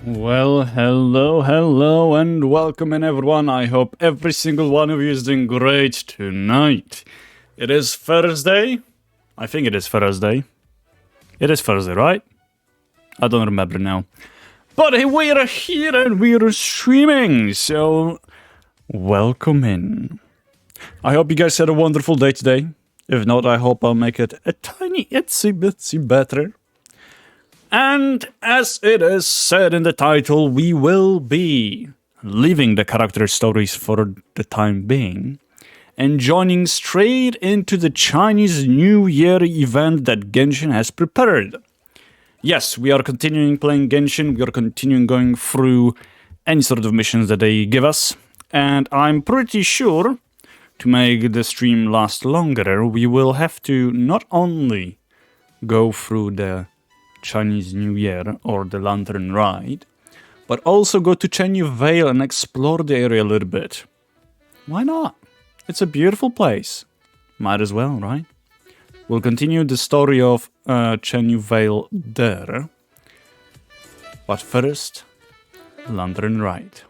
Well, hello, and welcome in everyone. I hope every single one of you is doing great tonight. It is Thursday. I think it is Thursday. It is Thursday, right? I don't remember now. But we are here and we are streaming, so welcome in. I hope you guys had a wonderful day today. If not, I hope I'll make it a tiny itsy bitsy better. And as it is said in the title, we will be leaving the character stories for the time being and joining straight into the Chinese New Year event that Genshin has prepared. Yes, we are continuing playing Genshin, we are continuing going through any sort of missions that they give us, and I'm pretty sure to make the stream last longer, we will have to not only go through the Chinese New Year or the Lantern Rite, but also go to Chenyu Vale and explore the area a little bit. Why not? It's a beautiful place. Might as well, right? We'll continue the story of Chenyu Vale there. But first, Lantern Rite.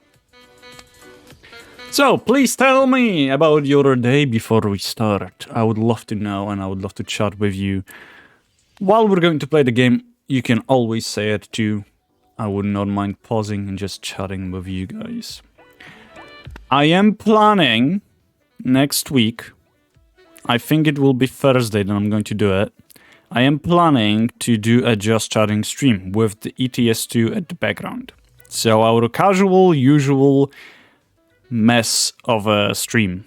So, please tell me about your day before we start. I would love to know and I would love to chat with you. While we're going to play the game, you can always say it too. I would not mind pausing and just chatting with you guys. I am planning next week, I think it will be Thursday that I'm going to do it. I am planning to do a just chatting stream with the ETS2 at the background. So our casual, usual mess of a stream.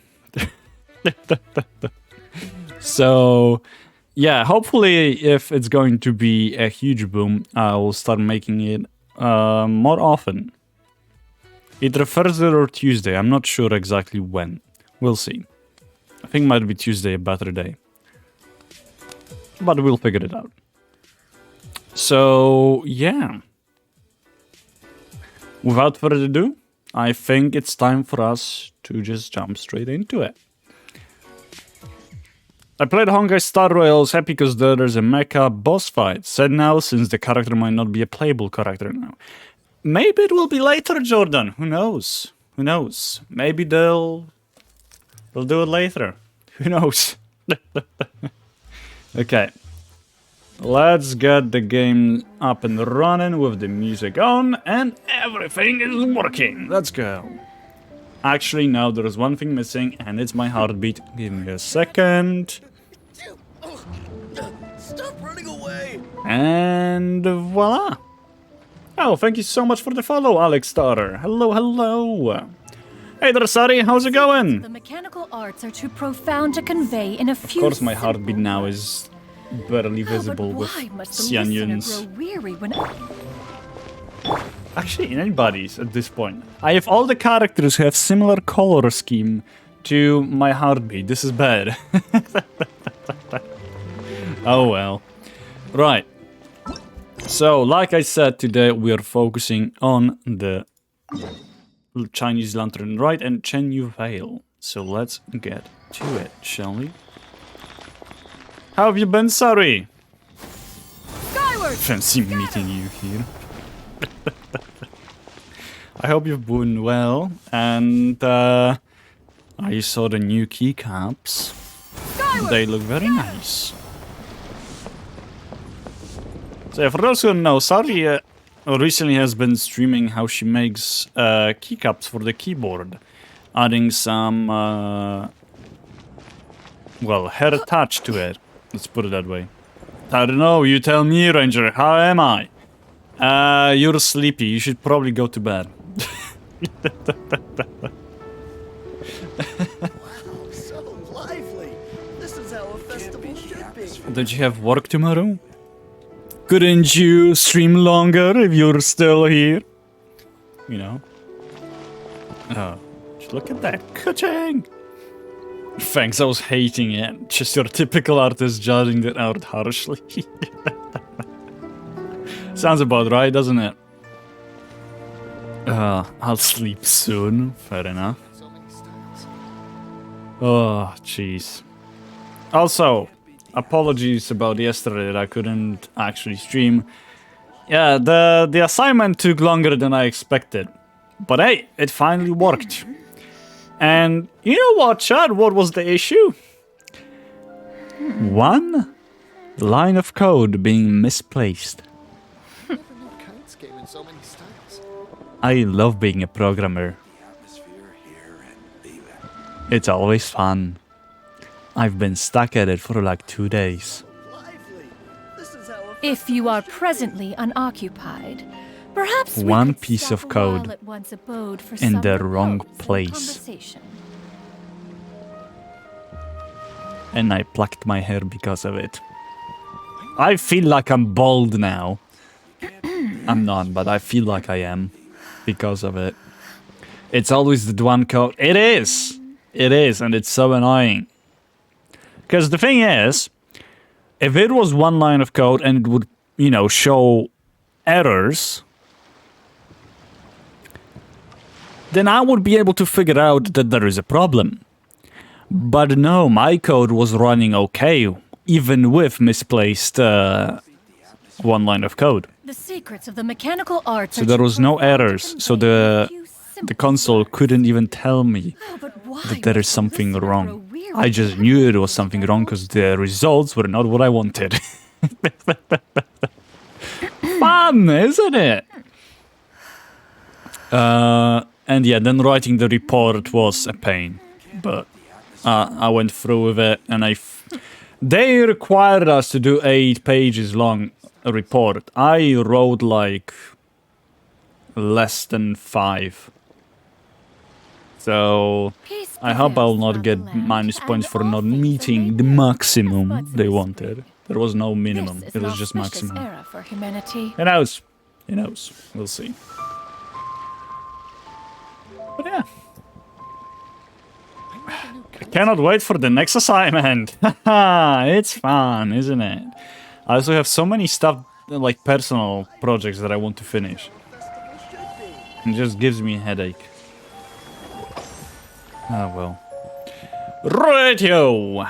So yeah, hopefully if it's going to be a huge boom, I will start making it more often. Either Thursday or Tuesday, I'm not sure exactly when. We'll see. I think might be Tuesday a better day. But we'll figure it out. So, yeah. Without further ado, I think it's time for us to just jump straight into it. I played Honkai Star Rails happy because there's a mecha boss fight. Said now since the character might not be a playable character now. Maybe it will be later, Jordan. Who knows? Who knows? Maybe they'll do it later. Who knows? Okay. Let's get the game up and running with the music on and everything is working. Let's go. Actually, no, there is one thing missing, and it's my heartbeat. Give me a second. Stop running away! And voila. Oh, thank you so much for the follow, Alex Starter. Hello, hello. Hey there, Sari, how's it going? The mechanical arts are too profound to convey in a few. Of course, my heartbeat now is barely visible with Xianyun's. Actually, in anybody's at this point. I have all the characters who have similar color scheme to my heartbeat. This is bad. Oh well. Right. So, like I said, today we are focusing on the Chinese Lantern Rite and Chenyu Vale. So let's get to it, shall we? How have you been, Sari? Skyward! Fancy meeting you here. I hope you've been well, and I saw the new keycaps. They look very nice. So yeah, for those who don't know, Sari recently has been streaming how she makes keycaps for the keyboard, adding some, well, hair touch to it. Let's put it that way. I don't know, you tell me, Ranger, how am I? You're sleepy, you should probably go to bed. Wow, so lively! This is how a festival should be. Don't you have work tomorrow? Couldn't you stream longer if you're still here? You know? Oh, look at that kuching! Thanks, I was hating it. Just your typical artist judging it out harshly. Sounds about right, doesn't it? I'll sleep soon. Fair enough. Oh, jeez. Also, apologies about yesterday that I couldn't actually stream. Yeah, the assignment took longer than I expected. But hey, it finally worked. And you know what, Chad? What was the issue? One line of code being misplaced. Never knew kites came in so many styles. I love being a programmer. It's always fun. I've been stuck at it for like 2 days. Lively. This is how a If you are presently unoccupied, perhaps we One could piece stop of a code while at one's abode for in some the wrong repose and place. conversation. And I plucked my hair because of it. I feel like I'm bald now. I'm not, but I feel like I am because of it. It's always the one code. It is! It is, and it's so annoying. Because the thing is, if it was one line of code and it would, you know, show errors, then I would be able to figure out that there is a problem. But no, my code was running okay, even with misplaced one line of code. The secrets of the mechanical arts So are there too was no profound to errors, so convey in a few the simple console words. couldn't even tell me Oh, but why that there would is something the listener wrong. grow weary I just of knew it hearing was this something error? wrong because the results were not what I wanted. Fun, isn't it? And yeah, then writing the report was a pain, but I went through with it, and they required us to do 8 pages long a report. I wrote like less than 5. So Peace I hope I will prevails not throughout get the land, minus and points for all not things are meeting made the new. maximum Buds in they the wanted. spring. There was no minimum. This is It an was just auspicious maximum. era for humanity. Who knows? Who knows? We'll see. But yeah. I cannot wait for the next assignment. It's fun, isn't it? I also have so many stuff, like personal projects that I want to finish. festival should be. It just gives me a headache. Ah, well. Rightio!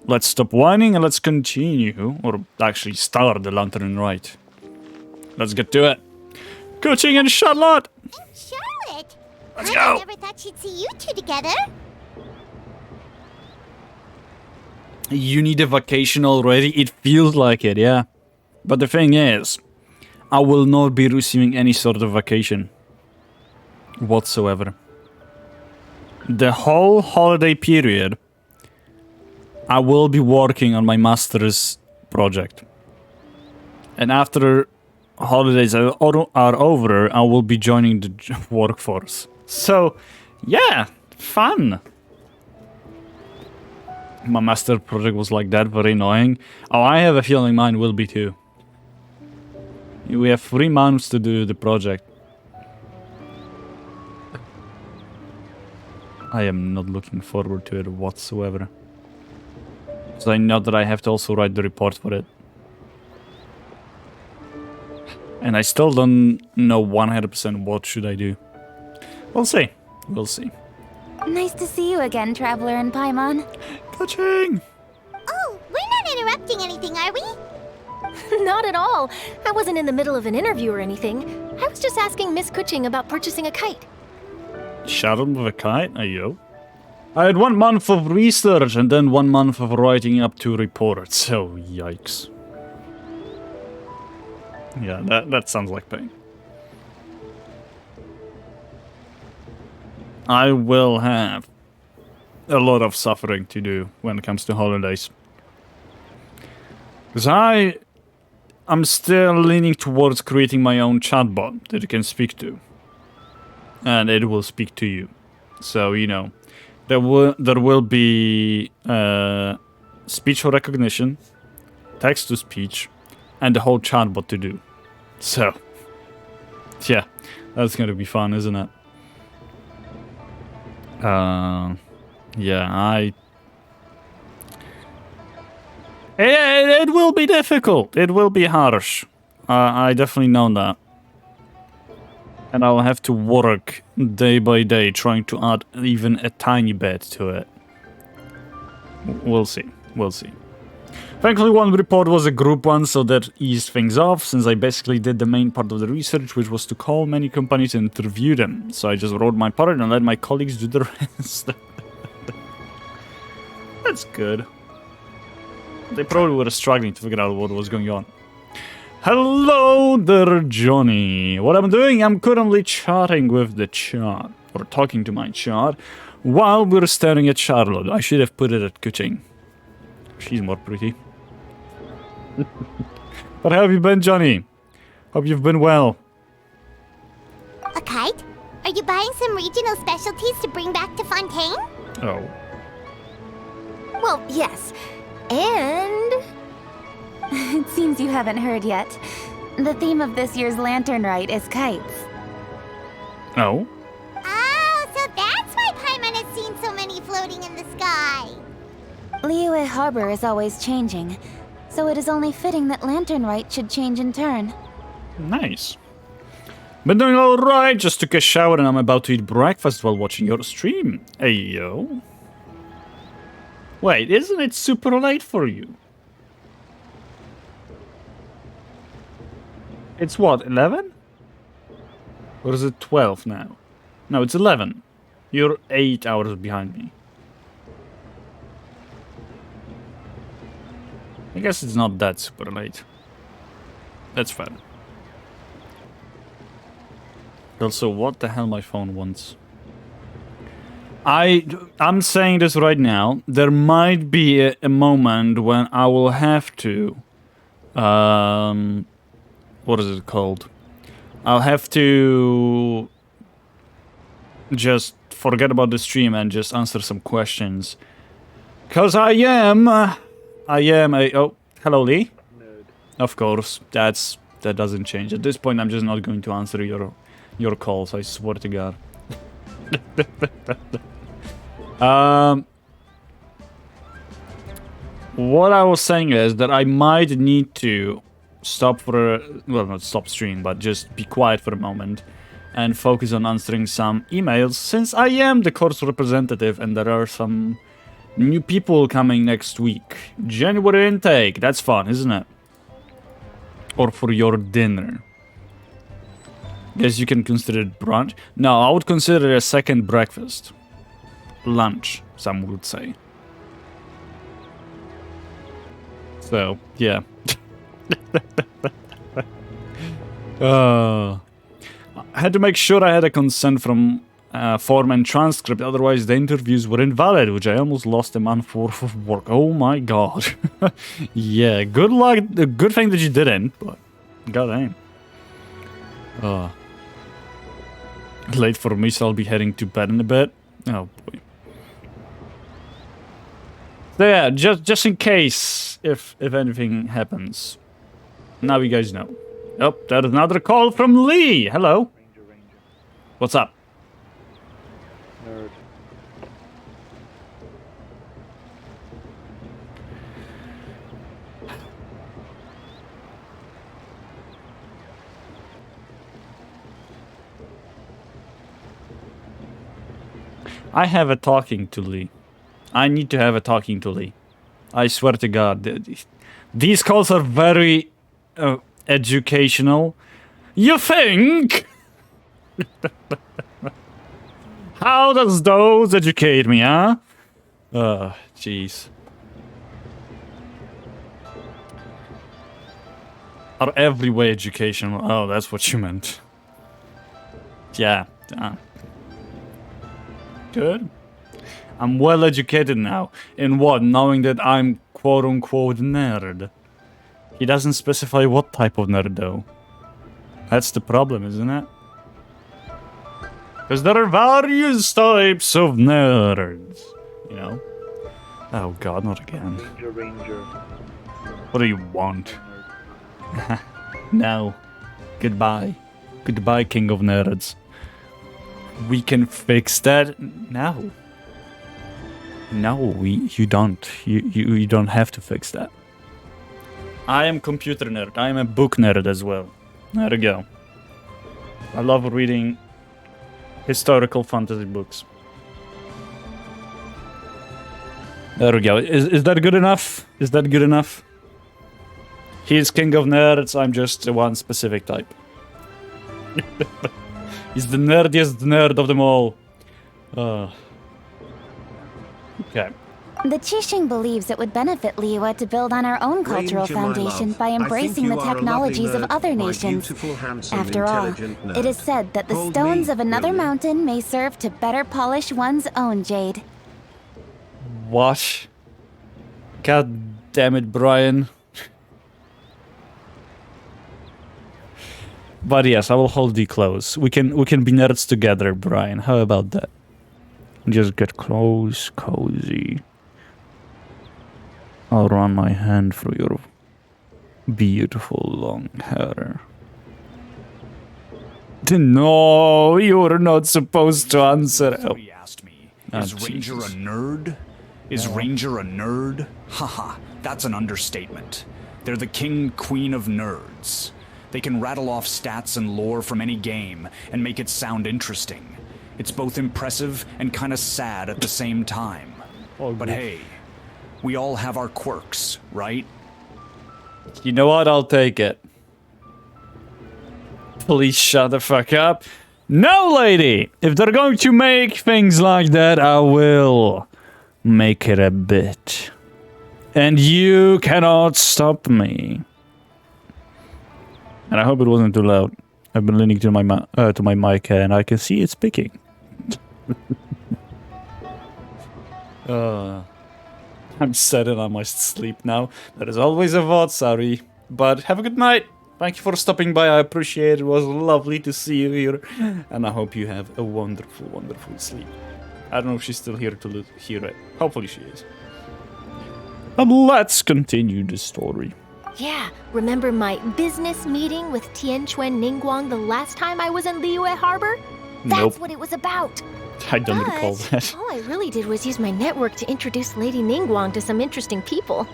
Let's stop whining and let's continue, or actually start the Lantern Rite. Let's get to it. Coaching and Charlotte! Charlotte! Let's I go! never thought she'd see you two together. You need a vacation already? It feels like it, yeah. But the thing is, I will not be receiving any sort of vacation whatsoever. The whole holiday period, I will be working on my master's project. And after holidays are over, I will be joining the workforce. So, yeah, fun. My master project was like that, very annoying. Oh, I have a feeling mine will be too. We have 3 months to do the project. I am not looking forward to it whatsoever. Because I know that I have to also write the report for it. And I still don't know 100% what should I do. We'll see. We'll see. Nice to see you again, Traveler and Paimon. Coaching! Oh, we're not interrupting anything, are we? Not at all. I wasn't in the middle of an interview or anything. I was just asking Miss Kuching about purchasing a kite. Shut up with a kite? Are you? I had 1 month of research and then 1 month of writing up 2 reports. So, yikes. Yeah, that sounds like pain. I will have a lot of suffering to do when it comes to holidays. Because I'm still leaning towards creating my own chatbot that you can speak to. And it will speak to you. So, you know, there will be speech recognition, text-to-speech, and the whole chatbot to do. So, yeah, that's gonna be fun, isn't it? Yeah, It will be difficult. It will be harsh. I definitely know that. And I'll have to work day by day trying to add even a tiny bit to it. We'll see. We'll see. Thankfully, one report was a group one, so that eased things off, since I basically did the main part of the research, which was to call many companies and interview them. So I just wrote my part and let my colleagues do the rest. That's good. They probably were struggling to figure out what was going on. Hello there, Johnny. What I'm doing, I'm currently chatting with the chat, or talking to my chat, while we're staring at Charlotte. I should have put it at Kuching. She's more pretty. But how have you been, Johnny? Hope you've been well. A kite? Are you buying some regional specialties to bring back to Fontaine? Oh. Well, yes. And... It seems you haven't heard yet. The theme of this year's Lantern Rite is kites. Oh? Oh, so that's why Paimon has seen so many floating in the sky. Liyue Harbor is always changing, so it is only fitting that Lantern Rite should change in turn. Nice. Been doing alright, just took a shower and I'm about to eat breakfast while watching your stream. Hey, yo. Wait, isn't it super late for you? It's what, 11? Or is it 12 now? No, it's 11. You're 8 hours behind me. I guess it's not that super late. That's fair. Also, what the hell my phone wants? I'm saying this right now. There might be a moment when I will have to... what is it called? I'll have to... just forget about the stream and just answer some questions. Because I am a... Oh, hello, Lee? Nerd. Of course, that doesn't change. At this point, I'm just not going to answer your calls, I swear to God. What I was saying is that I might need to stop for well, not stop streaming, but just be quiet for a moment and focus on answering some emails, since I am the course representative and there are some new people coming next week. January intake, that's fun, isn't it? Or for your dinner. Guess you can consider it brunch. No, I would consider it a second breakfast. Lunch, some would say. So, yeah. I had to make sure I had a consent from form and transcript, otherwise the interviews were invalid, which I almost lost a month worth of work. Oh my god. Yeah, good luck. Good thing that you didn't, but goddamn. Late for me, so I'll be heading to bed in a bit. Oh boy. So yeah, just in case if anything happens. Now you guys know. Oh, there's another call from Lee. Hello. Ranger. What's up? Nerd. I have a talking to Lee. I need to have a talking to Lee. I swear to God. These calls are very educational. You think? How does those educate me, huh? Jeez. Are every way educational? Oh, that's what you meant. Yeah. Good. I'm well educated now. In what? Knowing that I'm quote-unquote nerd. He doesn't specify what type of nerd, though. That's the problem, isn't it? Because there are various types of nerds. You know? Oh god, not again. Ranger. What do you want? Nerd. No. Goodbye. Goodbye, king of nerds. We can fix that? No. No, you don't. You don't have to fix that. I am computer nerd. I am a book nerd as well. There we go. I love reading historical fantasy books. There we go. Is that good enough? Is that good enough? He's king of nerds, I'm just one specific type. He's the nerdiest nerd of them all. Okay. The Qixing believes it would benefit Liyue to build on our own cultural Ranger, my foundation love, by I think embracing you the are a lovely technologies of nerd, other my nations. beautiful, handsome, After all, intelligent nerd. it is said that the Hold stones me, of another will you? mountain may serve to better polish one's own jade. What? God damn it, Brian. But yes, I will hold thee close. We can be nerds together, Brian. How about that? Just get close, cozy. I'll run my hand through your beautiful long hair. No, you're not supposed to answer. Oh. He asked me, Oh, is Ranger Jesus. a nerd? Is Ranger a nerd? Haha, that's an understatement. They're the king, queen of nerds. They can rattle off stats and lore from any game and make it sound interesting. It's both impressive and kinda sad at the same time. Oh, But good. hey, we all have our quirks, right? You know what? I'll take it. Please shut the fuck up. No, lady! If they're going to make things like that, I will make it a bit. And you cannot stop me. And I hope it wasn't too loud. I've been leaning to my mic and I can see it speaking. I'm sad and I must sleep now. That is always a thought, sorry. But have a good night. Thank you for stopping by. I appreciate it. It was lovely to see you here. And I hope you have a wonderful, wonderful sleep. I don't know if she's still here to hear it. Hopefully she is. But let's continue the story. Yeah, remember my business meeting with Tianquan Ningguang the last time I was in Liyue Harbor? That's Nope. what it was about. I don't recall But that. all I really did was use my network to introduce Lady Ningguang to some interesting people.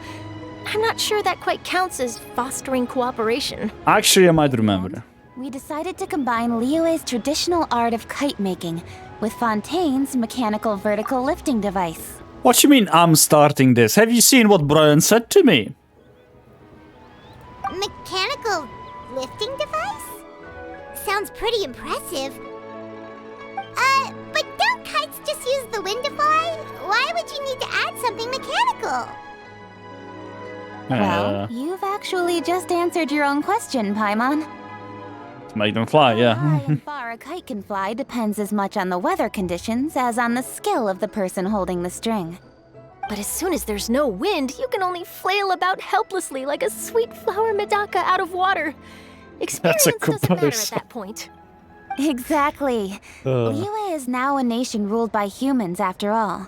I'm not sure that quite counts as fostering cooperation. Actually, I might remember. We decided to combine Liyue's traditional art of kite making with Fontaine's mechanical vertical lifting device. What you mean I'm starting this? Have you seen what Brian said to me? Mechanical lifting device? Sounds pretty impressive. But don't kites just use the wind to fly? Why would you need to add something mechanical? Well, you've actually just answered your own question, Paimon. To make them fly, yeah. How high and far a kite can fly depends as much on the weather conditions as on the skill of the person holding the string. But as soon as there's no wind, you can only flail about helplessly like a sweet flower medaka out of water. Experience That's a doesn't matter at comparison. that point. Exactly. Liyue is now a nation ruled by humans, after all.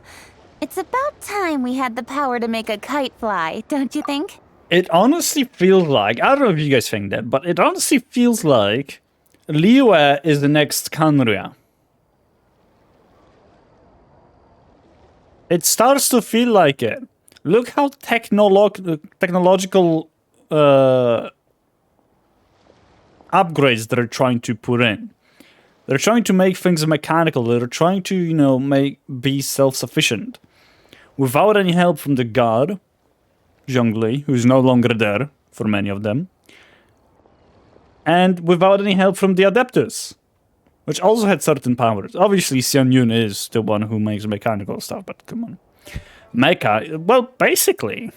It's about time we had the power to make a kite fly, don't you think? It honestly feels like, I don't know if you guys think that, but it honestly feels like Liyue is the next Kanria. It starts to feel like it. Look how technological upgrades they're trying to put in. They're trying to make things mechanical. They're trying to, be self-sufficient. Without any help from the god, Zhongli, who's no longer there for many of them. And without any help from the Adeptus, which also had certain powers. Obviously, Xian Yun is the one who makes mechanical stuff, but come on. Mecha, well, basically.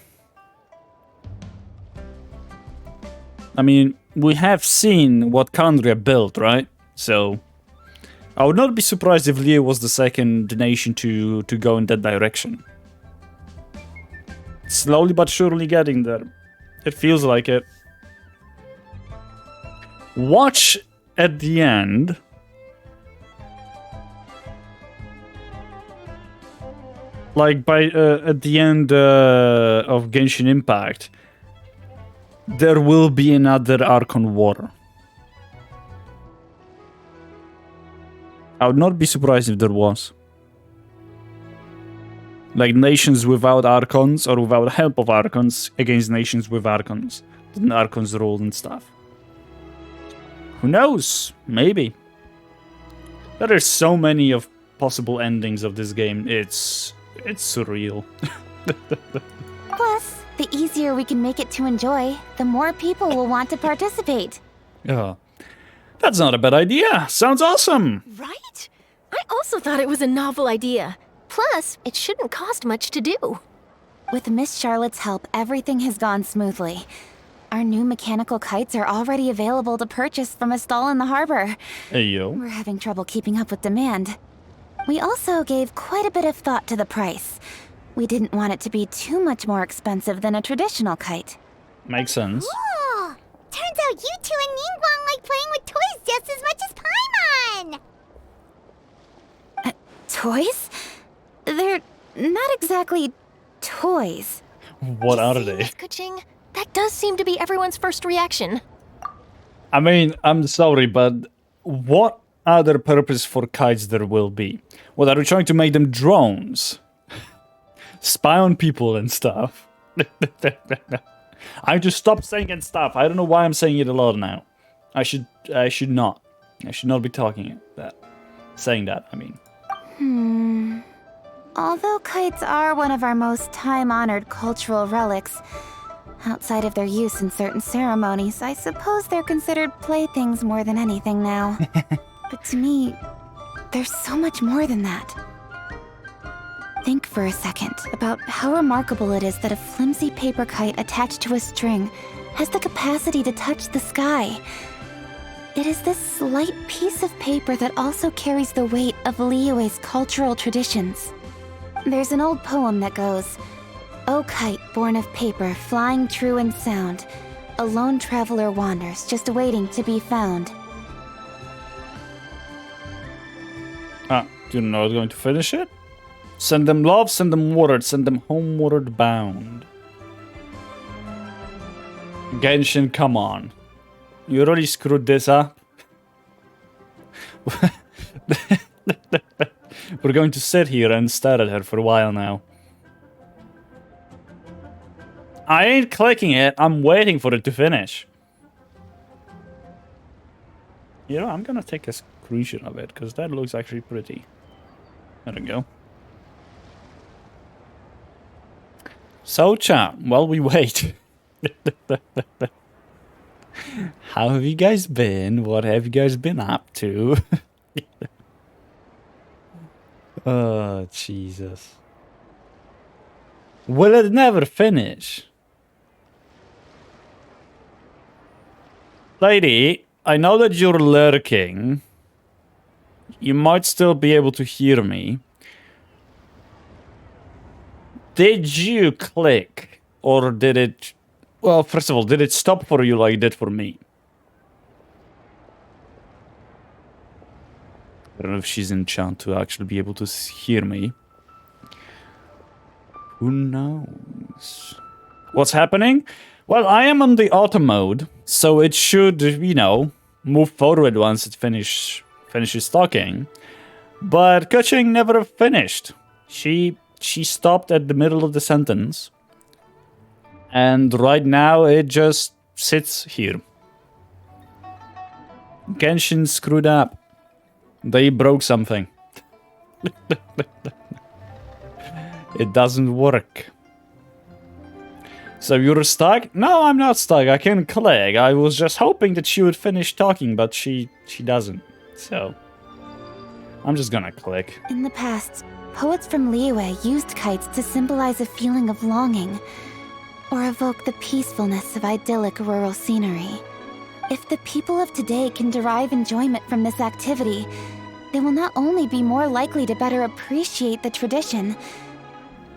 I mean, we have seen what Kandria built, right? So, I would not be surprised if Liyue was the second nation to go in that direction. Slowly but surely getting there. It feels like it. Watch at the end. Like at the end of Genshin Impact, there will be another Archon War. I would not be surprised if there was. Like nations without Archons or without help of Archons against nations with Archons. Then Archons rule and stuff. Who knows? Maybe. There are so many of possible endings of this game. It's surreal. Plus, the easier we can make it to enjoy, the more people will want to participate. Oh, that's not a bad idea. Sounds awesome. Right? I also thought it was a novel idea. Plus, it shouldn't cost much to do. With Miss Charlotte's help, everything has gone smoothly. Our new mechanical kites are already available to purchase from a stall in the harbor. Hey, yo. We're having trouble keeping up with demand. We also gave quite a bit of thought to the price. We didn't want it to be too much more expensive than a traditional kite. Makes sense. Cool. Turns out you two and Ningguang like playing with toys just as much as Paimon. Toys? They're not exactly toys. What are See, they? Miss Kuching? That does seem to be everyone's first reaction. I mean, I'm sorry, but what other purpose for kites there will be? What, are we trying to make them drones? Spy on people and stuff? I just stopped saying and stuff. I don't know why I'm saying it a lot now. I should not. I should not be talking that. Saying that, I mean. Although kites are one of our most time-honored cultural relics, outside of their use in certain ceremonies, I suppose they're considered playthings more than anything now. But to me, there's so much more than that. Think for a second about how remarkable it is that a flimsy paper kite attached to a string has the capacity to touch the sky. It is this slight piece of paper that also carries the weight of Liyue's cultural traditions. There's an old poem that goes, "O kite born of paper, flying true in sound, a lone traveler wanders, just waiting to be found." Ah, do you know I was going to finish it? Send them love, send them word, send them homeward bound. Genshin, come on. You already screwed this up. We're going to sit here and stare at her for a while now. I ain't clicking it, I'm waiting for it to finish. You know, I'm gonna take a screenshot of it, because that looks actually pretty. There we go. So, chat, while we wait. How have you guys been? What have you guys been up to? Oh, Jesus. Will it never finish? Lady, I know that you're lurking. You might still be able to hear me. Did you click? Or did it... Well, first of all, did it stop for you like it did for me? I don't know if she's in chat to actually be able to hear me. Who knows? What's happening? Well, I am on the auto mode, so it should, you know, move forward once it finishes talking. But Kuching never finished. She stopped at the middle of the sentence. And right now it just sits here. Genshin screwed up. They broke something. It doesn't work. So you're stuck? No, I'm not stuck. I can click. I was just hoping that she would finish talking, but she doesn't. So I'm just gonna click. In the past, poets from Liyue used kites to symbolize a feeling of longing, or evoke the peacefulness of idyllic rural scenery. If the people of today can derive enjoyment from this activity, they will not only be more likely to better appreciate the tradition,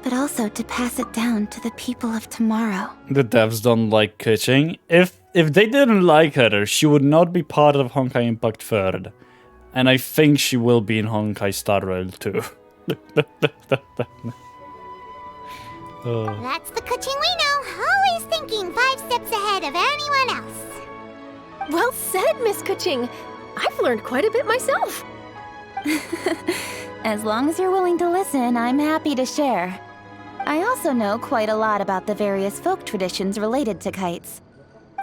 but also to pass it down to the people of tomorrow. The devs don't like Kuching. If they didn't like her, she would not be part of Honkai Impact 3rd. And I think she will be in Honkai Star Rail too. That's the Kuching we know, always thinking 5 steps ahead of anyone else. Well said, Miss Kuching. I've learned quite a bit myself. As long as you're willing to listen, I'm happy to share. I also know quite a lot about the various folk traditions related to kites.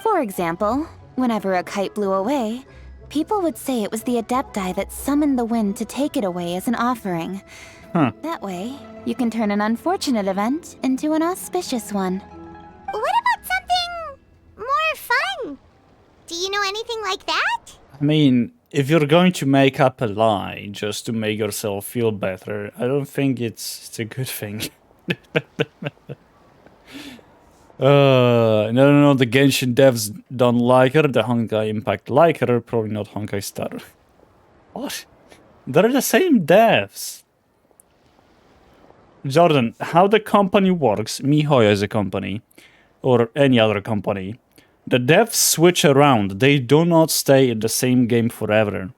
For example, whenever a kite blew away, People would say it was the Adepti that summoned the wind to take it away as an offering. Huh. That way, you can turn an unfortunate event into an auspicious one. What about something more fun? Do you know anything like that? I mean, if you're going to make up a lie just to make yourself feel better, I don't think it's a good thing. No, the Genshin devs don't like her, the Honkai Impact like her, probably not Honkai Star. What? They're the same devs. Jordan, how the company works, MiHoYo as a company, or any other company, the devs switch around. They do not stay in the same game forever.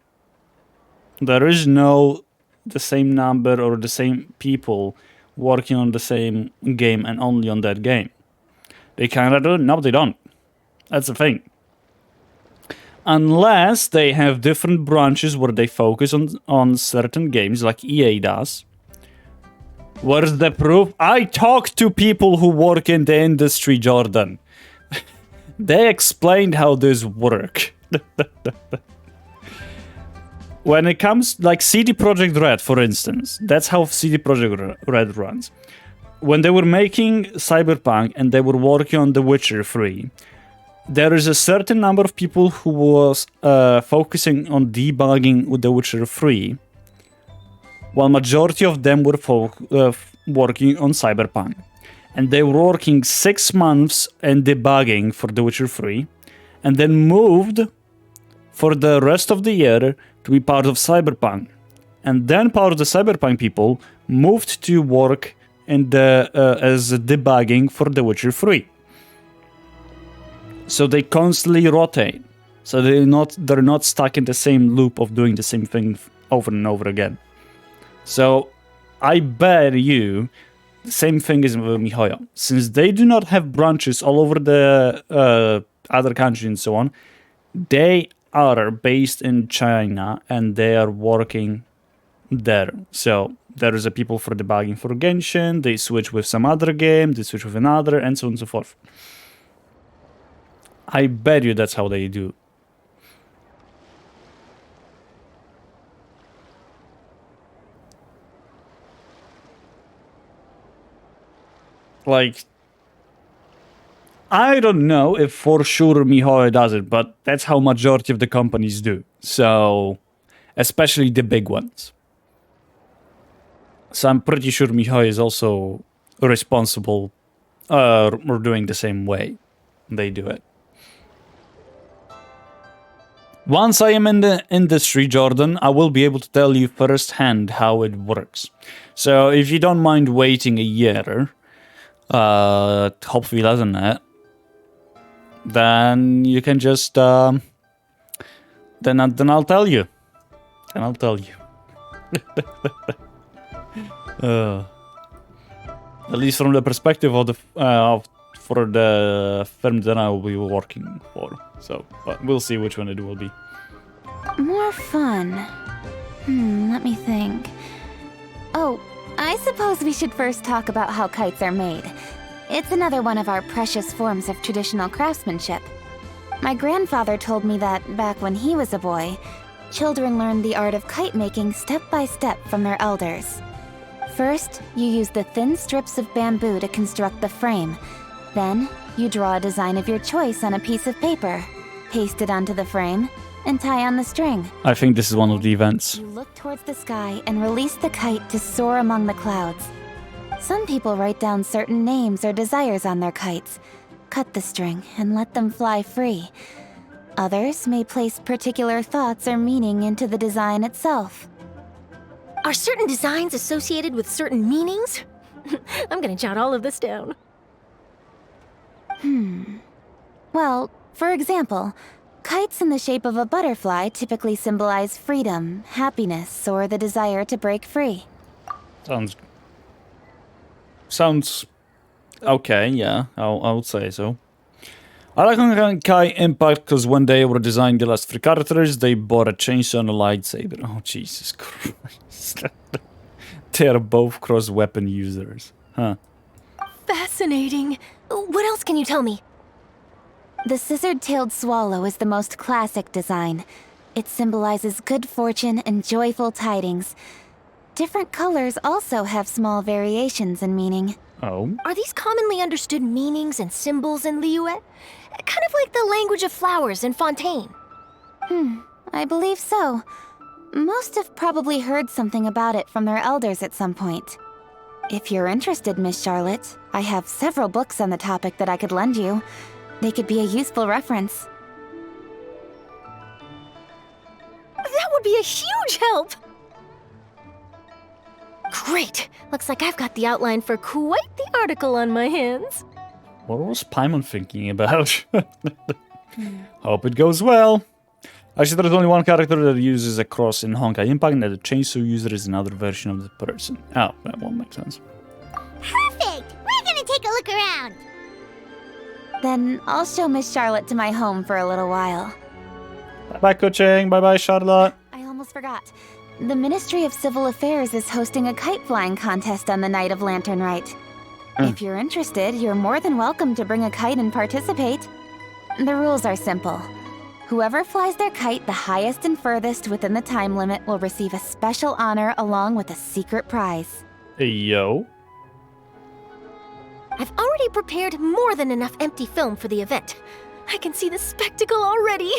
There is no the same number or the same people working on the same game and only on that game. They kind of do. No, they don't. That's the thing. Unless they have different branches where they focus on certain games, like EA does. Where's the proof? I talk to people who work in the industry, Jordan. They explained how this work. When it comes, like CD Projekt Red, for instance, that's how CD Projekt Red runs. When they were making Cyberpunk and they were working on The Witcher 3, there is a certain number of people who was focusing on debugging with The Witcher 3, while majority of them were working on Cyberpunk. And they were working 6 months in debugging for The Witcher 3, and then moved for the rest of the year to be part of Cyberpunk. And then part of the Cyberpunk people moved to work in the as debugging for The Witcher 3. So they constantly rotate. So they're not stuck in the same loop of doing the same thing over and over again. So I bet you the same thing is with MiHoYo. Since they do not have branches all over the other countries and so on, they are based in China and they are working there. So there is a people for debugging for Genshin, they switch with some other game, they switch with another, and so on and so forth. I bet you that's how they do. Like, I don't know if for sure MiHoYo does it, but that's how majority of the companies do. So, especially the big ones. So I'm pretty sure MiHoYo is also responsible or doing the same way they do it. Once I am in the industry, Jordan, I will be able to tell you firsthand how it works. So if you don't mind waiting a year, hopefully less than that, then you can just then I'll tell you. And I'll tell you. At least from the perspective of the for the firm that I will be working for. So, but we'll see which one it will be. More fun. Let me think. Oh, I suppose we should first talk about how kites are made. It's another one of our precious forms of traditional craftsmanship. My grandfather told me that back when he was a boy, children learned the art of kite making step by step from their elders. First, you use the thin strips of bamboo to construct the frame. Then, you draw a design of your choice on a piece of paper, paste it onto the frame, and tie on the string. I think this is one of the events. You look towards the sky and release the kite to soar among the clouds. Some people write down certain names or desires on their kites, cut the string, and let them fly free. Others may place particular thoughts or meaning into the design itself. Are certain designs associated with certain meanings? I'm gonna jot all of this down. Well, for example, kites in the shape of a butterfly typically symbolize freedom, happiness, or the desire to break free. Sounds okay, yeah, I would say so. I like Honkai Impact because when they were designing the last 3 characters, they bought a chainsaw and a lightsaber. Oh, Jesus Christ. They are both cross-weapon users. Huh. Fascinating. What else can you tell me? The scissored-tailed swallow is the most classic design. It symbolizes good fortune and joyful tidings. Different colors also have small variations in meaning. Oh. Are these commonly understood meanings and symbols in Liyue? Kind of like the language of flowers in Fontaine. I believe so. Most have probably heard something about it from their elders at some point. If you're interested, Miss Charlotte, I have several books on the topic that I could lend you. They could be a useful reference. That would be a huge help! Great! Looks like I've got the outline for quite the article on my hands. What was Paimon thinking about? Hope it goes well. Actually, there's only one character that uses a cross in Honkai Impact, and the chainsaw user is another version of the person. Oh, that won't make sense. Perfect! We're gonna take a look around. Then I'll show Miss Charlotte to my home for a little while. Bye-bye, Kuching. Bye-bye, Charlotte. I almost forgot. The Ministry of Civil Affairs is hosting a kite flying contest on the night of Lantern Rite. If you're interested, you're more than welcome to bring a kite and participate. The rules are simple. Whoever flies their kite the highest and furthest within the time limit will receive a special honor along with a secret prize. Hey, yo. I've already prepared more than enough empty film for the event. I can see the spectacle already.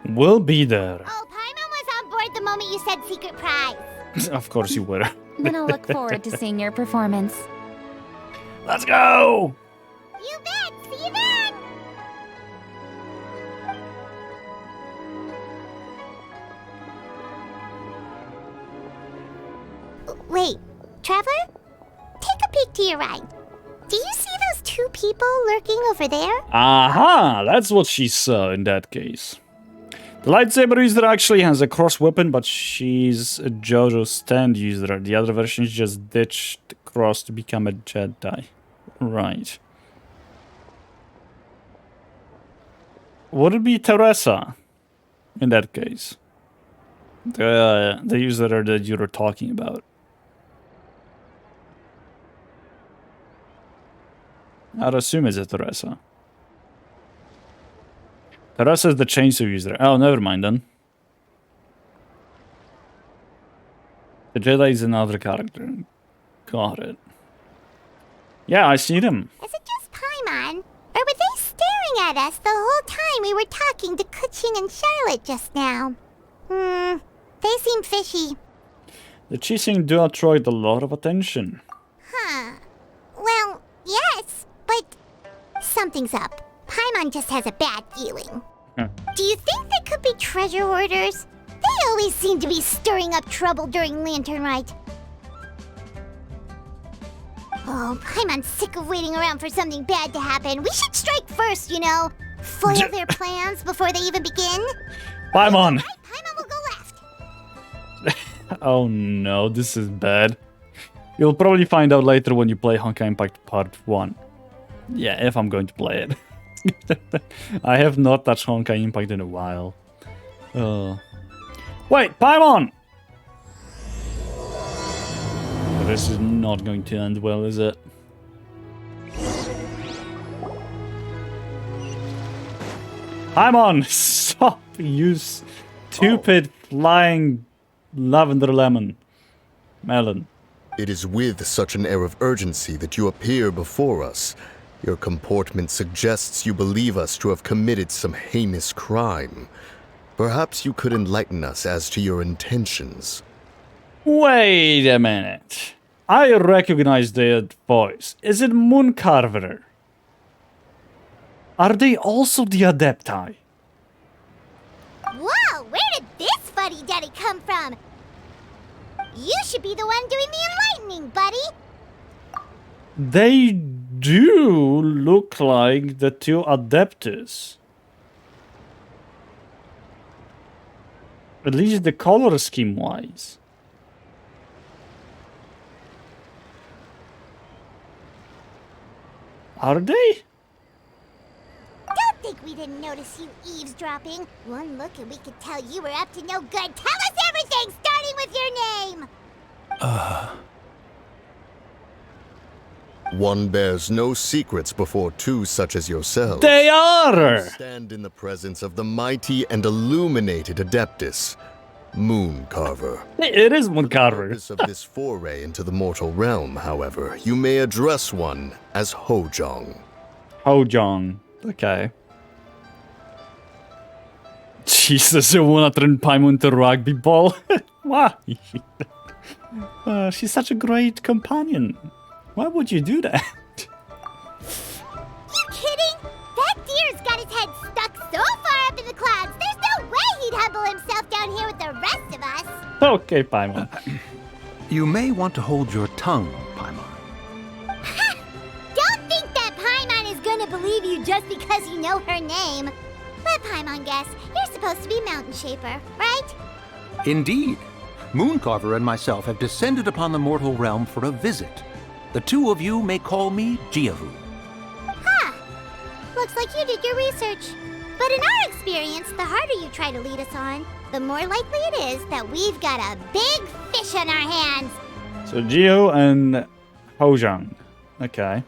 We'll be there. Oh, Paimon was on board the moment you said secret prize. Of course you were. Then I'll look forward to seeing your performance. Let's go! You bet! See you then! Wait, Traveler? Take a peek to your right. Do you see those two people lurking over there? Aha! That's what she saw in that case. The lightsaber user actually has a cross weapon, but she's a JoJo stand user. The other versions just ditched the cross to become a Jedi. Right. Would it be Teresa in that case? The user that you were talking about. I'd assume it's a Teresa. Teresa is the chainsaw user. Oh, never mind then. The Jedi is another character. Got it. Yeah, I see them. Is it just Paimon? Or were they staring at us the whole time we were talking to Kuching and Charlotte just now? They seem fishy. The Chising do attract a lot of attention. Huh. Well, yes, but something's up. Paimon just has a bad feeling. Do you think they could be treasure hoarders? They always seem to be stirring up trouble during Lantern Rite. Oh, Paimon's sick of waiting around for something bad to happen. We should strike first, you know. Foil their plans before they even begin. Paimon! Right, Paimon will go left. Oh no, this is bad. You'll probably find out later when you play Honkai Impact Part 1. Yeah, if I'm going to play it. I have not touched Honkai Impact in a while. Wait, Paimon! This is not going to end well, is it? Paimon! Stop, you stupid flying lavender lemon. Melon. It is with such an air of urgency that you appear before us. Your comportment suggests you believe us to have committed some heinous crime. Perhaps you could enlighten us as to your intentions. Wait a minute. I recognize their voice. Is it Mooncarver? Are they also the Adepti? Whoa, where did this fuddy-duddy come from? You should be the one doing the enlightening, buddy. They do look like the two Adeptus. At least the color scheme-wise. Are they? Don't think we didn't notice you eavesdropping. One look and we could tell you were up to no good. Tell us everything, starting with your name. One bears no secrets before two such as yourselves. They are! Stand in the presence of the mighty and illuminated Adeptus, Moon Carver. It is Moon For the Carver. purpose of this foray into the mortal realm, however, you may address one as Hojong. Hojong. Okay. Jesus, I wanna turn Paimon to rugby ball. Why? She's such a great companion. Why would you do that? You kidding? That deer's got his head stuck so far up in the clouds, there's no way he'd humble himself down here with the rest of us. Okay, Paimon. You may want to hold your tongue, Paimon. Don't think that Paimon is gonna believe you just because you know her name. Let Paimon guess, you're supposed to be Mountain Shaper, right? Indeed. Mooncarver and myself have descended upon the mortal realm for a visit. The two of you may call me Jiavu. Huh. Looks like you did your research. But in our experience, the harder you try to lead us on, the more likely it is that we've got a big fish on our hands. So Geo and Hojong. Okay.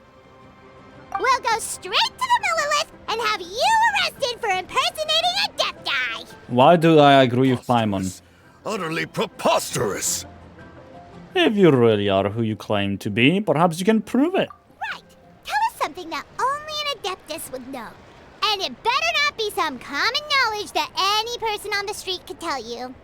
We'll go straight to the Millilith and have you arrested for impersonating a Adepti. Why do I agree with Paimon? Utterly preposterous! If you really are who you claim to be, perhaps you can prove it. Right. Tell us something that only an Adeptus would know. And it better not be some common knowledge that any person on the street could tell you.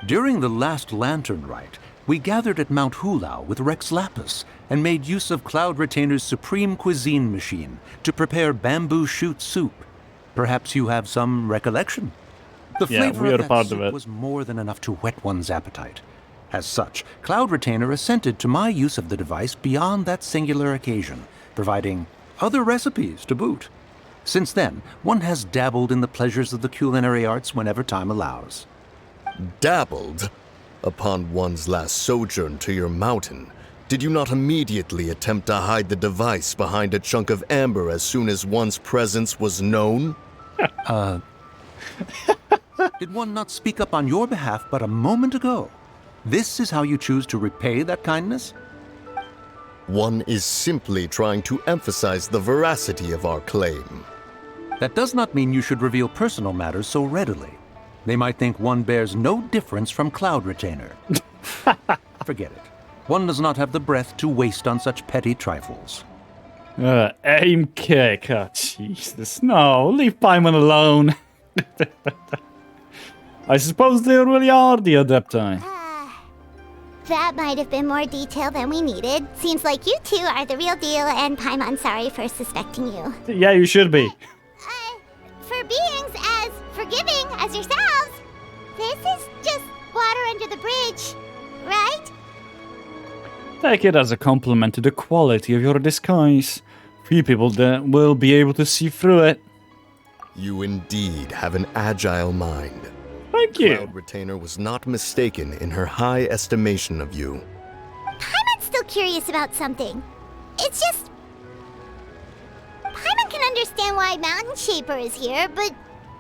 During the last Lantern Rite, we gathered at Mount Hulau with Rex Lapis and made use of Cloud Retainer's supreme cuisine machine to prepare bamboo shoot soup. Perhaps you have some recollection? The Yeah, flavor we are of that part of soup it. was more than enough to whet one's appetite. As such, Cloud Retainer assented to my use of the device beyond that singular occasion, providing other recipes to boot. Since then, one has dabbled in the pleasures of the culinary arts whenever time allows. Dabbled? Upon one's last sojourn to your mountain, did you not immediately attempt to hide the device behind a chunk of amber as soon as one's presence was known? Did one not speak up on your behalf but a moment ago? This is how you choose to repay that kindness? One is simply trying to emphasize the veracity of our claim. That does not mean you should reveal personal matters so readily. They might think one bears no difference from Cloud Retainer. Forget it. One does not have the breath to waste on such petty trifles. Aim kick. Oh, Jesus. No, leave Paimon alone. I suppose they really are the Adepti. That might have been more detail than we needed. Seems like you two are the real deal, and Paimon sorry for suspecting you. Yeah, you should be. For beings as forgiving as yourselves, this is just water under the bridge, right? Take it as a compliment to the quality of your disguise. Few people that will be able to see through it. You indeed have an agile mind. Thank you. Cloud Retainer was not mistaken in her high estimation of you. Paimon's still curious about something. It's just... Paimon can understand why Mountain Shaper is here, but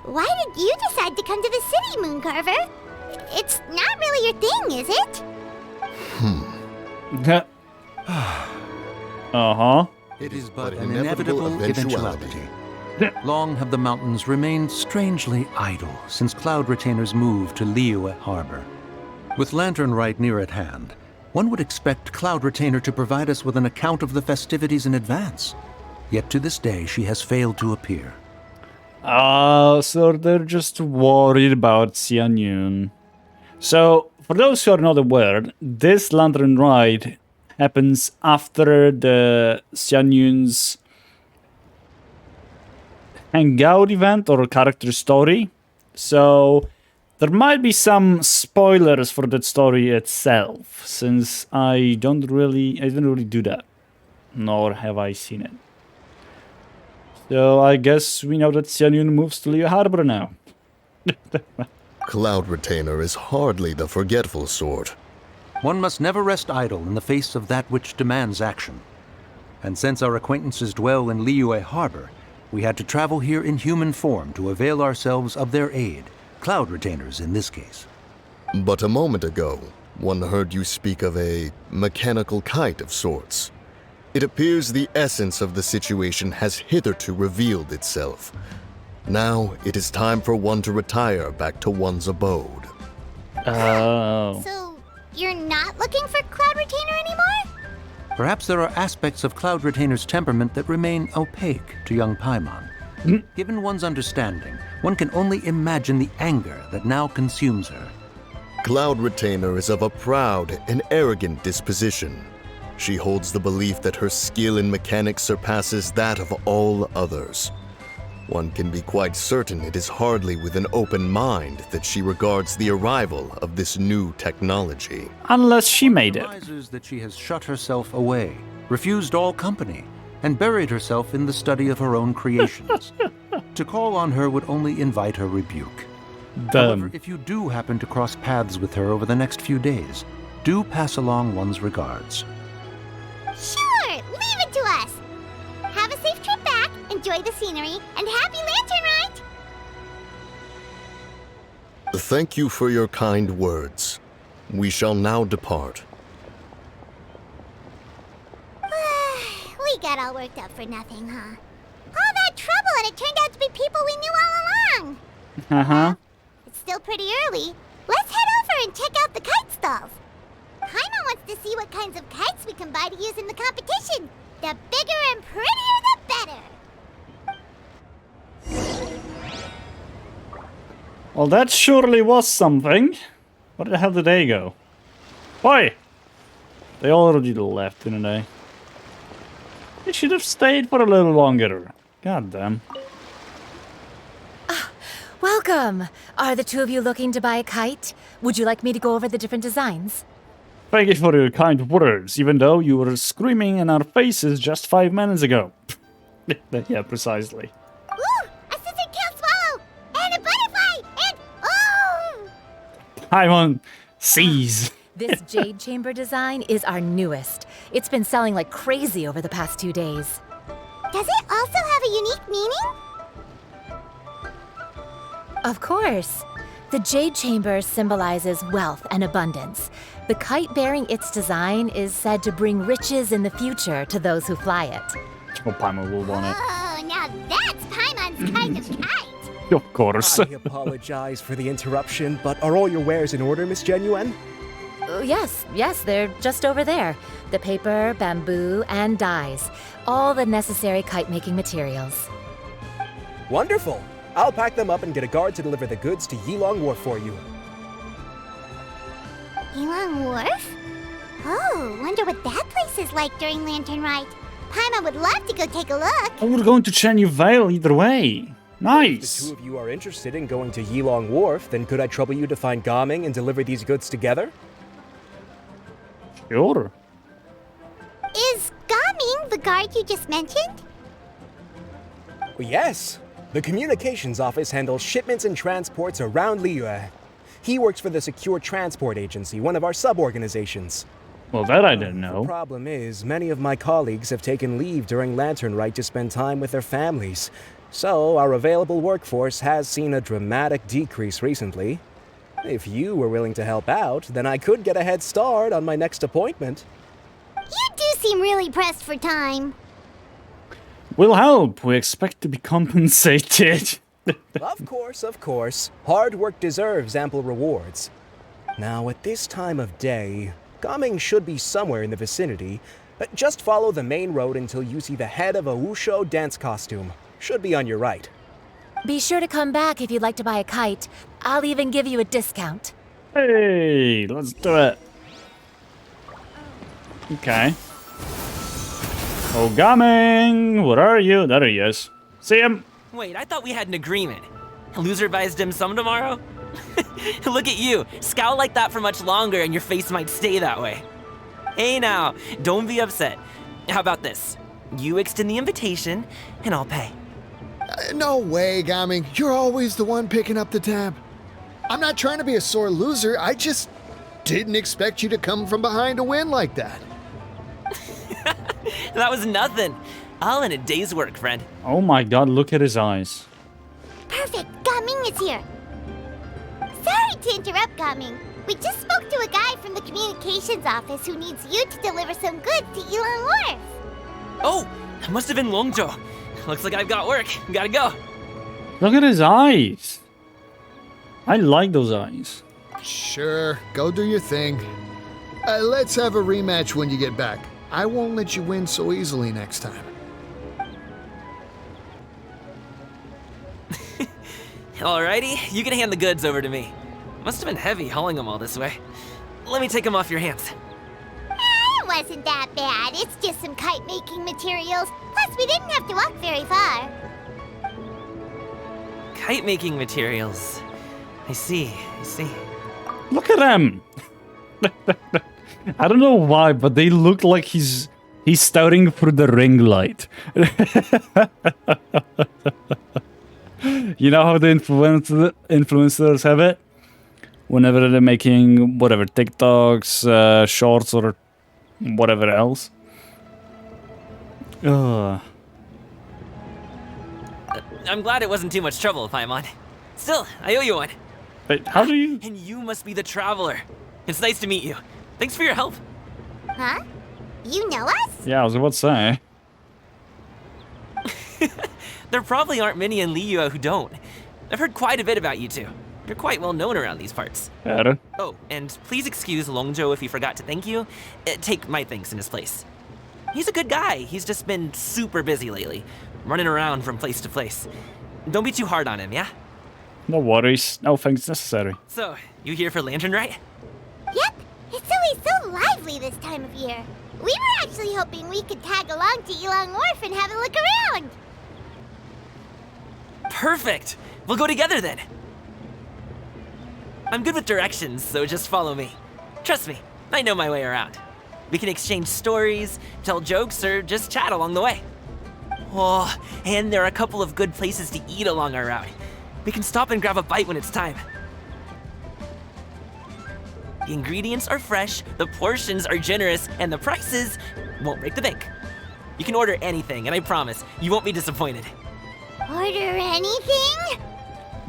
why did you decide to come to the city, Mooncarver? It's not really your thing, is it? Uh-huh. It is but an inevitable eventuality. Long have the mountains remained strangely idle since Cloud Retainer's move to Liyue Harbor. With Lantern Rite near at hand, one would expect Cloud Retainer to provide us with an account of the festivities in advance. Yet to this day, she has failed to appear. So they're just worried about Xianyun. So, for those who are not aware, this Lantern Rite happens after the Xianyun's hangout event or character story. So, there might be some spoilers for that story itself, since I didn't really do that, nor have I seen it. So I guess we know that Xianyun moves to Liyue Harbor now. Cloud Retainer is hardly the forgetful sort. One must never rest idle in the face of that which demands action. And since our acquaintances dwell in Liyue Harbor, we had to travel here in human form to avail ourselves of their aid, Cloud Retainers in this case. But a moment ago, One heard you speak of a mechanical kite of sorts. It appears the essence of the situation has hitherto revealed itself. Now it is time for one to retire back to one's abode. Oh. So, you're not looking for Cloud Retainer anymore? Perhaps there are aspects of Cloud Retainer's temperament that remain opaque to young Paimon. Given one's understanding, one can only imagine the anger that now consumes her. Cloud Retainer is of a proud and arrogant disposition. She holds the belief that her skill in mechanics surpasses that of all others. One can be quite certain it is hardly with an open mind that she regards the arrival of this new technology. Unless she made it. Surmises that she has shut herself away, refused all company, and buried herself in the study of her own creations. To call on her would only invite her rebuke. However, if you do happen to cross paths with her over the next few days, do pass along one's regards. Sure, leave it to us. Have a safe trip back, enjoy the scenery, and happy Lantern Rite! Thank you for your kind words. We shall now depart. We got all worked up for nothing, huh? All that trouble and it turned out to be people we knew all along! Uh-huh. It's still pretty early. Let's head over and check out the kite stalls. Paimon wants to see what kinds of kites we can buy to use in the competition. The bigger and prettier, the better. Well, that surely was something. Where the hell did they go? Why? They already left, didn't they? They should have stayed for a little longer. God damn. Welcome! Are the two of you looking to buy a kite? Would you like me to go over the different designs? Thank you for your kind words, even though you were screaming in our faces just 5 minutes ago. Yeah, precisely. Ooh! A scissor kill swallow! And a butterfly! And... oh! Paimon, seize! This jade chamber design is our newest. It's been selling like crazy over the past 2 days. Does it also have a unique meaning? Of course. The jade chamber symbolizes wealth and abundance. The kite bearing its design is said to bring riches in the future to those who fly it. Oh, Paimon will want it. Oh, now that's Paimon's kind of kite! Of course. I apologize for the interruption, but are all your wares in order, Miss Genuine? Yes, they're just over there. The paper, bamboo, and dyes. All the necessary kite-making materials. Wonderful! I'll pack them up and get a guard to deliver the goods to Yilong Wharf for you. Yilong Wharf? Oh, wonder what that place is like during Lantern Rite. Paimon would love to go take a look. Oh, we're going to Chenyu Vale either way. Nice. If the two of you are interested in going to Yilong Wharf, then could I trouble you to find Gaming and deliver these goods together? Sure. Is Gaming the guard you just mentioned? Well, yes. The communications office handles shipments and transports around Liyue. He works for the Secure Transport Agency, one of our sub-organizations. Well, that I didn't know. The problem is, many of my colleagues have taken leave during Lantern Rite to spend time with their families. So, our available workforce has seen a dramatic decrease recently. If you were willing to help out, then I could get a head start on my next appointment. You do seem really pressed for time. We'll help. We expect to be compensated. Of course. Hard work deserves ample rewards. Now, at this time of day, Gaming should be somewhere in the vicinity. Just follow the main road until you see the head of a Wushu dance costume. Should be on your right. Be sure to come back if you'd like to buy a kite. I'll even give you a discount. Hey, let's do it. Okay. Oh, Gaming! Where are you? There he is. See him? Wait, I thought we had an agreement. Loser buys dim sum tomorrow? Look at you. Scowl like that for much longer and your face might stay that way. Hey now, don't be upset. How about this? You extend the invitation, and I'll pay. No way, Gaming. You're always the one picking up the tab. I'm not trying to be a sore loser. I just didn't expect you to come from behind to win like that. That was nothing. All in a day's work, friend. Oh my god, look at his eyes. Perfect, Gaming is here. Sorry to interrupt, Gaming, We just spoke to a guy from the communications office who needs you to deliver some goods to Elon Wharf. Oh, that must have been Longzhou. Looks like I've got work. Gotta go. Look at his eyes. I like those eyes. Sure, go do your thing. Let's have a rematch when you get back. I won't let you win so easily next time. Alrighty, you can hand the goods over to me. Must have been heavy hauling them all this way. Let me take them off your hands. It wasn't that bad. It's just some kite-making materials. Plus, we didn't have to walk very far. Kite-making materials. I see. Look at him. I don't know why, but they look like he's staring through the ring light. You know how the influencers have it? Whenever they're making whatever TikToks, shorts, or whatever else. Ugh. I'm glad it wasn't too much trouble, Paimon. Still, I owe you one. Wait, how do you... And you must be the Traveler. It's nice to meet you. Thanks for your help. Huh? You know us? Yeah, I was about to say. There probably aren't many in Liyue who don't. I've heard quite a bit about you two. You're quite well known around these parts. Yeah. Oh, and please excuse Longzhou if he forgot to thank you. Take my thanks in his place. He's a good guy. He's just been super busy lately, running around from place to place. Don't be too hard on him, yeah? No worries. No thanks necessary. So, you here for Lantern, right? Yep. It's always so lively this time of year. We were actually hoping we could tag along to Elon Wharf and have a look around. Perfect! We'll go together then. I'm good with directions, so just follow me. Trust me, I know my way around. We can exchange stories, tell jokes, or just chat along the way. Oh, and there are a couple of good places to eat along our route. We can stop and grab a bite when it's time. The ingredients are fresh, the portions are generous, and the prices won't break the bank. You can order anything, and I promise, you won't be disappointed. Order anything?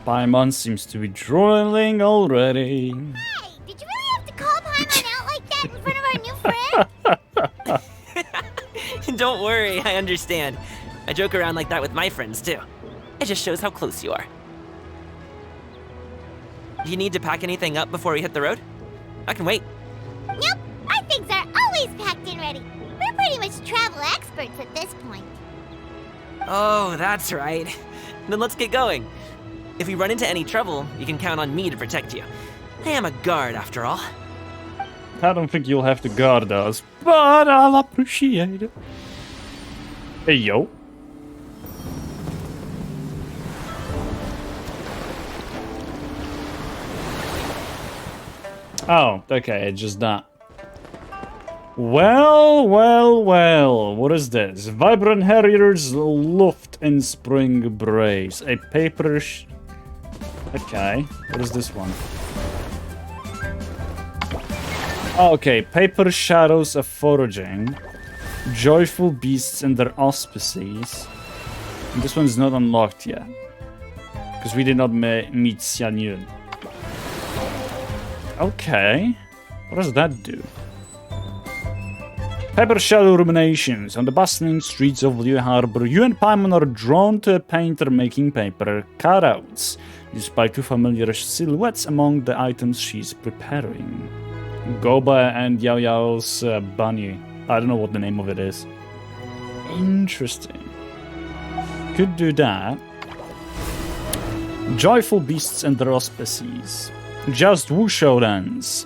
Paimon seems to be drooling already. Hey, did you really have to call Paimon out like that in front of our new friend? Don't worry, I understand. I joke around like that with my friends, too. It just shows how close you are. Do you need to pack anything up before we hit the road? I can wait. Nope, our things are always packed and ready. We're pretty much travel experts at this point. Oh, that's right. Then let's get going. If we run into any trouble, you can count on me to protect you. I am a guard, after all. I don't think you'll have to guard us, but I'll appreciate it. Hey, yo. Oh, okay, it's just that. Well, what is this? Vibrant Harriers Luft in Spring Brace. A paper Okay, what is this one? Oh, okay, Paper Shadows of Foraging. Joyful Beasts and Their Auspices. And this one's not unlocked yet. Because we did not meet Xian Yun. Okay, what does that do? Paper Shadow Ruminations. On the bustling streets of Liyue Harbor, you and Paimon are drawn to a painter making paper cutouts. You spy two familiar silhouettes among the items she's preparing. Goba and Yao Yao's bunny. I don't know what the name of it is. Interesting. Could do that. Joyful Beasts and their Auspices. Just Wu Shoudans.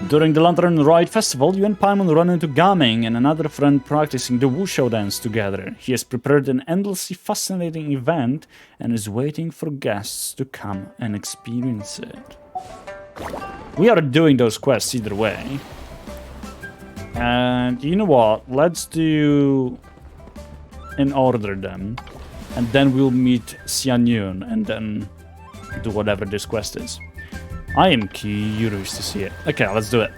During the Lantern Rite Festival, you and Paimon run into Gaming and another friend practicing the Wushu dance together. He has prepared an endlessly fascinating event and is waiting for guests to come and experience it. We are doing those quests either way. And you know what? Let's do in order them. And then we'll meet Xian Yun and then do whatever this quest is. I am curious to see it. Okay, let's do it.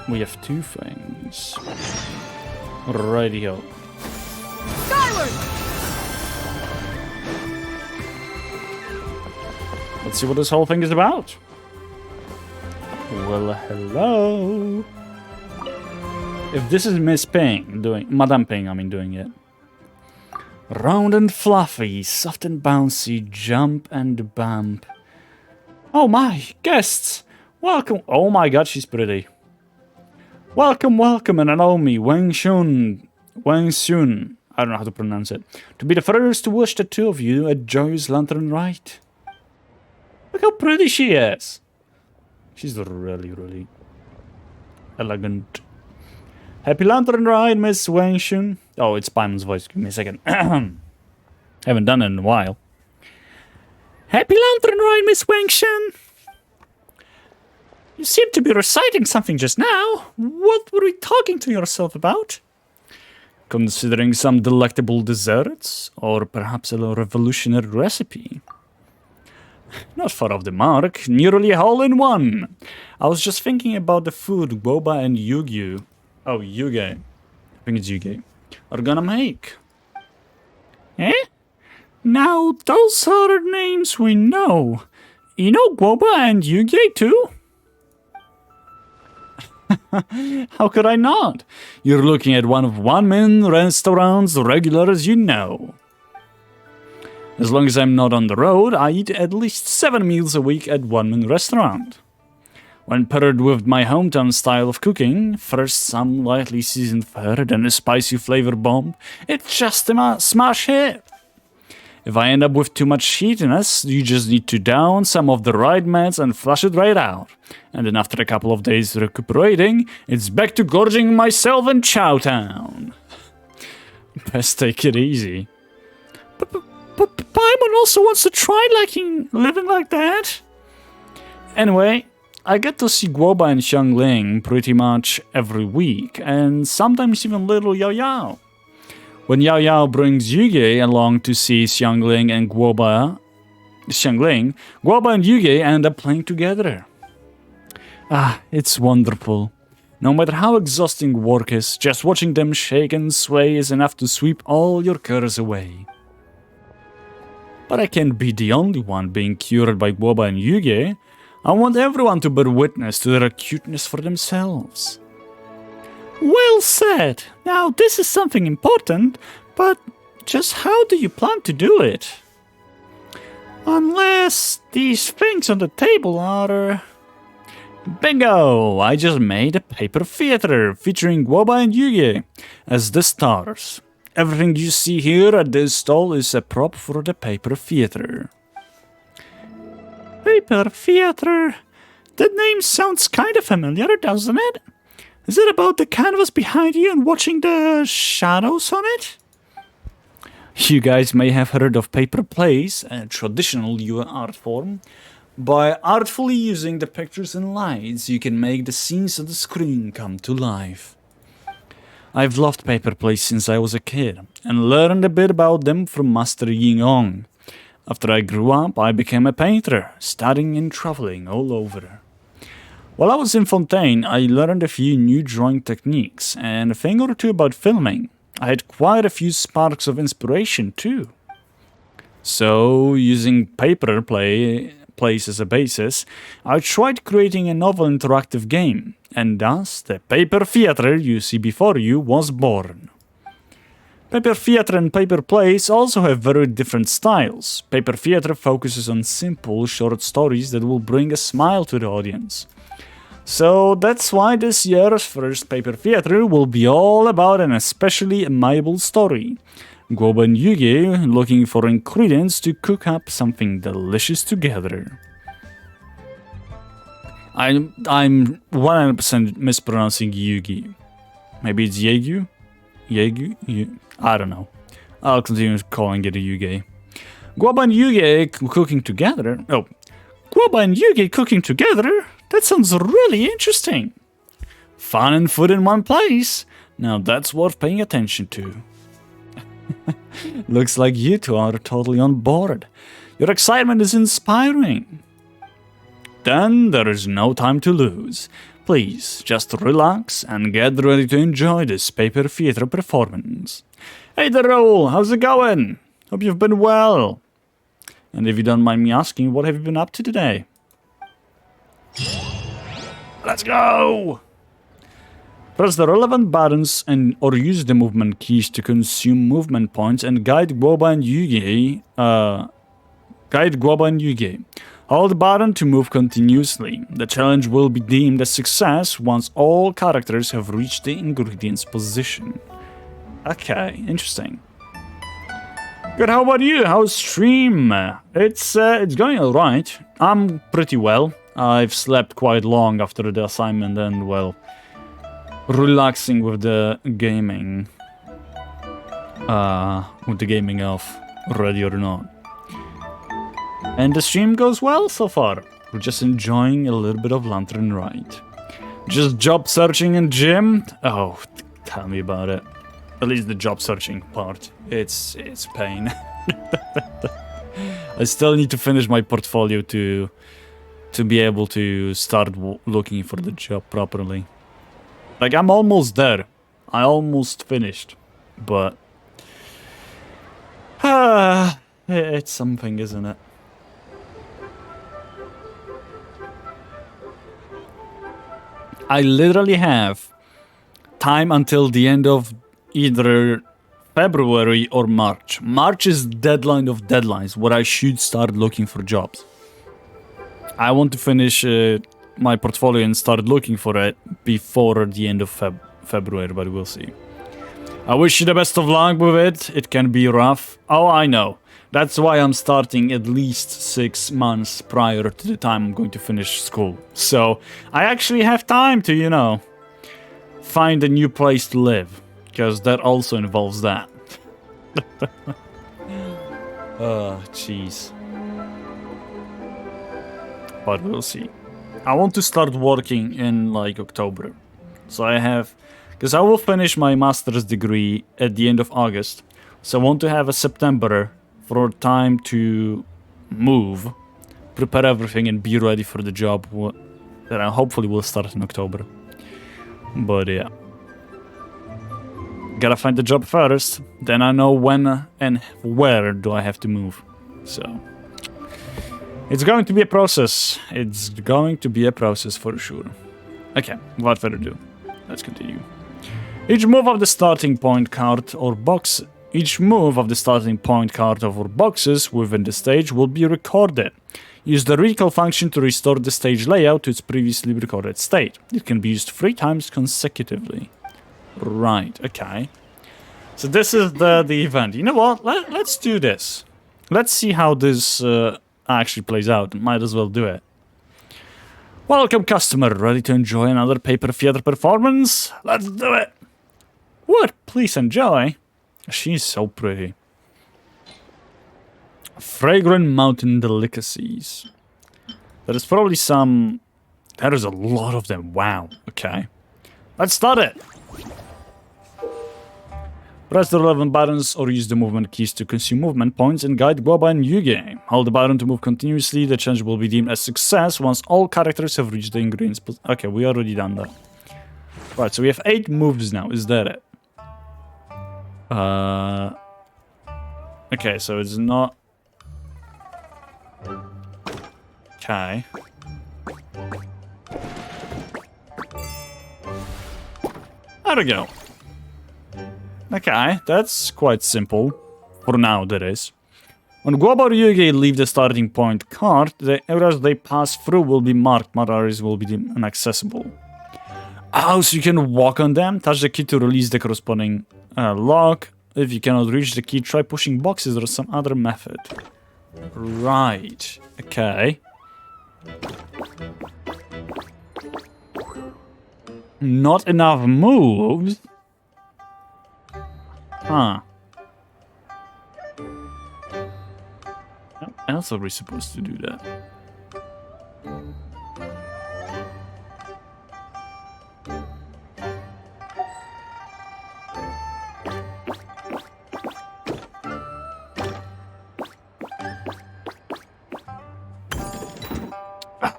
We have two things. Rightio. Skyward! Let's see what this whole thing is about. Well, hello. If this is Miss Ping doing, Madame Ping, I mean doing it. Round and fluffy, soft and bouncy, jump and bump. Oh my, guests! Welcome! Oh my god, she's pretty. Welcome, welcome, and allow me, Wang Xun. I don't know how to pronounce it. To be the first to wish the two of you a joyous lantern rite. Look how pretty she is. She's really, really elegant. Happy lantern ride, Miss Wang Xun. Oh, it's Paimon's voice. Give me a second. Haven't done it in a while. Happy lantern ride, Miss Wang Xun. You seem to be reciting something just now. What were you talking to yourself about? Considering some delectable desserts, or perhaps a revolutionary recipe. Not far off the mark, nearly a hole-in-one. I was just thinking about the food Boba and Yugi. Oh, Yugi. I think it's Yugi. Are gonna make. Eh? Now, those are names we know. You know Boba and Yugi too? How could I not? You're looking at one of one-man restaurant's regulars, you know. As long as I'm not on the road, I eat at least 7 meals a week at one-man restaurant. When paired with my hometown style of cooking, first some lightly seasoned fare, then a spicy flavor bomb, it's just a smash hit. If I end up with too much heatiness, you just need to down some of the Rite meds and flush it right out. And then after a couple of days recuperating, it's back to gorging myself in Chowtown. Best take it easy. But Paimon also wants to try living like that. Anyway, I get to see Guoba and Xiangling pretty much every week, and sometimes even little Yao Yao. When Yao Yao brings Yugi along to see Xiangling and Guoba and Yugi end up playing together. Ah, it's wonderful. No matter how exhausting work is, just watching them shake and sway is enough to sweep all your cares away. But I can't be the only one being cured by Guoba and Yugi. I want everyone to bear witness to their cuteness for themselves. Well said. Now this is something important, but just how do you plan to do it? Unless these things on the table are... Bingo! I just made a paper theater featuring Guoba and Yugi as the stars. Everything you see here at this stall is a prop for the paper theater. Paper theater? That name sounds kind of familiar, doesn't it? Is it about the canvas behind you and watching the shadows on it? You guys may have heard of paper plays, a traditional Yuan art form. By artfully using the pictures and lights, you can make the scenes on the screen come to life. I've loved paper plays since I was a kid, and learned a bit about them from Master Yingong. After I grew up, I became a painter, studying and traveling all over. While I was in Fontaine, I learned a few new drawing techniques, and a thing or two about filming. I had quite a few sparks of inspiration too. So, using paper plays as a basis, I tried creating a novel interactive game, and thus the paper theater you see before you was born. Paper theater and paper plays also have very different styles. Paper theater focuses on simple, short stories that will bring a smile to the audience. So that's why this year's first paper theater will be all about an especially amiable story. Guoba and Yugi looking for ingredients to cook up something delicious together. I'm 100% mispronouncing Yugi. Maybe it's Yegu? Yegu? I don't know. I'll continue calling it a Yugi. Guoba and Yugi cooking together? Oh. Guoba and Yugi cooking together? That sounds really interesting. Fun and food in one place. Now that's worth paying attention to. Looks like you two are totally on board. Your excitement is inspiring. Then there is no time to lose. Please, just relax and get ready to enjoy this paper theater performance. Hey there, Raoul, how's it going? Hope you've been well. And if you don't mind me asking, what have you been up to today? Let's go! Press the relevant buttons and or use the movement keys to consume movement points and guide Guoba and Yugi. Hold the button to move continuously. The challenge will be deemed a success once all characters have reached the ingredients position. Okay, interesting. Good, how about you? How's stream? It's going alright. I'm pretty well. I've slept quite long after the assignment and, well, relaxing with the gaming. With the gaming off, ready or not. And the stream goes well so far. We're just enjoying a little bit of Lantern Rite. Just job searching and gym. Oh, tell me about it. At least the job searching part. It's pain. I still need to finish my portfolio to be able to start looking for the job properly. Like, I'm almost there. I almost finished. But it's something, isn't it? I literally have time until the end of either February or March. March is deadline of deadlines where I should start looking for jobs. I want to finish my portfolio and start looking for it before the end of February, but we'll see. I wish you the best of luck with it. It can be rough. Oh, I know. That's why I'm starting at least 6 months prior to the time I'm going to finish school. So I actually have time to, you know, find a new place to live. Because that also involves that. Oh, jeez. But we'll see. I want to start working in, like, October. So I have... Because I will finish my master's degree at the end of August. So I want to have a September for time to move, prepare everything, and be ready for the job that I hopefully will start in October. But yeah. Gotta find the job first, then I know when and where do I have to move. So it's going to be a process. It's going to be a process for sure. Okay, without further ado, let's continue. Each move of the starting point card or box boxes within the stage will be recorded. Use the recall function to restore the stage layout to its previously recorded state. It can be used 3 times consecutively. Right, okay. So this is the event. You know what? Let's do this. Let's see how this actually plays out. Might as well do it. Welcome, customer. Ready to enjoy another paper theater performance? Let's do it. What? Please enjoy. She's so pretty. Fragrant mountain delicacies. There is probably some... There is a lot of them. Wow. Okay. Let's start it. Press the relevant buttons or use the movement keys to consume movement points and guide Guoba and Yugi. Hold the button to move continuously. The challenge will be deemed a success once all characters have reached the ingredients. Okay, we already done that. Right, so we have 8 moves now. Is that it? Okay, so it's not... Okay. There we go. Okay, that's quite simple. For now, that is. When Guoba or Yugi leave the starting point card, the areas they pass through will be marked. Marked areas will be inaccessible. Oh, so you can walk on them? Touch the key to release the corresponding lock. If you cannot reach the key, try pushing boxes or some other method. Right. Okay. Not enough moves? Huh. How else are we supposed to do that?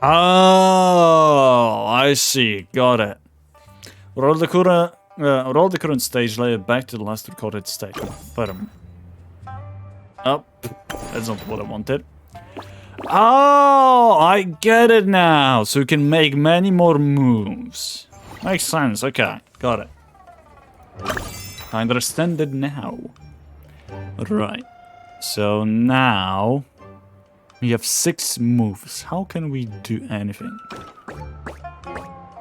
Oh, I see. Got it. Roll the current stage layer back to the last recorded state. Up. That's not what I wanted. Oh, I get it now. So you can make many more moves. Makes sense. Okay, got it. I understand it now. Right. So now we have 6 moves. How can we do anything?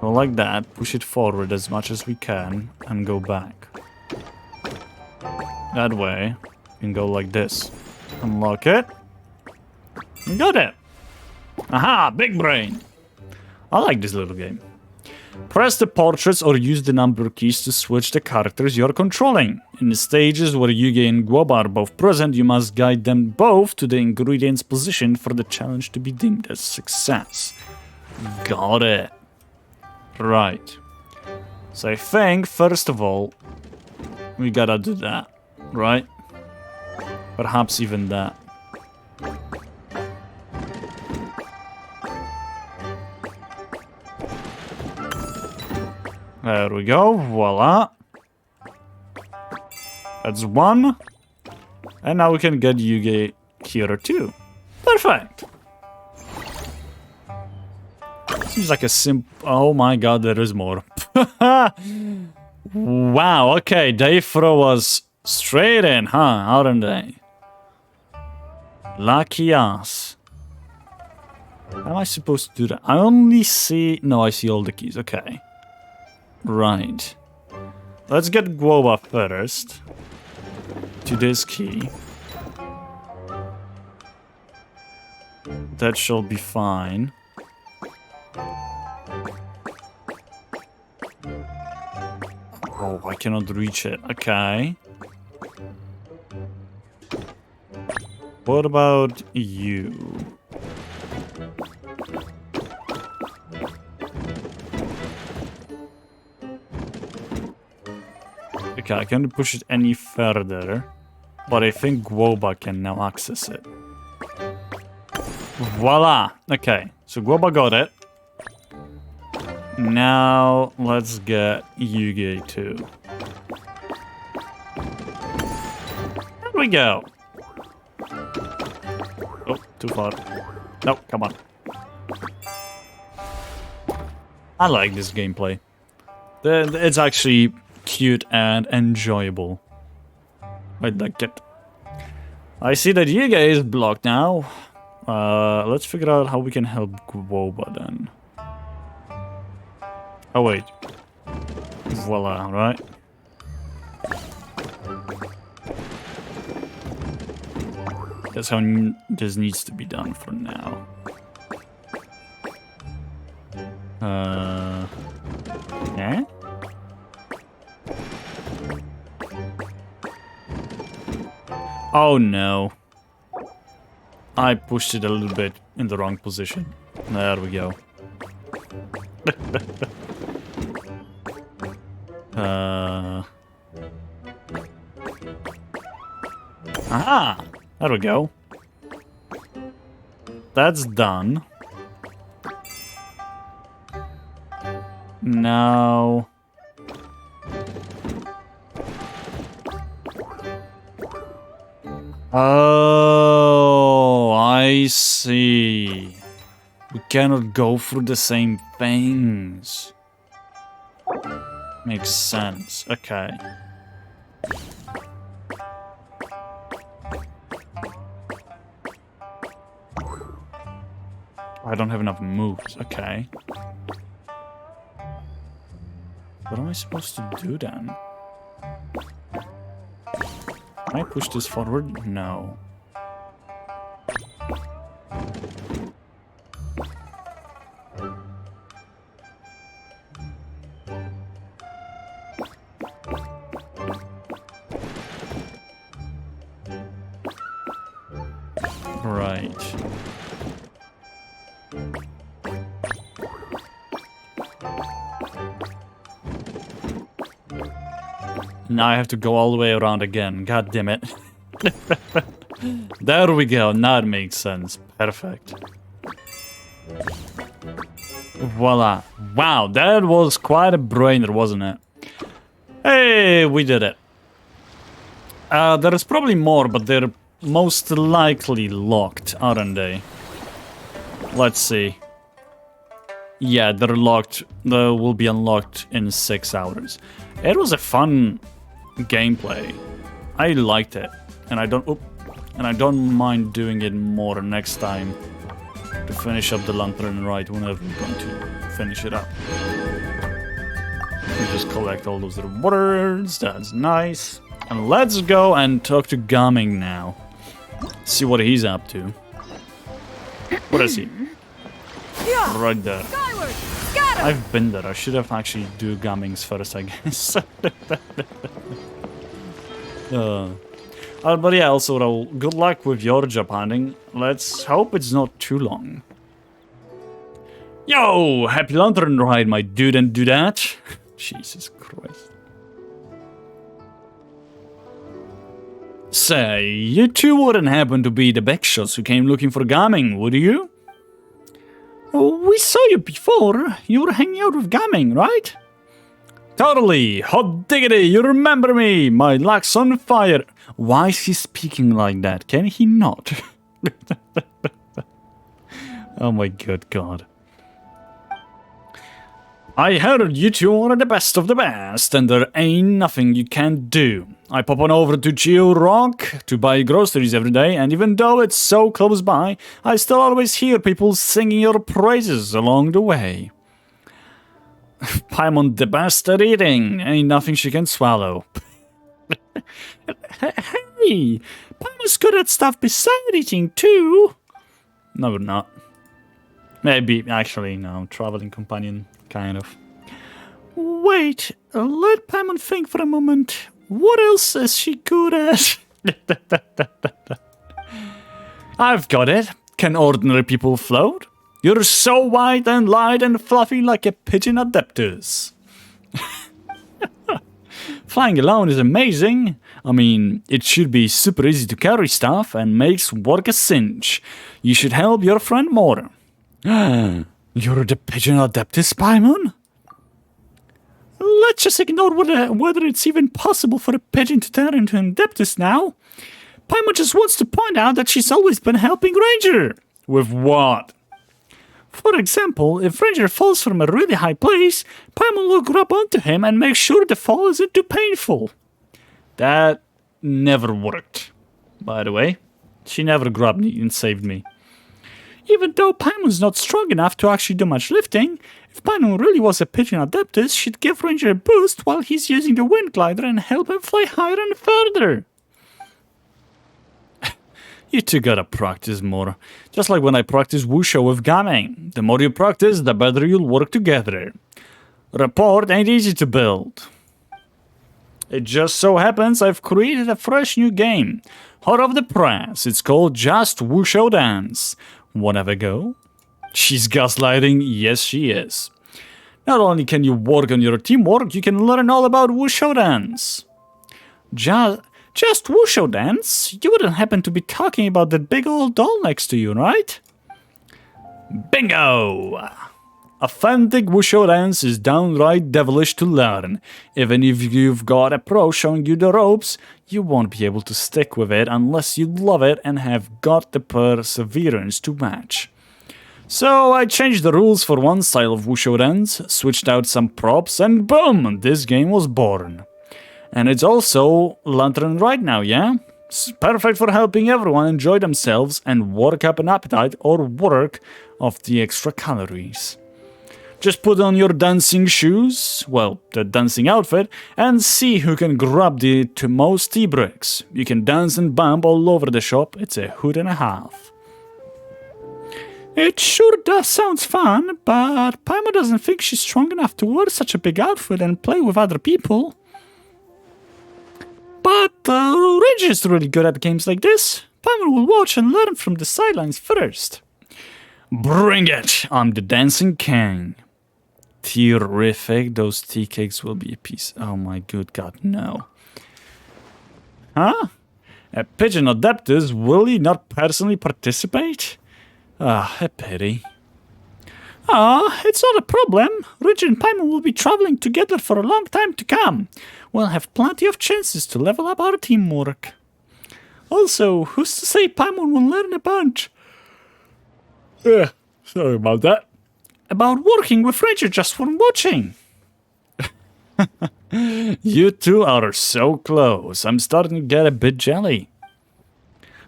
Go like that, push it forward as much as we can, and go back. That way, we can go like this. Unlock it. Got it! Aha! Big brain! I like this little game. Press the portraits or use the number keys to switch the characters you're controlling. In the stages where Yugi and Guoba are both present, you must guide them both to the ingredients position for the challenge to be deemed as success. Got it. Right. So I think, first of all, we gotta do that, right? Perhaps even that. There we go, voila. That's 1. And now we can get Yugi here too. Perfect. Seems like a oh my god, there is more. Wow, okay, they throw us straight in, huh? Aren't they? Lucky ass. How am I supposed to do that? I only see... No, I see all the keys, okay. Right. Let's get Guoba first. To this key. That shall be fine. Oh, I cannot reach it. Okay. What about you? Okay, I can't push it any further, but I think Guoba can now access it. Voila! Okay, so Guoba got it. Now, let's get Yugi too. There we go! Oh, too far. No, come on. I like this gameplay. It's actually cute and enjoyable. I like it. I see that Yugi is blocked now. Let's figure out how we can help Guoba then. Oh wait. Voila, right? That's how this needs to be done for now. Yeah? Oh no. I pushed it a little bit in the wrong position. There we go. Aha! There we go. That's done. Now... Oh, I see. We cannot go through the same things. Makes sense. Okay. I don't have enough moves. Okay. What am I supposed to do then? Can I push this forward? No. Right. Now I have to go all the way around again. God damn it. There we go. Now it makes sense. Perfect. Voila. Wow, that was quite a brainer, wasn't it? Hey, we did it. There is probably more, but they're most likely locked, aren't they? Let's see. Yeah, they're locked. They will be unlocked in 6 hours. It was a fun gameplay. I liked it, and I don't mind doing it more next time to finish up the Lantern Rite whenever we're going to finish it up. You just collect all those rewards. That's nice. And let's go and talk to Gaming now. See what he's up to. What is he? Right there. I've been there. I should have actually do Gaming's first, I guess. But yeah, also, though, good luck with your job hunting. Let's hope it's not too long. Yo, happy Lantern Ride, my dude and dudette. Jesus Christ. Say, you two wouldn't happen to be the backshots who came looking for Gaming, would you? We saw you before. You were hanging out with Gaming, right? Totally. Hot diggity, you remember me. My luck's on fire. Why is he speaking like that? Can he not? Oh my good God. I heard you two are the best of the best, and there ain't nothing you can't do. I pop on over to Geo Rock to buy groceries every day, and even though it's so close by, I still always hear people singing your praises along the way. Paimon the best at eating, ain't nothing she can swallow. Hey, Paimon's good at stuff beside eating too. No, we're not. Maybe, actually, no, traveling companion. Kind of. Wait, let Paimon think for a moment. What else is she good at? I've got it. Can ordinary people float? You're so white and light and fluffy like a pigeon adeptus. Flying alone is amazing. I mean, it should be super easy to carry stuff and makes work a cinch. You should help your friend more. You're the pigeon adeptus, Paimon? Let's just ignore whether it's even possible for a pigeon to turn into an adeptus now. Paimon just wants to point out that she's always been helping Ranger. With what? For example, if Ranger falls from a really high place, Paimon will grab onto him and make sure the fall isn't too painful. That never worked. By the way, she never grabbed me and saved me. Even though Paimon's not strong enough to actually do much lifting, if Paimon really was a pigeon adeptus, she'd give Ranger a boost while he's using the wind glider and help him fly higher and further. You two gotta practice more. Just like when I practice wushu with Gaming. The more you practice, the better you'll work together. Rapport ain't easy to build. It just so happens I've created a fresh new game. Hot off the press. It's called Just Wushu Dance. Wanna have a go? She's gaslighting. Yes, she is. Not only can you work on your teamwork, you can learn all about wushu dance. Just wushu dance? You wouldn't happen to be talking about that big old doll next to you, right? Bingo! Authentic wushu dance is downright devilish to learn. Even if you've got a pro showing you the ropes, you won't be able to stick with it unless you love it and have got the perseverance to match. So I changed the rules for one style of wushu dance, switched out some props, and boom, this game was born. And it's also Lantern Rite now, yeah? It's perfect for helping everyone enjoy themselves and work up an appetite or work off the extra calories. Just put on your dancing shoes, well, the dancing outfit, and see who can grab the most tea bricks. You can dance and bump all over the shop. It's a hoot and a half. It sure does sounds fun, but Paimon doesn't think she's strong enough to wear such a big outfit and play with other people. But Ranger's really good at games like this. Paimon will watch and learn from the sidelines first. Bring it! I'm the dancing king. Terrific. Those tea cakes will be a piece. Oh my good God, no. Huh? A pigeon adeptus, will he not personally participate? Ah, a pity. Ah, it's not a problem. Ranger and Paimon will be traveling together for a long time to come. We'll have plenty of chances to level up our teamwork. Also, who's to say Paimon will learn a bunch? Sorry about that. About working with Rachel just from watching. You two are so close. I'm starting to get a bit jelly.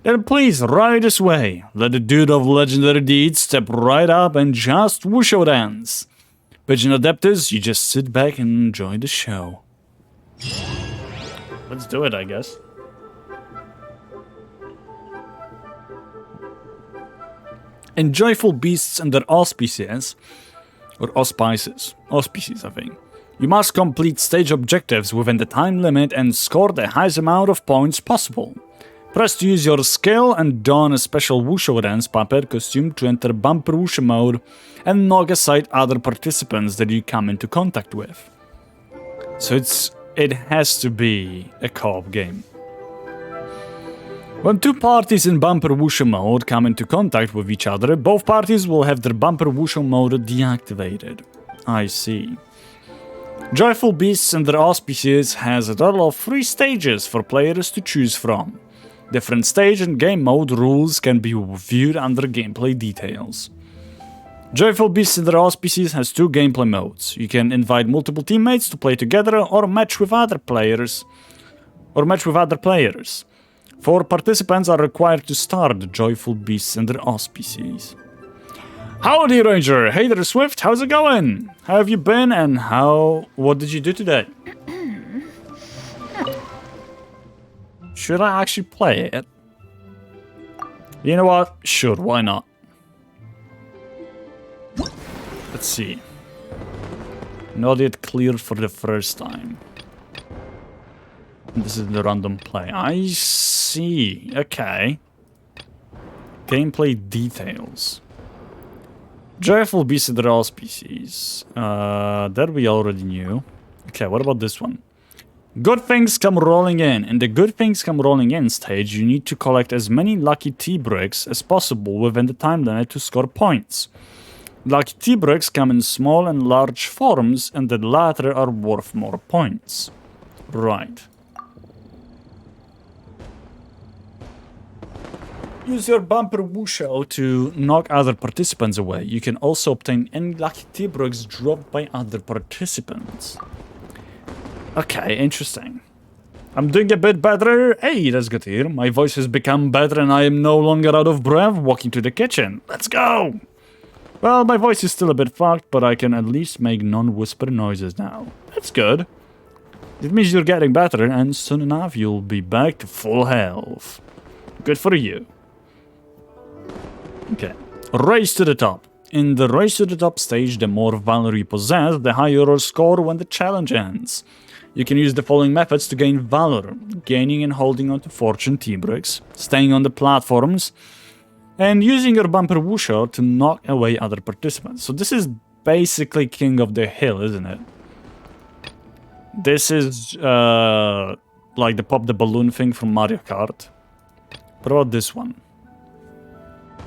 Then please, right this way. Let the dude of legendary deeds step right up and just wusho dance. Pigeon Adeptus, you just sit back and enjoy the show. Let's do it, I guess. In Joyful Beasts and their auspices, or auspices, I think, you must complete stage objectives within the time limit and score the highest amount of points possible. Press to use your skill and don a special Wusho Dance puppet costume to enter Bumper Wusho mode and knock aside other participants that you come into contact with. So it has to be a co-op game. When two parties in Bumper Wusho mode come into contact with each other, both parties will have their Bumper Wusho mode deactivated. I see. Joyful Beasts and their auspices has a total of 3 stages for players to choose from. Different stage and game mode rules can be viewed under gameplay details. Joyful Beasts and their auspices has 2 gameplay modes. You can invite multiple teammates to play together or match with other players. 4 participants are required to start the Joyful Beasts and their auspices. Howdy, Ranger! Hey there, Swift, how's it going? How have you been and what did you do today? Should I actually play it? You know what? Sure, why not? Let's see. Not yet cleared for the first time. This is the random play. I see. Okay. Gameplay details. Joyful Beasts and their auspices. That we already knew. Okay, what about this one? Good things come rolling in. In the good things come rolling in stage, you need to collect as many lucky T-bricks as possible within the time limit to score points. Lucky T-bricks come in small and large forms, and the latter are worth more points. Right. Use your Bumper Wusho to knock other participants away. You can also obtain any lucky T-bricks dropped by other participants. Okay, interesting. I'm doing a bit better. Hey, that's good to hear. My voice has become better and I am no longer out of breath walking to the kitchen. Let's go! Well, my voice is still a bit fucked, but I can at least make non-whisper noises now. That's good. It means you're getting better and soon enough you'll be back to full health. Good for you. Okay. Race to the top. In the Race to the Top stage, the more valor you possess, the higher your score when the challenge ends. You can use the following methods to gain valor: gaining and holding onto fortune T-bricks, staying on the platforms, and using your Bumper Wusho to knock away other participants. So this is basically King of the Hill, isn't it? This is like the pop the balloon thing from Mario Kart. What about this one?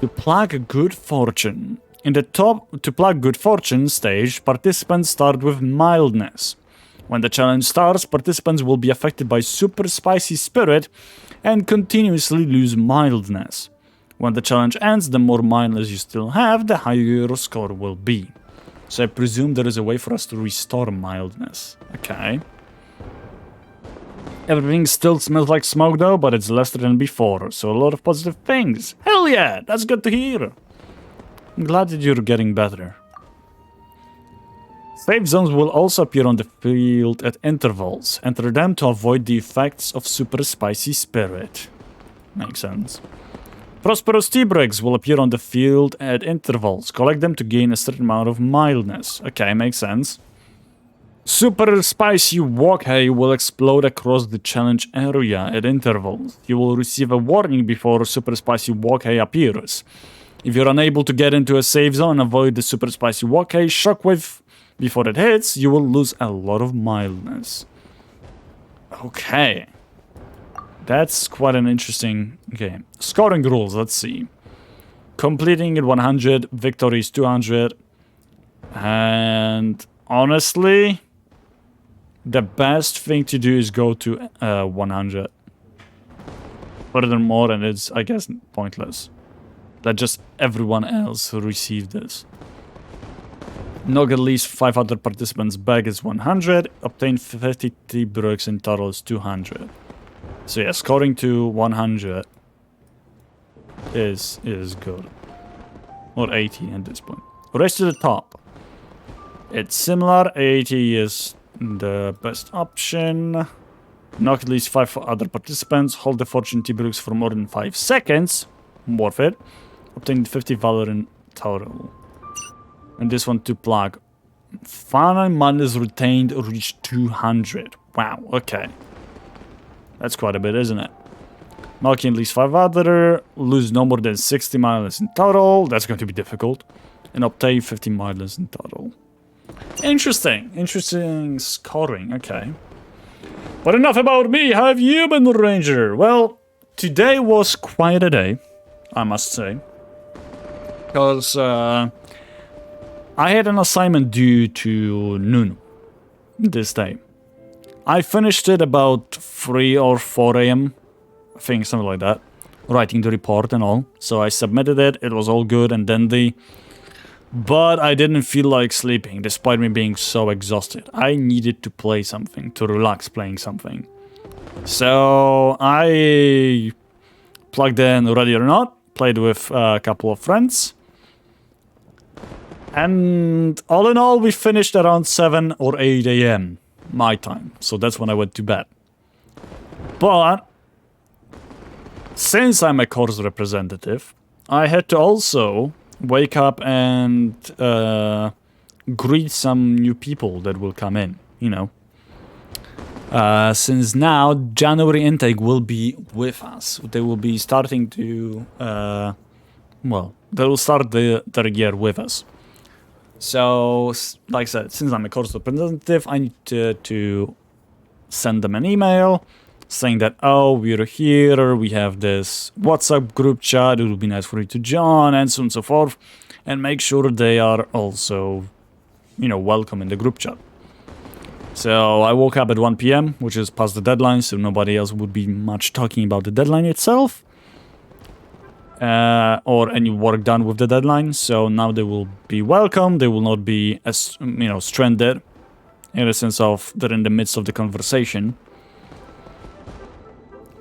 To plug good fortune. In the to plug good fortune stage, participants start with mildness. When the challenge starts, participants will be affected by super spicy spirit and continuously lose mildness. When the challenge ends, the more mildness you still have, the higher your score will be. So I presume there is a way for us to restore mildness. Okay. Everything still smells like smoke though, but it's less than before, so a lot of positive things. Hell yeah, that's good to hear. I'm glad that you're getting better. Safe zones will also appear on the field at intervals. Enter them to avoid the effects of super spicy spirit. Makes sense. Prosperous T-bricks will appear on the field at intervals. Collect them to gain a certain amount of mildness. Okay, makes sense. Super spicy wok hay will explode across the challenge area at intervals. You will receive a warning before super spicy wok hay appears. If you're unable to get into a safe zone, avoid the super spicy wok hay shockwave before it hits, you will lose a lot of mildness. Okay. That's quite an interesting game. Scoring rules, let's see. Completing at 100, victories 200. And honestly, the best thing to do is go to 100. Furthermore, and it's, I guess, pointless. that just everyone else received this. Knock at least 5 other participants back is 100. Obtain 50 T-Brooks in total is 200. So yeah, scoring to 100 is good. Or 80 at this point. Race to the top. It's similar. 80 is the best option. Knock at least 5 other participants. Hold the fortune T-Brooks for more than 5 seconds. Worth it. Obtain 50 valor in total. And this one to plug. Final monies retained reach 200. Wow, okay. That's quite a bit, isn't it? Knocking at least 5 other. Lose no more than 60 miles in total. That's going to be difficult. And obtain 50 miles in total. Interesting. Interesting scoring. Okay. But enough about me. How have you been, Ranger? Well, today was quite a day, I must say. Because I had an assignment due to noon this day. I finished it about 3 or 4 a.m. I think something like that. Writing the report and all. So I submitted it. It was all good and dandy. But I didn't feel like sleeping, despite me being so exhausted. I needed to play something, to relax playing something. So I plugged in Ready or Not, played with a couple of friends. And all in all, we finished around 7 or 8 a.m. my time. So that's when I went to bed. But since I'm a course representative, I had to also wake up and greet some new people that will come in, you know. Since now, January intake will be with us. They will be starting to, well, they will start their year with us. So, like I said, since I'm a course representative, I need to send them an email saying that, oh, we're here, we have this WhatsApp group chat, it would be nice for you to join, and so on and so forth, and make sure they are also, you know, welcome in the group chat. So I woke up at 1 p.m., which is past the deadline, so nobody else would be much talking about the deadline itself, or any work done with the deadline. So now they will be welcome, they will not be, as you know, stranded, in the sense of they're in the midst of the conversation.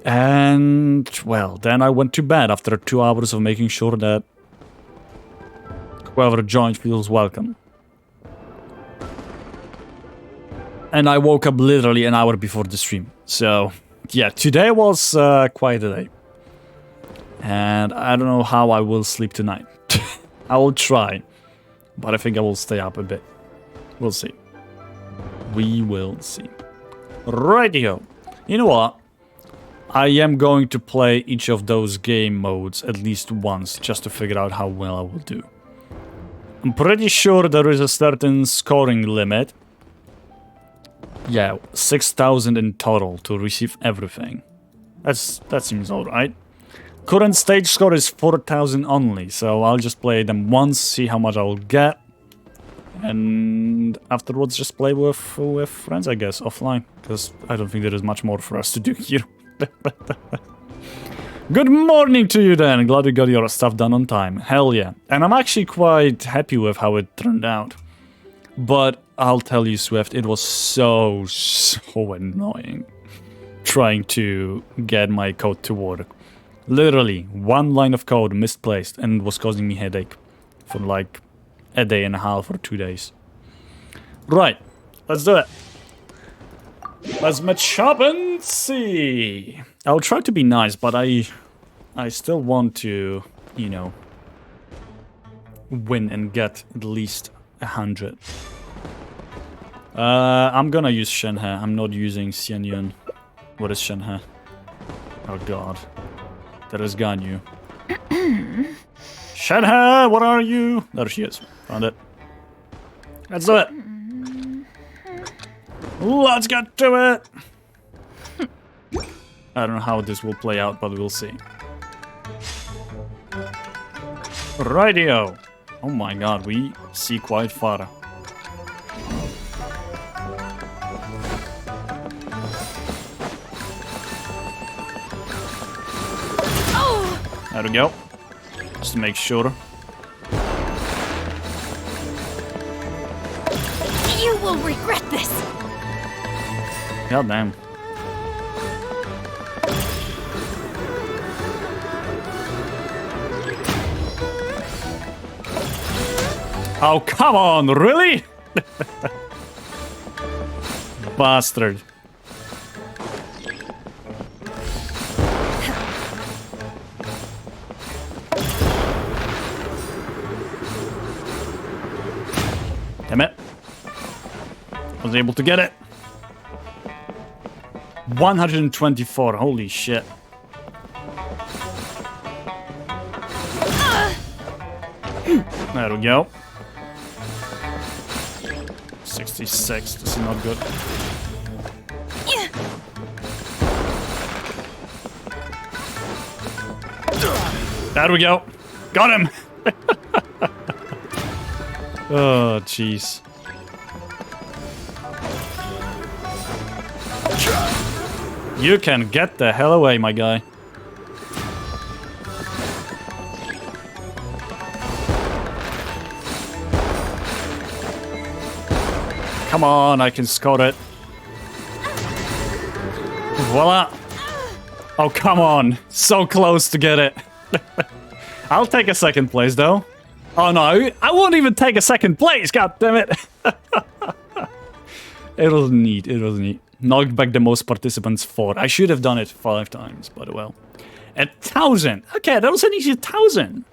And, well, then I went to bed after 2 hours of making sure that whoever joined feels welcome. And I woke up literally an hour before the stream. So, yeah, today was quite a day. And I don't know how I will sleep tonight. I will try. But I think I will stay up a bit. We'll see. We will see. Rightio. You know what? I am going to play each of those game modes at least once, just to figure out how well I will do. I'm pretty sure there is a certain scoring limit. Yeah, 6,000 in total to receive everything. That seems alright. Current stage score is 4,000 only, so I'll just play them once, see how much I will get. And afterwards just play with friends, I guess, offline. Because I don't think there is much more for us to do here. Good morning to you then. Glad you got your stuff done on time. Hell yeah. And I'm actually quite happy with how it turned out. But I'll tell you, Swift, it was so annoying trying to get my code to work. Literally, one line of code misplaced and it was causing me headache for like a day and a half or 2 days. Right, let's do it. Let's match up and see. I'll try to be nice, but I still want to, you know, win and get at least 100. I'm gonna use Shenhe. I'm not using Xianyun. What is Shenhe? Oh god. There is Ganyu. Shenhe, where are you? There she is. Found it. Let's do it. Let's get to it! I don't know how this will play out, but we'll see. Rightio! Oh my god, we see quite far. There we go. Just to make sure. You will regret this! God damn. Oh, come on, really? Bastard. Damn it. I was able to get it. 124, holy shit. There we go. 66, this is not good. There we go. Got him! Oh, jeez. You can get the hell away, my guy. Come on, I can score it. Voila. Oh, come on. So close to get it. I'll take a second place, though. Oh, no. I won't even take a second place. God damn it. It was neat. It was neat. Knocked back the most participants 4. I should have done it 5 times, but well. 1,000. Okay, that was an easy 1,000.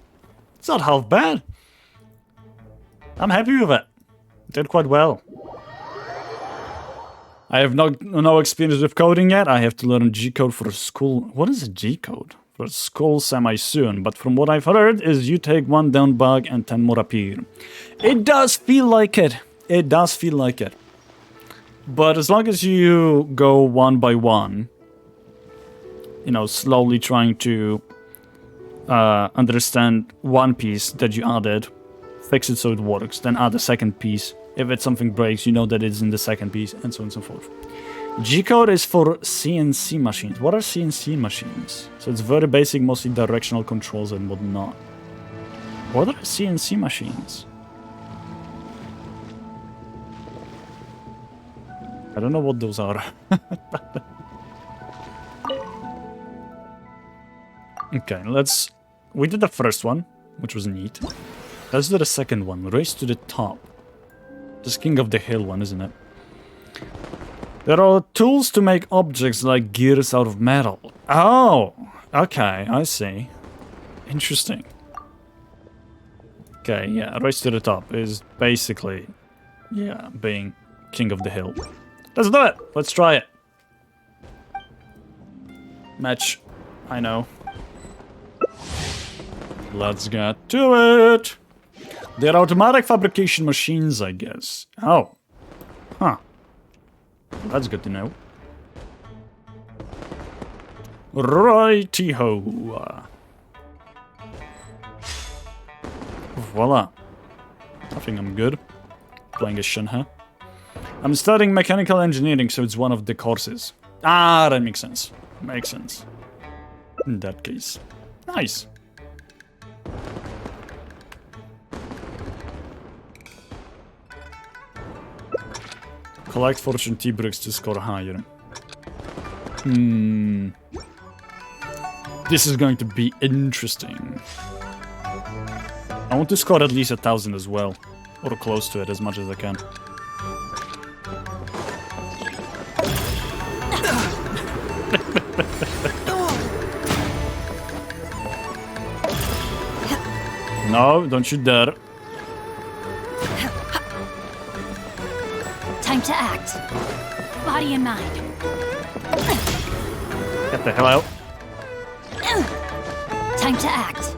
It's not half bad. I'm happy with it. Did quite well. I have no experience with coding yet. I have to learn G-code for school. What is a G-code? For school semi-soon. But from what I've heard is you take 1 down bug and 10 more appear. It does feel like it. It does feel like it. But as long as you go one by one, you know, slowly trying to understand one piece that you added, fix it so it works, then add a second piece. If it's something breaks, you know that it's in the second piece, and so on and so forth. G-code is for CNC machines. What are CNC machines? So it's very basic, mostly directional controls and whatnot. What are CNC machines? I don't know what those are. Okay, let's... We did the first one, which was neat. Let's do the second one. Race to the top. This King of the Hill one, isn't it? There are tools to make objects like gears out of metal. Oh! Okay, I see. Interesting. Okay, yeah, Race to the Top is basically... Yeah, being King of the Hill. Let's do it! Let's try it. Match. I know. Let's get to it! They're automatic fabrication machines, I guess. Oh. Huh. That's good to know. Righty-ho. Voila. I think I'm good. Playing a Shinha. I'm studying mechanical engineering, so it's one of the courses. Ah, that makes sense. Makes sense. In that case. Nice. Collect fortune T-bricks to score higher. This is going to be interesting. I want to score at least 1,000 as well. Or close to it as much as I can. No, don't you dare. Time to act. Body and mind. Get the hell out. Time to act.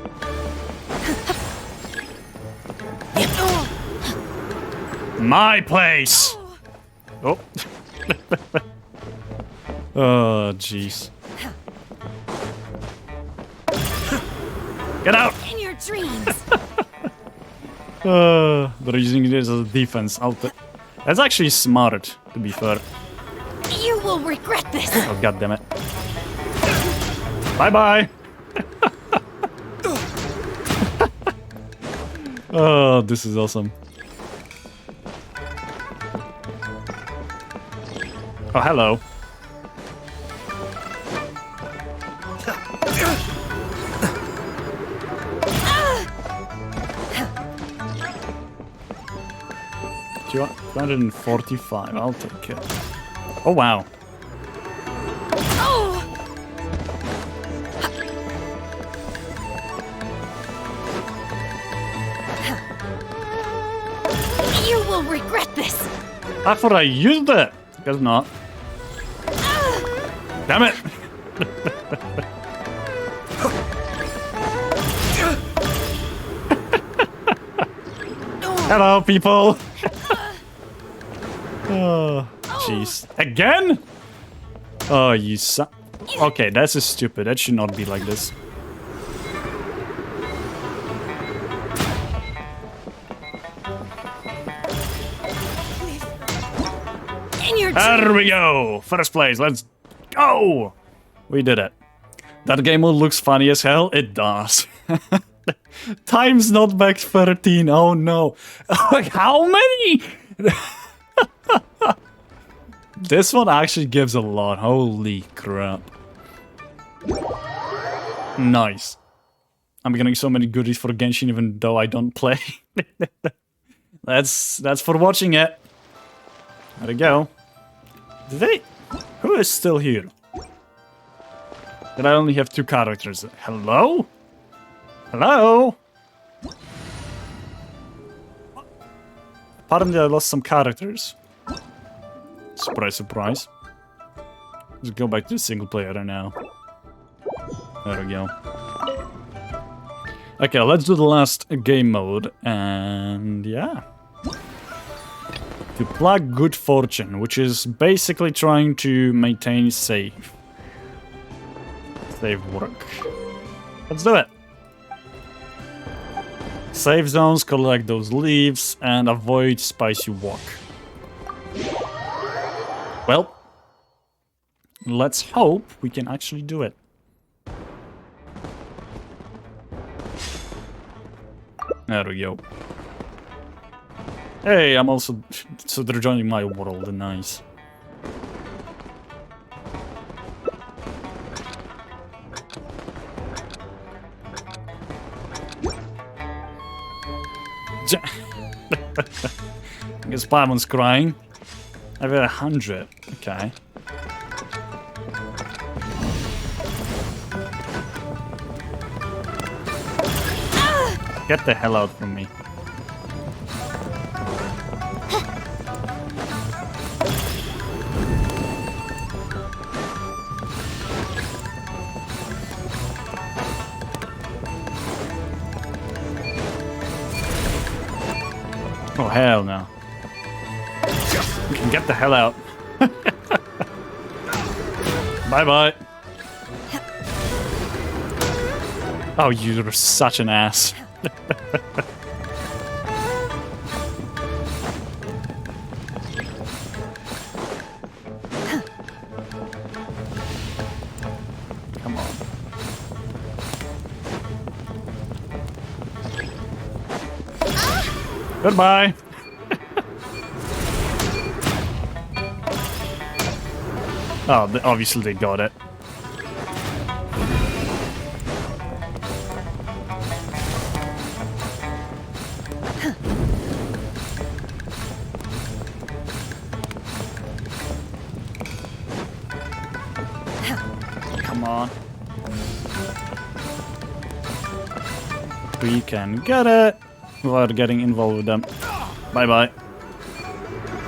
My place! Oh. Oh, jeez. Get out! In your dreams. They're using it as a defense out there. That's actually smart, to be fair. You will regret this. Oh, god damn it. Bye-bye! Oh, this is awesome. Oh, hello. $245. I'll take it. Oh, wow. You will regret this. I thought I used it. Guess not. Damn it. Hello, people. Oh, jeez. Again? Oh, you suck. Okay, that's just stupid. That should not be like this. There we go! First place, let's go! We did it. That game mode looks funny as hell? It does. Time's not back 13, oh no. How many? This one actually gives a lot, holy crap. Nice. I'm getting so many goodies for Genshin even though I don't play. That's for watching it. There we go. Who is still here? Did I only have 2 characters? Hello? Hello? Apparently I lost some characters. Surprise, surprise. Let's go back to the single player now. There we go. Okay, let's do the last game mode, and yeah. To plug Good Fortune, which is basically trying to maintain save work. Let's do it. Save zones, collect those leaves, and avoid spicy walk. Well, let's hope we can actually do it. There we go. Hey, I'm also... So they're joining my world, nice. I guess Paimon's crying. I've got 100. Okay. Get the hell out from me. Oh, hell no. You can get the hell out. Bye-bye. Oh, you're such an ass. Come on. Goodbye. Oh, obviously they got it. Come on. We can get it without getting involved with them. Bye-bye.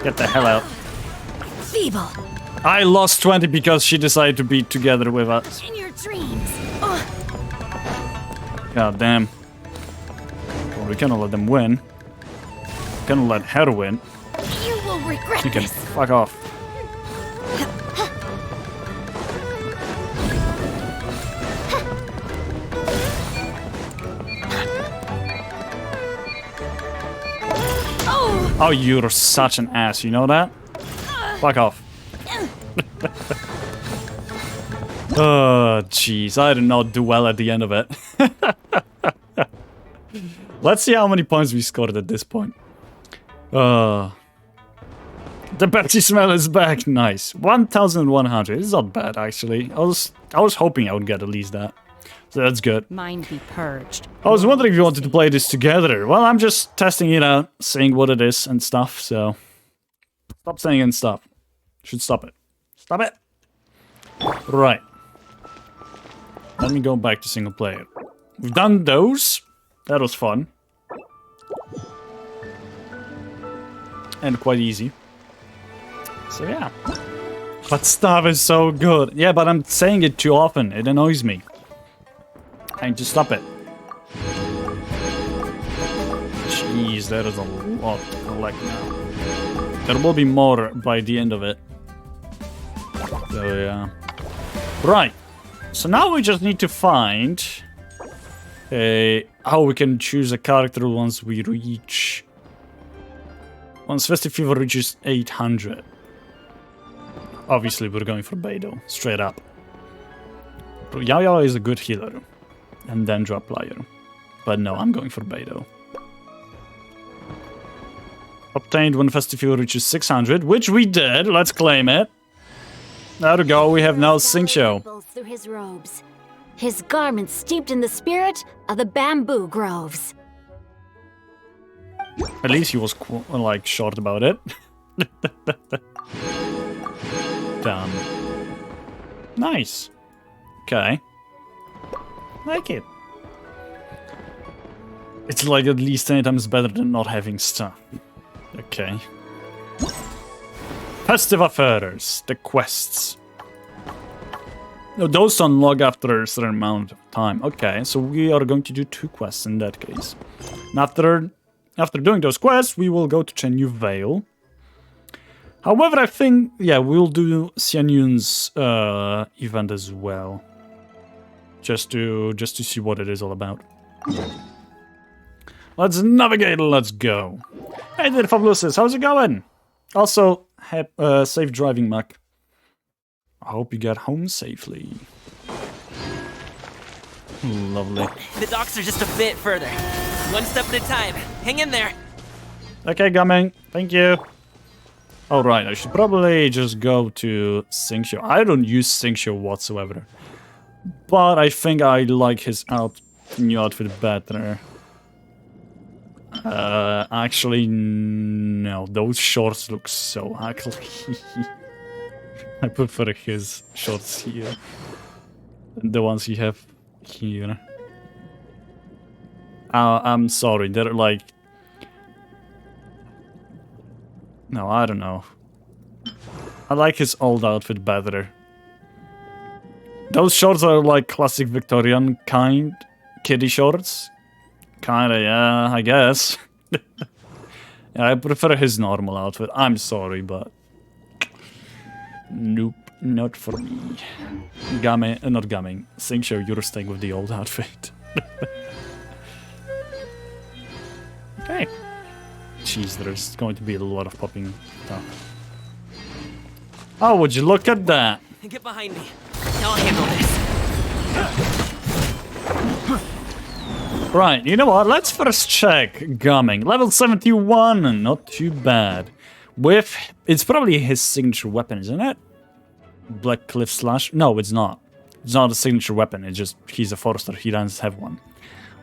Get the hell out. Feeble. I lost 20 because she decided to be together with us. In your dreams. God damn. Well, we cannot let them win. We cannot let her win. You will regret You can this. fuck off. Oh, you're such an ass, you know that? Fuck off. Oh, jeez, I did not do well at the end of it. Let's see how many points we scored at this point. The Pepsi smell is back. Nice. 1,100. It's not bad, actually. I was hoping I would get at least that. So that's good. Mind be purged. I was wondering if you wanted to play this together. Well, I'm just testing it out, seeing what it is and stuff, so... Stop saying and stop. Should stop it. Stop it! Right. Let me go back to single player. We've done those. That was fun. And quite easy. So yeah. But stuff is so good. Yeah, but I'm saying it too often. It annoys me. I need to stop it. Jeez, that is a lot to collect now. There will be more by the end of it. So yeah. Right. So now we just need to find how we can choose a character once we reach... Once Festive Fever reaches 800. Obviously we're going for Beidou, straight up. Yao Yao is a good healer. And then drop player. But no, I'm going for Beidou. Obtained when Festive Fever reaches 600, which we did. Let's claim it. There we go, we have now Xingqiu. Through his robes, his garments steeped in the spirit of the bamboo groves. At least he was like short about it. Done. Nice. Okay. Like it. It's like at least 10 times better than not having stuff. Okay. Festive Affairs, the quests. No, those unlock after a certain amount of time. Okay, so we are going to do 2 quests in that case. And after doing those quests, we will go to Chenyu Vale. However, I think, yeah, we'll do Xian Yun's event as well. Just to see what it is all about. Let's navigate, let's go. Hey there, Fabulous's, how's it going? Also, safe driving, Mac. I hope you get home safely. Lovely. The docks are just a bit further. One step at a time. Hang in there. Okay, coming. Thank you. Alright, I should probably just go to Xingqiu. I don't use Xingqiu whatsoever. But I think I like his new outfit better. Actually, no. Those shorts look so ugly. I prefer his shorts here. The ones you have here. I'm sorry, they're like... No, I don't know. I like his old outfit better. Those shorts are like classic Victorian kind kiddie shorts. Kinda, yeah, I guess. Yeah, I prefer his normal outfit. I'm sorry, but... Nope, not for me. Not Gaming. Xingqiu, you're staying with the old outfit. Okay. Jeez, there's going to be a lot of popping stuff. Oh, would you look at that? Get behind me. I'll handle this. Right, you know what? Let's first check Gumming. Level 71, not too bad. With... It's probably his signature weapon, isn't it? Black Cliff Slash? No, it's not. It's not a signature weapon, it's just... He's a Forester, he doesn't have one.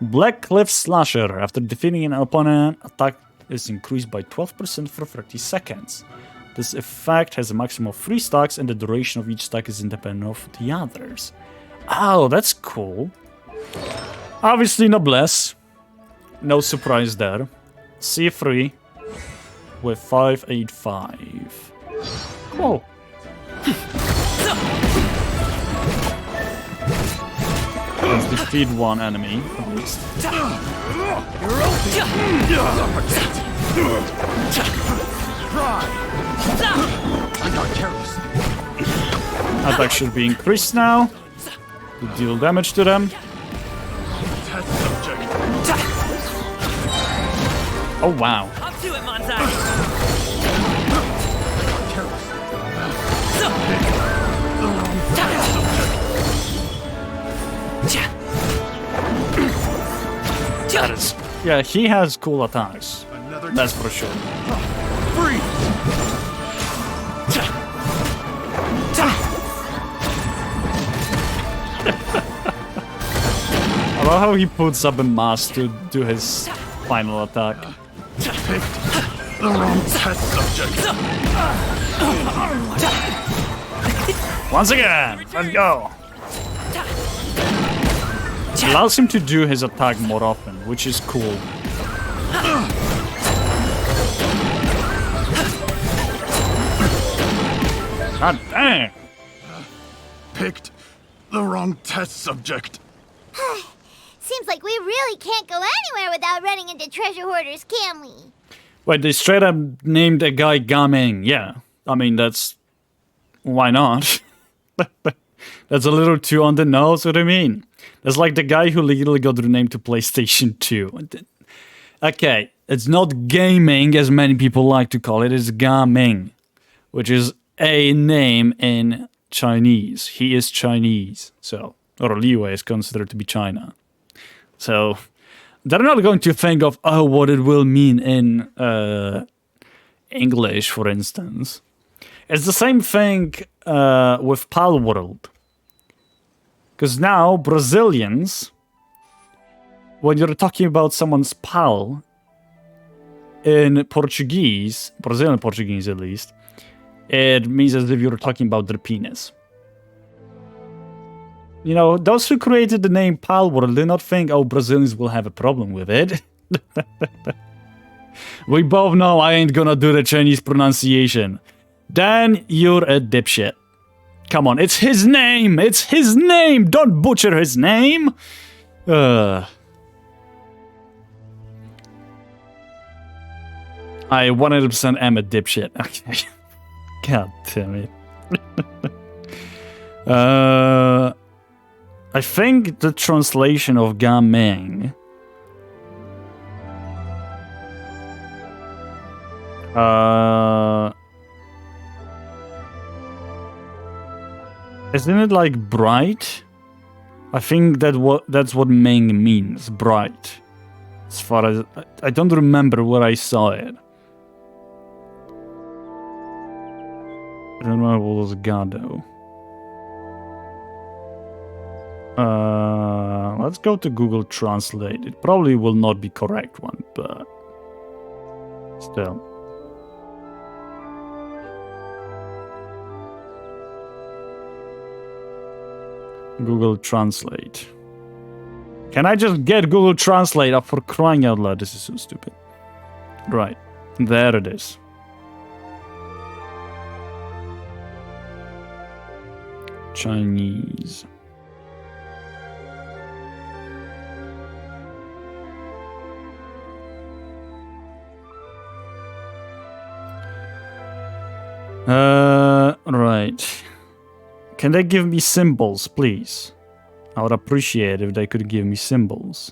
Black Cliff Slasher. After defeating an opponent, attack is increased by 12% for 30 seconds. This effect has a maximum of 3 stacks and the duration of each stack is independent of the others. Oh, that's cool. Obviously Noblesse. No surprise there. C3 with 585. Cool. Let's defeat one enemy, at least. Attack should be increased now to deal damage to them. Oh wow. Up to it, Montai. That is Yeah, he has cool attacks. That's for sure. Free! I love how he puts up a mask to do his final attack. The wrong test subject. Once again, let's go. Allows him to do his attack more often, which is cool. God dang! Picked the wrong test subject. Seems like we really can't go anywhere without running into treasure hoarders, can we? Wait, they straight up named a guy Gaming. Yeah, I mean, that's... Why not? That's a little too on the nose, what do you mean? That's like the guy who legally got renamed to PlayStation 2. Okay, it's not gaming as many people like to call it, it's Gaming, which is a name in Chinese. He is Chinese, so... Or Liyue is considered to be China. So, they're not going to think of, oh, what it will mean in English, for instance. It's the same thing with Pal World. Because now, Brazilians, when you're talking about someone's pal, in Portuguese, Brazilian Portuguese at least, it means as if you're talking about their penis. You know, those who created the name Pal World did not think, oh, Brazilians will have a problem with it. We both know I ain't gonna do the Chinese pronunciation. Dan, you're a dipshit. Come on, it's his name! It's his name! Don't butcher his name! I 100% am a dipshit. Okay. God damn it. I think the translation of Gaming isn't it like bright? I think that's what Ming means, bright. As far as I don't remember where I saw it. I don't remember what was Gado. Let's go to Google Translate. It probably will not be correct one, but still. Google Translate. Can I just get Google Translate up for crying out loud? This is so stupid. Right. There it is. Chinese. Right. Can they give me symbols, please? I would appreciate if they could give me symbols.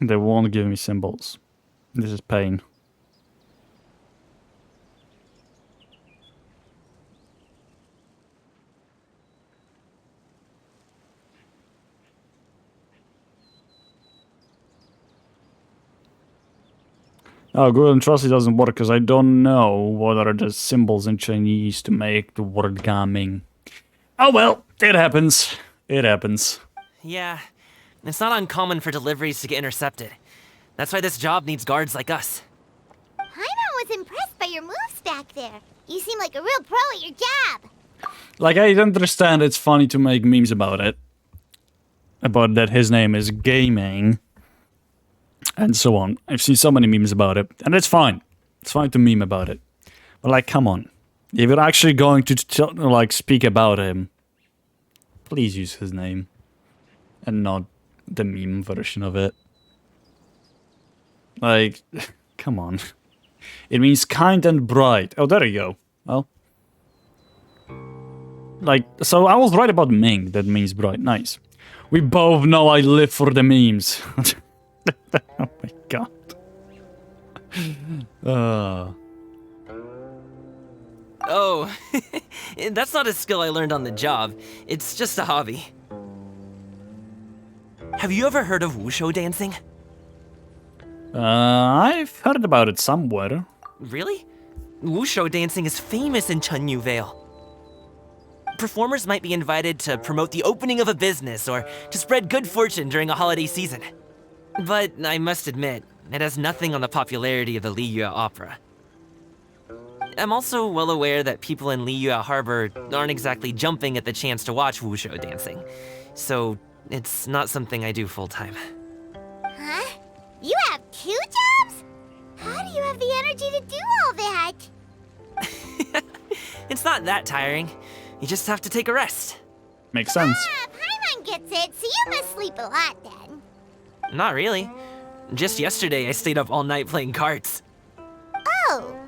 They won't give me symbols. This is pain. Oh, Google Translate doesn't work because I don't know what are the symbols in Chinese to make the word gaming. Oh well, it happens. It happens. Yeah, it's not uncommon for deliveries to get intercepted. That's why this job needs guards like us. Paimon was impressed by your moves back there. You seem like a real pro at your job. Like, I understand it's funny to make memes about it. About that his name is Gaming. And so on. I've seen so many memes about it. And it's fine. It's fine to meme about it. But like, come on. If you're actually going to like speak about him, please use his name. And not the meme version of it. Like, come on. It means kind and bright. Oh, there you go. Well. Like, so I was right about Ming. That means bright. Nice. We both know I live for the memes. Oh my god. Oh, that's not a skill I learned on the job. It's just a hobby. Have you ever heard of wushu dancing? I've heard about it somewhere. Really? Wushu dancing is famous in Chunyu Vale. Performers might be invited to promote the opening of a business or to spread good fortune during a holiday season. But I must admit, it has nothing on the popularity of the Liyue Opera. I'm also well aware that people in Liyue Harbor aren't exactly jumping at the chance to watch wushu dancing, so it's not something I do full-time. Huh? You have 2 jobs? How do you have the energy to do all that? It's not that tiring. You just have to take a rest. Makes sense. Paimon gets it, so you must sleep a lot then. Not really. Just yesterday, I stayed up all night playing cards. Oh.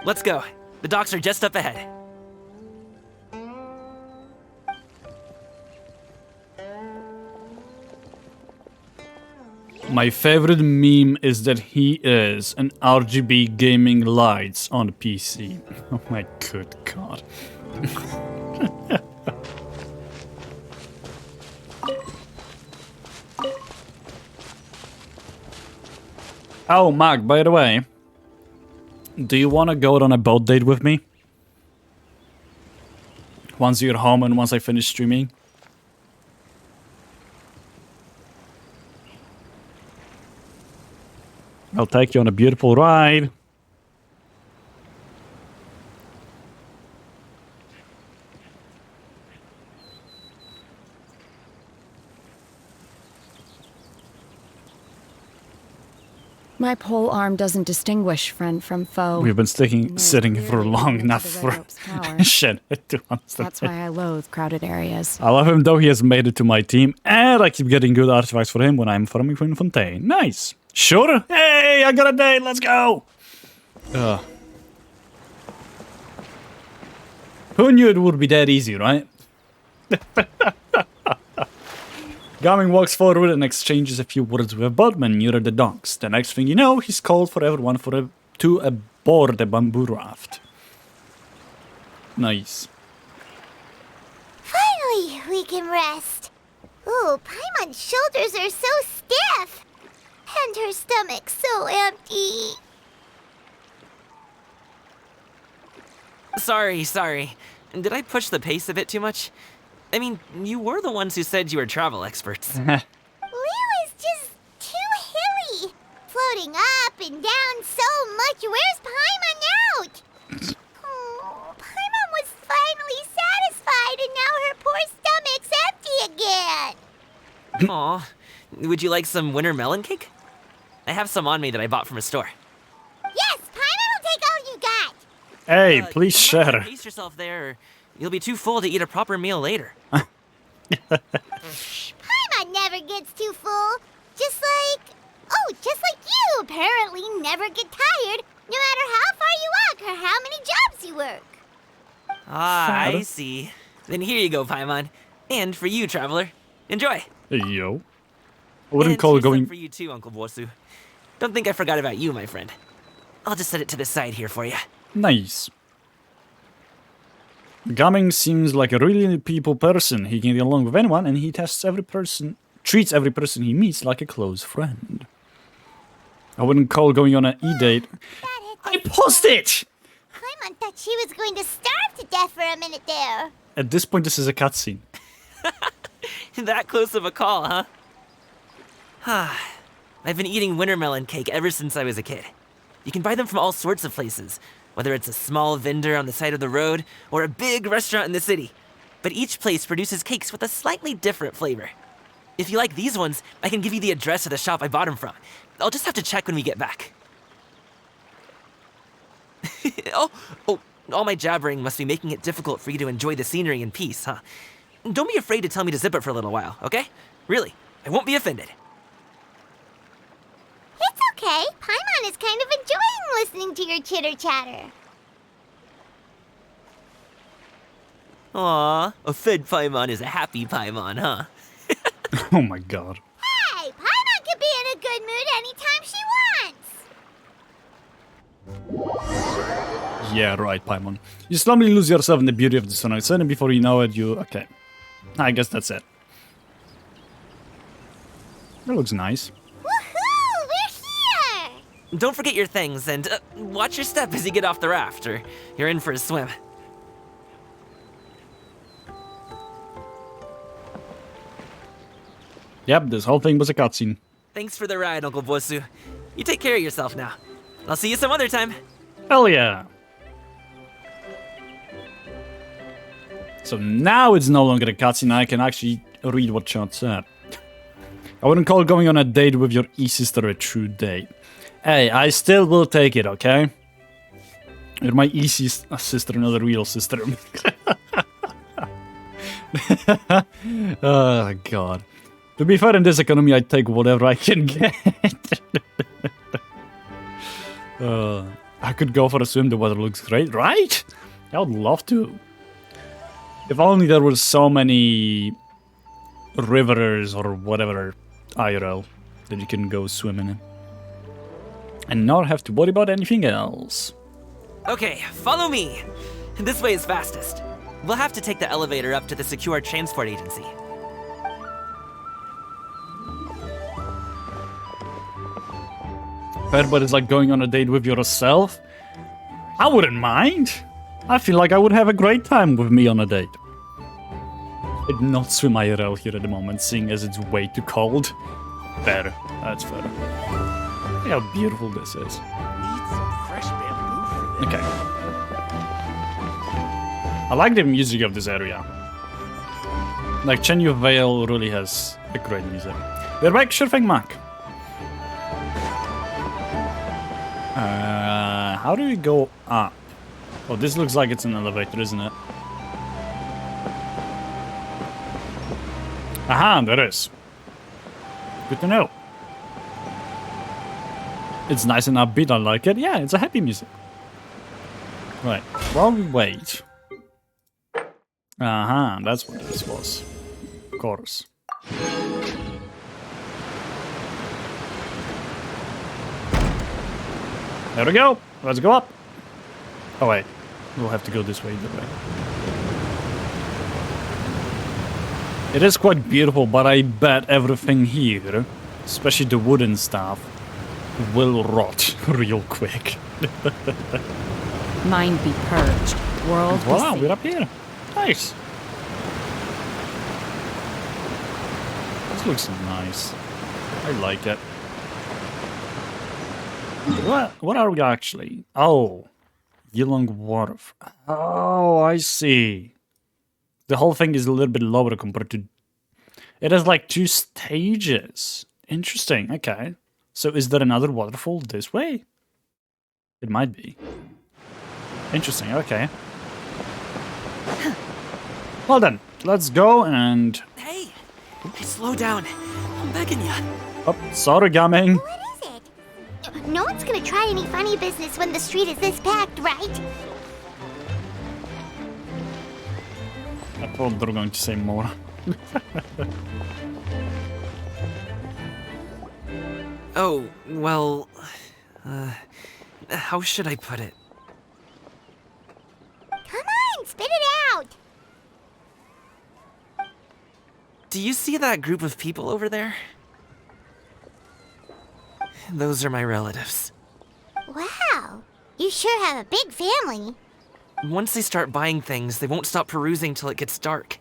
Let's go. The docks are just up ahead. My favorite meme is that he is an RGB gaming lights on the PC. Oh my good god. Oh, Mag, by the way, do you want to go on a boat date with me? Once you're home and once I finish streaming? I'll take you on a beautiful ride. My pole arm doesn't distinguish friend from foe. We've been sitting for long enough for shit, to understand. That's why I loathe crowded areas. I love him though, he has made it to my team, and I keep getting good artifacts for him when I'm farming for Fontaine. Nice. Sure. Hey, I got a date, let's go. Who knew it would be that easy, right? Gaming walks forward and exchanges a few words with a boatman near the docks. The next thing you know, he's called for everyone to aboard the bamboo raft. Nice. Finally, we can rest. Ooh, Paimon's shoulders are so stiff. And her stomach's so empty. Sorry. Did I push the pace a bit too much? I mean, you were the ones who said you were travel experts. Liu is just too hilly. Floating up and down so much. Where's Paimon out? Oh, Paimon was finally satisfied and now her poor stomach's empty again. Aw, would you like some winter melon cake? I have some on me that I bought from a store. Yes, Paimon will take all you got. Hey, please share. Pace yourself there, or you'll be too full to eat a proper meal later. Paimon never gets too full. Just like you apparently never get tired, no matter how far you walk or how many jobs you work. Ah, I see. Then here you go, Paimon. And for you, traveler. Enjoy. Hey, yo. I wouldn't call it going... for you too, Uncle Bosu. Don't think I forgot about you, my friend. I'll just set it to the side here for you. Nice. Gaming seems like a really people person. He can get along with anyone, and he treats every person he meets like a close friend. I wouldn't call going on an e-date. I paused it! Paimon thought she was going to starve to death for a minute there. At this point, this is a cutscene. That close of a call, huh? I've been eating winter melon cake ever since I was a kid. You can buy them from all sorts of places, whether it's a small vendor on the side of the road or a big restaurant in the city. But each place produces cakes with a slightly different flavor. If you like these ones, I can give you the address of the shop I bought them from. I'll just have to check when we get back. Oh, all my jabbering must be making it difficult for you to enjoy the scenery in peace, huh? Don't be afraid to tell me to zip it for a little while, okay? Really, I won't be offended. It's okay. Paimon is kind of enjoying listening to your chitter-chatter. Aw, a fed Paimon is a happy Paimon, huh? Oh my god. Hey, Paimon can be in a good mood anytime she wants. Yeah, right, Paimon. You slowly lose yourself in the beauty of the sunrise, and before you know it, you... Okay. I guess that's it. That looks nice. Woohoo! We're here! Don't forget your things, and watch your step as you get off the raft, or you're in for a swim. Yep, this whole thing was a cutscene. Thanks for the ride, Uncle Bosu. You take care of yourself now. I'll see you some other time. Hell yeah! So now it's no longer a cutscene, I can actually read what Chad said. I wouldn't call going on a date with your e-sister a true date. Hey, I still will take it, okay? You're my sister, not a real sister. Oh, God. To be fair, in this economy, I take whatever I can get. I could go for a swim, the weather looks great, right? I would love to. If only there were so many rivers or whatever IRL that you can go swimming in. And not have to worry about anything else. Okay, follow me. This way is fastest. We'll have to take the elevator up to the secure transport agency. Fair, but it's like going on a date with yourself. I wouldn't mind. I feel like I would have a great time with me on a date. I'd not swim IRL here at the moment, seeing as it's way too cold. Fair. That's fair. Look how beautiful this is. Need some fresh bamboo for this. Okay. I like the music of this area. Like, Chenyu Vale really has a great music. We're back, sure thing, Mac. How do we go up? Oh, this looks like it's an elevator, isn't it? Aha, there is. Good to know. It's nice and upbeat, I like it. Yeah, it's a happy music. Right, while we wait... Aha, that's what this was. Of course. There we go. Let's go up. Oh wait, we'll have to go this way either way. It is quite beautiful, but I bet everything here, especially the wooden stuff, will rot real quick. Mind be purged. World be Wow, saved. we're up here. Nice. This looks nice. I like it. What are we actually? Oh, Yilong Wharf. Oh, I see. The whole thing is a little bit lower compared to... It has like 2 stages. Interesting, okay. So is there another waterfall this way? It might be. Interesting, okay. Well then, let's go and... Hey, slow down. I'm begging you. Oh, sorry, Gaming. What is it? No one's gonna try any funny business when the street is this packed, right? I thought they were going to say more. Oh, well... how should I put it? Come on, spit it out! Do you see that group of people over there? Those are my relatives. Wow, you sure have a big family. Once they start buying things, they won't stop perusing till it gets dark.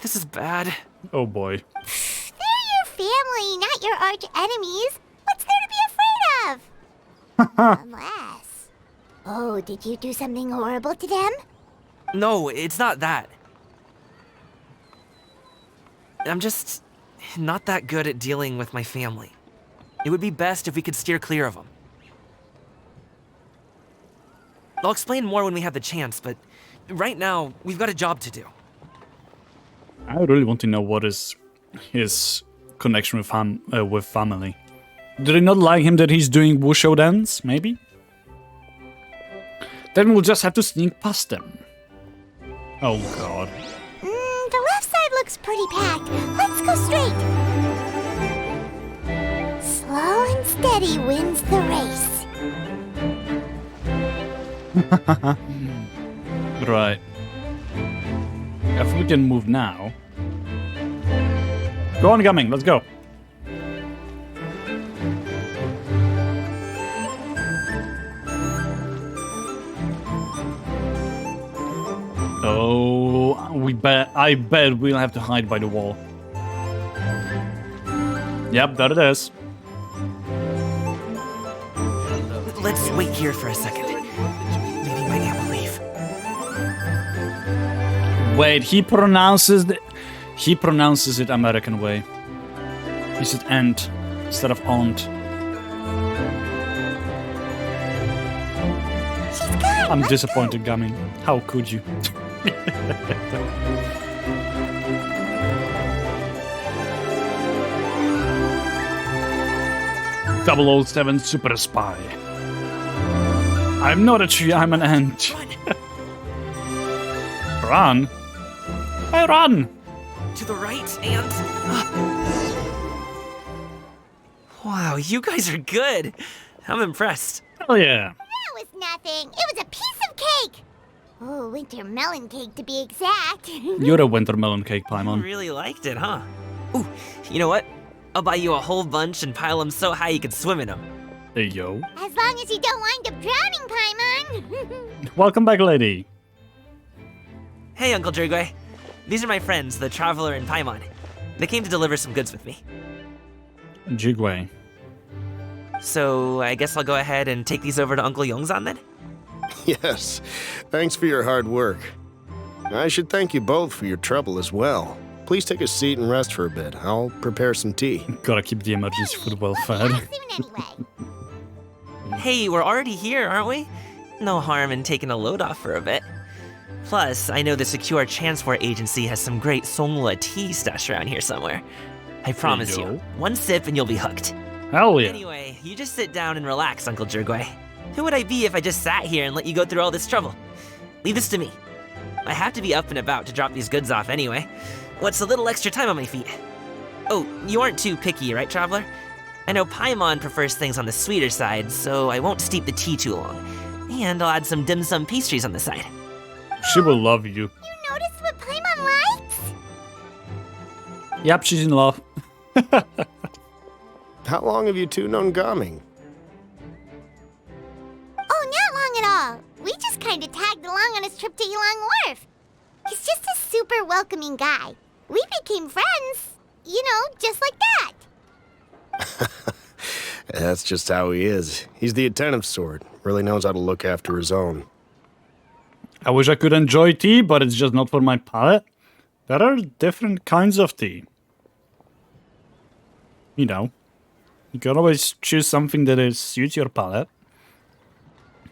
This is bad. Oh boy. They're your family, not your arch enemies. What's there to be afraid of? Unless... Oh, did you do something horrible to them? No, it's not that. I'm just not that good at dealing with my family. It would be best if we could steer clear of them. I'll explain more when we have the chance, but right now, we've got a job to do. I really want to know what is his connection with family. Did it not like him that he's doing wushu dance, maybe? Then we'll just have to sneak past them. Oh god. The left side looks pretty packed. Let's go straight. Slow and steady wins the race. Right. If we can move now. Go on, Gumming, let's go. Oh, I bet we'll have to hide by the wall. Yep, there it is. Let's wait here for a second. Maybe my aunt will leave. Wait, he pronounces it American way. He said aunt instead of aunt. I'm disappointed, Gumming. How could you? 007 super spy. I'm not a tree, I'm an ant. Run? I run! To the right, and... Wow, you guys are good. I'm impressed. Hell yeah. That was nothing. It was a piece of cake. Oh, winter melon cake to be exact. You're a winter melon cake, You Paimon. really liked it, huh? Ooh, you know what? I'll buy you a whole bunch and pile them so high you could swim in them. There you go. As long as you don't wind up drowning, Paimon. Welcome back, lady. Hey, Uncle Jirgwe. These are my friends, the Traveler and Paimon. They came to deliver some goods with me. Jigway. So, I guess I'll go ahead and take these over to Uncle Yongzan then? Yes. Thanks for your hard work. I should thank you both for your trouble as well. Please take a seat and rest for a bit. I'll prepare some tea. Gotta keep the emergency food well fed. Hey, we're already here, aren't we? No harm in taking a load off for a bit. Plus, I know the Secure Transport Agency has some great Songhua tea stashed around here somewhere. I promise you, one sip and you'll be hooked. Hell yeah. Anyway, you just sit down and relax, Uncle Jirgwe. Who would I be if I just sat here and let you go through all this trouble? Leave this to me. I have to be up and about to drop these goods off anyway. What's a little extra time on my feet? Oh, you aren't too picky, right, Traveler? I know Paimon prefers things on the sweeter side, so I won't steep the tea too long. And I'll add some dim sum pastries on the side. She will love you. You noticed what Paimon likes? Yep, she's in love. How long have you two known Gaming? Oh, not long at all. We just kind of tagged along on his trip to Yulong Wharf. He's just a super welcoming guy. We became friends. You know, just like that. That's just how he is. He's the attentive sort. Really knows how to look after his own. I wish I could enjoy tea, but it's just not for my palate. There are different kinds of tea. You know, you can always choose something that suits your palate.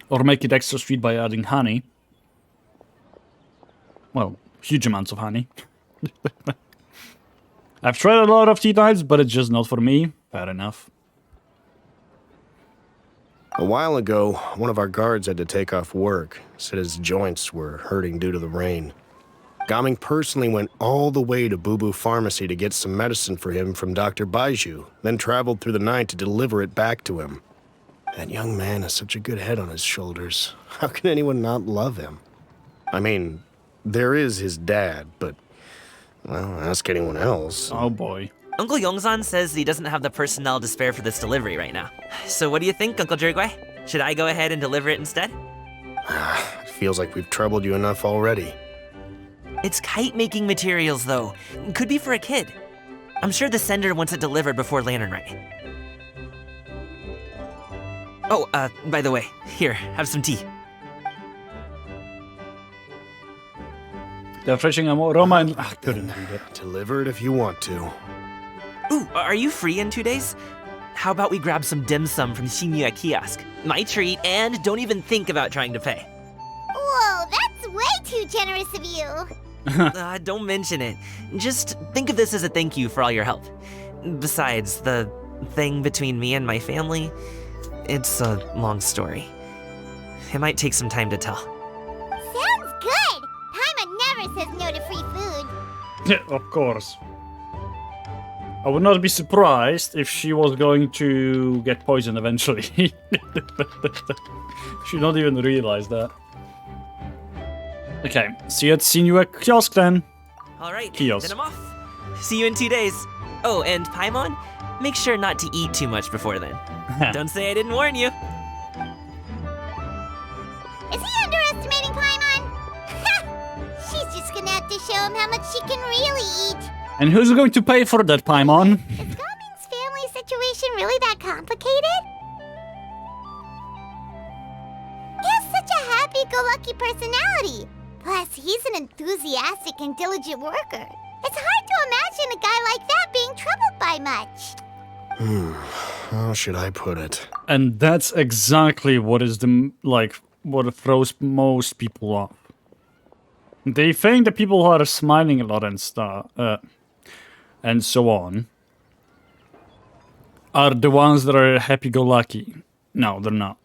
Or make it extra sweet by adding honey. Well, huge amounts of honey. I've tried a lot of tea types, but it's just not for me. Fair enough. A while ago, one of our guards had to take off work. Said his joints were hurting due to the rain. Gaming personally went all the way to Boo Boo Pharmacy to get some medicine for him from Dr. Baiju, then traveled through the night to deliver it back to him. That young man has such a good head on his shoulders. How can anyone not love him? I mean, there is his dad, but, well, ask anyone else. Oh boy. Uncle Yongzan says he doesn't have the personnel to spare for this delivery right now. So what do you think, Uncle Jirgwe? Should I go ahead and deliver it instead? It feels like we've troubled you enough already. It's kite-making materials, though. Could be for a kid. I'm sure the sender wants it delivered before Lantern Rite. Oh, by the way, here, have some tea. The refreshing aroma and... I couldn't read it. Deliver it if you want to. Ooh, are you free in 2 days? How about we grab some dim sum from Shinya Kiosk? My treat, and don't even think about trying to pay. Whoa, that's way too generous of you. Don't mention it. Just think of this as a thank you for all your help. Besides, the thing between me and my family, it's a long story. It might take some time to tell. Sounds good. Paimon never says no to free food. Yeah, of course. I would not be surprised if she was going to get poisoned eventually. She not even realize that. Okay, see you at Senior Kiosk then. Alright, Kiosk. then I'm off. See you in 2 days. Oh, and Paimon, make sure not to eat too much before then. Don't say I didn't warn you. Is he underestimating Paimon? She's just gonna have to show him how much she can really eat. And who's going to pay for that, Paimon? Is Gaming's family situation really that complicated? He has such a happy-go-lucky personality. Plus, he's an enthusiastic and diligent worker. It's hard to imagine a guy like that being troubled by much. How should I put it? And that's exactly what is what throws most people off. They think the people who are smiling a lot and stuff, and so on, are the ones that are happy-go-lucky. No, they're not.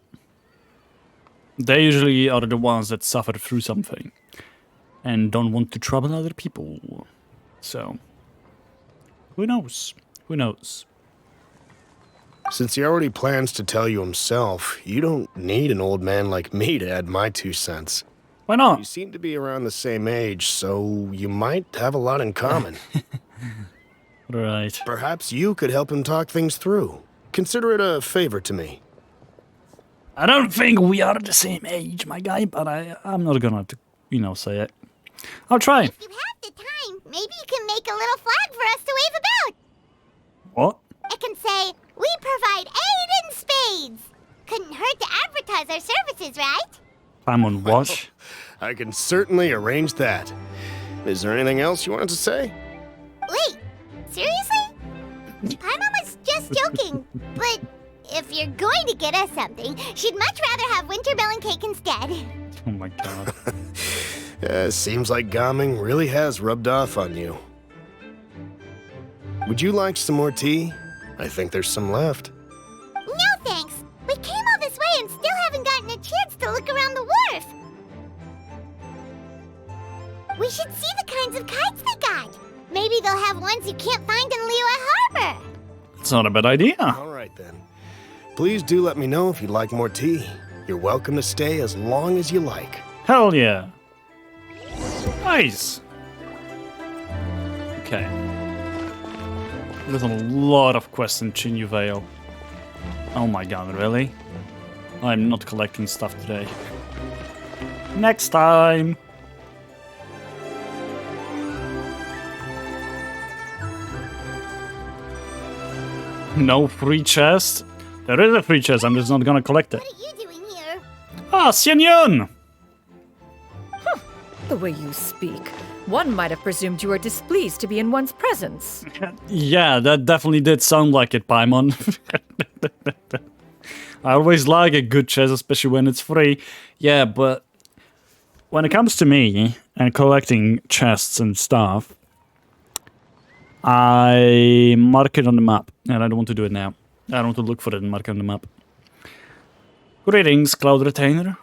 They usually are the ones that suffer through something and don't want to trouble other people. So, who knows? Who knows? Since he already plans to tell you himself, you don't need an old man like me to add my 2 cents. Why not? You seem to be around the same age, so you might have a lot in common. Right. Perhaps you could help him talk things through. Consider it a favor to me. I don't think we are the same age, my guy, but I'm not gonna, say it. I'll try. If you have the time, maybe you can make a little flag for us to wave about. What? It can say, "We provide aid in spades." Couldn't hurt to advertise our services, right? I'm on watch. I can certainly arrange that. Is there anything else you wanted to say? Wait, seriously? Paimon was just joking, but if you're going to get us something, she'd much rather have winter melon cake instead. Oh my god. Seems like Gaming really has rubbed off on you. Would you like some more tea? I think there's some left. No thanks. We came all this way and still haven't gotten a chance to look around the wharf. We should see the kinds of kites they got. Maybe they'll have ones you can't find in Liyue Harbor. It's not a bad idea. All right then. Please do let me know if you'd like more tea. You're welcome to stay as long as you like. Hell yeah. Nice. Okay. There's a lot of quests in Chinyu Vale. Oh my god, really? I'm not collecting stuff today. Next time! No free chest? There is a free chest, I'm just not gonna collect it. What are you doing here? Ah, Xian Yun! The way you speak. One might have presumed you were displeased to be in one's presence. Yeah, that definitely did sound like it, Paimon. I always like a good chest, especially when it's free. Yeah, but when it comes to me and collecting chests and stuff, I mark it on the map, and I don't want to do it now. I don't want to look for it and mark it on the map. Greetings, Cloud Retainer.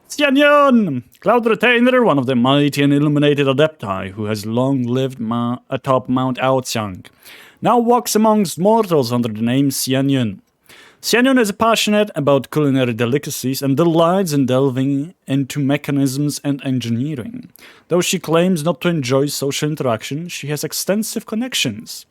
Xian Yun! Cloud Retainer, one of the mighty and illuminated adepti who has long lived atop Mount Aoxiang, now walks amongst mortals under the name Xian Yun. Xian Yun is passionate about culinary delicacies and delights in delving into mechanisms and engineering. Though she claims not to enjoy social interaction, she has extensive connections.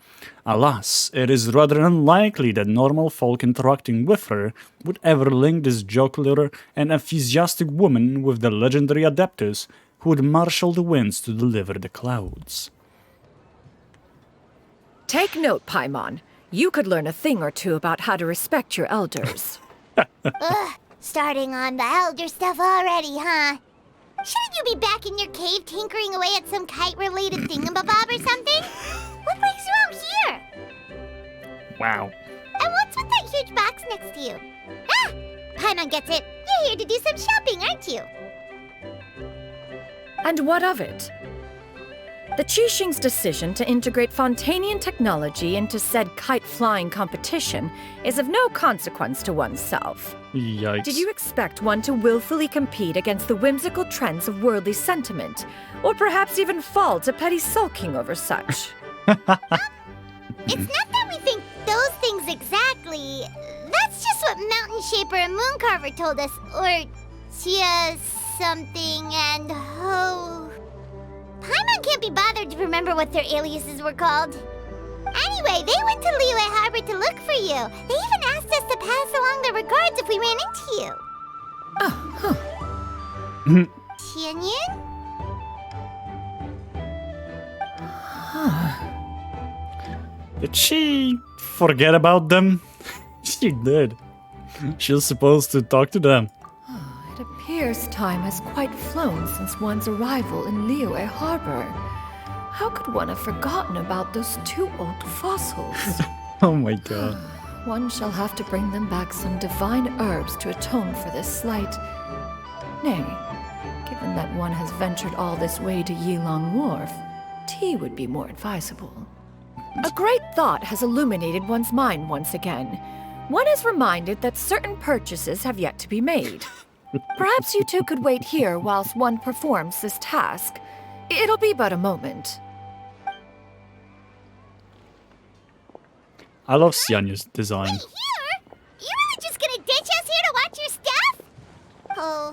Alas, it is rather unlikely that normal folk interacting with her would ever link this jocular and enthusiastic woman with the legendary Adeptus who would marshal the winds to deliver the clouds. Take note, Paimon. You could learn a thing or two about how to respect your elders. Ugh, starting on the elder stuff already, huh? Shouldn't you be back in your cave tinkering away at some kite-related thingamabob or something? What brings you out here? Wow. And what's with that huge box next to you? Ah! Paimon gets it. You're here to do some shopping, aren't you? And what of it? The Qixing's decision to integrate Fontanian technology into said kite-flying competition is of no consequence to oneself. Yikes. Did you expect one to willfully compete against the whimsical trends of worldly sentiment, or perhaps even fall to petty sulking over such? It's not that we think those things exactly. That's just what Mountain Shaper and Mooncarver told us. Or Chia something and Ho. Paimon can't be bothered to remember what their aliases were called. Anyway, they went to Liyue Harbor to look for you. They even asked us to pass along their regards if we ran into you. Oh, huh. Tianyun? Did she forget about them? She did. She was supposed to talk to them. It appears time has quite flown since one's arrival in Liyue Harbor. How could one have forgotten about those 2 old fossils? Oh my god. One shall have to bring them back some divine herbs to atone for this slight. Nay, given that one has ventured all this way to Yilong Wharf, tea would be more advisable. A great thought has illuminated one's mind once again. One is reminded that certain purchases have yet to be made. Perhaps you two could wait here whilst one performs this task. It'll be but a moment. I love Xianyu's design. Wait, here? You really just gonna ditch us here to watch your stuff? Oh,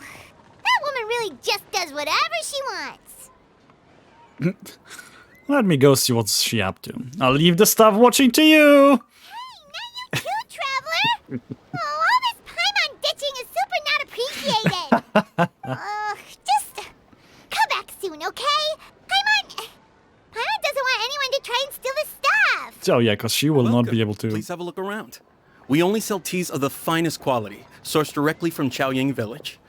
that woman really just does whatever she wants. Let me go see what's she up to. I'll leave the stuff watching to you! Hey, not you too, Traveler! Oh, all this Paimon ditching is super not appreciated. Just come back soon, okay? Paimon doesn't want anyone to try and steal his stuff. Oh yeah, because she will not be able to. Please have a look around. We only sell teas of the finest quality, sourced directly from Chaoying Village.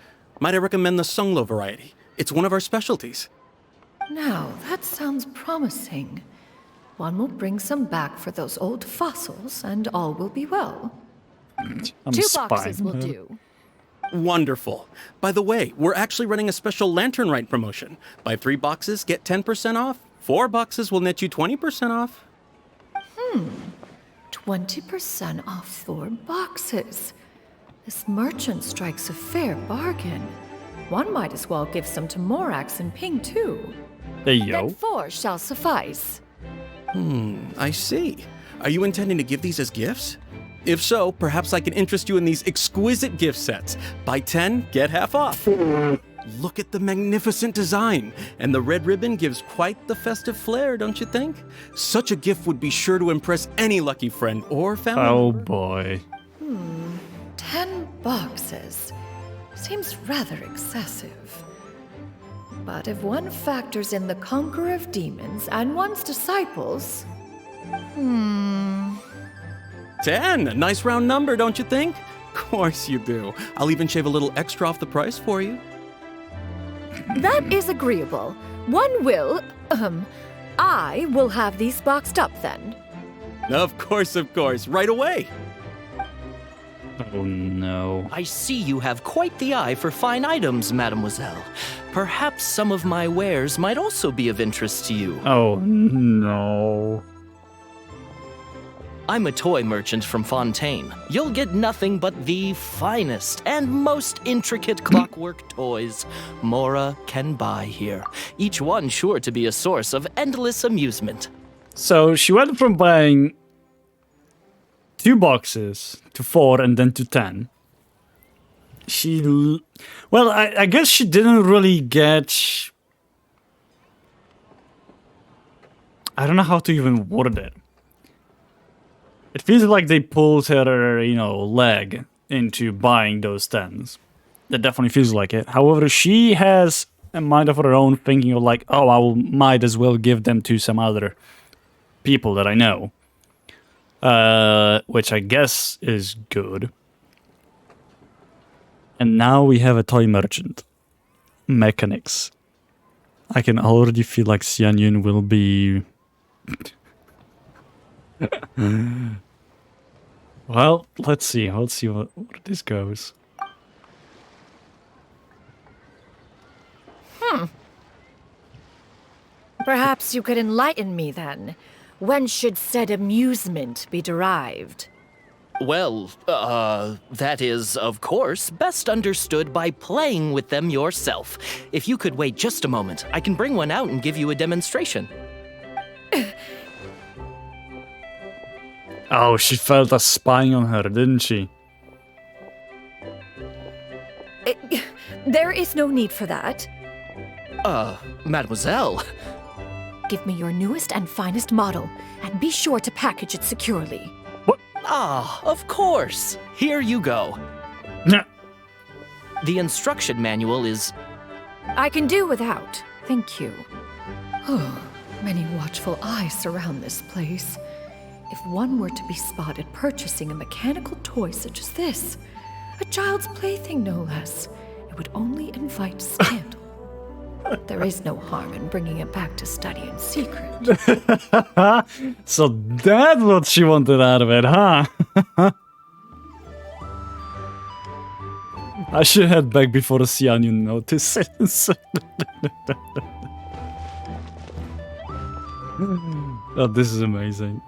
Might I recommend the Sunglo variety? It's one of our specialties. Now, that sounds promising. One will bring some back for those old fossils, and all will be well. I'm 2 spying boxes will her. do. Wonderful. By the way, we're actually running a special Lantern Rite promotion. Buy 3 boxes, get 10% off. 4 boxes will net you 20% off. 20% off 4 boxes. This merchant strikes a fair bargain. One might as well give some to Morax and Ping too. Hey yo. Then 4 shall suffice. I see. Are you intending to give these as gifts? If so, perhaps I can interest you in these exquisite gift sets. Buy 10, get half off. Look at the magnificent design. And the red ribbon gives quite the festive flair, don't you think? Such a gift would be sure to impress any lucky friend or family Oh member. boy. 10 boxes. Seems rather excessive. But if one factors in the Conqueror of Demons and one's disciples... 10, a nice round number, don't you think? Of course you do. I'll even shave a little extra off the price for you. That is agreeable. One will... I will have these boxed up then. Of course, right away. Oh no. I see you have quite the eye for fine items, mademoiselle. Perhaps some of my wares might also be of interest to you. Oh no. I'm a toy merchant from Fontaine. You'll get nothing but the finest and most intricate clockwork toys Mora can buy here. Each one sure to be a source of endless amusement. So she went from buying 2 boxes to 4 and then to 10. Well, I guess she didn't really get... I don't know how to even word it. It feels like they pulled her, leg into buying those 10s. That definitely feels like it. However, she has a mind of her own, thinking of like, oh, might as well give them to some other people that I know. Which I guess is good. And now we have a toy merchant. Mechanics. I can already feel like Xianyun will be... Well, let's see. Let's see where this goes. Perhaps Perhaps you could enlighten me then. When should said amusement be derived? Well, that is, of course, best understood by playing with them yourself. If you could wait just a moment, I can bring one out and give you a demonstration. Oh, she felt us spying on her, didn't she? There is no need for that. Mademoiselle. Give me your newest and finest model, and be sure to package it securely. Ah, of course. Here you go. The instruction manual is... I can do without, thank you. Oh, many watchful eyes surround this place. If one were to be spotted purchasing a mechanical toy such as this, a child's plaything no less, it would only invite scandal. There is no harm in bringing it back to study in secret. So that's what she wanted out of it, huh? I should head back before the Xianyun notices. Oh, this is amazing.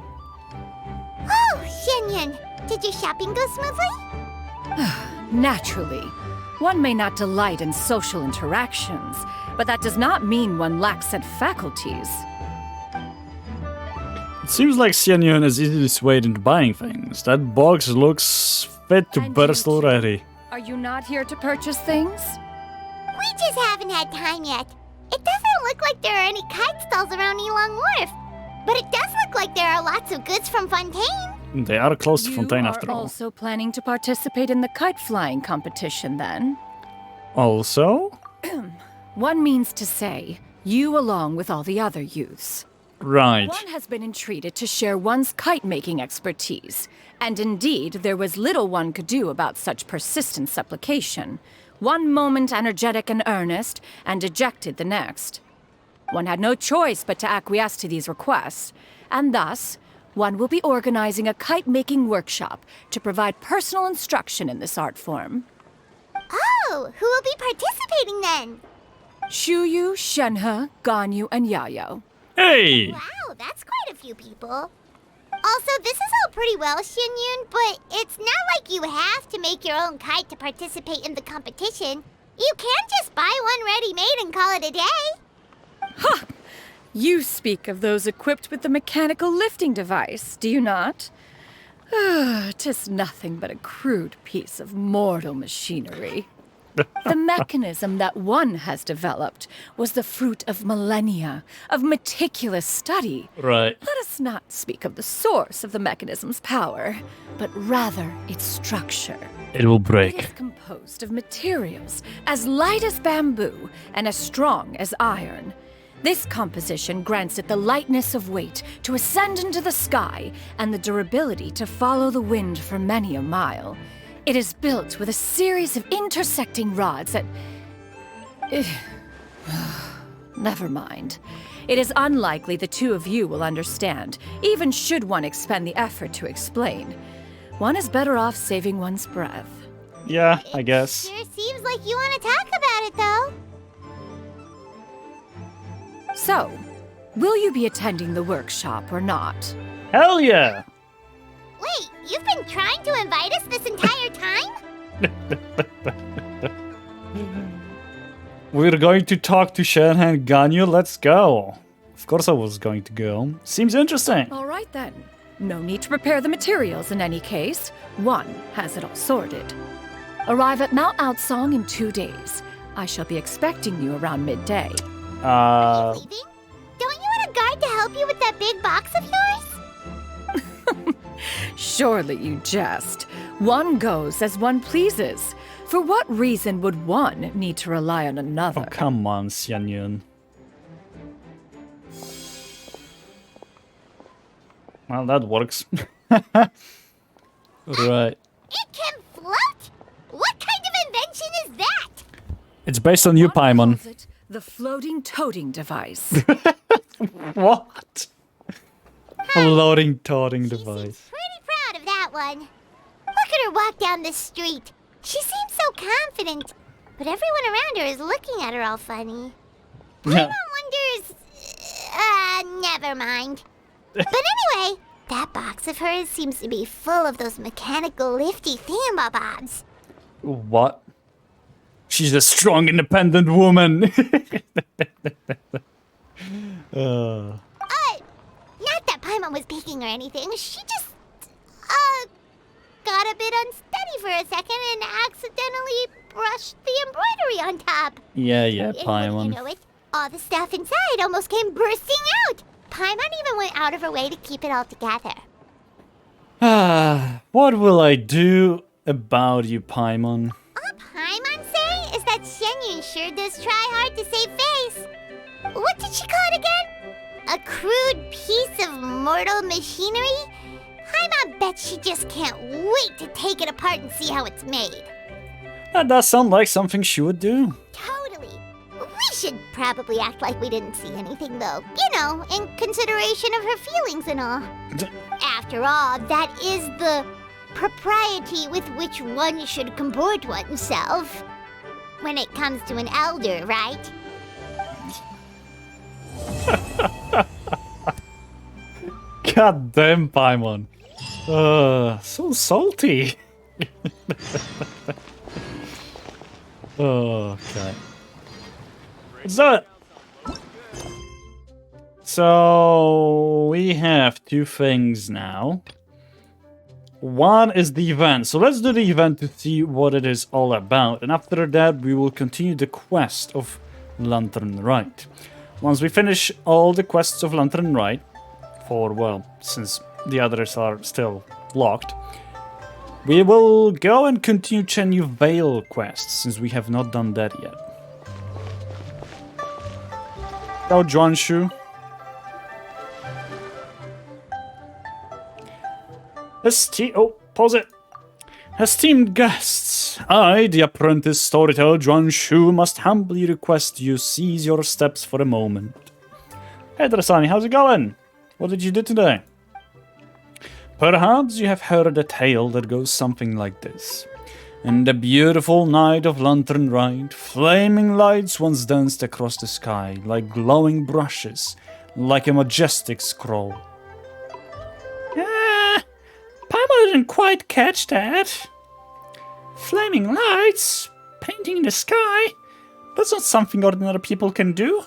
Oh, Xianyun, did your shopping go smoothly? Naturally. One may not delight in social interactions, but that does not mean one lacks said faculties. It seems like Xianyun is easily swayed into buying things. That box looks fit to burst already. Are you not here to purchase things? We just haven't had time yet. It doesn't look like there are any kite stalls around Yilong Wharf, but it does look like there are lots of goods from Fontaine. They are close to Fontaine after all. You are also planning to participate in the kite flying competition then? Also? One means to say, you along with all the other youths. Right. One has been entreated to share one's kite-making expertise, and indeed there was little one could do about such persistent supplication. One moment energetic and earnest, and dejected the next. One had no choice but to acquiesce to these requests, and thus, one will be organizing a kite-making workshop to provide personal instruction in this art form. Oh, who will be participating then? Shuyu, Shenhe, Ganyu, and Yayo. Hey! Wow, that's quite a few people. Also, this is all pretty well, Xianyun, but it's not like you have to make your own kite to participate in the competition. You can just buy one ready-made and call it a day. Ha! You speak of those equipped with the mechanical lifting device, do you not? 'Tis nothing but a crude piece of mortal machinery. The mechanism that one has developed was the fruit of millennia, of meticulous study. Right. Let us not speak of the source of the mechanism's power, but rather its structure. It will break. It is composed of materials as light as bamboo and as strong as iron. This composition grants it the lightness of weight to ascend into the sky and the durability to follow the wind for many a mile. It is built with a series of intersecting rods that... Never mind. It is unlikely the two of you will understand, even should one expend the effort to explain. One is better off saving one's breath. Yeah, I guess. Sure seems like you want to talk about it, though. So, will you be attending the workshop or not? Hell yeah! Wait, you've been trying to invite us this entire time? We're going to talk to Shenhe and Ganyu. Let's go. Of course I was going to go. Seems interesting. All right then. No need to prepare the materials in any case. One has it all sorted. Arrive at Mount Outsong in 2 days. I shall be expecting you around midday. Are you leaving? Don't you want a guide to help you with that big box of yours? Surely you jest. One goes as one pleases. For what reason would one need to rely on another? Oh, come on, Xianyun. Well, that works. Right. It can float? What kind of invention is that? It's based on you, Paimon. The floating toting device. What? A loading toting device. Pretty proud of that one. Look at her walk down the street. She seems so confident, but everyone around her is looking at her all funny. Paimon wonders... Never mind. But anyway, that box of hers seems to be full of those mechanical lifty thingamabobs. What? She's a strong, independent woman. Not that Paimon was peeking or anything. She just, got a bit unsteady for a second and accidentally brushed the embroidery on top. Yeah, And Paimon. you know it, all the stuff inside almost came bursting out. Paimon even went out of her way to keep it all together. What will I do about you, Paimon? All Paimon say is that Shenyun sure does try hard to save face. What did she call it again? A crude piece of mortal machinery? Paimon bet she just can't wait to take it apart and see how it's made. That does sound like something she would do. Totally. We should probably act like we didn't see anything, though. You know, in consideration of her feelings and all. After all, that is the propriety with which one should comport oneself. When it comes to an elder, right? God damn, Paimon. So salty. Okay. So we have two things now. One is the event. So let's do the event to see what it is all about. And after that, we will continue the quest of Lantern Rite. Once we finish all the quests of Lantern Rite, since the others are still locked, we will go and continue Chenyu Vale quests, since we have not done that yet. Go, Juanshu. Pause it. Esteemed guests, I, the apprentice storyteller Juanshu, must humbly request you cease your steps for a moment. Hey, Drasani, how's it going? What did you do today? Perhaps you have heard a tale that goes something like this. In the beautiful night of Lantern Rite, flaming lights once danced across the sky, like glowing brushes, like a majestic scroll. Paimon didn't quite catch that. Flaming lights, painting in the sky, that's not something ordinary people can do.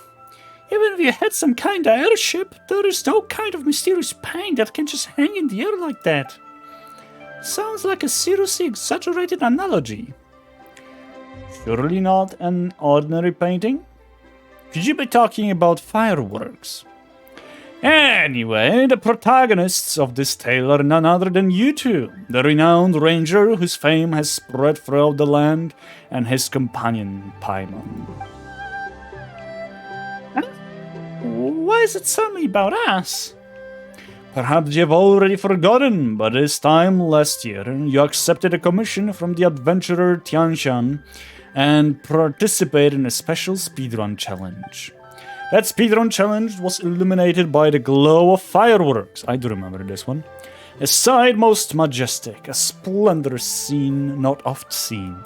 Even if you had some kind of airship, there is no kind of mysterious paint that can just hang in the air like that. Sounds like a seriously exaggerated analogy. Surely not an ordinary painting? Could you be talking about fireworks? Anyway, the protagonists of this tale are none other than you two, the renowned ranger whose fame has spread throughout the land, and his companion, Paimon. Why is it suddenly about us? Perhaps you have already forgotten, but this time last year, you accepted a commission from the adventurer Tianshan and participated in a special speedrun challenge. That speedrun challenge was illuminated by the glow of fireworks. I do remember this one. A sight most majestic, a splendor scene not oft seen.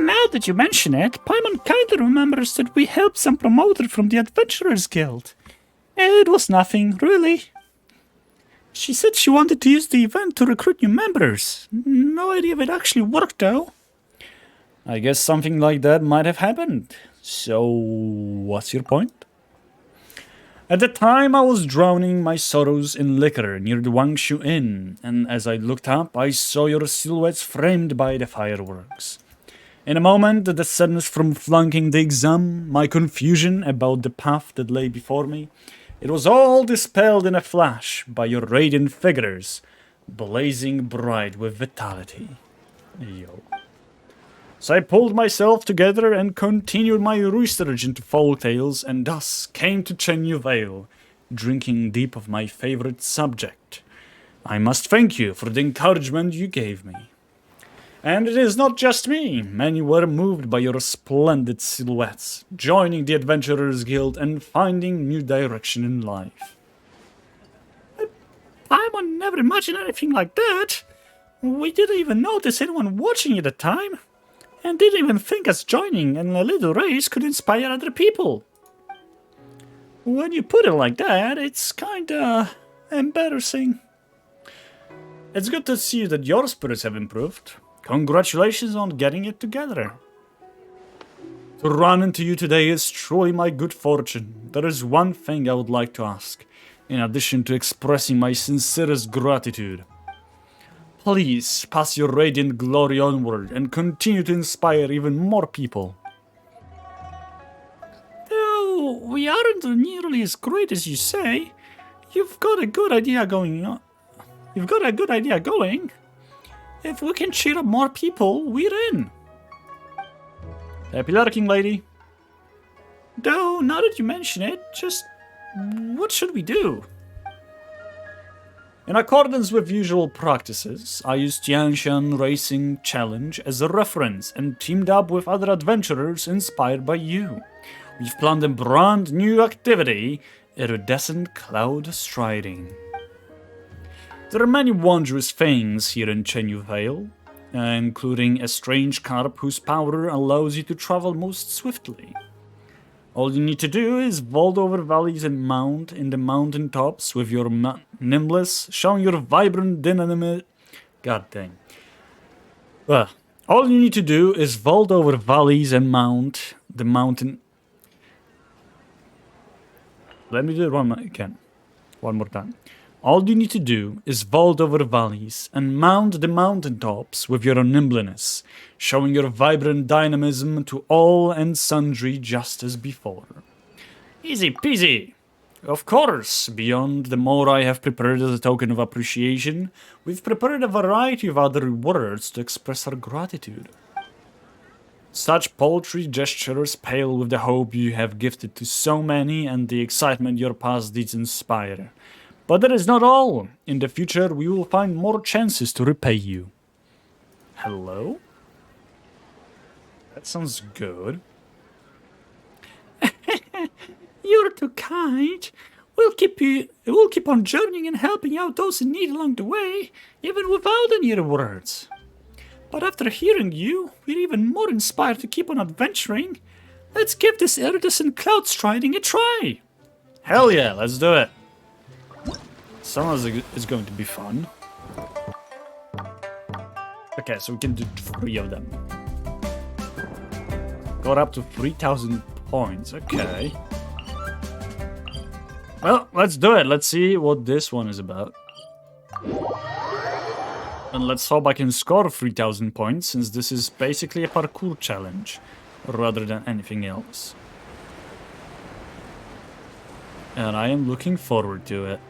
Now that you mention it, Paimon kindly remembers that we helped some promoter from the Adventurers Guild. It was nothing, really. She said she wanted to use the event to recruit new members. No idea if it actually worked, though. I guess something like that might have happened. So, what's your point? At the time, I was drowning my sorrows in liquor near the Wangshu Inn, and as I looked up, I saw your silhouettes framed by the fireworks. In a moment, the sadness from flunking the exam, my confusion about the path that lay before me, it was all dispelled in a flash by your radiant figures, blazing bright with vitality. So I pulled myself together and continued my research into folk tales, and thus came to Chenyu Vale, drinking deep of my favorite subject. I must thank you for the encouragement you gave me. And it is not just me. Many were moved by your splendid silhouettes, joining the Adventurers Guild and finding new direction in life. I would never imagine anything like that. We didn't even notice anyone watching at the time, and didn't even think us joining in a little race could inspire other people. When you put it like that, it's kinda embarrassing. It's good to see that your spirits have improved. Congratulations on getting it together. To run into you today is truly my good fortune. There is one thing I would like to ask, in addition to expressing my sincerest gratitude. Please pass your radiant glory onward and continue to inspire even more people. Though we aren't nearly as great as you say, you've got a good idea going on. You've got a good idea going. If we can cheer up more people, we're in. Happy lurking, lady. Though, now that you mention it, just what should we do? In accordance with usual practices, I used Genshin Racing Challenge as a reference and teamed up with other adventurers inspired by you. We've planned a brand new activity, iridescent cloud striding. There are many wondrous things here in Chenyu Vale, including a strange carp whose power allows you to travel most swiftly. All you need to do is vault over valleys and mount in the mountain tops with your nimbless, showing your vibrant dynamic. God dang. Well, all you need to do is vault over valleys and mount the mountain. Let me do it one more time. All you need to do is vault over valleys and mount the mountaintops with your nimbleness, showing your vibrant dynamism to all and sundry just as before. Easy peasy! Of course, beyond the more I have prepared as a token of appreciation, we've prepared a variety of other words to express our gratitude. Such paltry gestures pale with the hope you have gifted to so many and the excitement your past deeds inspire. But that is not all. In the future, we will find more chances to repay you. Hello? That sounds good. You're too kind. We'll keep on journeying and helping out those in need along the way, even without any rewards. But after hearing you, we're even more inspired to keep on adventuring. Let's give this iridescent cloud striding a try. Hell yeah, let's do it. Sounds like it's going to be fun. Okay, so we can do 3 of them. Got up to 3,000 points, okay. Well, let's do it. Let's see what this one is about. And let's hope I can score 3,000 points, since this is basically a parkour challenge, rather than anything else. And I am looking forward to it.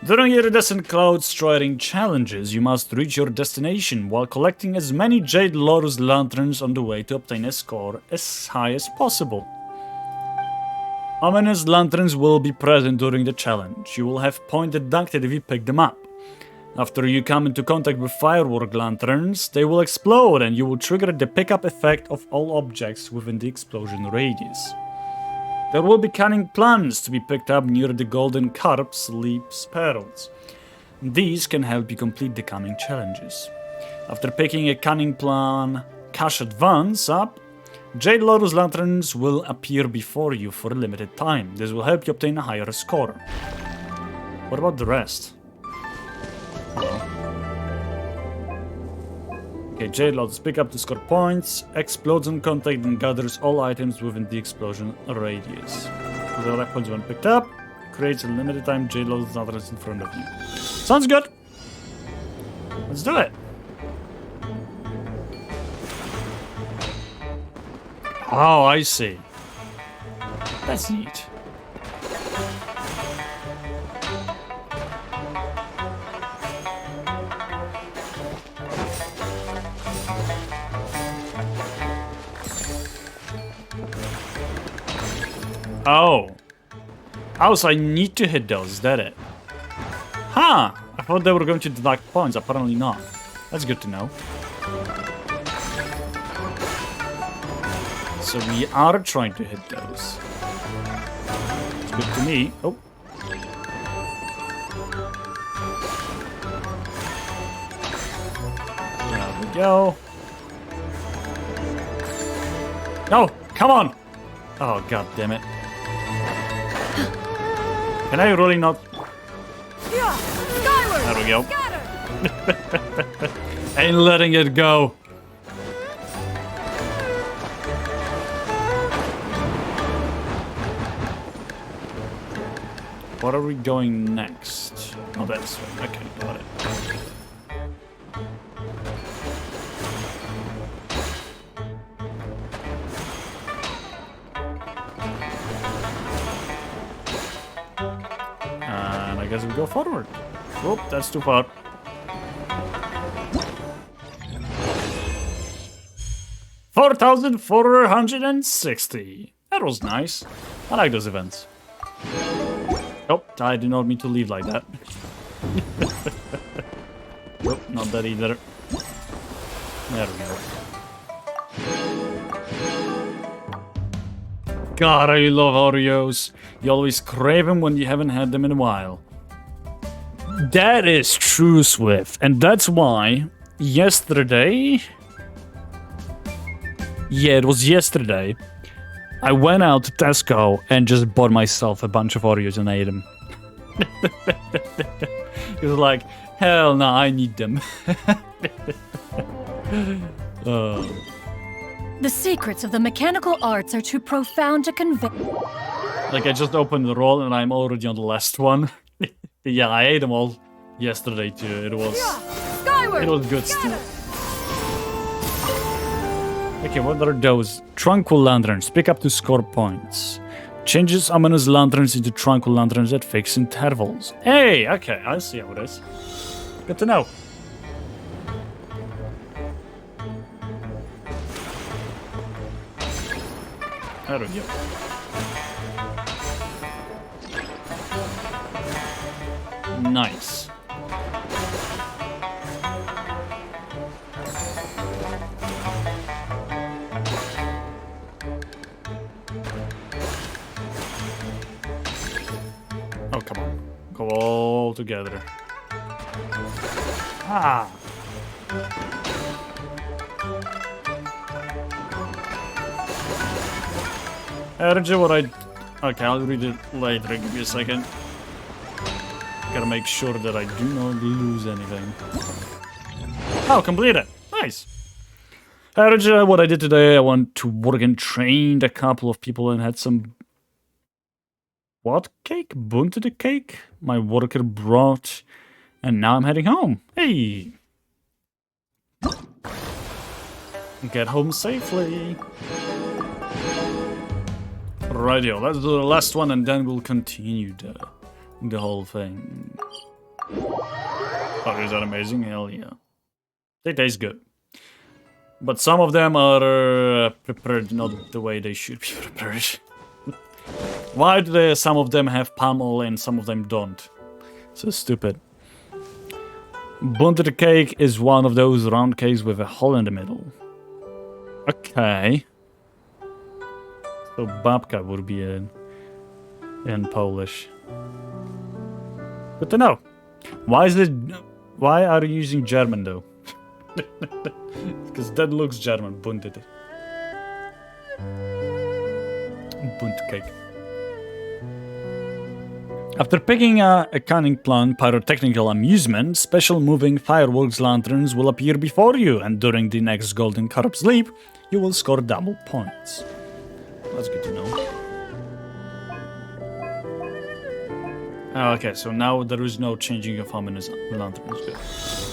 During iridescent cloud striding challenges, you must reach your destination while collecting as many Jade Lorus lanterns on the way to obtain a score as high as possible. Ominous lanterns will be present during the challenge. You will have point deducted if you pick them up. After you come into contact with firework lanterns, they will explode and you will trigger the pickup effect of all objects within the explosion radius. There will be cunning plants to be picked up near the golden carp's leaps pearls. These can help you complete the coming challenges. After picking a cunning plan Cash Advance up, Jade Lorus lanterns will appear before you for a limited time. This will help you obtain a higher score. What about the rest? Okay, Jade Lorus pick up to score points, explodes on contact and gathers all items within the explosion radius. The life points when picked up, creates a limited time Jade Lorus lanterns in front of you. Sounds good! Let's do it! Oh, I see. That's neat. Oh. Oh, so I need to hit those, is that it? Huh! I thought they were going to deduct points, apparently not. That's good to know. So we are trying to hit those. It's good to me. Oh. There we go. No, come on! Oh, god damn it. Can I really not? There we go. Ain't letting it go. What are we going next? Oh, that's right. Okay, got it. And I guess we go forward. Whoop, that's too far. $4,460. That was nice. I like those events. Oh, I did not mean to leave like that. Nope, not that either. There we go. God, I love Oreos. You always crave them when you haven't had them in a while. That is true, Swift. And that's why yesterday... Yeah, it was yesterday. I went out to Tesco and just bought myself a bunch of Oreos and ate them. It was like, hell no, I need them. The secrets of the mechanical arts are too profound to convey. Like, I just opened the roll and I'm already on the last one. Yeah, I ate them all yesterday too. It was good stuff. Okay, what are those? Tranquil lanterns. Pick up to score points. Changes ominous lanterns into tranquil lanterns at fixed intervals. Hey, okay, I see how it is. Good to know. There we go. Nice. Oh, come on. Go all together. Ah! Aren't you what I... Okay, I'll read it later. Give me a second. Gotta make sure that I do not lose anything. Oh, completed. Nice. Aren't you what I did today? I went to work and trained a couple of people and had some... What cake? Bunted cake? My worker brought. And now I'm heading home. Hey! Get home safely. Rightio, let's do the last one and then we'll continue the whole thing. Oh, is that amazing? Hell yeah. They taste good. But some of them are prepared not the way they should be prepared. Why do some of them have palm oil and some of them don't? So stupid. Bunted cake is one of those round cakes with a hole in the middle. Okay. So babka would be in Polish. Good to know. Why are you using German though? Because that looks German. Bunted. Bunt cake. After picking a cunning plan, pyrotechnical amusement, special moving fireworks lanterns will appear before you, and during the next Golden Carp sleep, you will score double points. That's good to know. Okay, so now there is no changing of ominous lanterns. Good.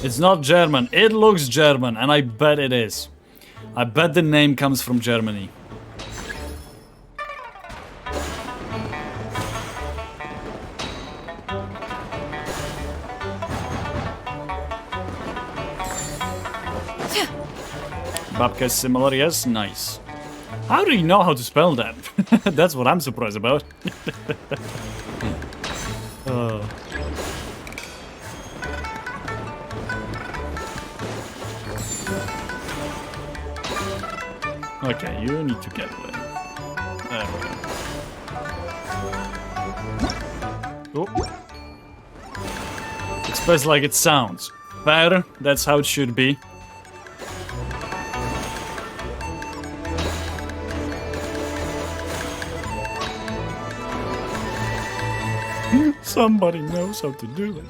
It's not German. It looks German, and I bet it is. I bet the name comes from Germany. Babka is similar, yes? Nice. How do you know how to spell that? That's what I'm surprised about. Okay, you need to get away. There we go. Oh. It spells like it sounds. Fair, that's how it should be. Somebody knows how to do it.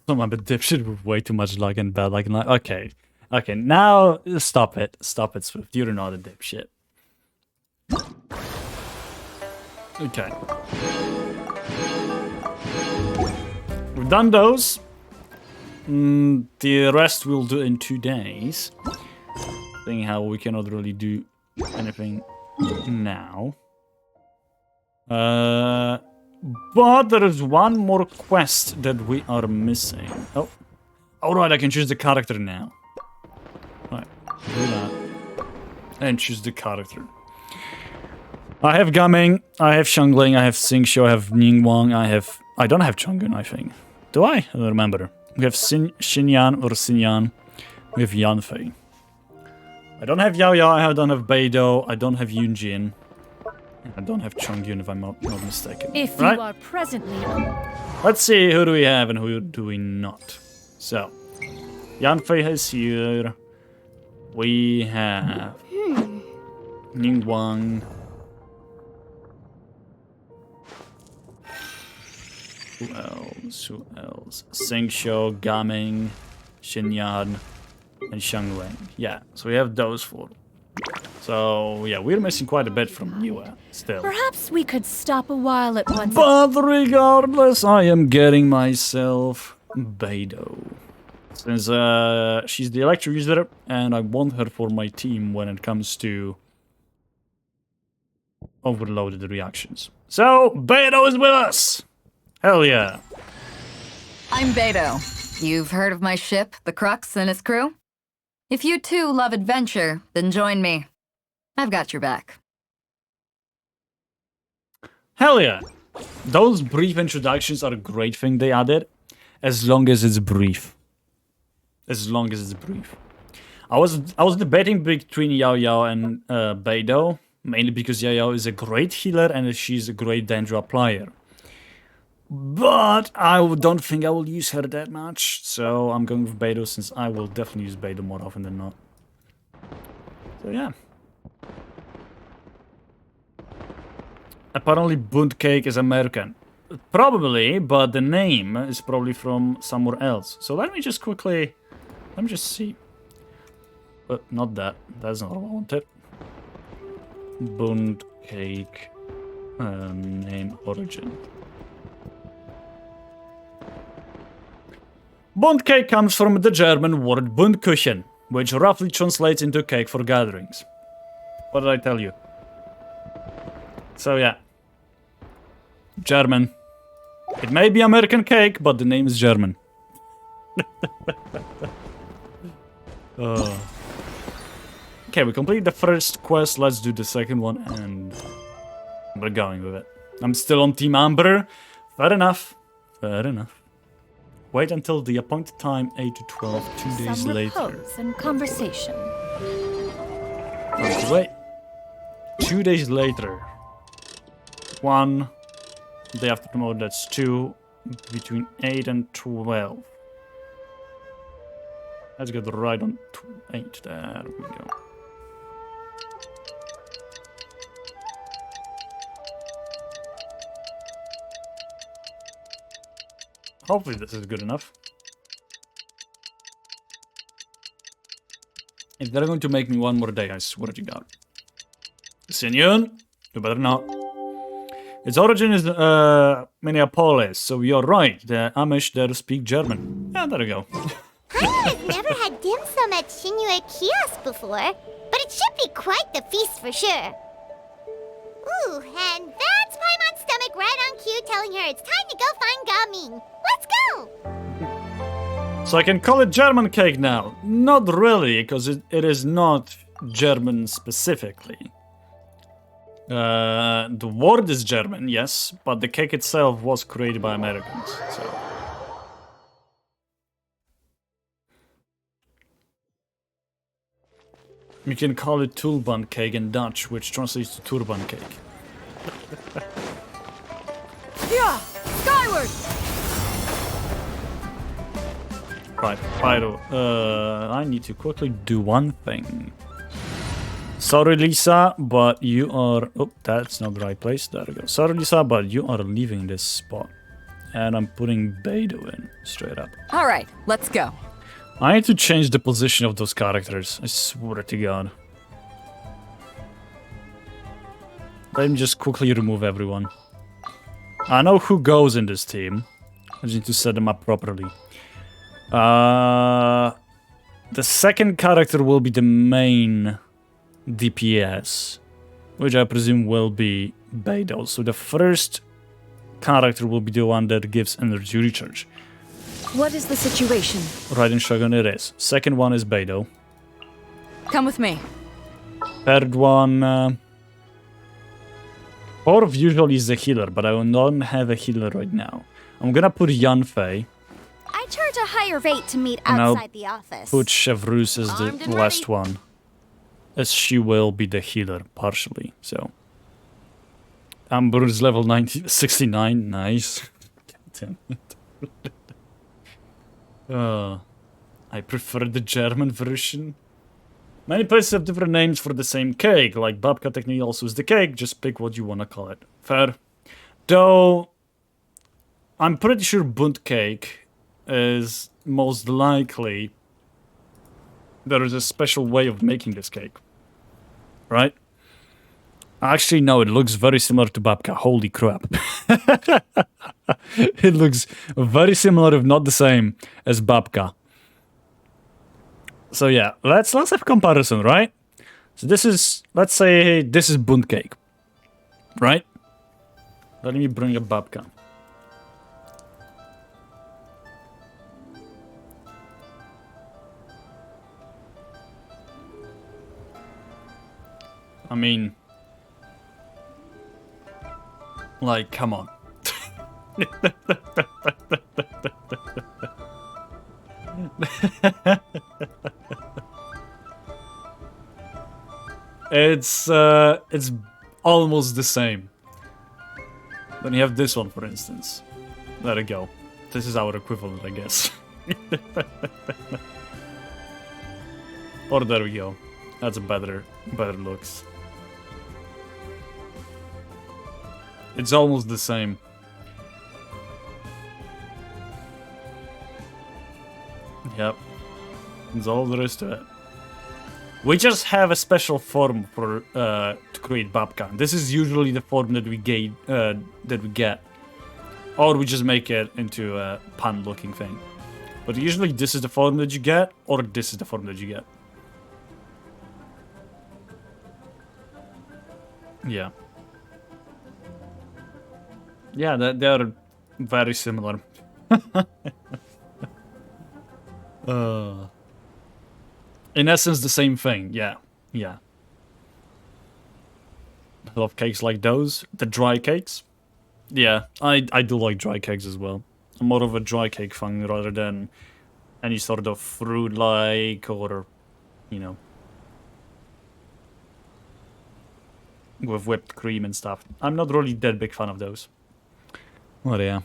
I'm a bit dipshit with way too much luck and bad luck. Okay. Okay, now stop it. Stop it, Swift. You're not a dipshit. Okay. We've done those. The rest we'll do in 2 days. Seeing how we cannot really do anything now. But there is one more quest that we are missing. Oh. Alright, I can choose the character now. Right, do that. And choose the character. I have Gaming, I have Xiangling, I have Xingqiu, I have Ningguang, I don't have Chang'un, I think. Do I? I don't remember. We have Xinyan or Xinyan. We have Yanfei. I don't have Yao Yao, I don't have Beidou, I don't have Yunjin. I don't have Chongyun if I'm not mistaken. If right? you are presently... Let's see who do we have and who do we not. So, Yanfei is here. We have... Ningguang. Who else? Who else? Xingqiu, Gaming, Xinyan, and Xiangling. Yeah, so we have those 4. So, yeah, we're missing quite a bit from Yue still. Perhaps we could stop a while at once. But regardless, I am getting myself Beidou. Since she's the Electro user, and I want her for my team when it comes to overloaded reactions. So, Beidou is with us! Hell yeah. I'm Beidou. You've heard of my ship, the Crux, and its crew? If you too love adventure, then join me. I've got your back. Hell yeah. Those brief introductions are a great thing they added, as long as it's brief. As long as it's brief. I was debating between Yao Yao and Beidou, mainly because Yao Yao is a great healer and she's a great Dendra player. But I don't think I will use her that much, so I'm going with Beidou since I will definitely use Beidou more often than not. So yeah. Apparently Bunt Cake is American. Probably, but the name is probably from somewhere else. So let me just quickly... Let me just see. But not that. That's not what I wanted. Bunt Cake... name origin. Bunt Cake comes from the German word Bundkuchen, which roughly translates into cake for gatherings. What did I tell you? So yeah. German. It may be American cake, but the name is German. Okay, we completed the first quest, let's do the second one, and we're going with it. I'm still on Team Amber. Fair enough. Fair enough. Wait until the appointed time, 8 to 12, 2 days Some later. repose and conversation. Okay, wait. 2 days later. 1 day after tomorrow, that's 2. Between 8 and 12. Let's get right on 8. There we go. Hopefully this is good enough. If they're going to make me one more day, I swear to God. Sinyun, you better not. Its origin is Minneapolis, so you're right. The Amish there speak German. Yeah, there we go. I've never had dim sum at Shinue Kiosk before, but it should be quite the feast for sure. Ooh, and that's Paimon's stomach right on cue telling her it's time to go find Gaming. Let's go! So I can call it German cake now. Not really, because it is not German specifically. The word is German, yes, but the cake itself was created by Americans, so... You can call it tulpan cake in Dutch, which translates to turban cake. Yeah! Skyward! Right, Pyro. I need to quickly do one thing. Sorry, Lisa, but you are... Oh, that's not the right place. There we go. Sorry, Lisa, but you are leaving this spot. And I'm putting Beidou in, straight up. All right, let's go. I need to change the position of those characters. I swear to God. Let me just quickly remove everyone. I know who goes in this team. I just need to set them up properly. The second character will be the main DPS, which I presume will be Beidou. So the first character will be the one that gives energy recharge. What is the situation? Right in Shogun it is. Second one is Beidou. Come with me. Third one... Orv usually is a healer, but I don't have a healer right now. I'm gonna put Yanfei. I charge a higher rate to meet And outside the office. Put Chevreuse as the last one. As she will be the healer, partially, so... Amber is level 69, nice. Damn it. I prefer the German version. Many places have different names for the same cake, like babka technically also is the cake, just pick what you wanna call it. Fair. Though, I'm pretty sure Bunt cake is most likely there is a special way of making this cake. Right? Actually, no, it looks very similar to babka. Holy crap. It looks very similar, if not the same, as babka. So yeah, let's have comparison, right? So this is, let's say this is Bunt cake. Right? Let me bring up babka. I mean... Like, come on. It's almost the same. Then you have this one, for instance. There we go. This is our equivalent, I guess. Or there we go. That's a better looks. It's almost the same. Yep. That's all there is to it. We just have a special form for to create babka. This is usually the form that we get. Or we just make it into a pan-looking thing. But usually this is the form that you get, or this is the form that you get. Yeah. Yeah, they are very similar. In essence, the same thing. Yeah, yeah. I love cakes like those. The dry cakes. Yeah, I do like dry cakes as well. I'm more of a dry cake fan rather than any sort of fruit-like or, you know, with whipped cream and stuff. I'm not really that big fan of those. Oh yeah.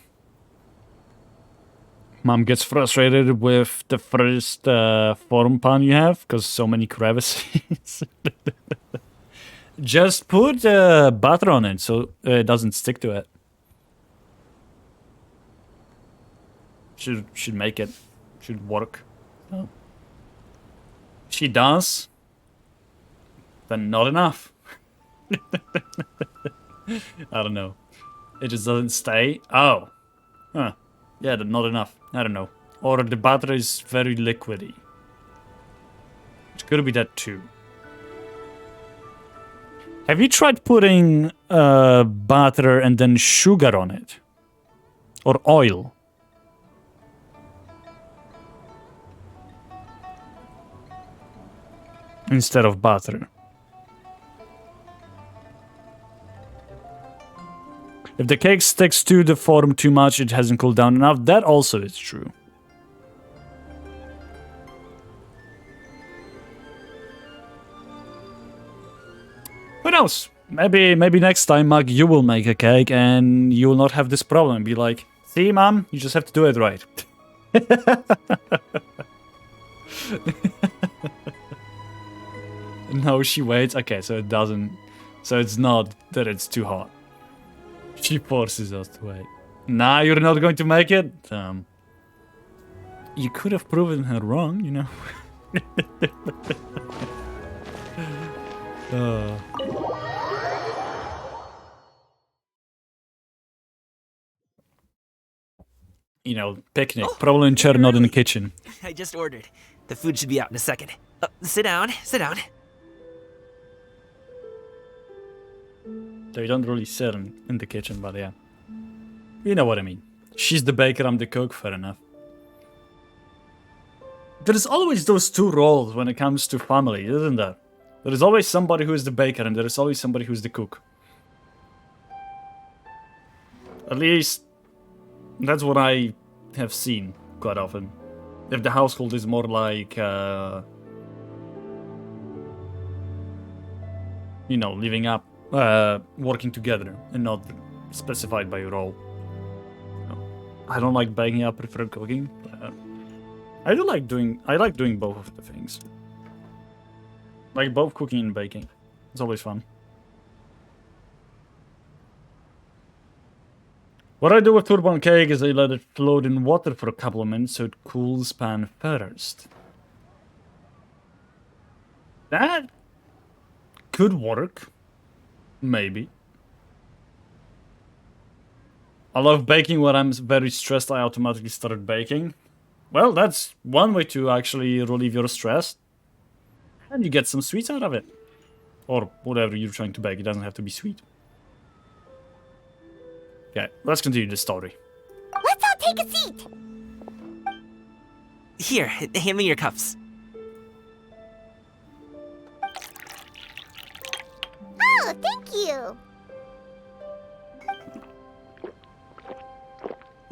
Mom gets frustrated with the first form pan you have, because so many crevices. Just put butter on it so it doesn't stick to it. Should make it. Should work. Oh. She does. Then not enough. I don't know. It just doesn't stay. Oh. Huh. Yeah, not enough. I don't know. Or the butter is very liquidy. It could be that too. Have you tried putting butter and then sugar on it? Or oil? Instead of butter. If the cake sticks to the form too much, it hasn't cooled down enough. That also is true. Who knows? Maybe next time, Mug, you will make a cake and you will not have this problem. Be like, see, Mom, you just have to do it right. No, she waits. Okay, so it doesn't... So it's not that it's too hot. She forces us to wait. Nah, you're not going to make it? You could have proven her wrong, you know? You know, picnic. Probably in chair, not in the kitchen. I just ordered. The food should be out in a second. Sit down, sit down. They don't really sit in the kitchen, but yeah. You know what I mean. She's the baker, I'm the cook, fair enough. There's always those two roles when it comes to family, isn't there? There is always somebody who is the baker and there is always somebody who's the cook. At least, that's what I have seen quite often. If the household is more like, you know, living up, working together and not specified by your role. I don't like baking, I prefer cooking. I like doing both of the things. Like both cooking and baking. It's always fun. What I do with turban cake is I let it float in water for a couple of minutes so it cools pan first. That could work. Maybe. I love baking when I'm very stressed. I automatically started baking. Well, that's one way to actually relieve your stress. And you get some sweets out of it. Or whatever you're trying to bake. It doesn't have to be sweet. Okay, let's continue the story. Let's all take a seat. Here, hand me your cups. Oh, thank you.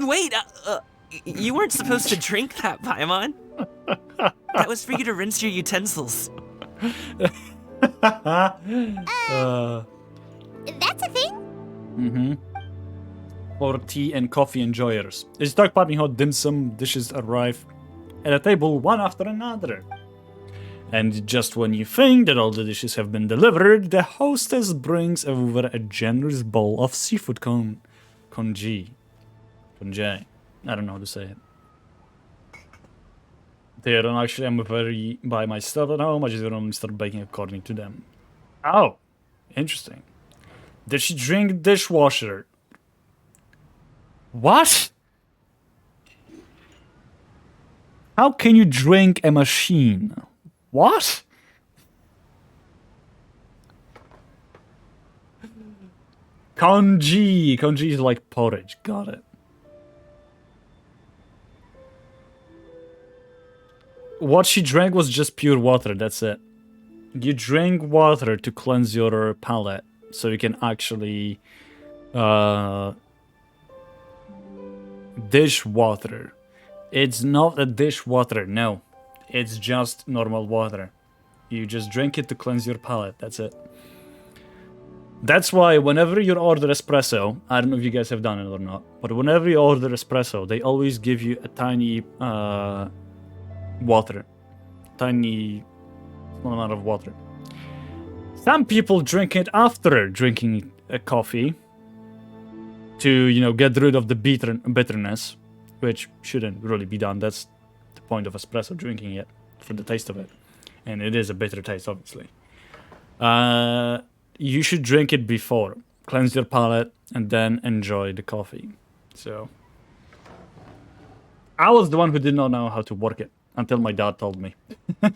Wait, you weren't supposed to drink that, Paimon. That was for you to rinse your utensils. That's a thing? Mm-hmm. For tea and coffee enjoyers. As dark piping hot dim sum dishes arrive at a table one after another. And just when you think that all the dishes have been delivered, the hostess brings over a generous bowl of seafood congee. I don't know how to say it. They don't actually, I'm very by myself at home. I just don't start baking according to them. Oh, interesting. Did she drink dishwasher? What? How can you drink a machine? What? Congee. Congee is like porridge. Got it. What she drank was just pure water, that's it. You drink water to cleanse your palate, so you can actually... dish water. It's not a dish water, no. It's just normal water. You just drink it to cleanse your palate, that's it. That's why whenever you order espresso, I don't know if you guys have done it or not, but whenever you order espresso, they always give you a tiny water. Tiny small amount of water. Some people drink it after drinking a coffee to, you know, get rid of the bitterness, which shouldn't really be done. That's the point of espresso, drinking it for the taste of it. And it is a bitter taste, obviously. You should drink it before. Cleanse your palate and then enjoy the coffee. So I was the one who did not know how to work it until my dad told me. I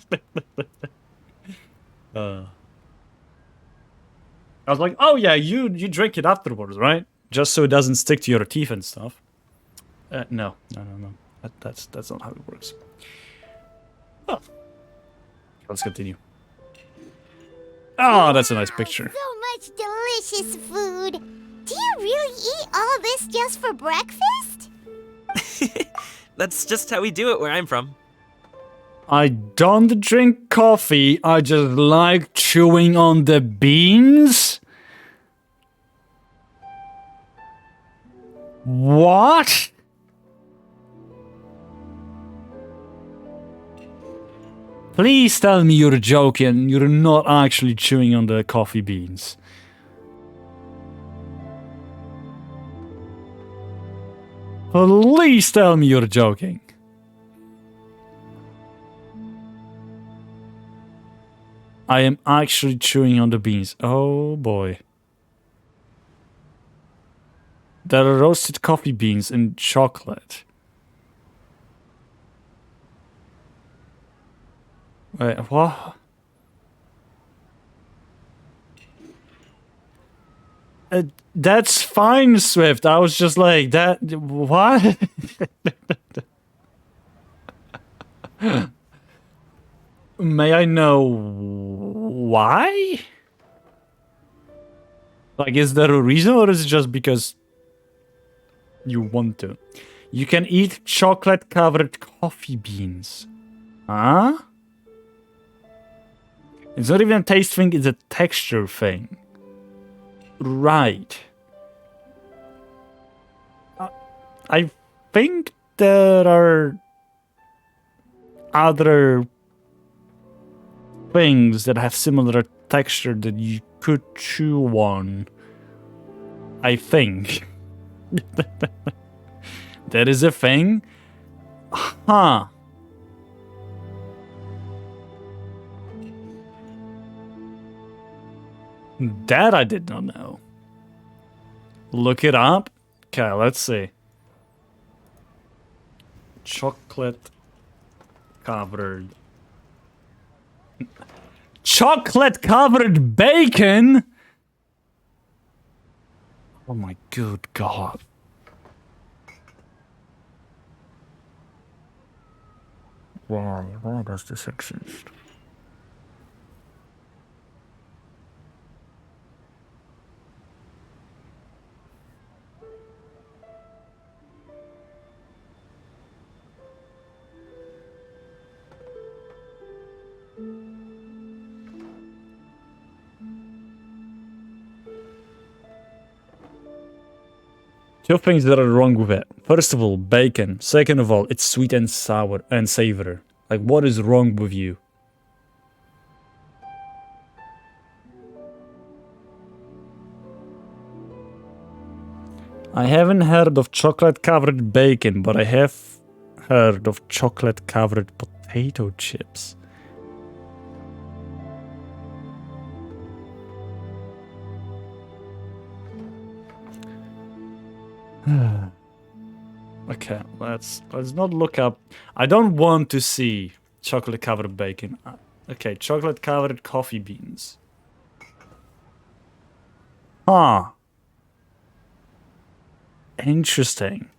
was like, oh yeah, you drink it afterwards, right? Just so it doesn't stick to your teeth and stuff. No. That's not how it works. Oh. Let's continue. Oh, that's a nice picture. So much delicious food. Do you really eat all this just for breakfast? That's just how we do it where I'm from. I don't drink coffee, I just like chewing on the beans? What? Please tell me you're joking. You're not actually chewing on the coffee beans. Please tell me you're joking. I am actually chewing on the beans. Oh boy. There are roasted coffee beans and chocolate. Wait, what? That's fine, Swift. I was just like, that... What? May I know why? Like, is there a reason, or is it just because you want to? You can eat chocolate-covered coffee beans. Huh? It's not even a taste thing, it's a texture thing. Right. I think there are other things that have similar texture that you could chew on. I think. That is a thing? Huh. That I did not know. Look it up. Okay, let's see. Chocolate covered. Chocolate covered bacon? Oh my good God. Why does this exist? Two things that are wrong with it. First of all, bacon. Second of all, it's sweet and sour and savory. Like, what is wrong with you? I haven't heard of chocolate-covered bacon, but I have heard of chocolate-covered potato chips. Okay, let's not look up. I don't want to see chocolate covered bacon. Okay, chocolate covered coffee beans. Huh. Interesting.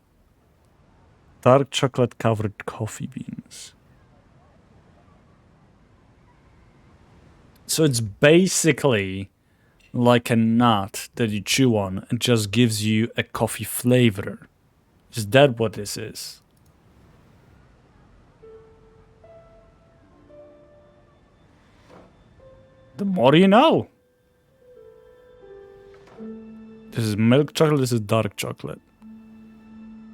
Dark chocolate covered coffee beans. So it's basically like a nut that you chew on and just gives you a coffee flavor. Is that what this is? The more you know. This is milk chocolate, this is dark chocolate.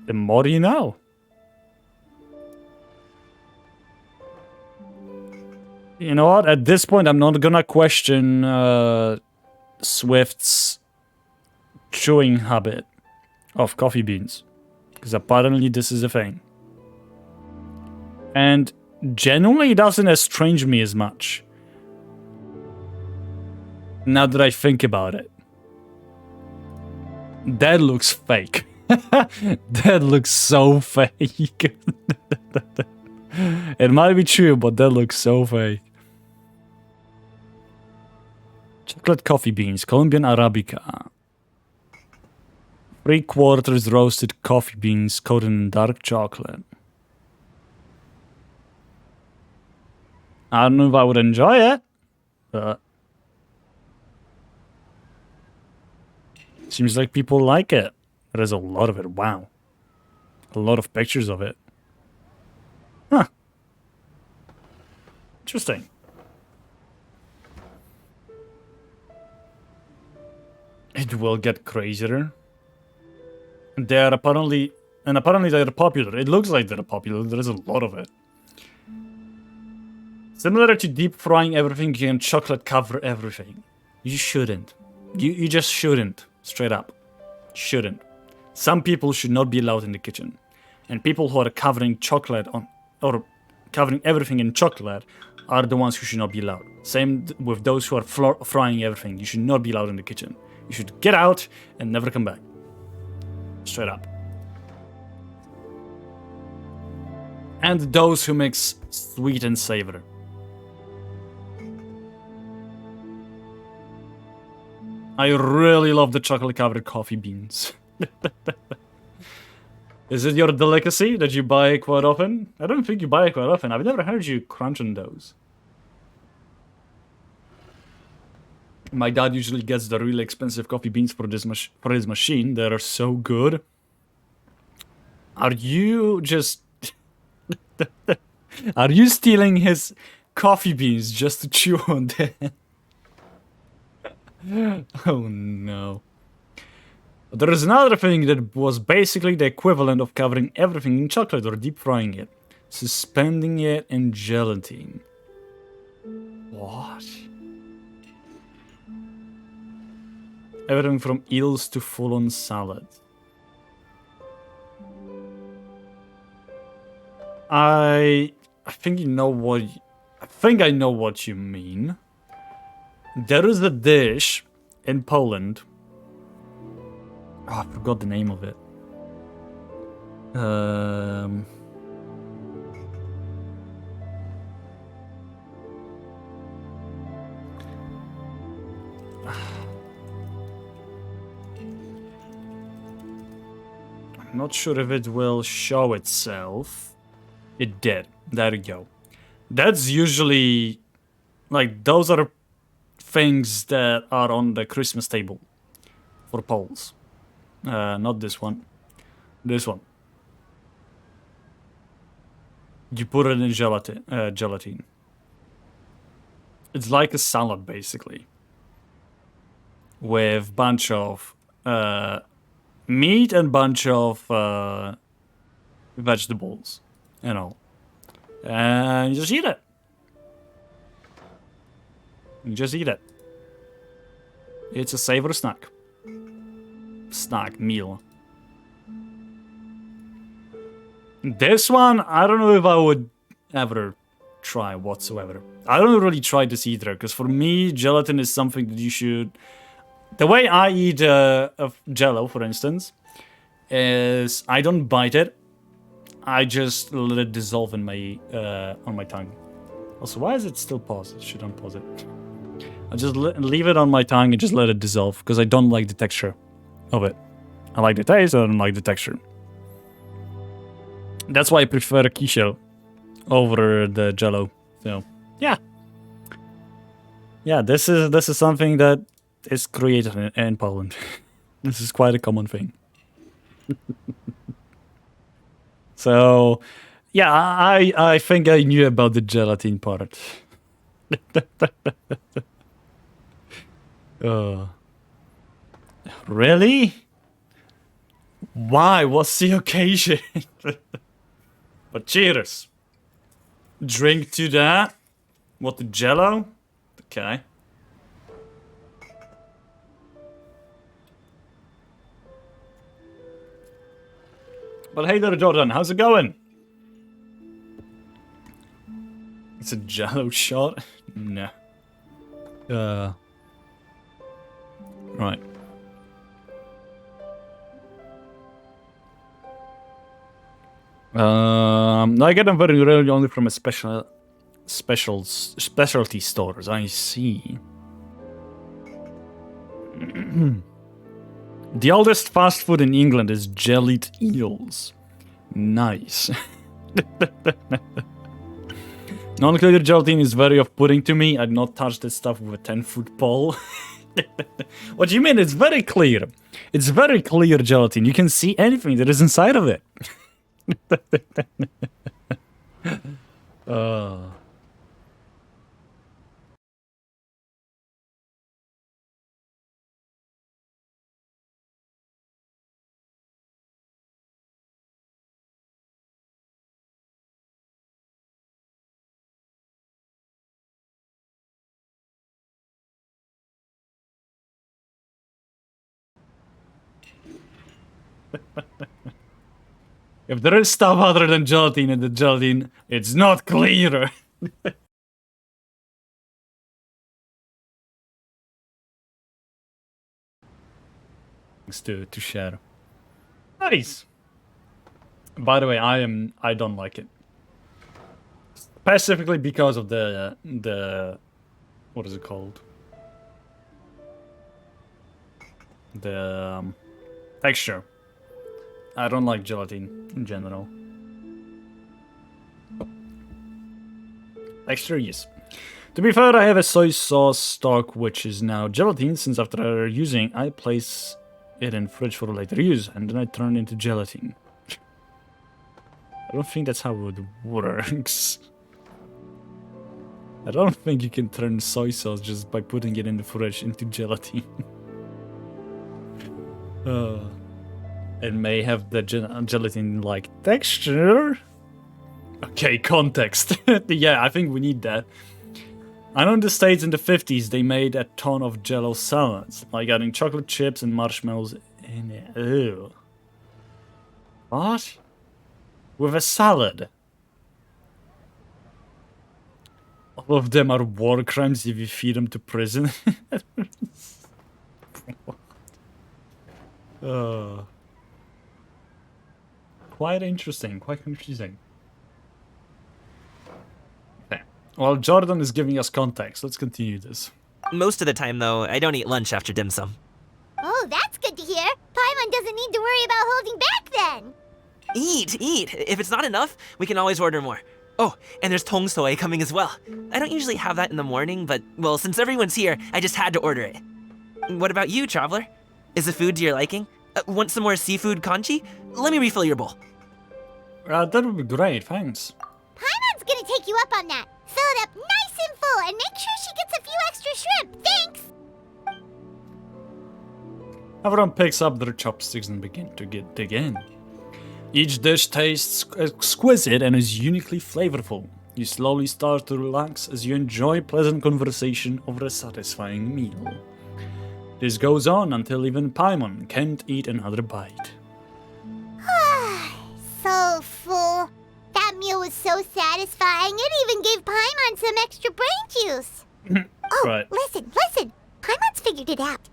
The more you know. You know what? At this point, I'm not gonna question Swift's chewing habit of coffee beans. Because apparently this is a thing. And genuinely it doesn't estrange me as much. Now that I think about it. That looks fake. That looks so fake. It might be true, but that looks so fake. Chocolate coffee beans, Colombian Arabica. 3/4 roasted coffee beans coated in dark chocolate. I don't know if I would enjoy it, but seems like people like it. There's a lot of it. Wow. A lot of pictures of it. Huh. Interesting. It will get crazier. They are apparently they're popular. It looks like they're popular. There's a lot of it. Similar to deep frying everything, you can chocolate cover everything. You shouldn't. You just shouldn't. Straight up. Shouldn't. Some people should not be allowed in the kitchen. And people who are covering chocolate on, or covering everything in chocolate are the ones who should not be allowed. Same with those who are frying everything. You should not be allowed in the kitchen. You should get out and never come back. Straight up. And those who mix sweet and savory. I really love the chocolate-covered coffee beans. Is it your delicacy that you buy quite often? I don't think you buy it quite often. I've never heard you crunch on those. My dad usually gets the really expensive coffee beans for his machine. They are so good. Are you just... Are you stealing his coffee beans just to chew on them? Oh no. There is another thing that was basically the equivalent of covering everything in chocolate or deep frying it. Suspending it in gelatin. What? Everything from eels to full-on salad. I think you know what... I think I know what you mean. There is a dish in Poland. Oh, I forgot the name of it. I'm not sure if it will show itself. It did. There you go. That's usually... like, those are things that are on the Christmas table for Poles. Not this one. This one. You put it in gelatin. It's like a salad, basically. With bunch of meat and bunch of vegetables. You know. And you just eat it. You just eat it. It's a savory snack. Meal. This one, I don't know if I would ever try whatsoever. I don't really try this either, because for me, gelatin is something that you should... The way I eat Jello, for instance, is I don't bite it. I just let it dissolve in my on my tongue. Also, why is it still paused? Should unpause it. I just leave it on my tongue and just let it dissolve, because I don't like the texture of it. I like the taste, I don't like the texture. That's why I prefer quiche over the Jello. So, yeah. Yeah, this is something that is created in Poland. This is quite a common thing. So, yeah, I think I knew about the gelatin part. Really? Why? What's the occasion? But cheers. Drink to that. What, the Jello? Okay. But hey there, Jordan, how's it going? It's a Jello shot? No. Right. I get them very rarely only from a specialty stores. I see. The oldest fast food in England is jellied eels. Nice. Non-clear gelatin is very off-putting to me. I'd not touch this stuff with a 10-foot pole. What do you mean? It's very clear. It's very clear gelatin. You can see anything that is inside of it. If there is stuff other than gelatin in the gelatin, it's not clear. Thanks to share. Nice. By the way, I don't like it. Specifically because of the what is it called? The texture. I don't like gelatin in general. Texture, yes. To be fair, I have a soy sauce stock which is now gelatin, since after using, I place it in fridge for later use, and then I turn it into gelatin. I don't think that's how it works. I don't think you can turn soy sauce just by putting it in the fridge into gelatin. It may have the gelatin-like texture. Okay, context. Yeah, I think we need that. I know in the States in the 50s they made a ton of jello salads, like adding chocolate chips and marshmallows in it. Ew. What? With a salad? All of them are war crimes if you feed them to prison. Quite interesting, quite confusing. Okay. Well, Jordan is giving us context. Let's continue this. Most of the time, though, I don't eat lunch after dim sum. Oh, that's good to hear. Paimon doesn't need to worry about holding back then. Eat! If it's not enough, we can always order more. Oh, and there's tong soy coming as well. I don't usually have that in the morning, but, well, since everyone's here, I just had to order it. What about you, Traveler? Is the food to your liking? Want some more seafood congee? Let me refill your bowl. That would be great, thanks. Paimon's gonna take you up on that. Fill it up nice and full and make sure she gets a few extra shrimp. Thanks! Everyone picks up their chopsticks and begin to dig in. Each dish tastes exquisite and is uniquely flavorful. You slowly start to relax as you enjoy pleasant conversation over a satisfying meal. This goes on until even Paimon can't eat another bite. So full. That meal was so satisfying, it even gave Paimon some extra brain juice. Oh, right. listen. Paimon's figured it out.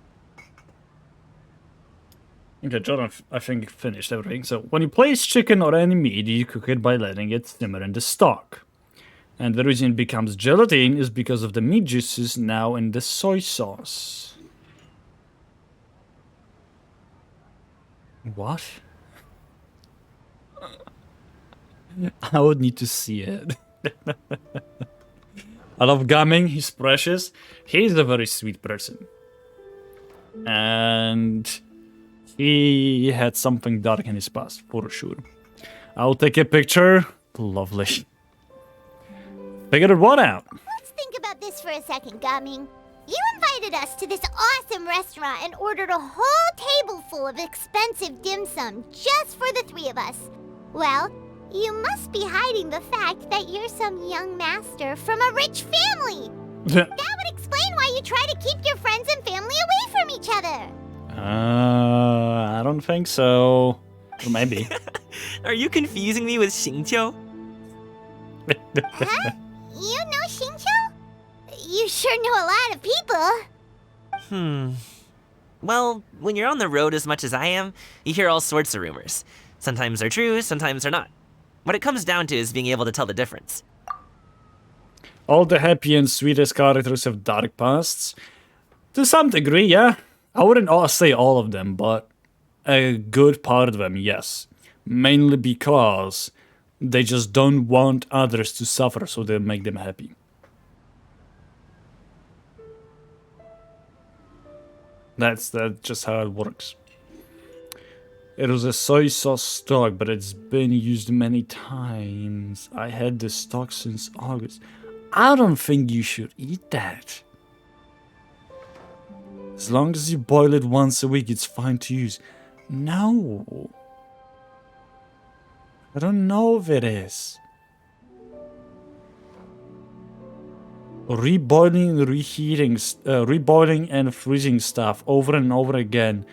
Okay, Jordan, I think finished everything. So, when you place chicken or any meat, you cook it by letting it simmer in the stock. And the reason it becomes gelatin is because of the meat juices now in the soy sauce. What? I would need to see it. I love Gaming, he's precious. He's a very sweet person. And he had something dark in his past, for sure. I'll take a picture. Lovely. Figured what out? Let's think about this for a second, Gaming. You invited us to this awesome restaurant and ordered a whole table full of expensive dim sum just for the three of us. Well, you must be hiding the fact that you're some young master from a rich family. That would explain why you try to keep your friends and family away from each other. I don't think so. Or maybe. Are you confusing me with Xingqiu? Huh? You know Xingqiu? You sure know a lot of people. Well, when you're on the road as much as I am, you hear all sorts of rumors. Sometimes they're true, sometimes they're not. What it comes down to is being able to tell the difference. All the happy and sweetest characters have dark pasts. To some degree, yeah. I wouldn't say all of them, but a good part of them, yes. Mainly because they just don't want others to suffer, so they make them happy. That's just how it works. It was a soy sauce stock, but it's been used many times. I had this stock since August. I don't think you should eat that. As long as you boil it once a week, it's fine to use. No. I don't know if it is. Reboiling, reheating, reboiling and freezing stuff over and over again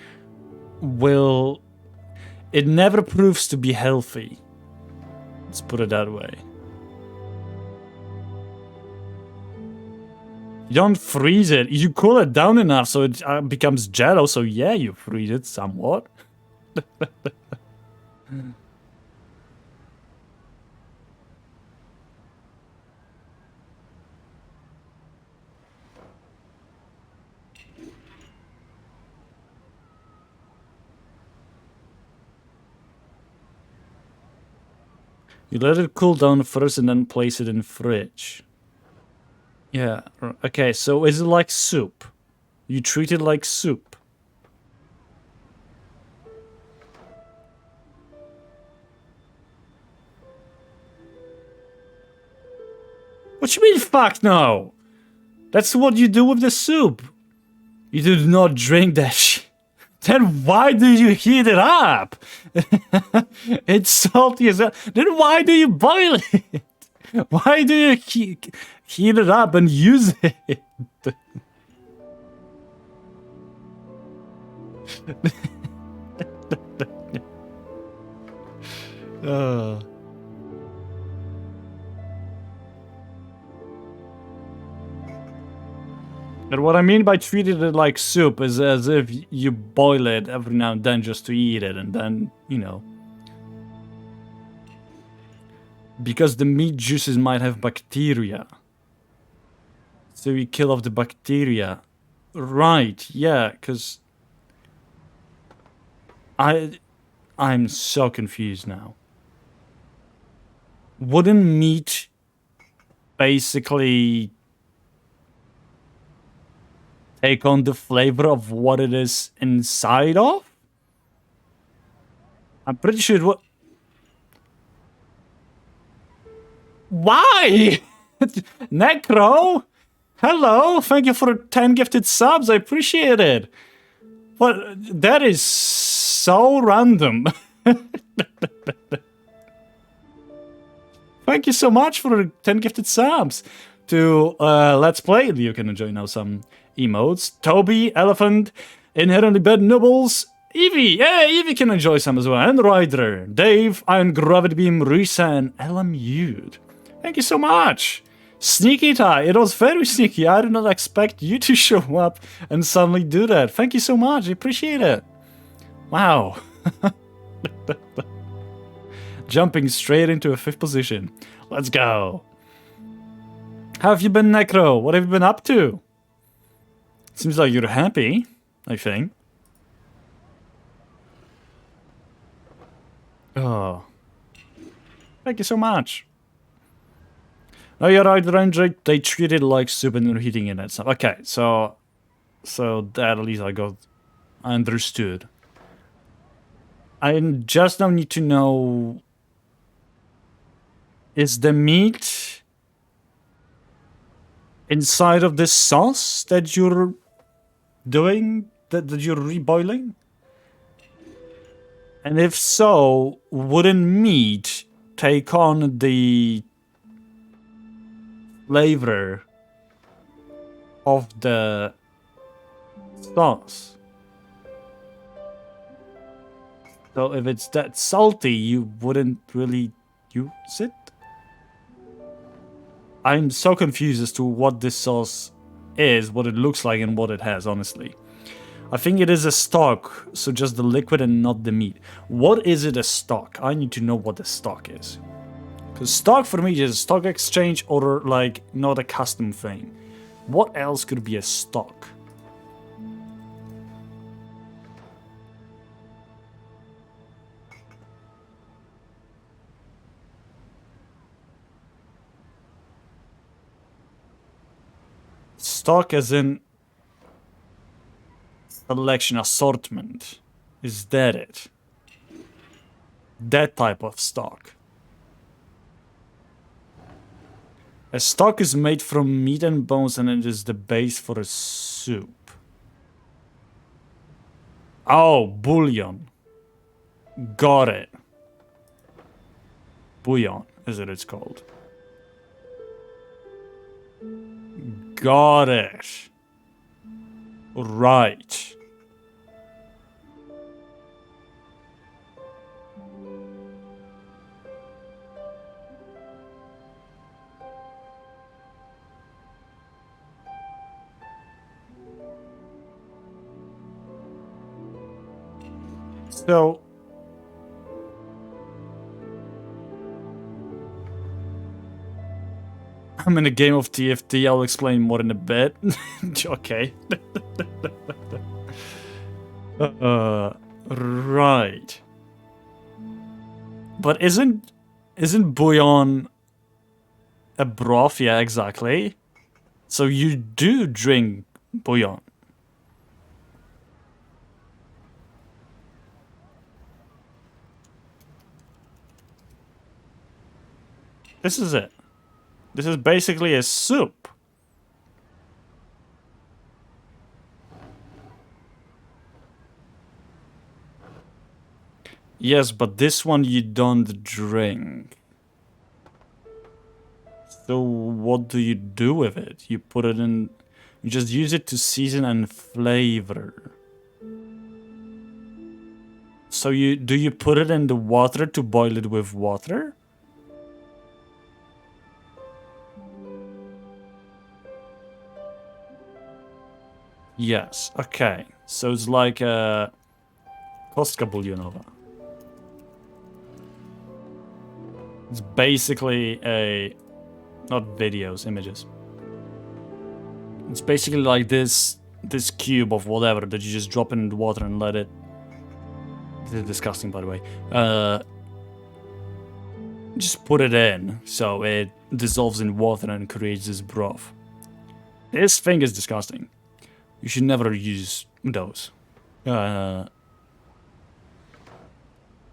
will... It never proves to be healthy. Let's put it that way. You don't freeze it. You cool it down enough so it becomes jello. So yeah, you freeze it somewhat. You let it cool down first and then place it in the fridge. Yeah, okay, so is it like soup? You treat it like soup. What you mean, fuck no? That's what you do with the soup. You do not drink that shit. Then why do you heat it up? It's salty as hell. Then why do you boil it? Why do you heat it up and use it? And what I mean by treating it like soup is as if you boil it every now and then just to eat it, and then, you know. Because the meat juices might have bacteria. So you kill off the bacteria. Right, yeah, because... I'm so confused now. Wouldn't meat basically take on the flavor of what it is inside of? I'm pretty sure it would. Why? Necro? Hello, thank you for 10 gifted subs, I appreciate it. But that is so random. Thank you so much for 10 gifted subs to Let's Play. You can enjoy now some emotes. Toby, Elephant, Inherently Bad Nibbles, Evie. Yeah, Evie can enjoy some as well. And Ryder, Dave, Iron Gravity Beam, Risa, and LMU. Thank you so much. Sneaky Tie, it was very sneaky. I did not expect you to show up and suddenly do that. Thank you so much. I appreciate it. Wow. Jumping straight into a 5th position. Let's go. How have you been, Necro? What have you been up to? Seems like you're happy, I think. Oh. Thank you so much. Oh, you're right, Ranger. They treat it like soup and they're heating it and stuff. Okay, so that at least I understood. I just now need to know, is the meat inside of this sauce that you're doing, that you're reboiling? And if so, wouldn't meat take on the flavor of the sauce? So if it's that salty, you wouldn't really use it? I'm so confused as to what this sauce is, what it looks like, and what it has, honestly. I think it is a stock, so just the liquid and not the meat. What is it a stock? I need to know what the stock is. Because stock for me is a stock exchange or like not a custom thing. What else could be a stock? Stock as in selection, assortment. Is that it? That type of stock. A stock is made from meat and bones and it is the base for a soup. Oh, bouillon. Got it. Bouillon, is it it's called. Got it. Right. So I'm in a game of TFT. I'll explain more in a bit. Okay. Right. But isn't bouillon a broth? Yeah, exactly. So you do drink bouillon. This is it. This is basically a soup. Yes, but this one you don't drink. So what do you do with it? You put it in... You just use it to season and flavor. So do you put it in the water to boil it with water? Yes, okay. So it's like a kostka bulionowa. It's basically a... Not videos, images. It's basically like this cube of whatever that you just drop in the water and let it... This is disgusting, by the way. Just put it in, so it dissolves in water and creates this broth. This thing is disgusting. You should never use those. They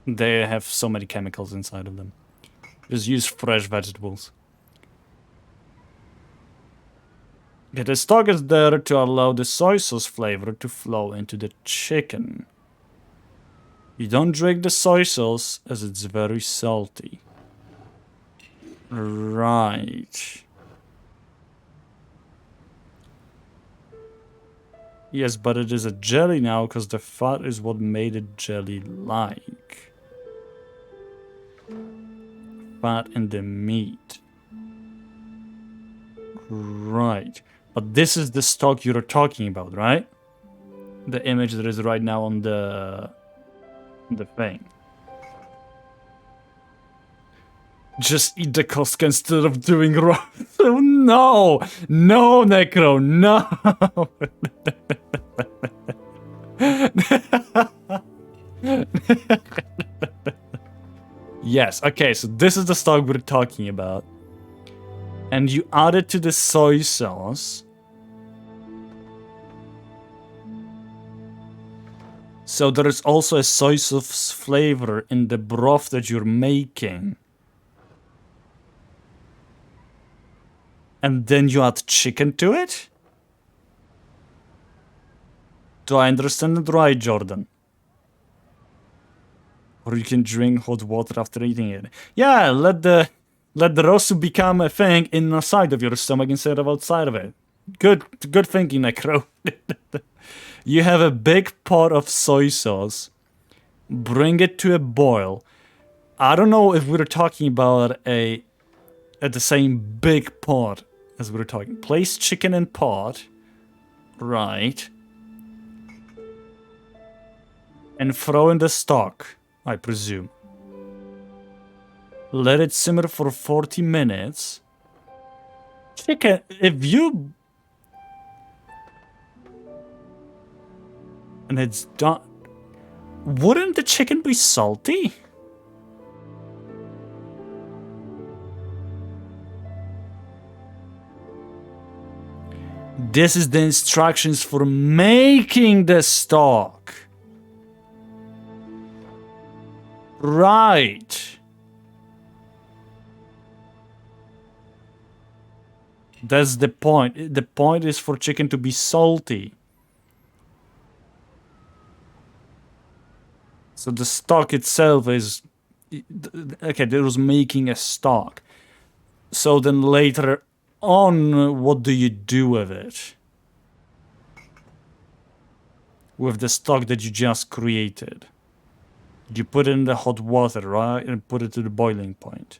have so many chemicals inside of them. Just use fresh vegetables. Okay, the stock is there to allow the soy sauce flavor to flow into the chicken. You don't drink the soy sauce as it's very salty. Right. Yes, but it is a jelly now because the fat is what made it jelly-like. Fat in the meat. Right. But this is the stock you're talking about, right? The image that is right now on the thing. Just eat the kostka instead of doing raw. Oh, no! No, Necro, no! Yes, okay, so this is the stock we're talking about. And you add it to the soy sauce. So there is also a soy sauce flavor in the broth that you're making. And then you add chicken to it? Do I understand it right, Jordan? Or you can drink hot water after eating it. Yeah, let the rosu become a thing inside of your stomach instead of outside of it. Good thinking, Necro. You have a big pot of soy sauce. Bring it to a boil. I don't know if we're talking about at the same big pot as we're talking. Place chicken in pot. Right. And throw in the stock, I presume. Let it simmer for 40 minutes. Chicken, if you... And it's done... Wouldn't the chicken be salty? This is the instructions for making the stock. Right. That's the point. The point is for chicken to be salty. So the stock itself is... Okay, there was making a stock. So then later on, what do you do with it? With the stock that you just created. You put it in the hot water, right? And put it to the boiling point.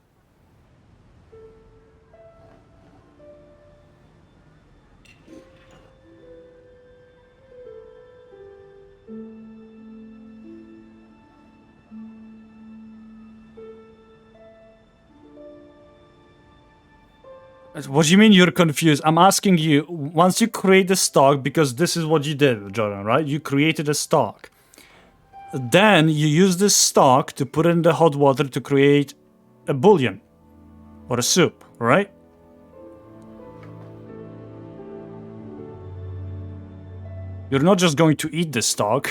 What do you mean you're confused? I'm asking you, once you create the stock, because this is what you did, Jordan, right? You created a stock. Then you use this stock to put in the hot water to create a bouillon or a soup, right? You're not just going to eat the stock.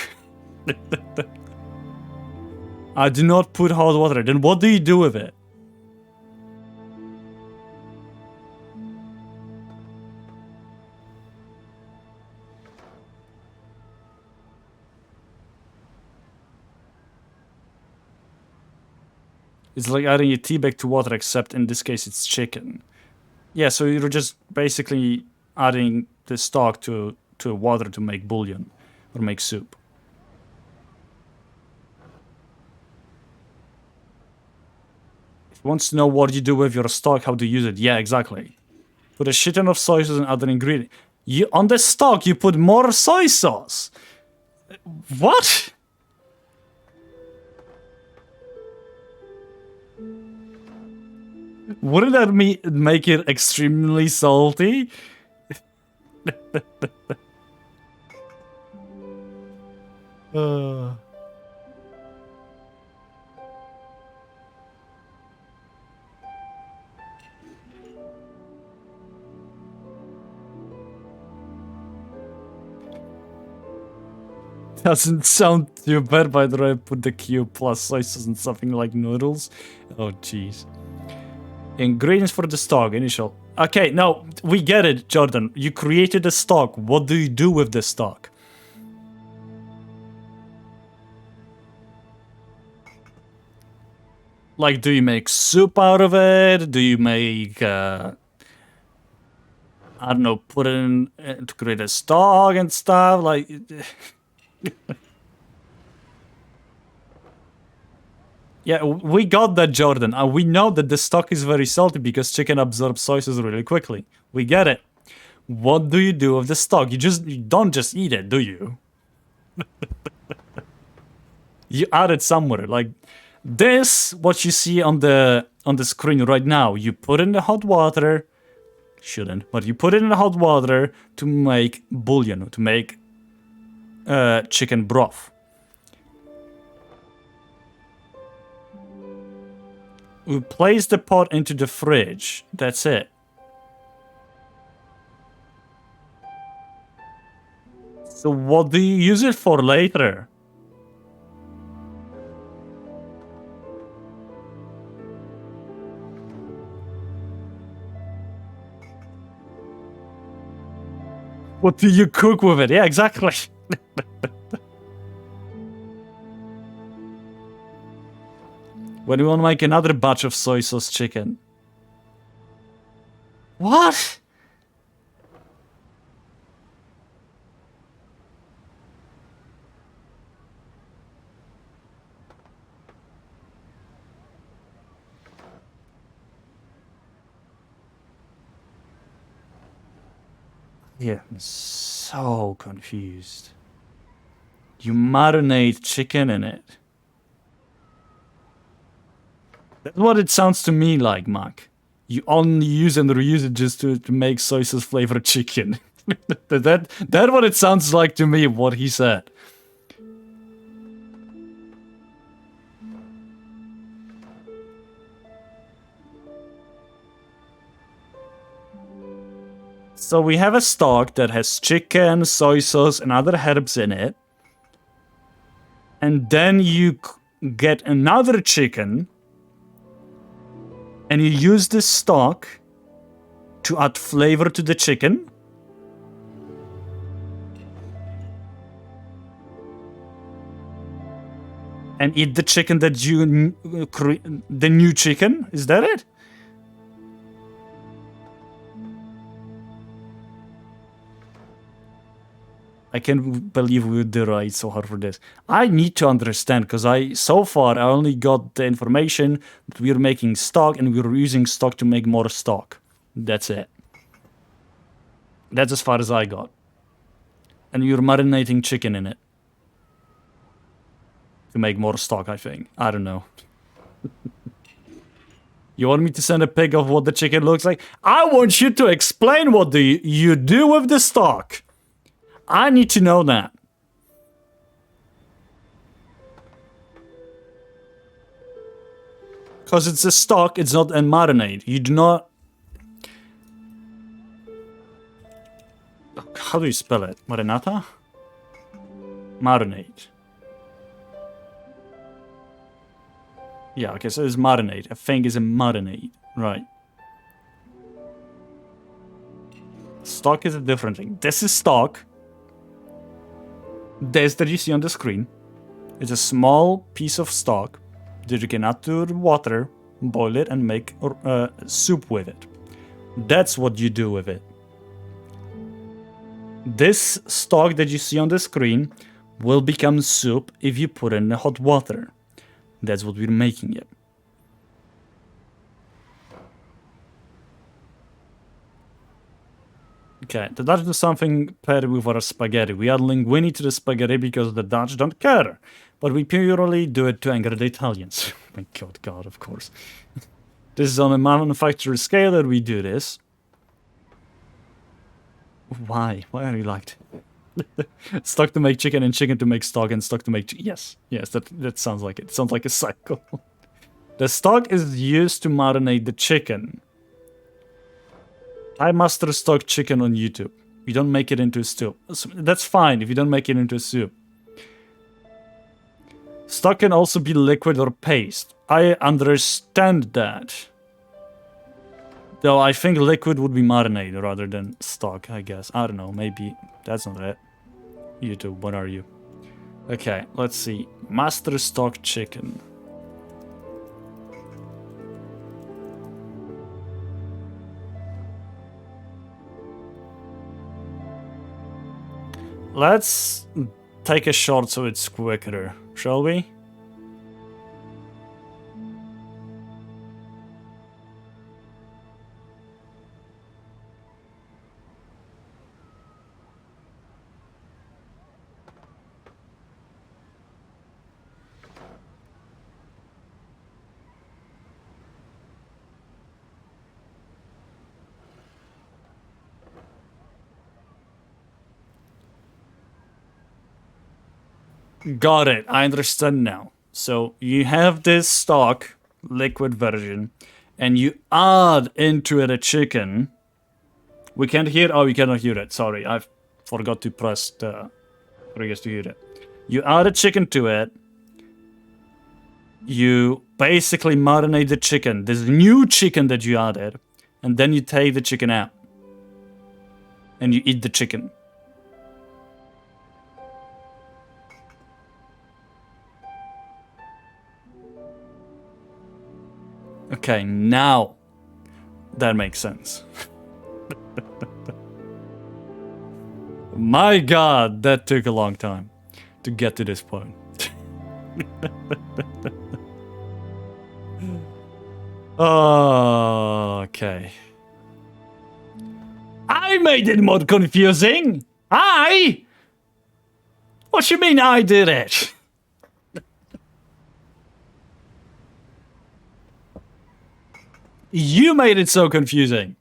I do not put hot water. Then what do you do with it? It's like adding a tea bag to water, except in this case it's chicken. Yeah, so you're just basically adding the stock to water to make bouillon or make soup. If you want to know what you do with your stock, how to use it, yeah, exactly. Put a shit ton of soy sauce and other ingredient. On the stock, you put more soy sauce. What? Wouldn't that make it extremely salty? Doesn't sound too bad, by the way. Put the cube plus soy sauce and something like noodles. Oh, jeez. Ingredients for the stock, initial. Okay, no, we get it, Jordan. You created a stock. What do you do with the stock? Like, do you make soup out of it? Do you make, I don't know, put it in to create a stock and stuff? Like... Yeah, we got that, Jordan. And we know that the stock is very salty because chicken absorbs soy sauce really quickly. We get it. What do you do with the stock? You don't just eat it, do you? You add it somewhere. Like this, what you see on the screen right now. You put in the hot water. Shouldn't, but you put it in the hot water to make bouillon, to make chicken broth. We place the pot into the fridge. That's it. So what do you use it for later? What do you cook with it? Yeah, exactly. When you want to make another batch of soy sauce chicken. What? Yeah, I'm so confused. You marinate chicken in it. That's what it sounds to me like, Mac. You only use and reuse it just to make soy sauce flavored chicken. That's what it sounds like to me, what he said. So we have a stock that has chicken, soy sauce, and other herbs in it. And then you get another chicken. And you use this stock to add flavor to the chicken. And eat the chicken that you the new chicken. Is that it? I can't believe we did Rite so hard for this. I need to understand, because so far I only got the information that we're making stock and we're using stock to make more stock. That's it. That's as far as I got. And you're marinating chicken in it. To make more stock, I think. I don't know. You want me to send a pic of what the chicken looks like? I want you to explain what you do with the stock. I need to know that. Because it's a stock, it's not a marinade. You do not... How do you spell it? Marinata? Marinade. Yeah, okay, so it's marinade. I think it's a marinade. Right. Stock is a different thing. This is stock. This that you see on the screen is a small piece of stock that you can add to water, boil it, and make soup with it. That's what you do with it. This stock that you see on the screen will become soup if you put it in hot water. That's what we're making it. Okay, the Dutch do something paired with our spaghetti. We add linguine to the spaghetti because the Dutch don't care. But we purely do it to anger the Italians. Oh my God, of course. This is on a manufacturer scale that we do this. Why? Why are you like stock to make chicken and chicken to make stock and stock to make yes, that sounds like it. It sounds like a cycle. The stock is used to marinate the chicken. I master stock chicken on YouTube. You don't make it into a stew. That's fine if you don't make it into a soup. Stock can also be liquid or paste. I understand that. Though I think liquid would be marinade rather than stock, I guess. I don't know, maybe that's not it. YouTube, what are you? Okay, let's see. Master stock chicken. Let's take a shot so it's quicker, shall we? Got it. I understand now. So you have this stock, liquid version, and you add into it a chicken. We can't hear. Oh, we cannot hear it. Sorry, I forgot to press the for you guys to hear it. You add a chicken to it. You basically marinate the chicken. This new chicken that you added, and then you take the chicken out, and you eat the chicken. Okay, now that makes sense. My God, that took a long time to get to this point. Okay. I made it more confusing. What you mean I did it? You made it so confusing.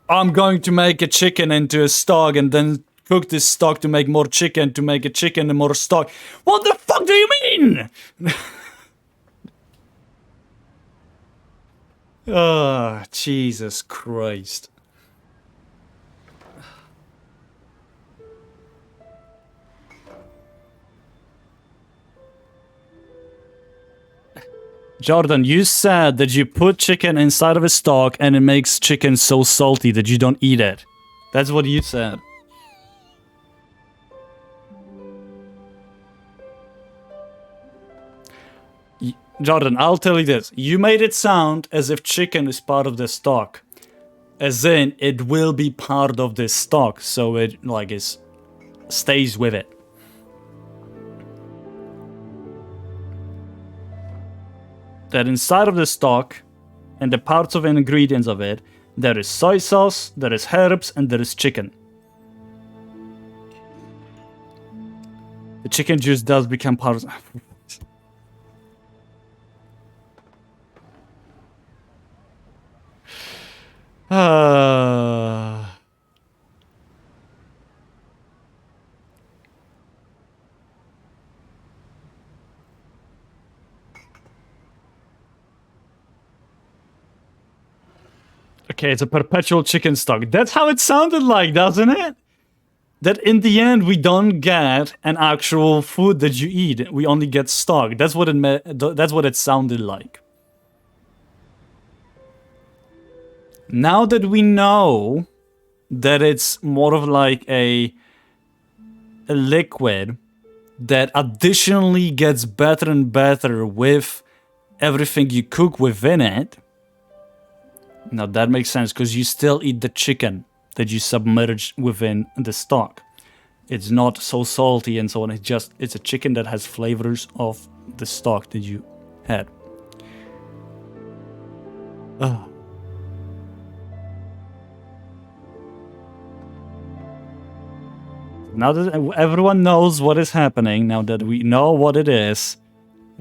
I'm going to make a chicken into a stock and then cook this stock to make more chicken to make a chicken and more stock. What the fuck do you mean? Oh, Jesus Christ. Jordan, you said that you put chicken inside of a stock and it makes chicken so salty that you don't eat it. That's what you said. Jordan, I'll tell you this. You made it sound as if chicken is part of the stock. As in, it will be part of the stock, so it, stays with it. That inside of the stock and the parts of ingredients of it, there is soy sauce, there is herbs, and there is chicken. The chicken juice does become part of... Okay, it's a perpetual chicken stock. That's how it sounded like, doesn't it? That in the end we don't get an actual food that you eat. We only get stock. That's what it sounded like. Now that we know that it's more of like a liquid that additionally gets better and better with everything you cook within it. Now that makes sense because you still eat the chicken that you submerge within the stock. It's not so salty and so on. It's a chicken that has flavors of the stock that you had. Oh. Now that everyone knows what is happening, now that we know what it is,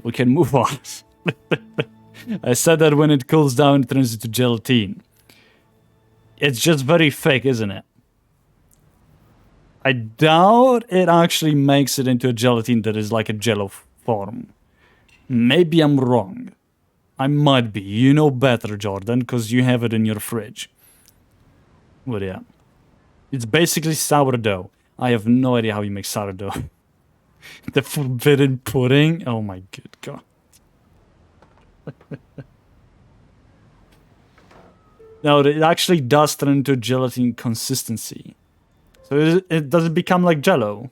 we can move on. I said that when it cools down, it turns into gelatine. It's just very thick, isn't it? I doubt it actually makes it into a gelatine that is like a jello form. Maybe I'm wrong. I might be. You know better, Jordan, because you have it in your fridge. But yeah. It's basically sourdough. I have no idea how you make sourdough. The forbidden pudding? Oh my good god. No, it actually does turn into gelatin consistency. So does it become like jello?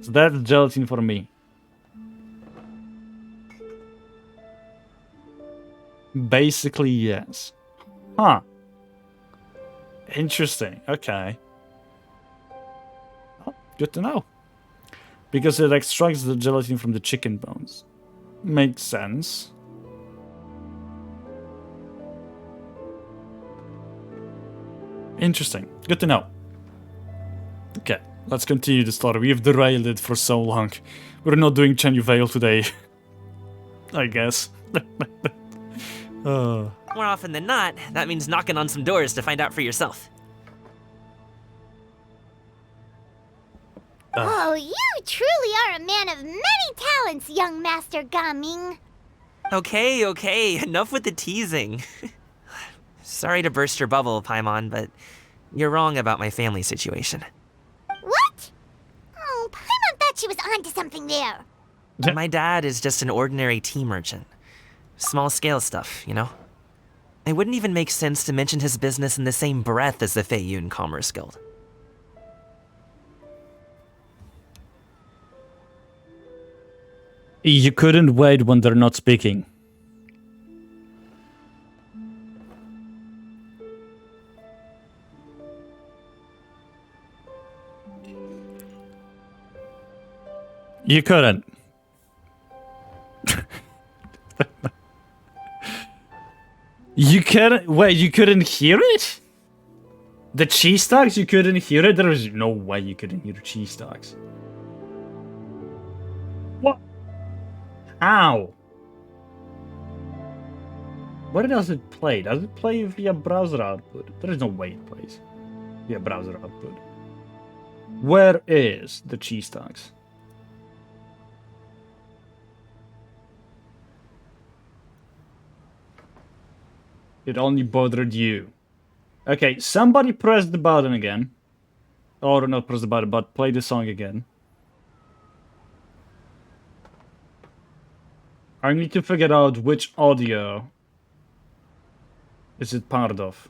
So that's gelatin for me. Basically, yes. Huh. Interesting. Okay. Oh, good to know. Because it extracts the gelatin from the chicken bones. Makes sense. Interesting. Good to know. Okay, let's continue the story. We've derailed it for so long. We're not doing Chen Yu Vale today. I guess. More often than not, that means knocking on some doors to find out for yourself. Oh, you truly are a man of many talents, young Master Gaming. Okay, enough with the teasing. Sorry to burst your bubble, Paimon, but you're wrong about my family situation. What? Oh, Paimon thought she was onto something there. My dad is just an ordinary tea merchant. Small scale stuff, you know? It wouldn't even make sense to mention his business in the same breath as the Feiyun Commerce Guild. You couldn't wait when they're not speaking. You couldn't. You couldn't. Wait, you couldn't hear it? The cheese stocks? You couldn't hear it? There was no way you couldn't hear cheese stocks. What? How? Where does it play? Does it play via browser output? There is no way it plays via browser output. Where is the cheese stocks? It only bothered you. Okay, somebody press the button again. Or not press the button, but play the song again. I need to figure out which audio is it part of.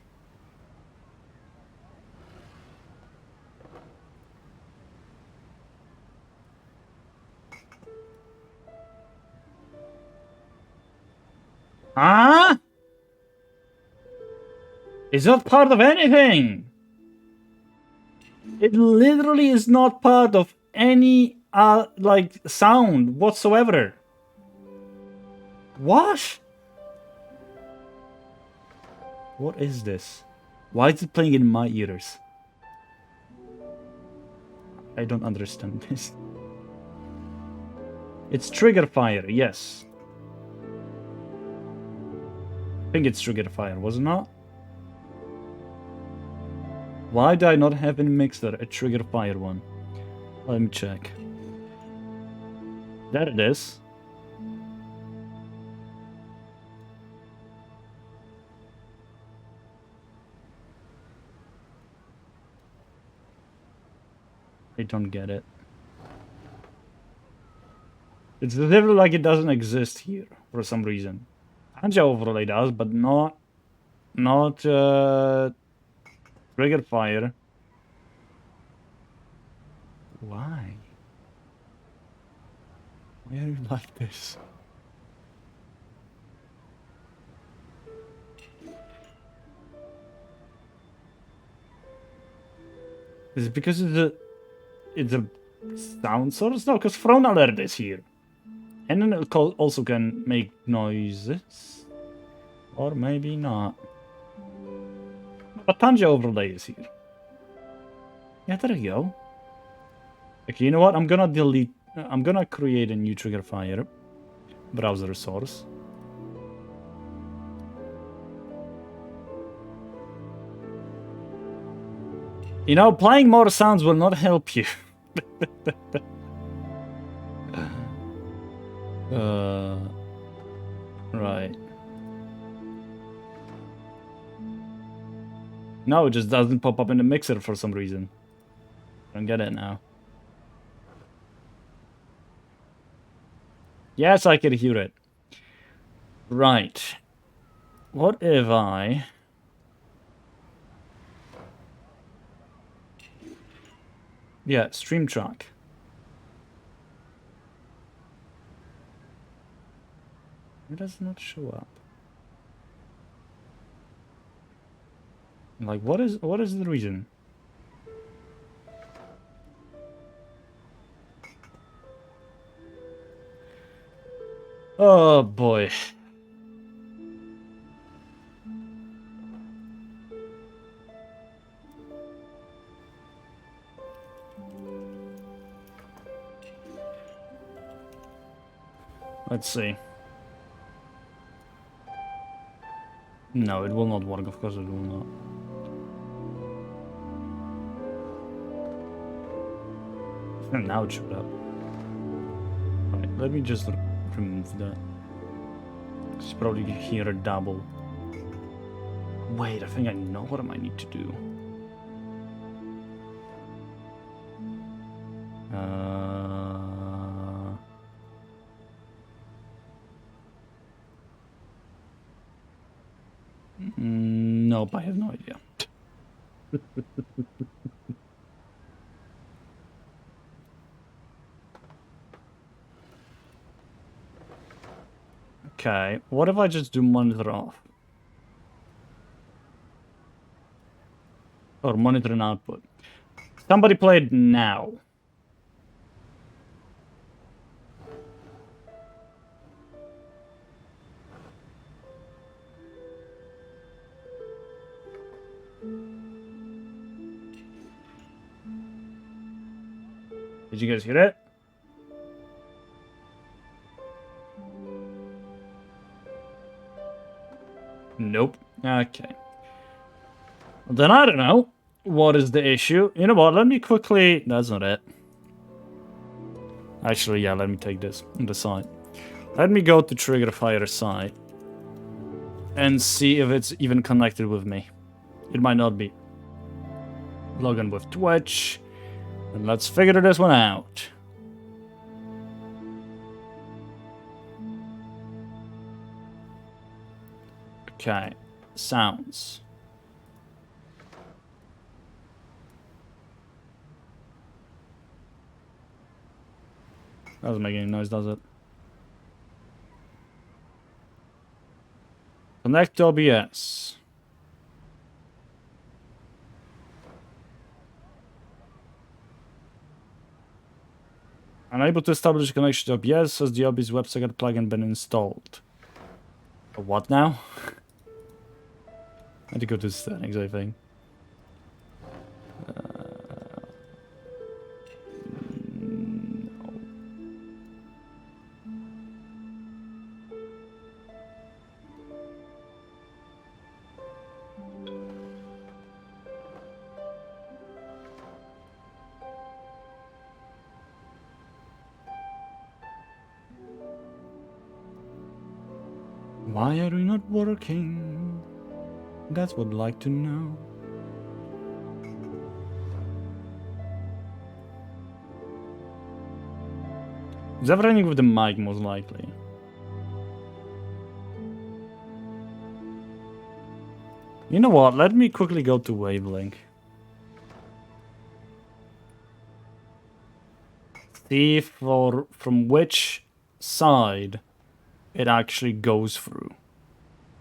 Huh? It's not part of anything. It literally is not part of any like sound whatsoever. What? What is this? Why is it playing in my ears? I don't understand this. It's trigger fire, yes. I think it's trigger fire, was it not? Why do I not have in Mixer a trigger fire one? Let me check. There it is. I don't get it. It's literally like it doesn't exist here for some reason. Hanja overlay does, but not trigger fire. Why? Why are you like this? Is it because it's a sound source? No, because Throne Alert is here. And then it also can make noises. Or maybe not. But Tanja overlay is here. Yeah, there you go. Okay, you know what? I'm gonna create a new trigger fire browser source. You know, playing more sounds will not help you. Right. No, it just doesn't pop up in the mixer for some reason. I don't get it now. Yes, I can hear it. Right. What if I... Yeah, stream track. It does not show up. Like, what is the reason? Oh boy. Let's see. No, it will not work. Of course it will not. And now it showed up. Right, let me just remove that. It's probably hear a double. Wait, I think I know what I might need to do. Nope, I have no idea. Okay, what if I just do monitor off? Or monitor and output. Somebody play it now. Did you guys hear it? Nope. Okay. Then I don't know. What is the issue? You know what? Let me quickly... That's not it. Actually, yeah, let me take this on the side. Let me go to Trigger Fire side. And see if it's even connected with me. It might not be. Log in with Twitch. And let's figure this one out. Okay. Sounds. Doesn't make any noise, does it? Connect to OBS. Unable to establish a connection to OBS as the OBS WebSocket plugin been installed. What now? I had to go to settings, I think. Why are we not working? That's what I'd like to know. Is everything with the mic most likely? You know what? Let me quickly go to wavelength. See from which side it actually goes through.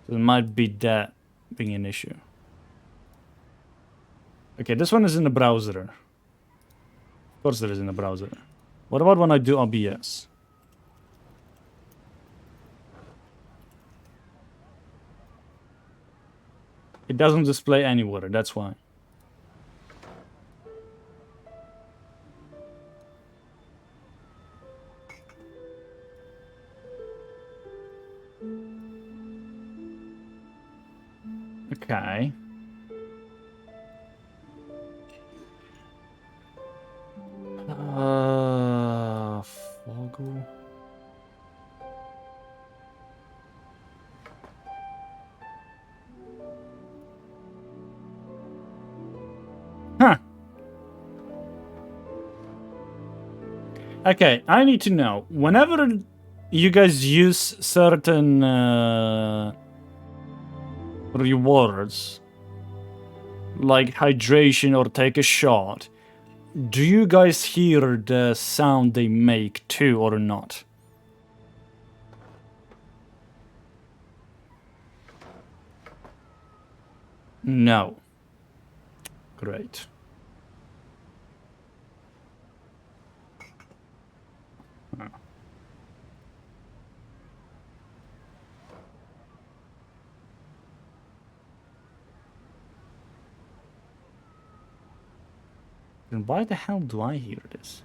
So it might be that being an issue. Okay, this one is in the browser. Of course it is in the browser. What about when I do OBS? It doesn't display anywhere, that's why. Okay. Foggle. Huh. Okay, I need to know. Whenever you guys use certain rewards, like hydration or take a shot, do you guys hear the sound they make too or not? No. Great. Then why the hell do I hear this?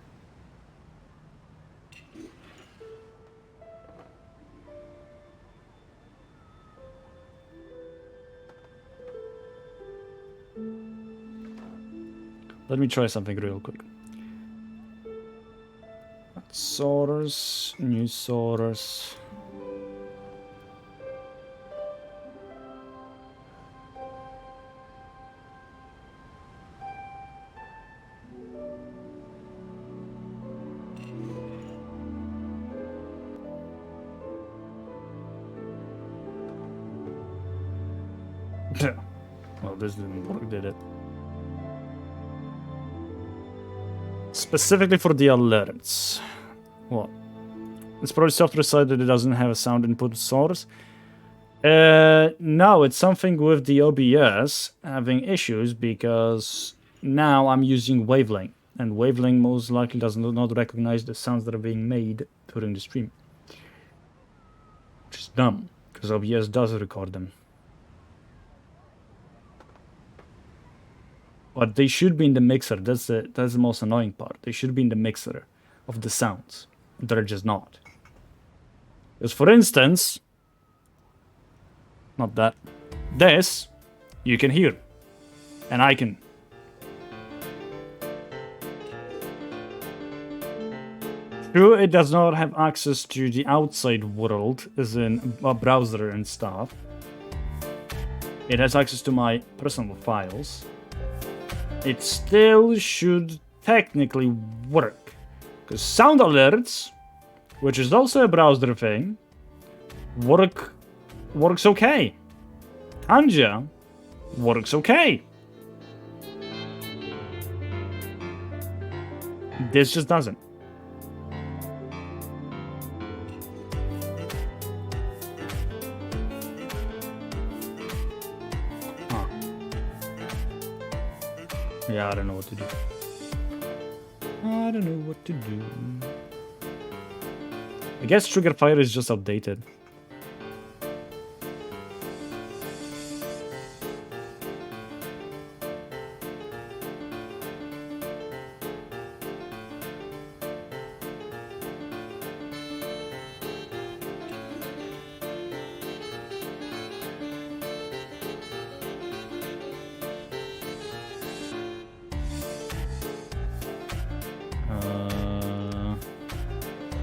Let me try something real quick. Source, new source. Well, this didn't work, did it? Specifically for the alerts. What? It's probably software side that it doesn't have a sound input source. No, it's something with the OBS having issues because now I'm using wavelength, and wavelength most likely does not recognize the sounds that are being made during the stream. Which is dumb, because OBS does record them. But they should be in the mixer. That's the most annoying part. They should be in the mixer of the sounds. They're just not. Because for instance, not that, this you can hear, and I can. True, it does not have access to the outside world, as in a browser and stuff. It has access to my personal files. It still should technically work. Because sound alerts, which is also a browser thing, works okay. Anja works okay. This just doesn't. Yeah, I don't know what to do. I don't know what to do. I guess Trigger Fire is just outdated.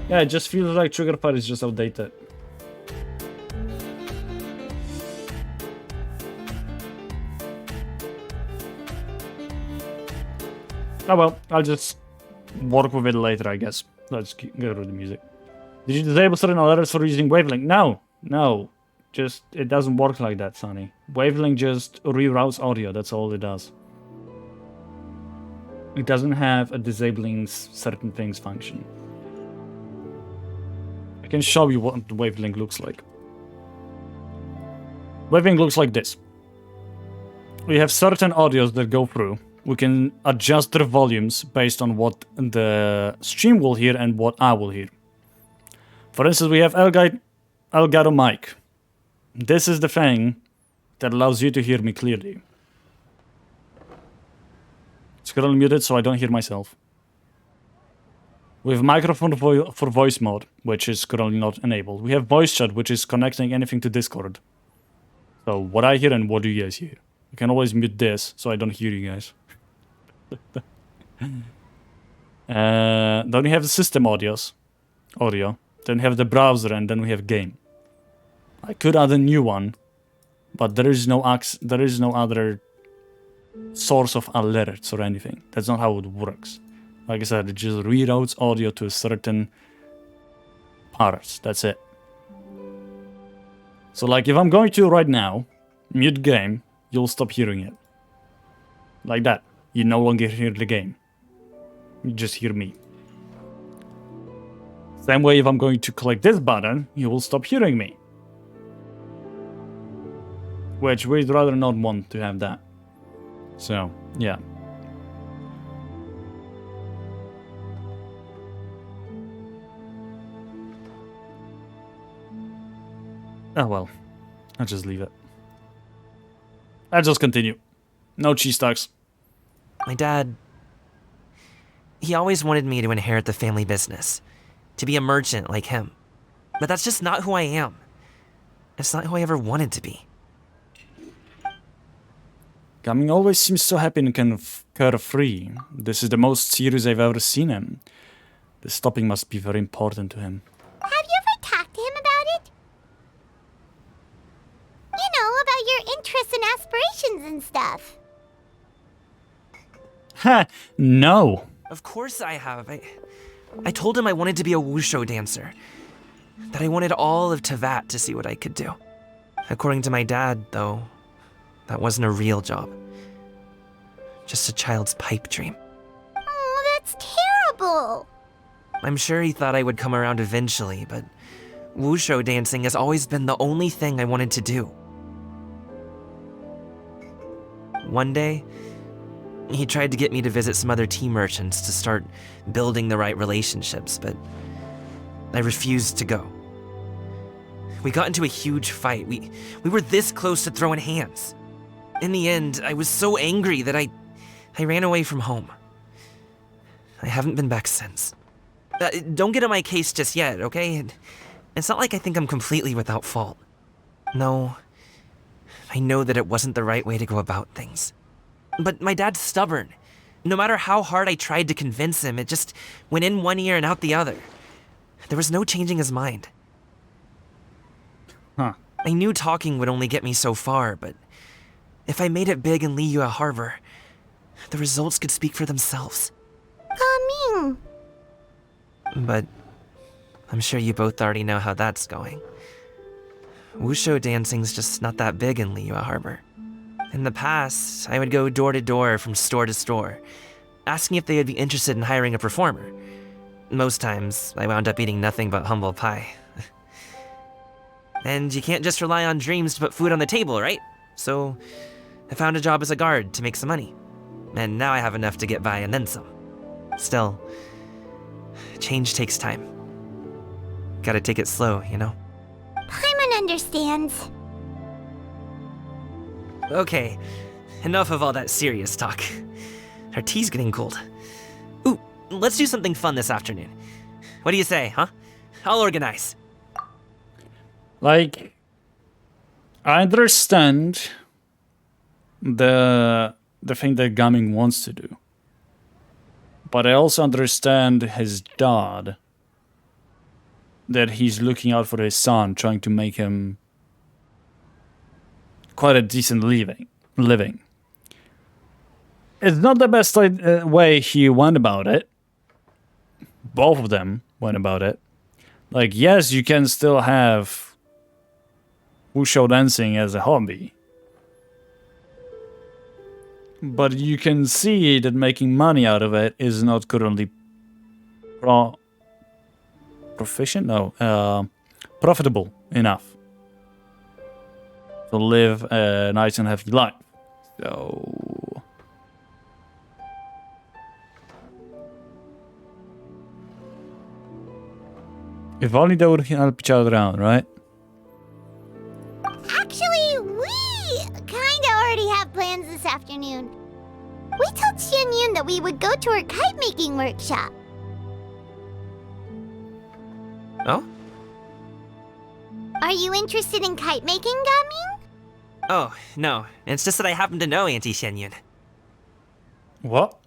Yeah, it just feels like Trigger Fire is just outdated. Oh well, I'll just work with it later, I guess. Let's get rid of the music. Did you disable certain alerts for using wavelength? No. Just, it doesn't work like that, Sonny. Wavelength just reroutes audio, that's all it does. It doesn't have a disabling certain things function. I can show you what the wavelength looks like. Wavelength looks like this. We have certain audios that go through. We can adjust their volumes based on what the stream will hear and what I will hear. For instance, we have Elgato mic. This is the thing that allows you to hear me clearly. It's currently muted, so I don't hear myself. We have microphone for voice mode, which is currently not enabled. We have voice chat, which is connecting anything to Discord. So what I hear and what do you guys hear? You can always mute this, so I don't hear you guys. Then we have the system audio. Then we have the browser, and then we have game. I could add a new one, but there is no other source of alerts or anything. That's not how it works. Like I said, it just reroutes audio to certain parts. That's it. So like if I'm going to right now mute game, you'll stop hearing it. Like that. You no longer hear the game. You just hear me. Same way if I'm going to click this button, you will stop hearing me. Which we'd rather not want to have that. So, yeah. Oh well. I'll just leave it. I'll just continue. No cheese stocks. My dad... He always wanted me to inherit the family business. To be a merchant like him. But that's just not who I am. It's not who I ever wanted to be. Gaming always seems so happy and kind of carefree. This is the most serious I've ever seen him. The stopping must be very important to him. Have you ever talked to him about it? You know, about your interests and aspirations and stuff. Ha! No! Of course I have. I told him I wanted to be a wushu dancer. That I wanted all of Tevat to see what I could do. According to my dad, though, that wasn't a real job. Just a child's pipe dream. Oh, that's terrible. I'm sure he thought I would come around eventually, but wushu dancing has always been the only thing I wanted to do. One day, he tried to get me to visit some other tea merchants to start building the right relationships, but I refused to go. We got into a huge fight. We were this close to throwing hands. In the end, I was so angry that I ran away from home. I haven't been back since. Don't get on my case just yet, okay? It's not like I think I'm completely without fault. No, I know that it wasn't the right way to go about things. But my dad's stubborn. No matter how hard I tried to convince him, it just went in one ear and out the other. There was no changing his mind. Huh. I knew talking would only get me so far, but if I made it big in Liyue Harbor, the results could speak for themselves. Gaming. But I'm sure you both already know how that's going. Wushu dancing's just not that big in Liyue Harbor. In the past, I would go door to door from store to store, asking if they would be interested in hiring a performer. Most times, I wound up eating nothing but humble pie. And you can't just rely on dreams to put food on the table, right? So, I found a job as a guard to make some money. And now I have enough to get by and then some. Still, change takes time. Gotta take it slow, you know? Paimon understands. Okay, enough of all that serious talk. Our tea's getting cold. Ooh, let's do something fun this afternoon. What do you say, huh? I'll organize. Like, I understand the thing that Gaming wants to do. But I also understand his dad. That he's looking out for his son, trying to make him quite a decent living. It's not the best way he went about it. Both of them went about it. Like, yes, you can still have wushu dancing as a hobby. But you can see that making money out of it is not currently proficient? No, profitable enough to live a nice and healthy life. So... if only they would help each other out, right? Actually, we kinda already have plans this afternoon. We told Xian Yun that we would go to her kite making workshop. Oh? Are you interested in kite making, Gaming? Oh, no. It's just that I happen to know Auntie Xianyun. What?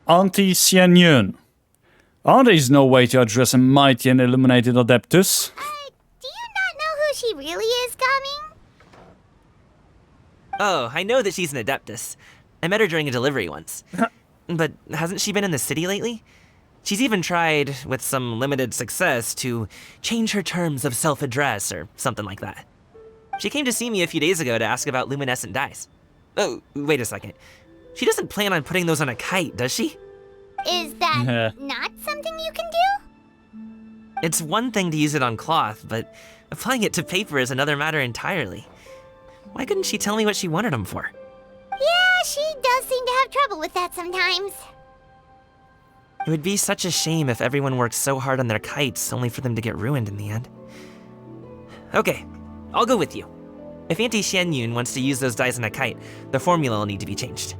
Auntie Xianyun. Oh, there's no way to address a mighty and illuminated Adeptus. Do you not know who she really is, Gaming? Oh, I know that she's an Adeptus. I met her during a delivery once. But hasn't she been in the city lately? She's even tried, with some limited success, to change her terms of self-address or something like that. She came to see me a few days ago to ask about luminescent dyes. Oh, wait a second. She doesn't plan on putting those on a kite, does she? Is that not something you can do? It's one thing to use it on cloth, but applying it to paper is another matter entirely. Why couldn't she tell me what she wanted them for? Yeah, she does seem to have trouble with that sometimes. It would be such a shame if everyone worked so hard on their kites only for them to get ruined in the end. Okay, I'll go with you. If Auntie Xianyun wants to use those dyes on a kite, the formula will need to be changed.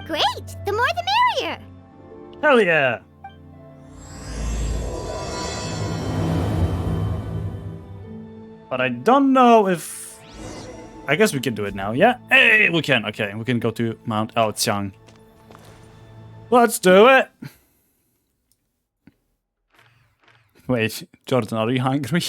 Great! The more the merrier! Hell yeah! But I don't know if... I guess we can do it now, yeah? Hey, we can, okay. We can go to Mount Aoxiang. Let's do it! Wait, Jordan, are you hungry?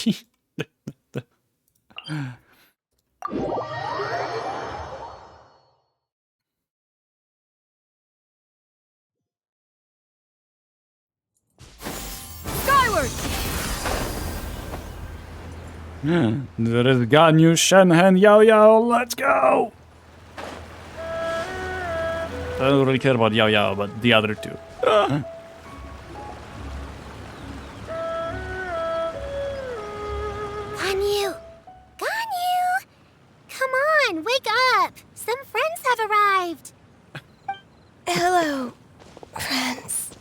Skyward! There is Ganyu, Shenhen, Yao Yao, let's go! I don't really care about Yao Yao, but the other two. Ganyu! Ganyu! Come on, wake up! Some friends have arrived! Hello, friends.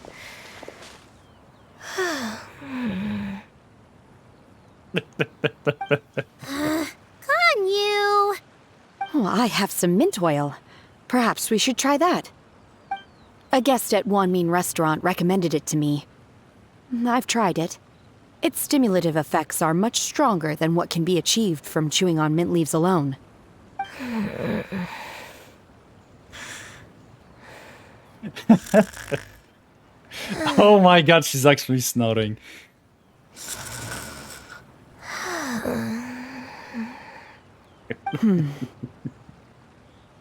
Ganyu! Oh, I have some mint oil. Perhaps we should try that. A guest at Wanmin Restaurant recommended it to me. I've tried it. Its stimulative effects are much stronger than what can be achieved from chewing on mint leaves alone. Oh my god, she's actually snoring.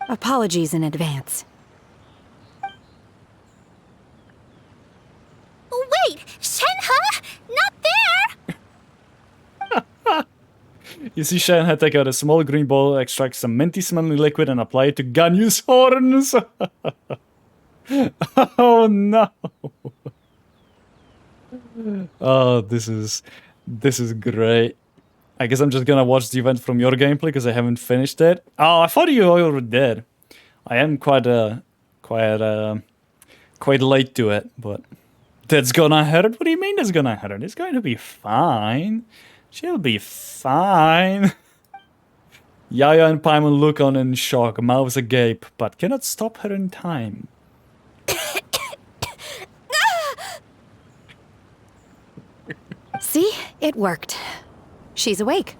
Apologies in advance. Wait! Shenhe? Not there! You see Shenhe take out a small green ball, extract some minty smelling liquid and apply it to Ganyu's horns. Oh no. Oh, this is great. I guess I'm just gonna watch the event from your gameplay because I haven't finished it. Oh, I thought you already did. I am quite late to it, but that's gonna hurt. What do you mean that's gonna hurt? It's going to be fine. She'll be fine. Yaya and Paimon look on in shock, mouths agape, but cannot stop her in time. See? It worked. She's awake.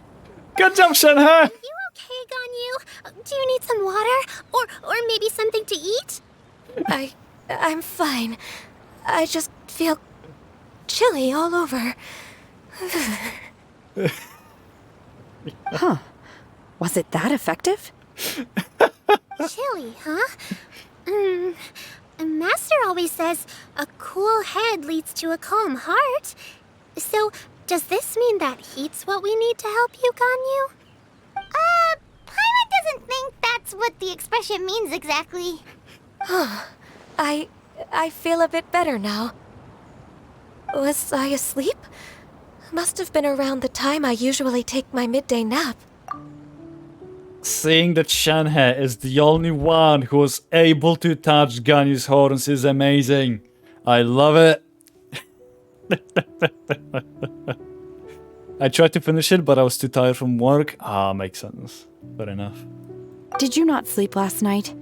Good job, Shenhe! Are you okay, Ganyu? Do you need some water? Or maybe something to eat? I'm fine. I just feel chilly all over. Huh. Was it that effective? Chilly, huh? Master always says a cool head leads to a calm heart. So, does this mean that heat's what we need to help you, Ganyu? Paimon doesn't think that's what the expression means exactly. I feel a bit better now. Was I asleep? Must have been around the time I usually take my midday nap. Seeing that Shenhe is the only one who was able to touch Ganyu's horns is amazing. I love it. I tried to finish it, but I was too tired from work. Makes sense. Fair enough. Did you not sleep last night?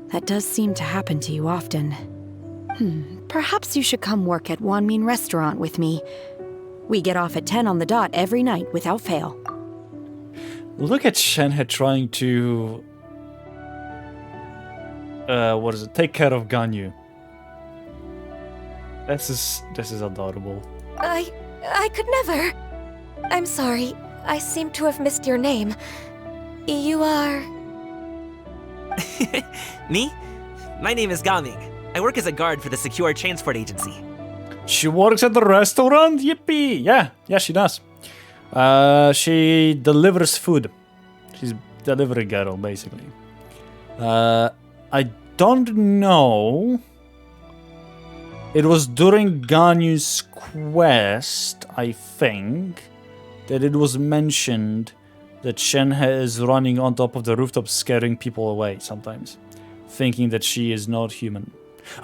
That does seem to happen to you often. Perhaps you should come work at Wanmin Restaurant with me. We get off at 10 on the dot every night without fail. Look at Shenhe trying to... take care of Ganyu. This is adorable. I could never. I'm sorry. I seem to have missed your name. You are... Me? My name is Gaming. I work as a guard for the Secure Transport Agency. She works at the restaurant? Yippee! Yeah, she does. She delivers food. She's delivery girl, basically. I don't know. It was during Ganyu's quest, I think, that it was mentioned that Shenhe is running on top of the rooftop scaring people away sometimes, thinking that she is not human.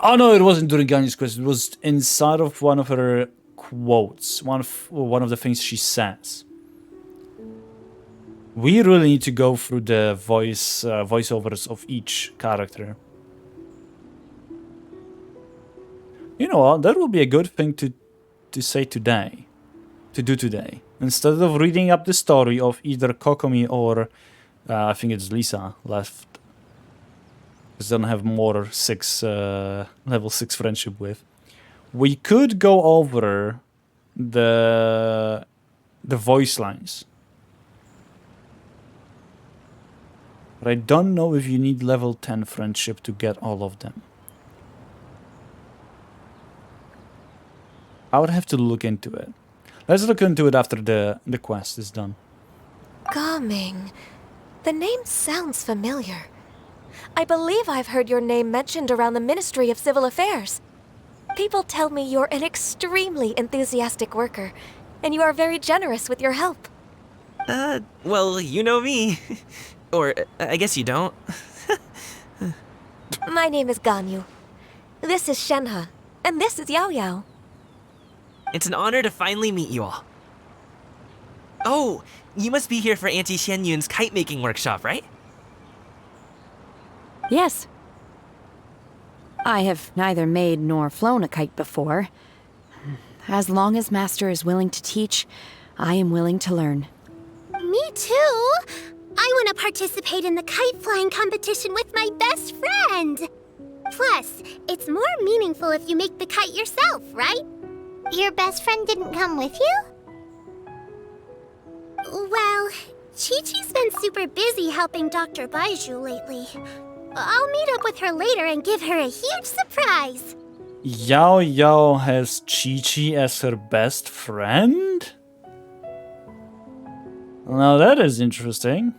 Oh no, it wasn't during Ganyu's quest, it was inside of one of her quotes, one of the things she says. We really need to go through the voiceovers of each character. You know what, that would be a good thing to say today. To do today. Instead of reading up the story of either Kokomi or I think it's Lisa left. Because they don't have more level 6 friendship with. We could go over the voice lines. But I don't know if you need level 10 friendship to get all of them. I would have to look into it. Let's look into it after the quest is done. Gaming. The name sounds familiar. I believe I've heard your name mentioned around the Ministry of Civil Affairs. People tell me you're an extremely enthusiastic worker, and you are very generous with your help. Well, you know me. Or, I guess you don't. My name is Ganyu. This is Shenhe, and this is Yao Yao. It's an honor to finally meet you all. Oh, you must be here for Auntie Xianyun's kite-making workshop, right? Yes. I have neither made nor flown a kite before. As long as Master is willing to teach, I am willing to learn. Me too! I want to participate in the kite flying competition with my best friend! Plus, it's more meaningful if you make the kite yourself, right? Your best friend didn't come with you? Well, Chi-Chi's been super busy helping Dr. Baiju lately. I'll meet up with her later and give her a huge surprise. Yao Yao has Chi-Chi as her best friend? Now that is interesting.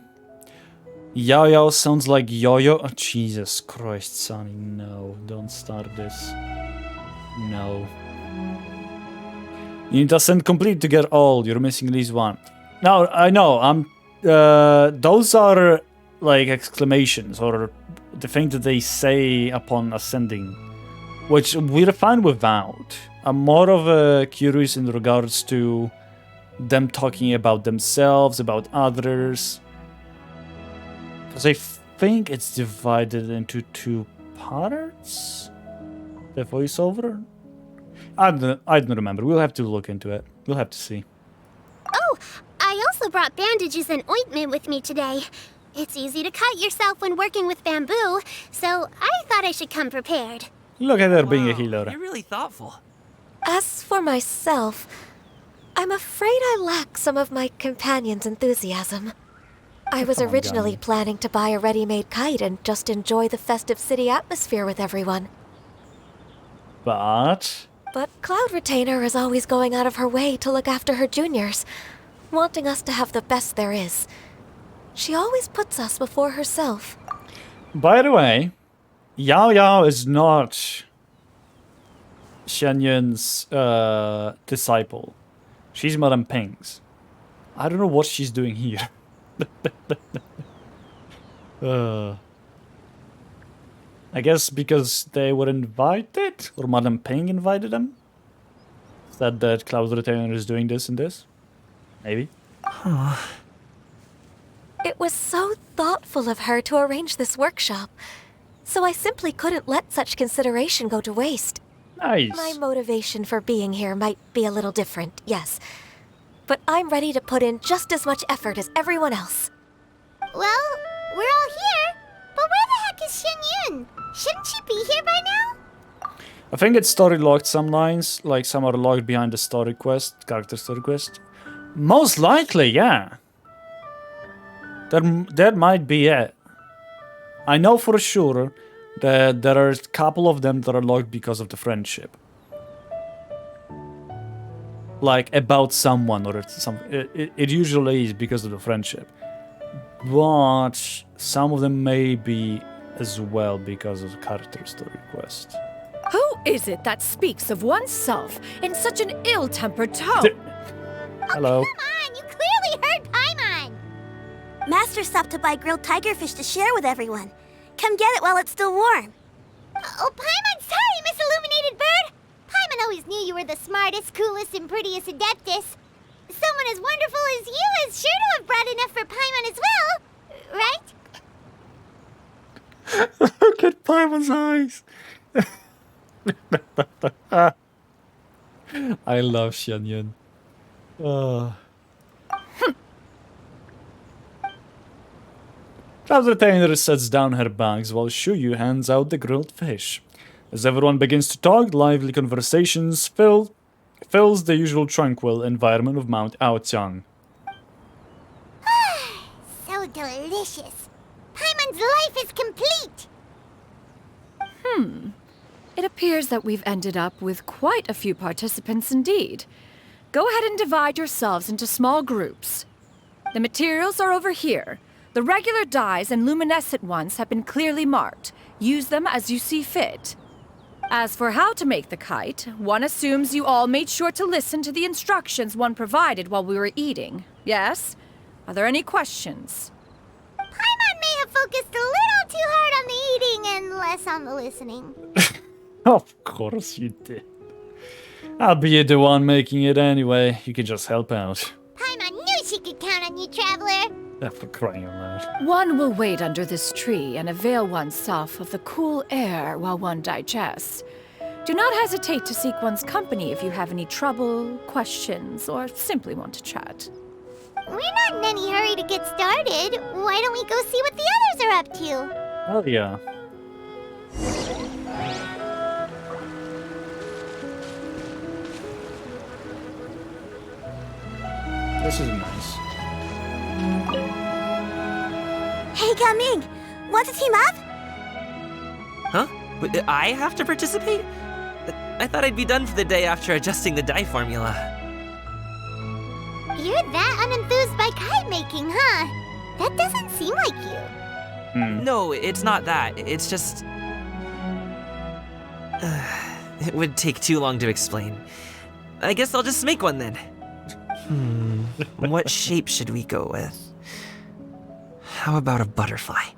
Yao Yao sounds like Yo-Yo. Oh, Jesus Christ, Sonny, no. Don't start this. No. You need to ascend complete to get all. You're missing at least one. No, I know. Those are like exclamations or the thing that they say upon ascending, which we're fine without. I'm more of curious in regards to them talking about themselves, about others. Because I think it's divided into 2 parts. The voiceover. I don't remember. We'll have to look into it. We'll have to see. Oh, I also brought bandages and ointment with me today. It's easy to cut yourself when working with bamboo, so I thought I should come prepared. Look at her being a healer. You're really thoughtful. As for myself, I'm afraid I lack some of my companion's enthusiasm. I was Come on, originally Gummy. planning to buy a ready-made kite and just enjoy the festive city atmosphere with everyone. But But Cloud Retainer is always going out of her way to look after her juniors, wanting us to have the best there is. She always puts us before herself. by the way, Yao Yao is not Xianyun's disciple. She's Madame Ping's. I don't know what she's doing here. I guess because they were invited, or Madame Ping invited them. Said that Cloud Retainer is doing this and this. Maybe. It was so thoughtful of her to arrange this workshop, so I simply couldn't let such consideration go to waste. Nice. My motivation for being here might be a little different, yes, but I'm ready to put in just as much effort as everyone else. Well, we're all here, but where the heck is Xianyun? Shouldn't she be here by now? I think it's story locked some lines, like some are locked behind the story quest, character story quest. Most likely, yeah. That might be it. I know for sure that there are a couple of them that are locked because of the friendship. Like about someone or something. It usually is because of the friendship. But some of them may be as well because of the character story quest. Who is it that speaks of oneself in such an ill-tempered tone? Hello. Come on, you clearly heard Paimon! Master stopped to buy grilled tigerfish to share with everyone. Come get it while it's still warm. Oh, Paimon, sorry, Miss Illuminated Bird! Paimon always knew you were the smartest, coolest, and prettiest Adeptus. Someone as wonderful as you is sure to have brought enough for Paimon as well, right? Look at Paimon's eyes. I love Xianyun. Cloud Retainer sets down her bags while Shuyu hands out the grilled fish. As everyone begins to talk, lively conversations fills the usual tranquil environment of Mount Aotiang. So delicious. Paimon's life is complete. It appears that we've ended up with quite a few participants indeed. Go ahead and divide yourselves into small groups. The materials are over here. The regular dyes and luminescent ones have been clearly marked. Use them as you see fit. As for how to make the kite, one assumes you all made sure to listen to the instructions one provided while we were eating. Yes? Are there any questions? Paimon may have focused a little too hard on the eating and less on the listening. Of course you did. I'll be the one making it anyway. You can just help out. Paimon knew she could count on you, Traveler. For crying out loud. One will wait under this tree and avail oneself of the cool air while one digests. Do not hesitate to seek one's company if you have any trouble, questions, or simply want to chat. We're not in any hurry to get started. Why don't we go see what the others are up to? Oh yeah. This is nice. Hey, Gaming! Want to team up? Huh? I have to participate? I thought I'd be done for the day after adjusting the dye formula. You're that unenthused by kite making, huh? That doesn't seem like you. No, it's not that. It's just... it would take too long to explain. I guess I'll just make one then. What shape should we go with? How about a butterfly?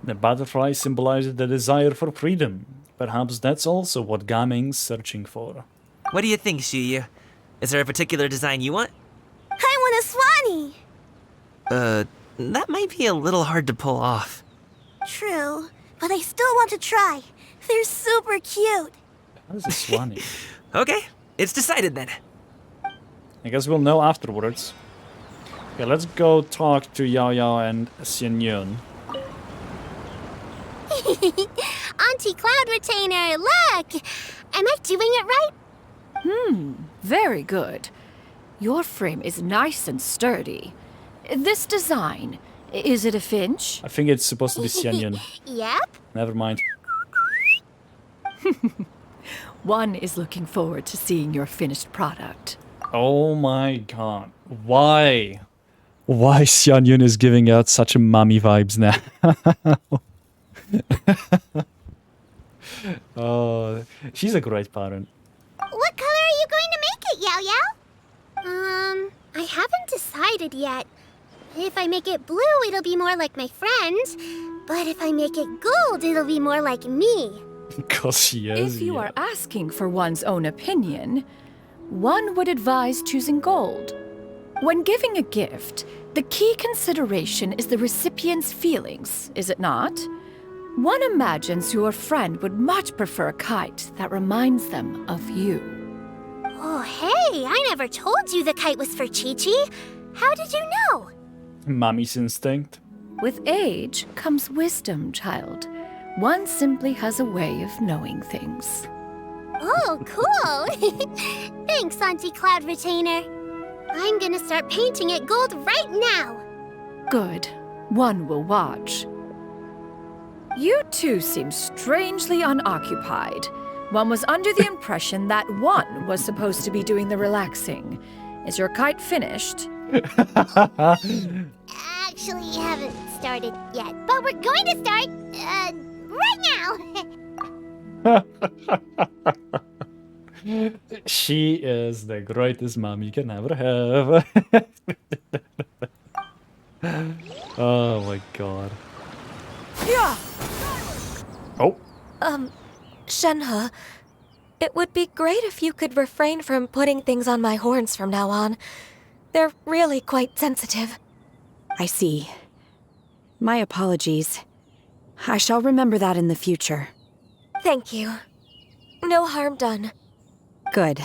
The butterfly symbolizes the desire for freedom. Perhaps that's also what Gaming's searching for. What do you think, Shuyu? Is there a particular design you want? I want a swanee! That might be a little hard to pull off. True, but I still want to try. They're super cute. What is a swanee? Okay, it's decided then. I guess we'll know afterwards. Okay, let's go talk to Yao Yao and Xianyun. Auntie Cloud Retainer, look! Am I doing it right? Very good. Your frame is nice and sturdy. this design, is it a finch? I think it's supposed to be Xianyun. Yep. Never mind. One is looking forward to seeing your finished product. Oh my god. Why? Why Xianyun is giving out such a mommy vibes now? Oh, she's a great parent. What color are you going to make it, Yao Yao? I haven't decided yet. If I make it blue, it'll be more like my friends. But if I make it gold, it'll be more like me. Because she is. If you are asking for one's own opinion, one would advise choosing gold. When giving a gift, the key consideration is the recipient's feelings, is it not? One imagines your friend would much prefer a kite that reminds them of you. Oh, hey, I never told you the kite was for Chi-Chi. How did you know? Mommy's instinct. With age comes wisdom, child. One simply has a way of knowing things. Oh, cool. Thanks, Auntie Cloud Retainer. I'm gonna start painting it gold right now. Good. One will watch. You two seem strangely unoccupied. One was under the impression that one was supposed to be doing the relaxing. Is your kite finished? Actually, haven't started yet, but we're going to start, right now. She is the greatest mom you can ever have. Oh my god. Yeah. Oh. Shenhe, it would be great if you could refrain from putting things on my horns from now on. They're really quite sensitive. I see. My apologies. I shall remember that in the future. Thank you. No harm done. Good.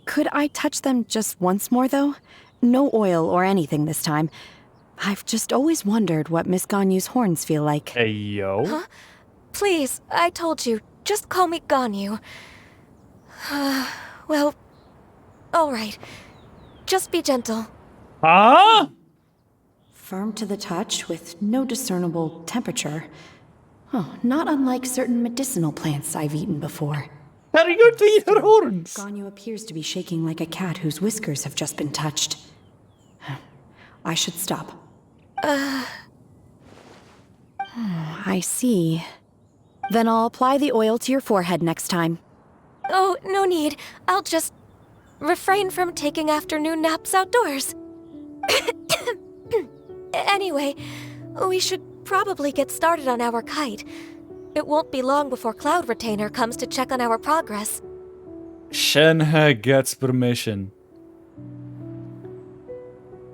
Could I touch them just once more, though? No oil or anything this time. I've just always wondered what Miss Ganyu's horns feel like. Hey, yo. Huh? Please, I told you. Just call me Ganyu. Well, all right. Just be gentle. Huh? Firm to the touch with no discernible temperature. Oh, not unlike certain medicinal plants I've eaten before. How are you going to eat her horns? Ganyu appears to be shaking like a cat whose whiskers have just been touched. I should stop. I see. Then I'll apply the oil to your forehead next time. Oh, no need. I'll just refrain from taking afternoon naps outdoors. Anyway, we should probably get started on our kite. It won't be long before Cloud Retainer comes to check on our progress. Shenhe gets permission.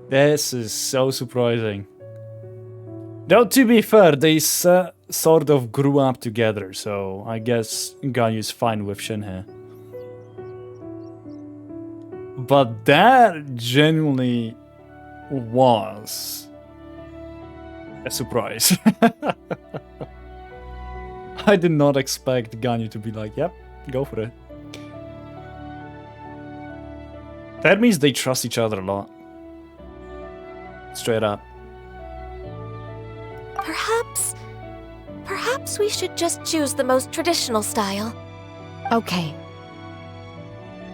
This is so surprising. Though to be fair, they sort of grew up together, so I guess Ganyu's fine with Shenhe. But that genuinely was a surprise. I did not expect Ganyu to be like, yep, go for it. That means they trust each other a lot. Straight up. Perhaps we should just choose the most traditional style. Okay.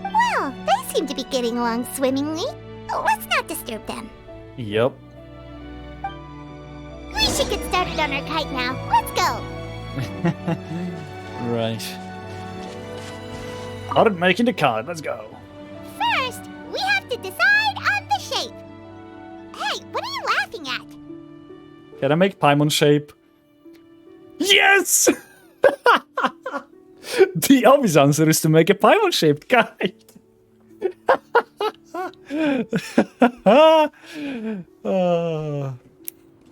Well, they seem to be getting along swimmingly. Let's not disturb them. Yep. We should get started on our kite now. Let's go. Right. Started making the kite. Let's go. First, we have to decide on the shape. Hey, what are you laughing at? Can I make Paimon shape? Yes! The obvious answer is to make a Paimon shaped kite.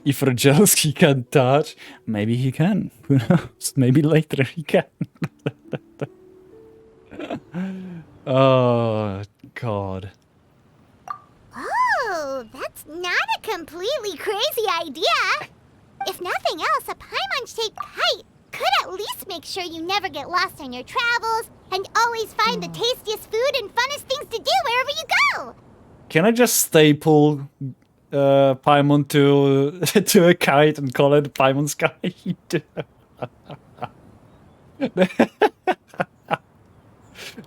If Rajelski can touch, maybe he can. Who knows? Maybe later he can. Oh, God. Oh, that's not a completely crazy idea. If nothing else, a Paimon-shaped kite could at least make sure you never get lost on your travels and always find the tastiest food and funnest things to do wherever you go. Can I just staple Paimon to to a kite and call it Paimon's kite?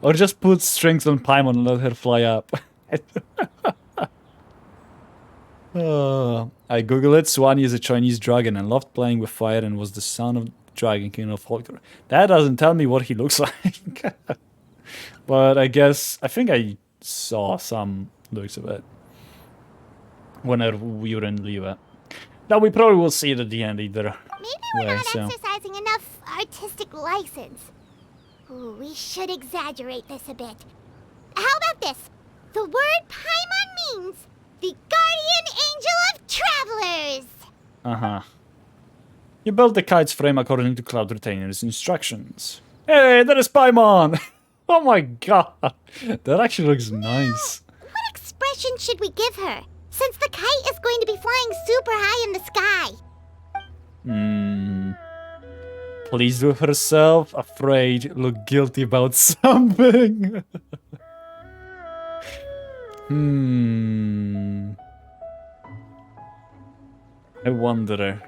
Or just put strings on Paimon and let her fly up. I googled it. Swanee is a Chinese dragon and loved playing with fire and was the son of Dragon King of folklore. That doesn't tell me what he looks like. But I think I saw some looks of it whenever we were in Liva. Now we probably will see it at the end either. Maybe we're not exercising enough artistic license. Ooh, we should exaggerate this a bit. How about this? The word Paimon means the guardian angel of travelers. Uh-huh. You built the kite's frame according to Cloud Retainer's instructions. Hey, that is Paimon! Oh my god! That actually looks nice. What expression should we give her, since the kite is going to be flying super high in the sky? Pleased with herself, afraid, look guilty about something. I wonder.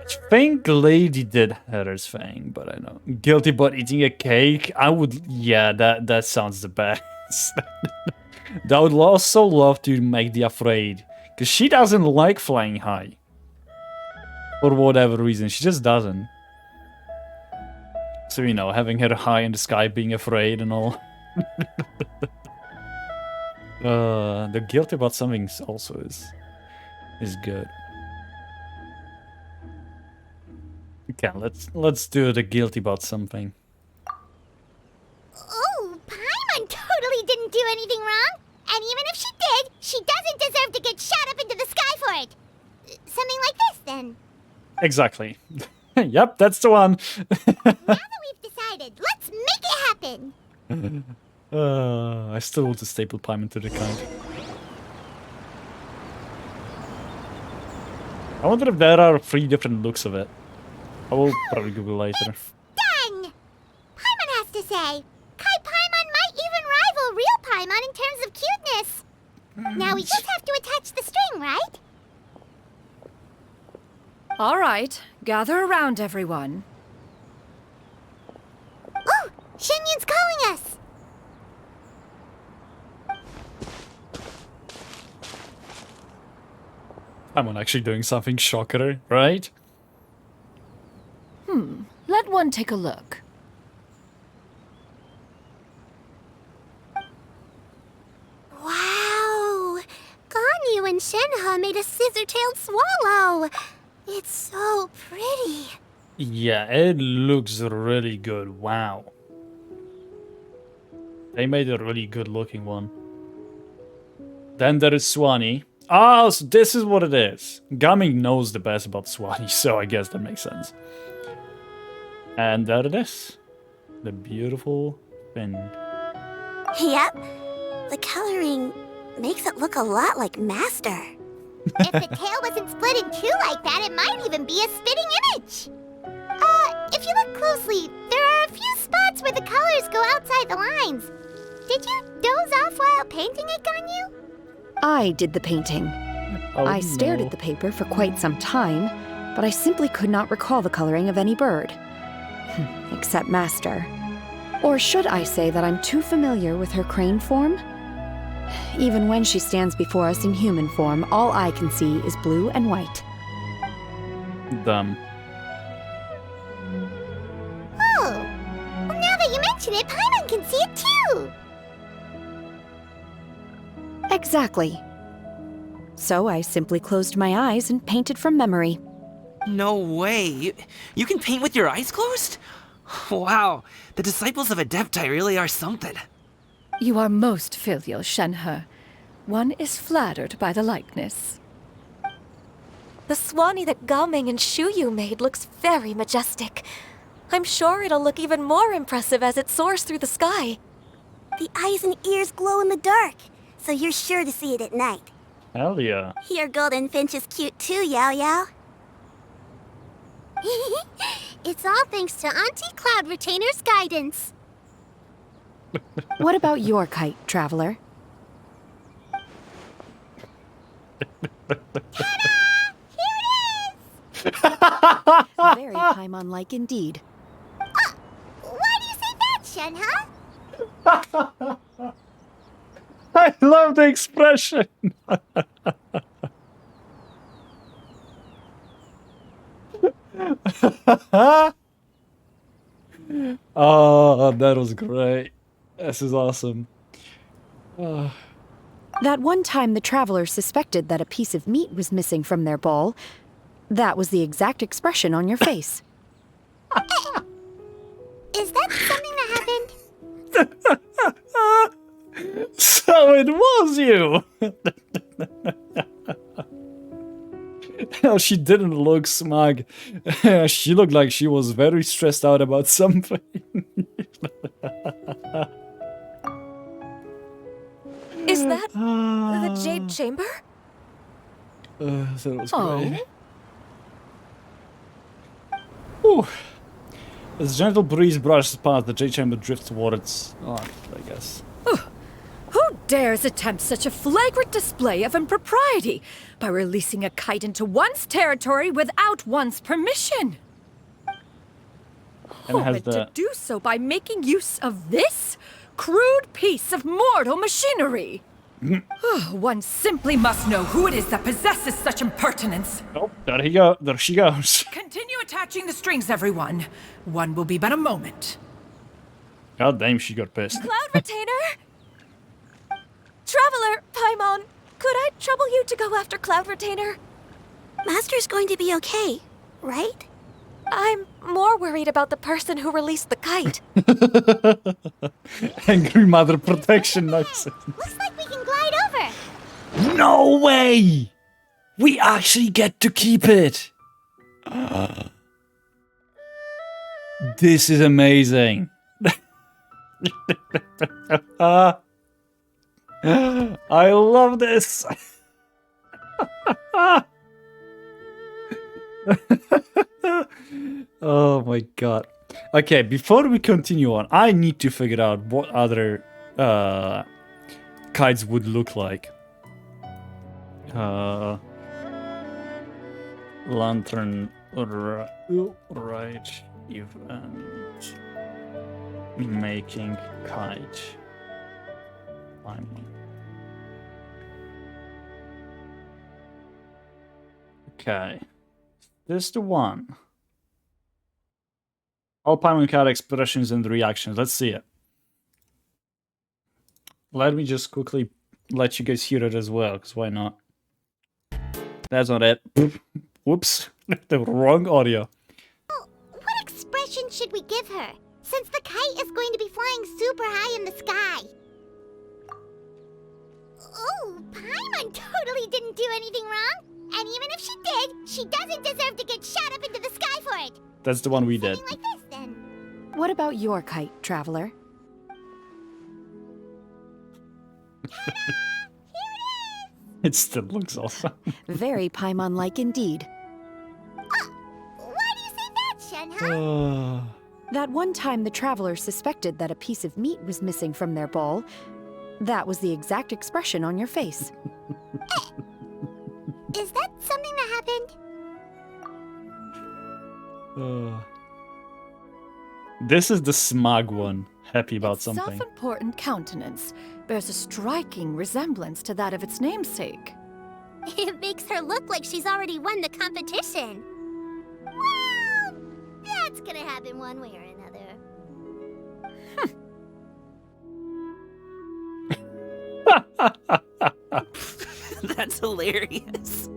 I think Lady did Heather's thing, but I know. Guilty about eating a cake? I would... Yeah, that sounds the best. I would also love to make the afraid. Because she doesn't like flying high. For whatever reason, she just doesn't. So, you know, having her high in the sky, being afraid and all. The guilty about something also is good. Okay, let's do the guilty about something. Oh, Paimon totally didn't do anything wrong. And even if she did, she doesn't deserve to get shot up into the sky for it. Something like this, then. Exactly. Yep, that's the one. Now that we've decided, let's make it happen. I still want to staple Paimon to the kite. I wonder if there are 3 different looks of it. I will probably Google later. Done! Paimon has to say. Kai Paimon might even rival real Paimon in terms of cuteness. Now we just have to attach the string, right? All right, gather around, everyone. Oh, Shenyun's calling us. I'm actually doing something shocker, right? Let one take a look. Wow! Ganyu and Shenhe made a scissor-tailed swallow. It's so pretty. Yeah, it looks really good. Wow. They made a really good looking one. Then there is Swanee. Ah, so this is what it is. Gaming knows the best about Swanee, so I guess that makes sense. And there it is. The beautiful fin. Yep. The coloring makes it look a lot like Master. If the tail wasn't split in 2 like that, it might even be a spitting image. If you look closely, there are a few spots where the colors go outside the lines. Did you doze off while painting it, Ganyu? I did the painting. Oh, I stared at the paper for quite some time, but I simply could not recall the coloring of any bird. Except Master. Or should I say that I'm too familiar with her crane form? Even when she stands before us in human form, all I can see is blue and white. Dumb. Oh, well, now that you mention it, Paimon can see it too. Exactly. So I simply closed my eyes and painted from memory. No way. You can paint with your eyes closed? Wow, the disciples of Adepti really are something. You are most filial, Shenhe. One is flattered by the likeness. The Swanee that Gaming and Shuyu made looks very majestic. I'm sure it'll look even more impressive as it soars through the sky. The eyes and ears glow in the dark, so you're sure to see it at night. Hell yeah. Your golden finch is cute too, Yao Yao. It's all thanks to Auntie Cloud Retainer's guidance. What about your kite, Traveler? Very Paimon-like indeed. Why do you say that, Shenhe? I love the expression. Oh, that was great. This is awesome. That one time the Traveler suspected that a piece of meat was missing from their bowl, that was the exact expression on your face. Is that something that happened? So it was you! No, she didn't look smug. She looked like she was very stressed out about something. Is that the Jade Chamber? That was Oh. great. Ooh. As a gentle breeze brushes past, the Jade Chamber drifts towards... Oh, I guess. Who dares attempt such a flagrant display of impropriety by releasing a kite into one's territory without one's permission? And it has And to the... do so by making use of this crude piece of mortal machinery. One simply must know who it is that possesses such impertinence. Oh, there he go. There she goes. Continue attaching the strings, everyone. One will be but a moment. God damn, she got pissed. Cloud Retainer? Traveler, Paimon, could I trouble you to go after Cloud Retainer? Master's going to be okay, right? I'm more worried about the person who released the kite. Angry Mother Protection, nice. Looks like we can glide over. No way! We actually get to keep it! This is amazing. I love this. Oh my god. Okay, before we continue on, I need to figure out what other kites would look like. Lantern right event making kite. Okay, this the one. All Paimon card expressions and reactions. Let's see it. Let me just quickly let you guys hear it as well, because why not? That's not it. Whoops. The wrong audio. What expression should we give her, since the kite is going to be flying super high in the sky? Oh, Paimon totally didn't do anything wrong. And even if she did, she doesn't deserve to get shot up into the sky for it. That's the one we did. Like this, then. What about your kite, Traveler? It still looks awesome. Very Paimon-like indeed. Why do you say that, Shenhe? That one time the Traveler suspected that a piece of meat was missing from their bowl, that was the exact expression on your face. Is that something that happened? This is the smug one. Happy about Its something. self-important countenance bears a striking resemblance to that of its namesake. It makes her look like she's already won the competition. Well, that's gonna happen one way or another. That's hilarious.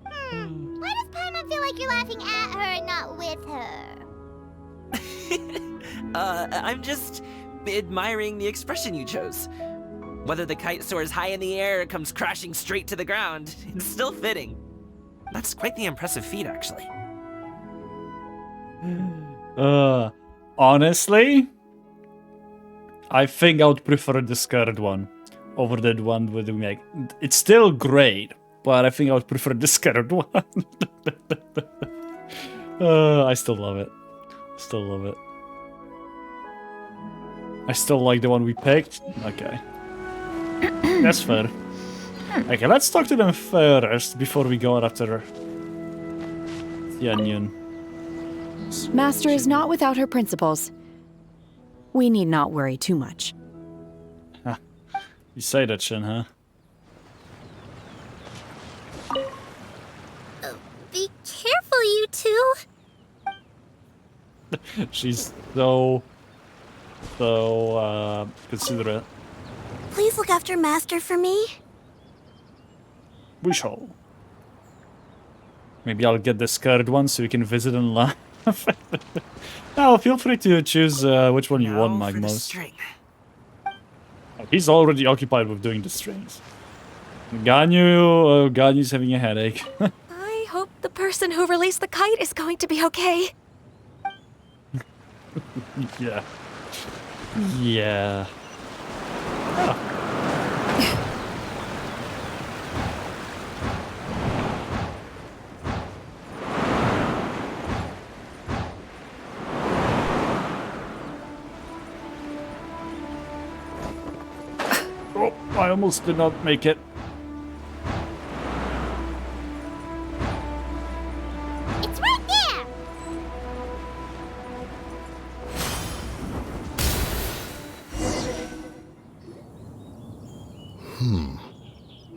Why does Paimon feel like you're laughing at her and not with her? I'm just admiring the expression you chose. Whether the kite soars high in the air or comes crashing straight to the ground, it's still fitting. That's quite the impressive feat, actually. Honestly, I think I would prefer the skirt one over the one with the make. It's still great, but I think I would prefer the skirt one. I still love it. Still love it. I still like the one we picked. Okay. That's fair. Okay, let's talk to them first before we go after Tianyun. Master is not without her principles. We need not worry too much. You say that, Shin, huh? Be careful, you two. She's so considerate. Please look after Master for me. We shall. Maybe I'll get the scared one so we can visit and laugh. Now, feel free to choose which one you want, Magmos. Oh, he's already occupied with doing the strings. Ganyu's having a headache. I hope the person who released the kite is going to be okay. Yeah. Yeah. Oh, I almost did not make it. It's right there.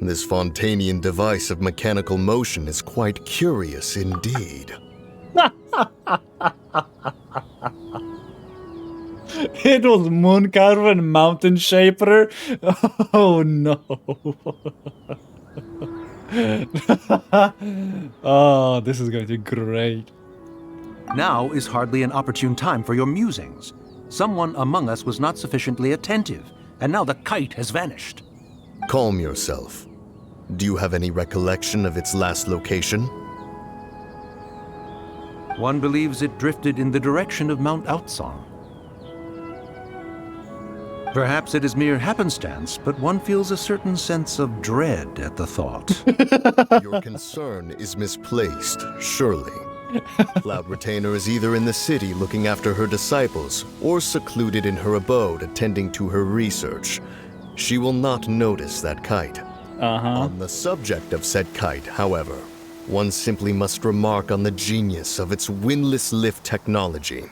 This Fontanian device of mechanical motion is quite curious indeed. It was Mooncarver and Mountain Shaper. Oh no. Oh, this is going to be great. Now is hardly an opportune time for your musings. Someone among us was not sufficiently attentive, and now the kite has vanished. Calm yourself. Do you have any recollection of its last location? One believes it drifted in the direction of Mount Outsong. Perhaps it is mere happenstance, but one feels a certain sense of dread at the thought. Your concern is misplaced, surely. Cloud Retainer is either in the city looking after her disciples, or secluded in her abode attending to her research. She will not notice that kite. On the subject of said kite, however, one simply must remark on the genius of its windless lift technology.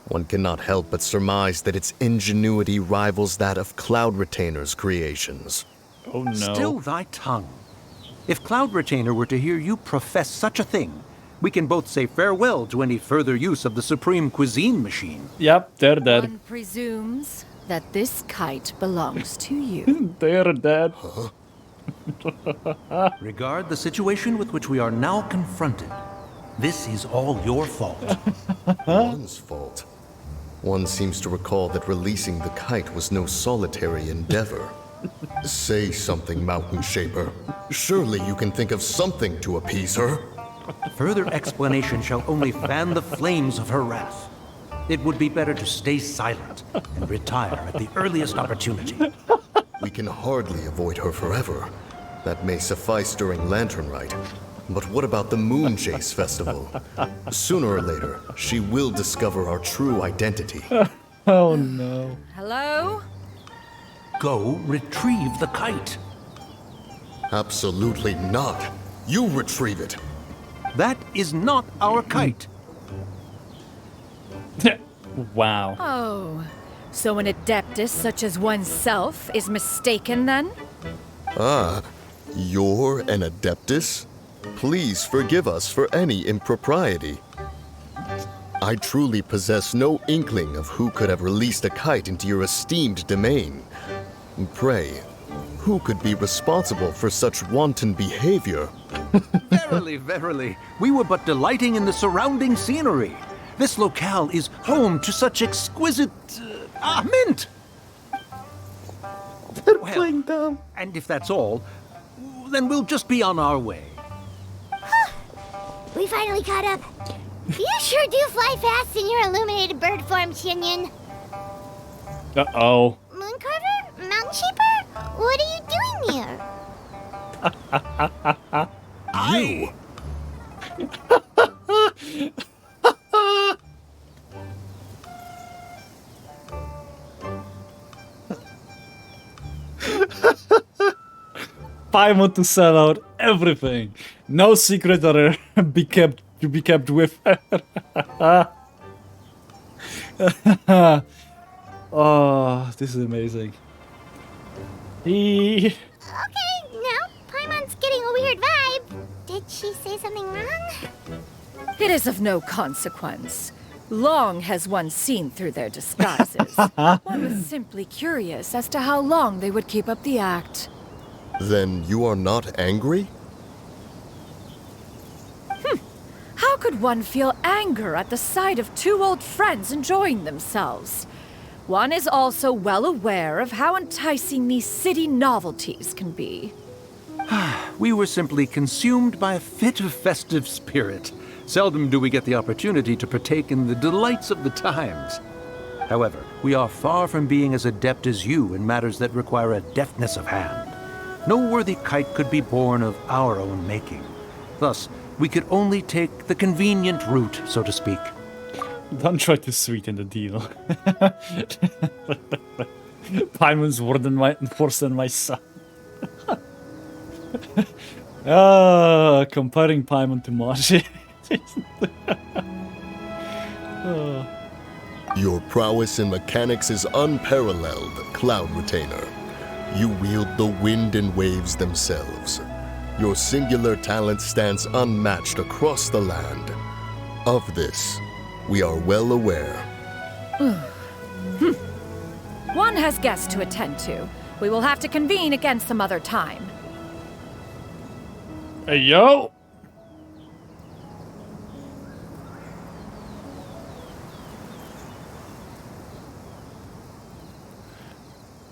One cannot help but surmise that its ingenuity rivals that of Cloud Retainer's creations. Oh no. Still thy tongue. If Cloud Retainer were to hear you profess such a thing, we can both say farewell to any further use of the Supreme Cuisine Machine. Yep, they're dead. One presumes that this kite belongs to you. They're dead. Regard the situation with which we are now confronted. This is all your fault. One's fault. One seems to recall that releasing the kite was no solitary endeavor. Say something, Mountain Shaper. Surely you can think of something to appease her. Further explanation shall only fan the flames of her wrath. It would be better to stay silent and retire at the earliest opportunity. We can hardly avoid her forever. That may suffice during Lantern Rite. But what about the Moon Chase Festival? Sooner or later, she will discover our true identity. Oh no. Hello? Go retrieve the kite. Absolutely not. You retrieve it. That is not our kite. Wow. Oh, so an adeptus such as oneself is mistaken then? Ah, you're an Adeptus? Please forgive us for any impropriety. I truly possess no inkling of who could have released a kite into your esteemed domain. Pray, who could be responsible for such wanton behavior? Verily, verily, we were but delighting in the surrounding scenery. This locale is home to such exquisite mint. They're playing dumb. And if that's all, then we'll just be on our way. We finally caught up. You sure do fly fast in your illuminated bird form, Shinyan. Uh-oh. Mooncarver? Mountain Shaper? What are you doing here? Paimon to sell out everything. No secret are be kept to be kept with her. Oh, this is amazing. Okay, now Paimon's getting a weird vibe. Did she say something wrong? It is of no consequence. Long has one seen through their disguises. One was simply curious as to how long they would keep up the act. Then you are not angry? How could one feel anger at the sight of two old friends enjoying themselves? One is also well aware of how enticing these city novelties can be. We were simply consumed by a fit of festive spirit. Seldom do we get the opportunity to partake in the delights of the times. However, we are far from being as adept as you in matters that require a deftness of hand. No worthy kite could be born of our own making. Thus, we could only take the convenient route, so to speak. Don't try to sweeten the deal. Paimon's worse than my son. Comparing Paimon to Margie. Your prowess in mechanics is unparalleled, Cloud Retainer. You wield the wind and waves themselves. Your singular talent stands unmatched across the land. Of this, we are well aware. One has guests to attend to. We will have to convene again some other time. Hey, yo!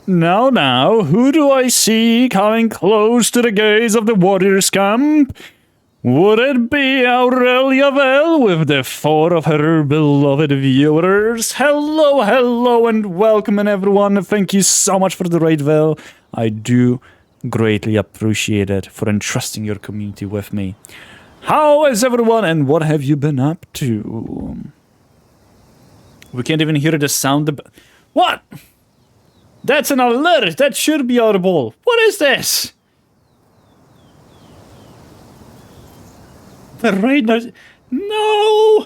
Now, who do I see coming close to the gaze of the warriors' camp? Would it be Aurelia Vel with the four of her beloved viewers? Hello, and welcome, everyone. Thank you so much for the raid, Vel. I do greatly appreciate it for entrusting your community with me. How is everyone, and what have you been up to? We can't even hear the sound. What? That's an alert! That should be audible! What is this? The raiders... No!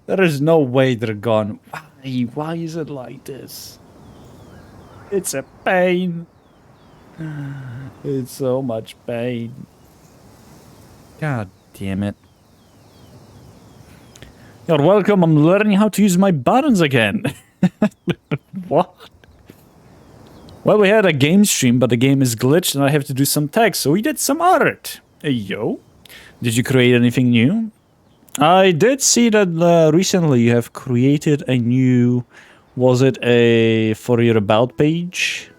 There is no way they're gone. Why is it like this? It's a pain. It's so much pain. God damn it. You're welcome, I'm learning how to use my buttons again. What? Well, we had a game stream, but the game is glitched and I have to do some text, so we did some art. Hey, yo. Did you create anything new? I did see that recently you have created a new... Was it a... for your about page?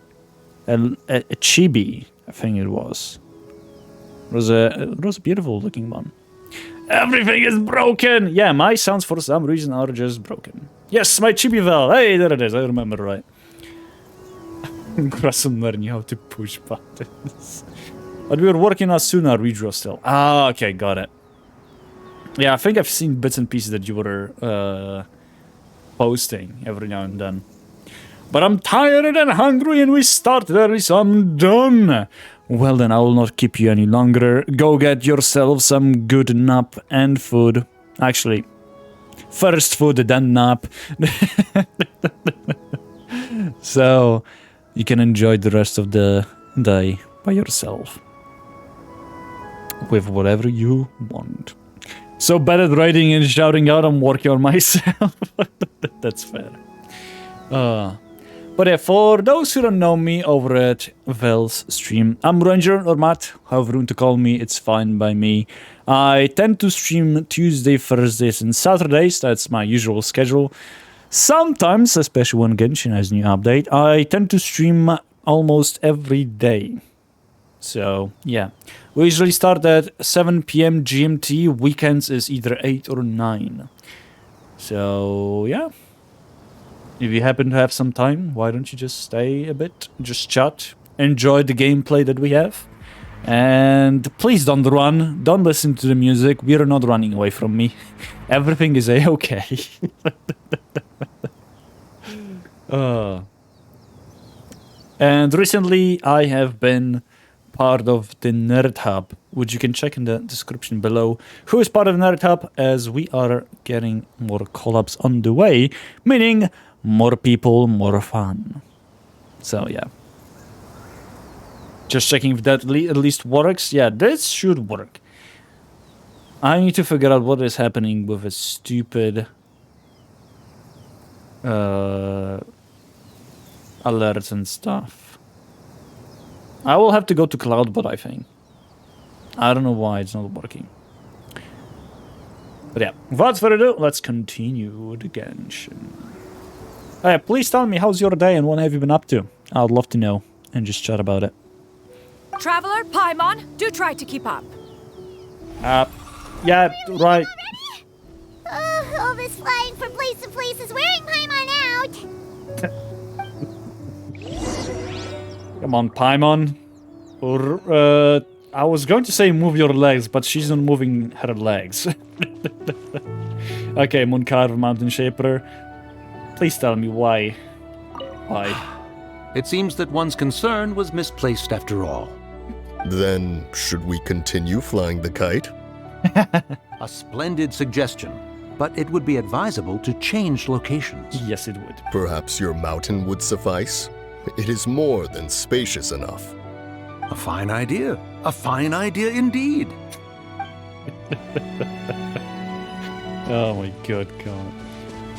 A chibi, I think it was. It was a beautiful looking one. Everything is broken! Yeah, my sounds for some reason are just broken. Yes, my chibi Vel! Hey, there it is, I remember right. Grasson learning how to push buttons. But we were working on sooner redraw still. Ah, okay, got it. Yeah, I think I've seen bits and pieces that you were posting every now and then. But I'm tired and hungry and we start early, so I'm done. Well then, I will not keep you any longer. Go get yourself some good nap and food. Actually, first food, then nap. So... you can enjoy the rest of the day by yourself. With whatever you want. So bad at writing and shouting out, I'm working on myself. That's fair. But yeah, for those who don't know me over at Vel's stream, I'm Ranger or Matt, however you want to call me, it's fine by me. I tend to stream Tuesday, Thursdays, and Saturdays, that's my usual schedule. Sometimes, especially when Genshin has a new update, I tend to stream almost every day. So, yeah. We usually start at 7 PM GMT. Weekends is either 8 or 9. So, yeah. If you happen to have some time, why don't you just stay a bit, just chat, enjoy the gameplay that we have. And please don't run. Don't listen to the music. We are not running away from me. Everything is a-okay. And recently I have been part of the Nerd Hub, which you can check in the description below. Who is part of Nerd Hub, as we are getting more collabs on the way, meaning more people, more fun. So yeah. Just checking if that at least works. Yeah, this should work. I need to figure out what is happening with a stupid alerts and stuff. I will have to go to Cloudbot, I think. I don't know why it's not working. But yeah, without further ado, let's continue the Genshin. Hey, please tell me, how's your day and what have you been up to? I'd love to know and just chat about it. Traveler, Paimon, do try to keep up. Yeah, right. All this flying from place to place is wearing Paimon out. Come on, Paimon. Or, I was going to say move your legs, but she's not moving her legs. Okay, Mooncarver, Mountain Shaper. Please tell me why. Why? It seems that one's concern was misplaced after all. Then, should we continue flying the kite? A splendid suggestion, but it would be advisable to change locations. Yes, it would. Perhaps your mountain would suffice? It is more than spacious enough. A fine idea. A fine idea indeed. Oh my god.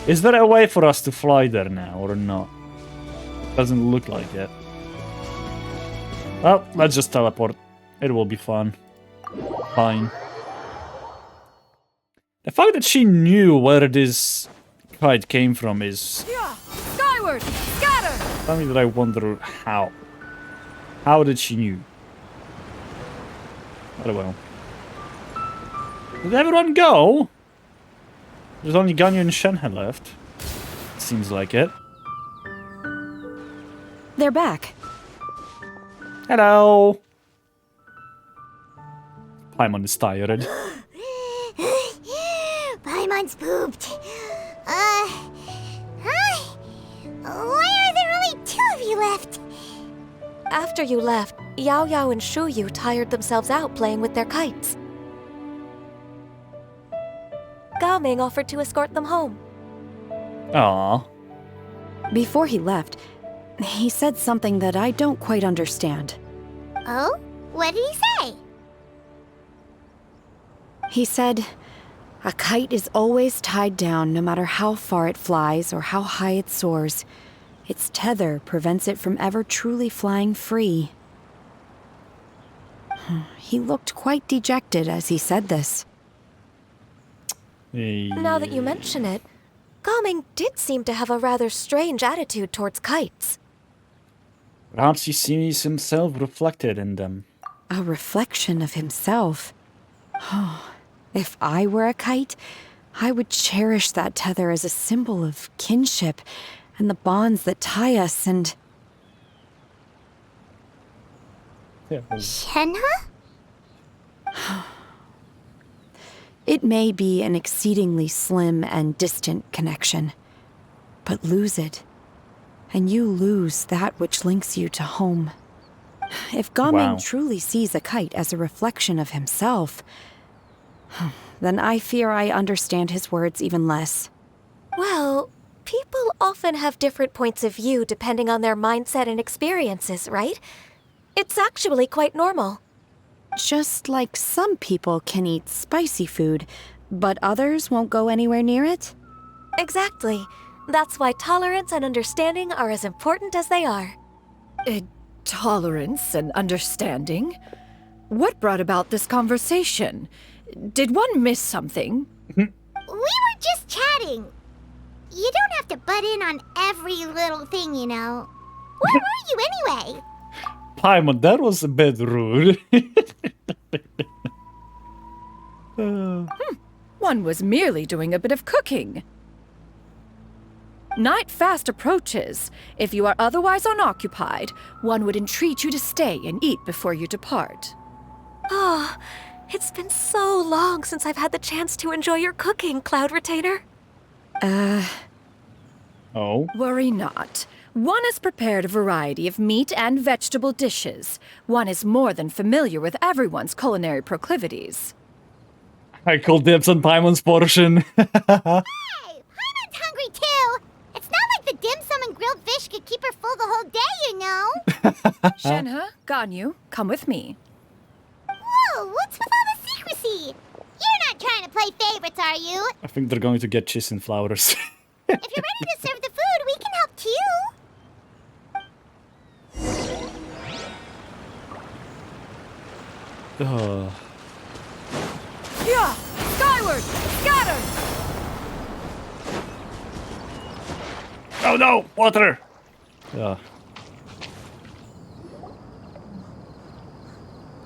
Is there a way for us to fly there now or not? Doesn't look like it. Well, let's just teleport. It will be fun. Fine. The fact that she knew where this kite came from is... Yeah, skyward! Scatter! something that I wonder how. How did she knew? Oh well. Did everyone go? There's only Ganyu and Shenhe left. Seems like it. They're back. Hello. Paimon is tired. Paimon's pooped. Why are there only 2 of you left? After you left, Yao Yao and Shu Yu tired themselves out playing with their kites. Gao Ming offered to escort them home. Aww. Before he left, he said something that I don't quite understand. Oh? What did he say? He said, a kite is always tied down no matter how far it flies or how high it soars. Its tether prevents it from ever truly flying free. He looked quite dejected as he said this. Now that you mention it, Gao Ming did seem to have a rather strange attitude towards kites. Perhaps he sees himself reflected in them. A reflection of himself. If I were a kite, I would cherish that tether as a symbol of kinship and the bonds that tie us and... Shenhe? It may be an exceedingly slim and distant connection, but lose it, and you lose that which links you to home. If Gao Ming truly sees a kite as a reflection of himself, then I fear I understand his words even less. Well, people often have different points of view depending on their mindset and experiences, right? It's actually quite normal. Just like some people can eat spicy food, but others won't go anywhere near it? Exactly. That's why tolerance and understanding are as important as they are. Tolerance and understanding? What brought about this conversation? Did one miss something? We were just chatting. You don't have to butt in on every little thing, you know. Where were you anyway? Paimon, that was a bit rude. One was merely doing a bit of cooking. Night fast approaches. If you are otherwise unoccupied, one would entreat you to stay and eat before you depart. Oh, it's been so long since I've had the chance to enjoy your cooking, Cloud Retainer. Oh? Worry not. One has prepared a variety of meat and vegetable dishes. One is more than familiar with everyone's culinary proclivities. I call dibs on Paimon's portion. Hey, Paimon's hungry too. It's not like the dim sum and grilled fish could keep her full the whole day, you know. Shenhe, Ganyu, come with me. Whoa, what's with all the secrecy? You're not trying to play favorites, are you? I think they're going to get cheese and flowers. If you're ready to serve the food, we can help too. Oh. Yeah! Skyward! Scatter! Oh no! Water! Yeah.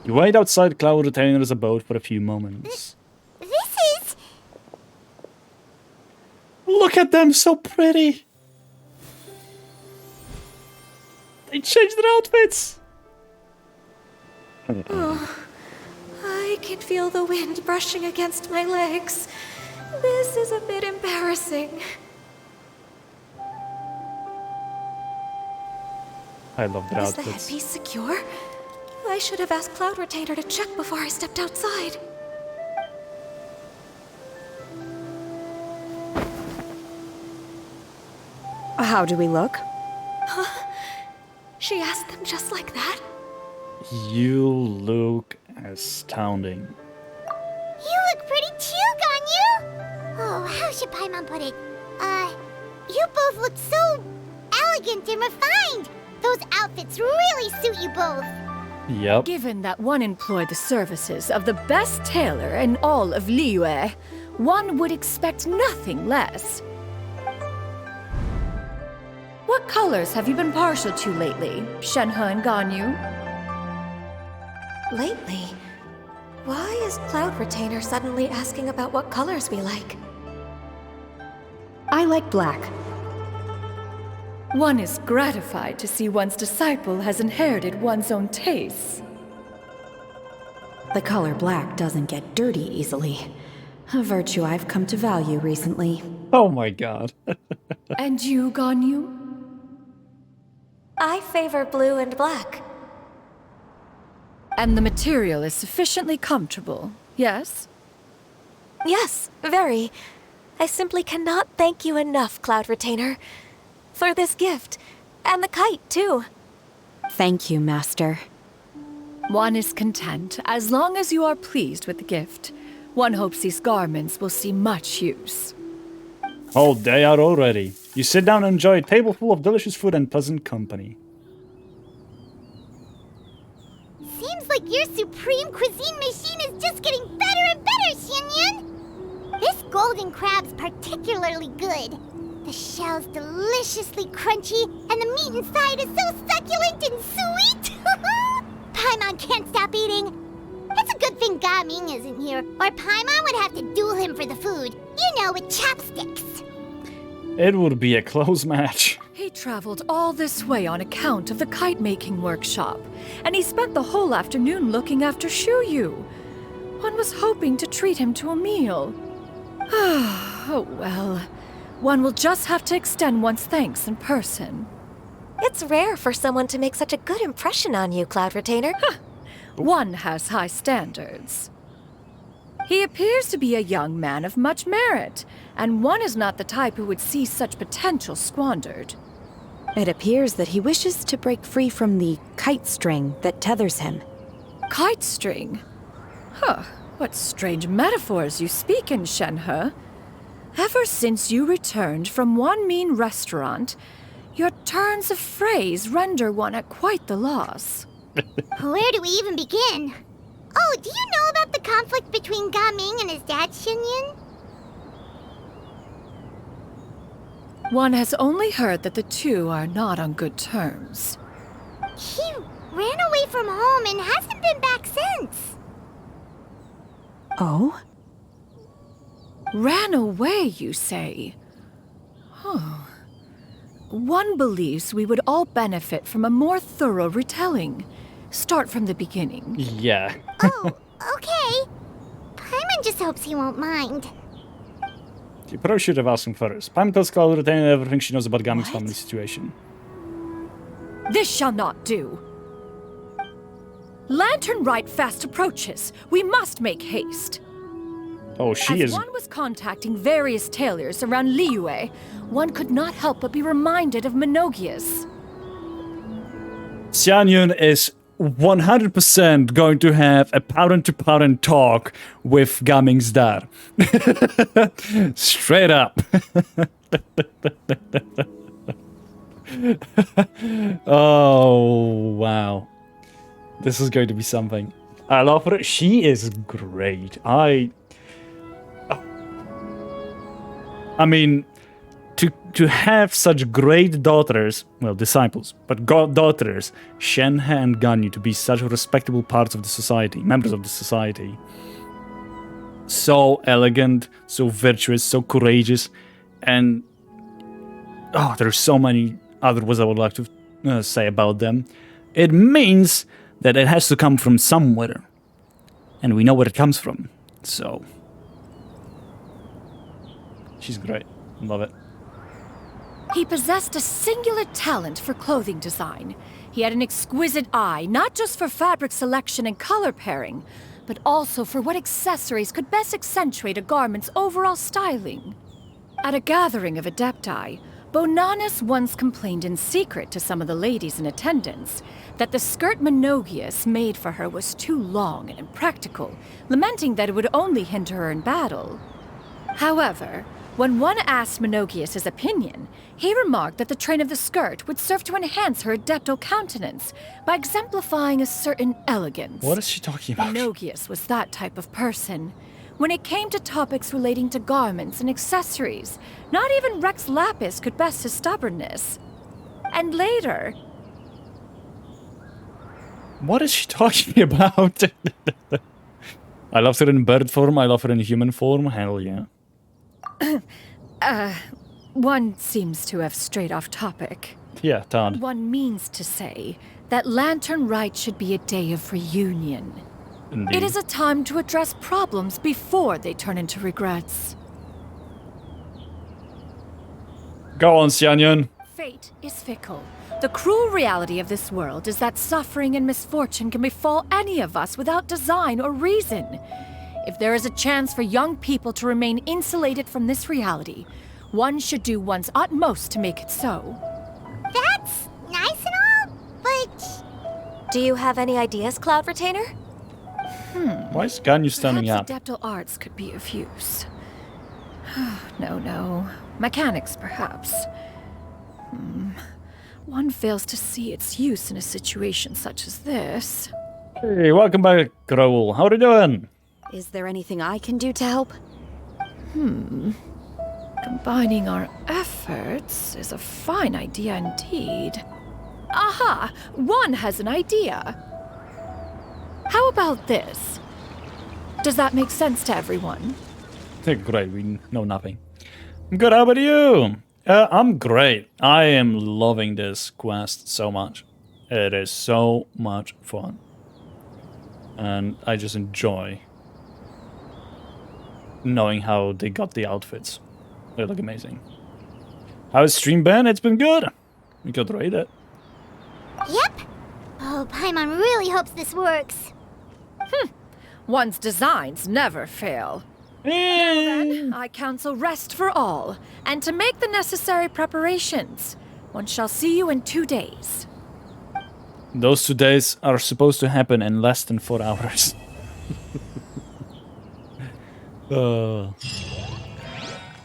You wait outside Cloud Retainer's abode for a few moments. This is... Look at them, so pretty! They changed their outfits! Oh, I can feel the wind brushing against my legs. This is a bit embarrassing. I love their Is the outfits. headpiece secure? I should have asked Cloud Retainer to check before I stepped outside. How do we look? Huh? She asked them just like that? You look astounding. You look pretty too, Ganyu! Oh, how should Paimon put it? You both look so elegant and refined. Those outfits really suit you both. Yep. Given that one employed the services of the best tailor in all of Liyue, one would expect nothing less. What colors have you been partial to lately, Shenhe and Ganyu? Lately? Why is Cloud Retainer suddenly asking about what colors we like? I like black. One is gratified to see one's disciple has inherited one's own tastes. The color black doesn't get dirty easily. A virtue I've come to value recently. Oh my god. And you, Ganyu? I favor blue and black. And the material is sufficiently comfortable, yes? Yes, very. I simply cannot thank you enough, Cloud Retainer. For this gift. And the kite, too. Thank you, Master. One is content, as long as you are pleased with the gift. One hopes these garments will see much use. Whole day out already. You sit down and enjoy a table full of delicious food and pleasant company. Seems like your supreme cuisine machine is just getting better and better, Xianyun. This golden crab's particularly good. The shell's deliciously crunchy, and the meat inside is so succulent and sweet. Paimon can't stop eating. It's a good thing Gaming isn't here, or Paimon would have to duel him for the food. You know, with chopsticks. It would be a close match. He traveled all this way on account of the kite-making workshop, and he spent the whole afternoon looking after Shuyu. One was hoping to treat him to a meal. Oh well. One will just have to extend one's thanks in person. It's rare for someone to make such a good impression on you, Cloud Retainer. One has high standards. He appears to be a young man of much merit, and one is not the type who would see such potential squandered. It appears that he wishes to break free from the kite string that tethers him. Kite string? Huh, what strange metaphors you speak in, Shenhe. Ever since you returned from one mean restaurant, your turns of phrase render one at quite the loss. Where do we even begin? Oh, do you know about the conflict between Gaming and his dad, Xianyun? One has only heard that the two are not on good terms. He ran away from home and hasn't been back since. Oh? Ran away, you say? Oh. One believes we would all benefit from a more thorough retelling. Start from the beginning. Yeah. Oh, okay. Paimon just hopes he won't mind. You probably should have asked him first. Pam tells Cloud Retainer everything she knows about Gaming's family situation. This shall not do. Lantern Rite fast approaches. We must make haste. Oh, she As is... one was contacting various tailors around Liyue, one could not help but be reminded of Menogias. Xianyun is 100% going to have a parent-to-parent talk with Gaming's dad. Straight up. Oh, wow. This is going to be something. I love her. She is great. I mean, to have such great daughters, well, disciples, but daughters, Shenhe and Ganyu, to be such respectable parts of the society, members of the society. So elegant, so virtuous, so courageous, and oh, there's so many other words I would like to say about them. It means that it has to come from somewhere, and we know where it comes from, so... She's great. Love it. He possessed a singular talent for clothing design. He had an exquisite eye, not just for fabric selection and color pairing, but also for what accessories could best accentuate a garment's overall styling. At a gathering of Adepti, Bonanis once complained in secret to some of the ladies in attendance that the skirt Menogias made for her was too long and impractical, lamenting that it would only hinder her in battle. However, when one asked Menogias his opinion, he remarked that the train of the skirt would serve to enhance her adeptal countenance by exemplifying a certain elegance. What is she talking about? Menogias was that type of person. When it came to topics relating to garments and accessories, not even Rex Lapis could best his stubbornness. And later... What is she talking about? I love her in bird form, I love her in human form, hell yeah. One seems to have strayed off topic. Yeah, Todd. One means to say that Lantern Rite should be a day of reunion. Indeed. It is a time to address problems before they turn into regrets. Go on, Xianyun. Fate is fickle. The cruel reality of this world is that suffering and misfortune can befall any of us without design or reason. If there is a chance for young people to remain insulated from this reality, one should do one's utmost to make it so. That's nice and all, but... Do you have any ideas, Cloud Retainer? Why is Ganyu standing up? Perhaps adeptal arts could be of use. No. Mechanics, perhaps. One fails to see its use in a situation such as this. Hey, welcome back, Growl. How are you doing? Is there anything I can do to help? Combining our efforts is a fine idea indeed. Aha! One has an idea. How about this? Does that make sense to everyone? Great, we know nothing. Good, how about you? I'm great. I am loving this quest so much. It is so much fun. And I just enjoy knowing how they got the outfits. They look amazing. How's stream been? It's been good. We could rate it. Yep. Oh, Paimon really hopes this works. One's designs never fail. Now then, I counsel rest for all, and to make the necessary preparations. One shall see you in 2 days. Those 2 days are supposed to happen in less than 4 hours.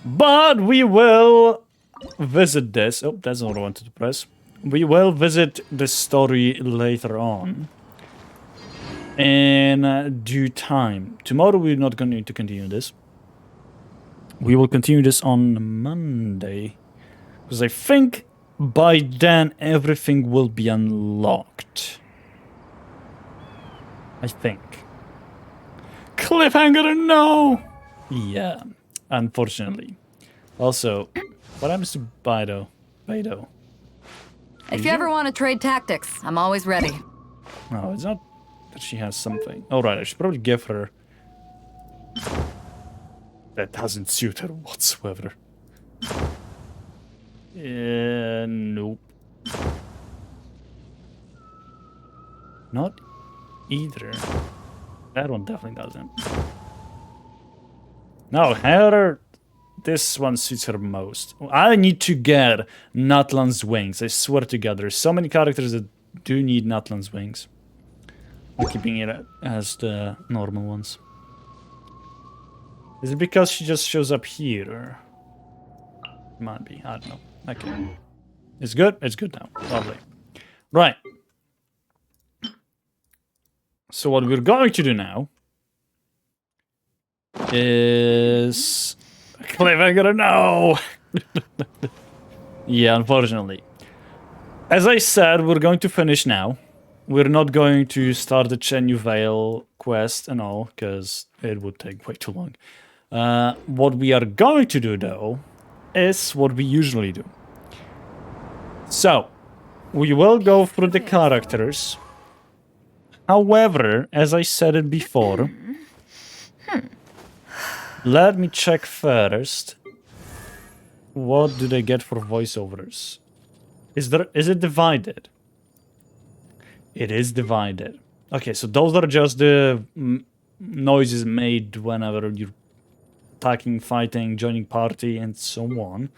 But we will visit this. Oh, that's not what I wanted to press. We will visit the story later on. In due time. Tomorrow we're not going to continue this. We will continue this on Monday. Because I think by then everything will be unlocked. I think. Cliffhanger, no! Yeah, unfortunately. Also, what happens to Beidou? If you ever want to trade tactics, I'm always ready. No, it's not that she has something. Alright, I should probably give her... That doesn't suit her whatsoever. Nope. Not either. That one definitely doesn't. No, her... This one suits her most. I need to get Natlan's wings. I swear to God, there's so many characters that do need Natlan's wings. I'm keeping it as the normal ones. Is it because she just shows up here? Or... Might be. I don't know. Okay. It's good? It's good now. Lovely. Right. So what we're going to do now is... Cliffhanger, no! Yeah, unfortunately. As I said, we're going to finish now. We're not going to start the Chen Yu Vale quest and all, because it would take way too long. What we are going to do, though, is what we usually do. So, we will go through the characters. However, as I said it before, let me check first. What do they get for voiceovers? Is it divided? It is divided. Okay, so those are just the noises made whenever you're attacking, fighting, joining party, and so on.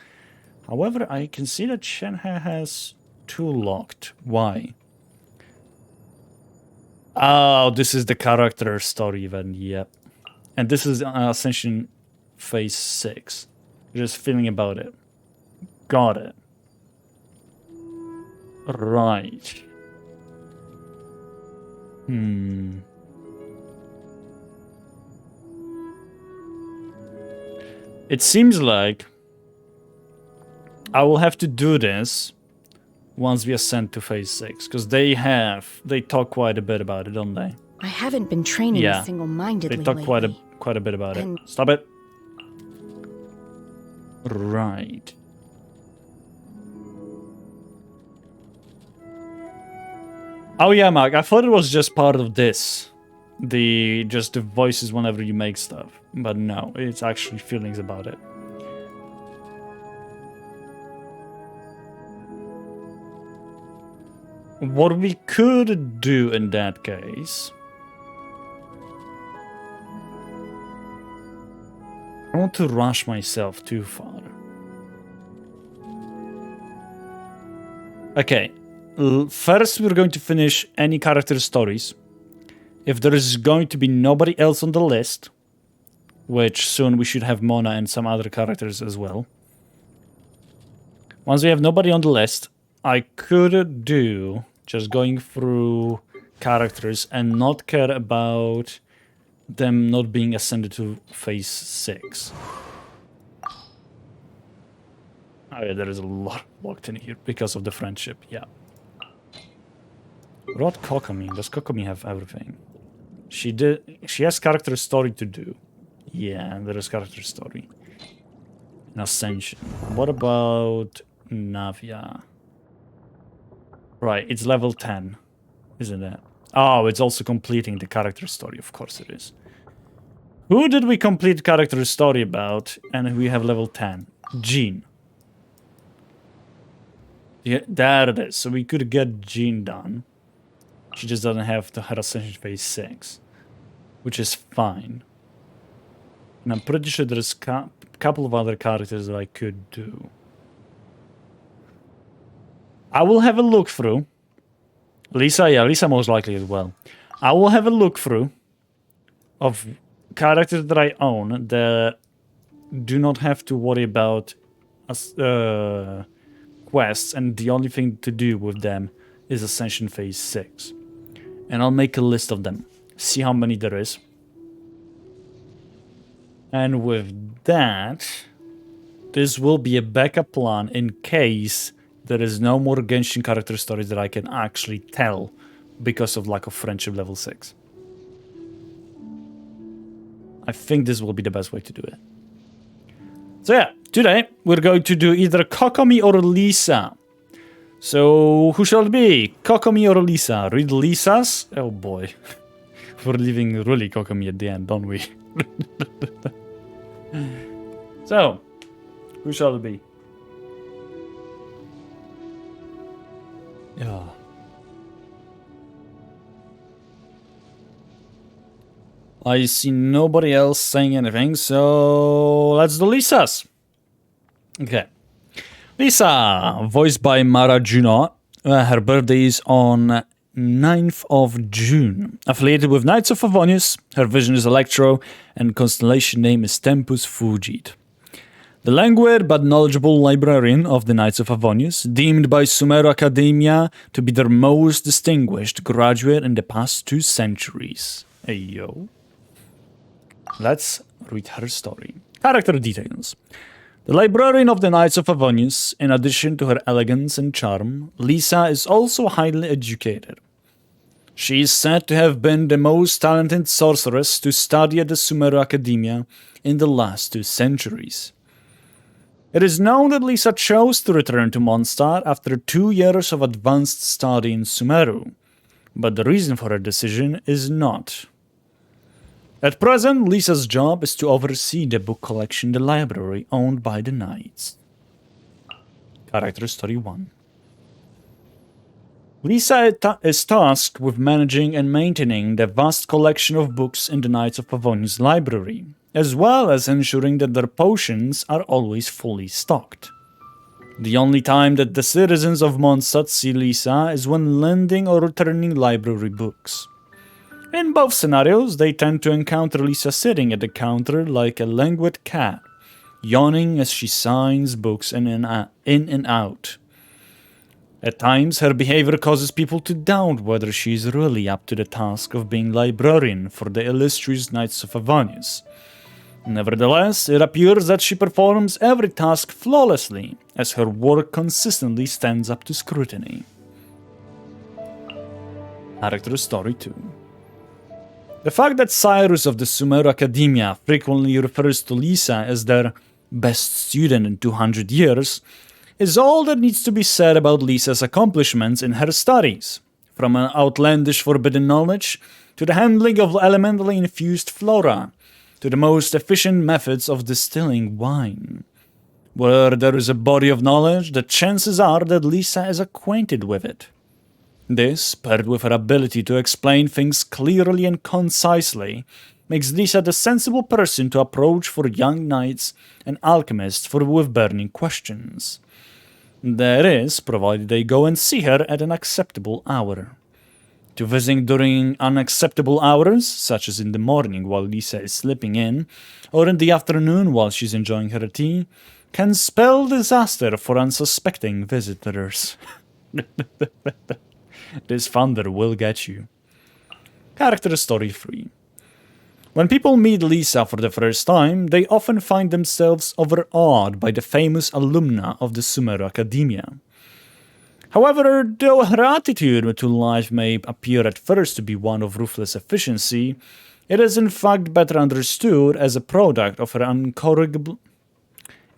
However, I can see that Shenhe has 2 locked. Why? Oh, this is the character story event, yep. And this is Ascension Phase 6. Just feeling about it. Got it. Right. It seems like I will have to do this once we ascend to Phase 6, because they talk quite a bit about it, don't they? I haven't been training single-mindedly they talk lately. quite a bit about it. Stop it. Right. Oh yeah, Mark, I thought it was just part of this. Just the voices whenever you make stuff. But no, it's actually feelings about it. What we could do in that case... I don't want to rush myself too far. Okay. First, we're going to finish any character stories. If there is going to be nobody else on the list, which soon we should have Mona and some other characters as well. Once we have nobody on the list, I could do just going through characters and not care about them not being ascended to Phase 6. Oh yeah, there is a lot locked in here because of the friendship, yeah. What Kokomi? Does Kokomi have everything? She has character story to do. Yeah, there is character story. And Ascension. What about Navia? Right, it's level 10, isn't it? Oh, it's also completing the character story, of course it is. Who did we complete character story about and we have level 10? Jean. Yeah, there it is. So we could get Jean done. She just doesn't have her Ascension Phase 6. Which is fine. And I'm pretty sure there's a couple of other characters that I could do. I will have a look through. Lisa, yeah, Lisa most likely as well. I will have a look through of characters that I own that do not have to worry about quests, and the only thing to do with them is Ascension Phase 6. And I'll make a list of them. See how many there is. And with that, this will be a backup plan in case there is no more Genshin character stories that I can actually tell because of lack of friendship level 6. I think this will be the best way to do it. So yeah, today we're going to do either Kokomi or Lisa. So, who shall it be? Kokomi or Lisa? Read Lisa's? Oh boy. We're leaving really Kokomi at the end, don't we? So, who shall it be? Yeah. I see nobody else saying anything, so let's do Lisa's. Okay. Lisa, voiced by Mara Junot. Her birthday is on 9th of June. Affiliated with Knights of Favonius, her vision is Electro, and constellation name is Tempus Fugit. The languid but knowledgeable librarian of the Knights of Favonius, deemed by Sumeru Academia to be their most distinguished graduate in the past 2 centuries. Hey yo. Let's read her story. Character details. The librarian of the Knights of Favonius, in addition to her elegance and charm, Lisa is also highly educated. She is said to have been the most talented sorceress to study at the Sumeru Academia in the last 2 centuries. It is known that Lisa chose to return to Mondstadt after 2 years of advanced study in Sumeru, but the reason for her decision is not. At present, Lisa's job is to oversee the book collection in the library owned by the Knights. Character Story 1. Lisa is tasked with managing and maintaining the vast collection of books in the Knights of Favonius library, as well as ensuring that their potions are always fully stocked. The only time that the citizens of Mondstadt see Lisa is when lending or returning library books. In both scenarios, they tend to encounter Lisa sitting at the counter like a languid cat, yawning as she signs books in and out. At times, her behavior causes people to doubt whether she is really up to the task of being librarian for the illustrious Knights of Favonius. Nevertheless, it appears that she performs every task flawlessly, as her work consistently stands up to scrutiny. Character Story 2. The fact that Cyrus of the Sumeru Academia frequently refers to Lisa as their best student in 200 years is all that needs to be said about Lisa's accomplishments in her studies, from an outlandish forbidden knowledge to the handling of elementally infused flora, to the most efficient methods of distilling wine. Where there is a body of knowledge, the chances are that Lisa is acquainted with it. This, paired with her ability to explain things clearly and concisely, makes Lisa the sensible person to approach for young knights and alchemists with burning questions. That is, provided they go and see her at an acceptable hour. To visit during unacceptable hours, such as in the morning while Lisa is sleeping in, or in the afternoon while she's enjoying her tea, can spell disaster for unsuspecting visitors. This thunder will get you. Character Story 3. When people meet Lisa for the first time, they often find themselves overawed by the famous alumna of the Sumeru Academia. However, though her attitude to life may appear at first to be one of ruthless efficiency, it is in fact better understood as a product of her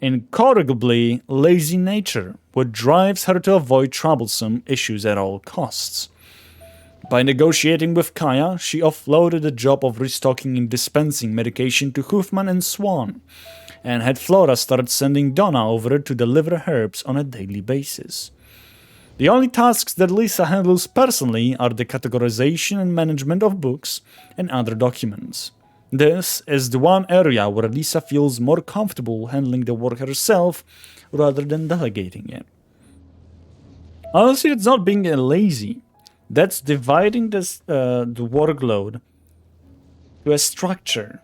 incorrigibly lazy nature, which drives her to avoid troublesome issues at all costs. By negotiating with Kaya, she offloaded the job of restocking and dispensing medication to Hoofman and Swan, and had Flora start sending Donna over to deliver herbs on a daily basis. The only tasks that Lisa handles personally are the categorization and management of books and other documents. This is the one area where Lisa feels more comfortable handling the work herself rather than delegating it. Honestly, it's not being lazy. That's dividing the workload to a structure.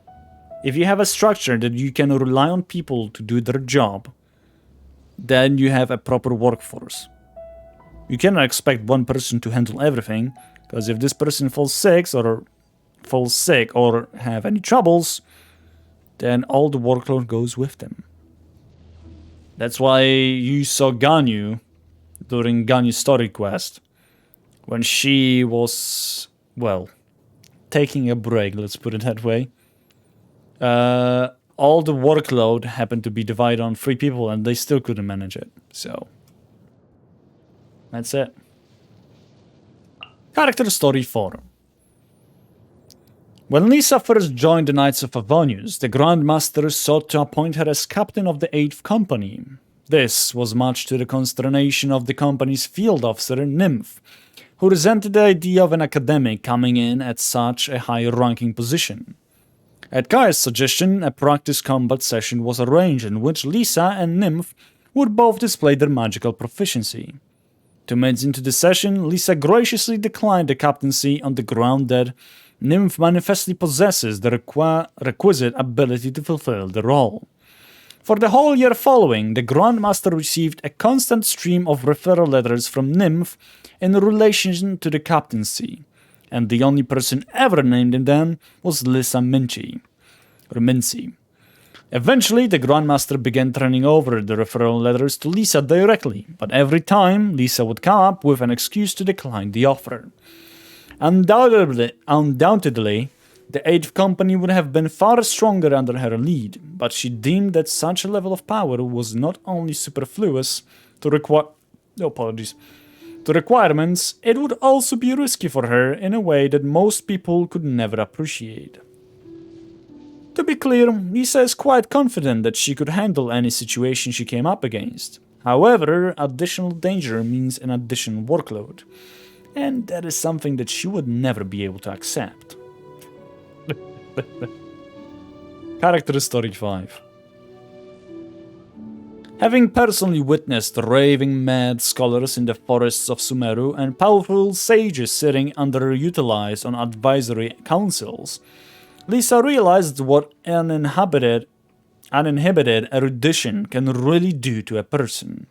If you have a structure that you can rely on people to do their job, then you have a proper workforce. You cannot expect one person to handle everything, because if this person falls sick or have any troubles, then all the workload goes with them. That's why you saw Ganyu during Ganyu's story quest, when she was, well, taking a break, let's put it that way. All the workload happened to be divided on 3 people and they still couldn't manage it, so. That's it. Character Story 4. When Lisa first joined the Knights of Favonius, the Grand Master sought to appoint her as captain of the 8th Company. This was much to the consternation of the company's field officer, Nymph, who resented the idea of an academic coming in at such a high-ranking position. At Kai's suggestion, a practice combat session was arranged in which Lisa and Nymph would both display their magical proficiency. 2 minutes into the session, Lisa graciously declined the captaincy on the ground that Nymph manifestly possesses the requisite ability to fulfill the role. For the whole year following, the Grandmaster received a constant stream of referral letters from Nymph in relation to the captaincy, and the only person ever named in them was Lisa Minci. Eventually, the Grandmaster began turning over the referral letters to Lisa directly, but every time, Lisa would come up with an excuse to decline the offer. Undoubtedly, the 8th Company would have been far stronger under her lead, but she deemed that such a level of power was not only superfluous to requirements, it would also be risky for her in a way that most people could never appreciate. To be clear, Lisa is quite confident that she could handle any situation she came up against. However, additional danger means an additional workload, and that is something that she would never be able to accept. Character Story 5. Having personally witnessed raving mad scholars in the forests of Sumeru and powerful sages sitting underutilized on advisory councils, Lisa realized what uninhibited erudition can really do to a person.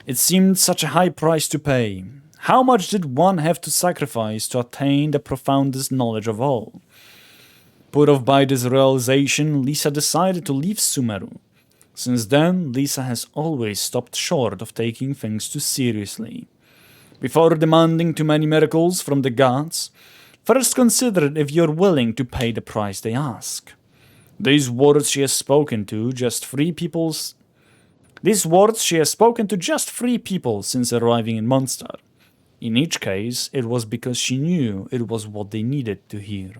It seemed such a high price to pay. How much did one have to sacrifice to attain the profoundest knowledge of all? Put off by this realization, Lisa decided to leave Sumeru. Since then, Lisa has always stopped short of taking things too seriously. Before demanding too many miracles from the gods, first consider if you're willing to pay the price they ask. These words she has spoken to just 3 people since arriving in Mondstadt. In each case, it was because she knew it was what they needed to hear.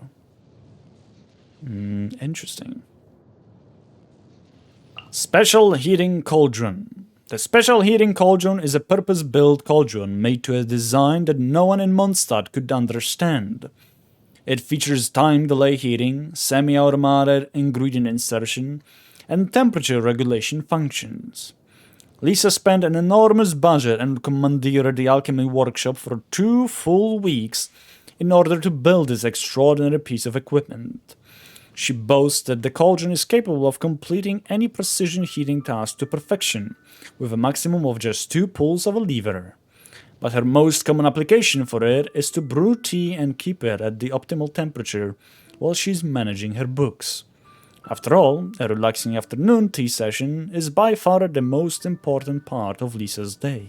Interesting. Special Heating Cauldron. The Special Heating Cauldron is a purpose-built cauldron made to a design that no one in Mondstadt could understand. It features time delay heating, semi-automated ingredient insertion, and temperature regulation functions. Lisa spent an enormous budget and commandeered the alchemy workshop for 2 full weeks in order to build this extraordinary piece of equipment. She boasts that the cauldron is capable of completing any precision heating task to perfection, with a maximum of just 2 pulls of a lever. But her most common application for it is to brew tea and keep it at the optimal temperature while she's managing her books. After all, a relaxing afternoon tea session is by far the most important part of Lisa's day.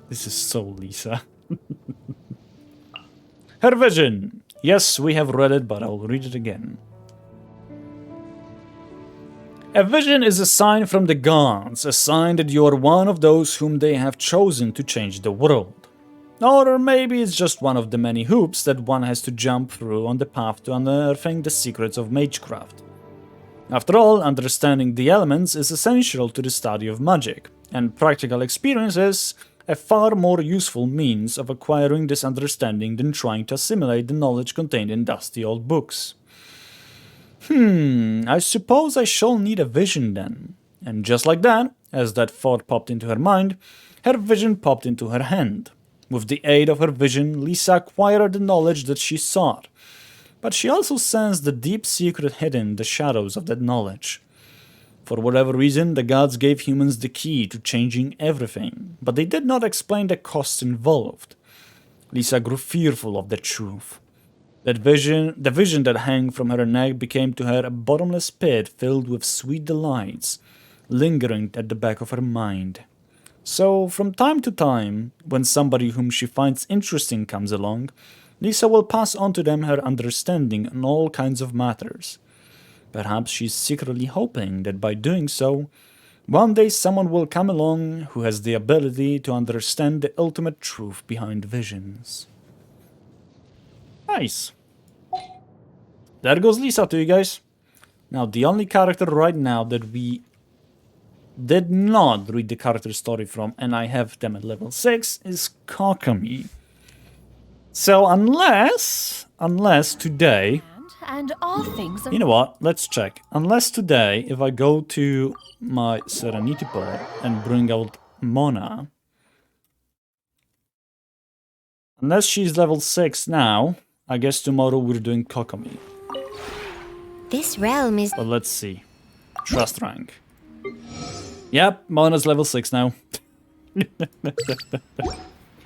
This is so Lisa. Her vision. Yes, we have read it, but I'll read it again. A vision is a sign from the gods, a sign that you are one of those whom they have chosen to change the world. Or maybe it's just one of the many hoops that one has to jump through on the path to unearthing the secrets of magecraft. After all, understanding the elements is essential to the study of magic, and practical experience is a far more useful means of acquiring this understanding than trying to assimilate the knowledge contained in dusty old books. I suppose I shall need a vision then. And just like that, as that thought popped into her mind, her vision popped into her hand. With the aid of her vision, Lisa acquired the knowledge that she sought, but she also sensed the deep secret hidden in the shadows of that knowledge. For whatever reason, the gods gave humans the key to changing everything, but they did not explain the costs involved. Lisa grew fearful of the truth. The vision that hung from her neck became to her a bottomless pit filled with sweet delights, lingering at the back of her mind. So, from time to time, when somebody whom she finds interesting comes along, Lisa will pass on to them her understanding on all kinds of matters. Perhaps she's secretly hoping that by doing so, One day someone will come along who has the ability to understand the ultimate truth behind visions. Nice. There goes Lisa to you guys. Now, the only character right now that we did not read the character story from, and I have them at level 6, is Kokomi. So unless today... And all things are... You know what? Let's check. Unless today, if I go to my Serenity Pod and bring out Mona... Unless she's level 6 now, I guess tomorrow we're doing Kokomi. This realm is... But let's see. Trust rank. Yep, Mona's level 6 now.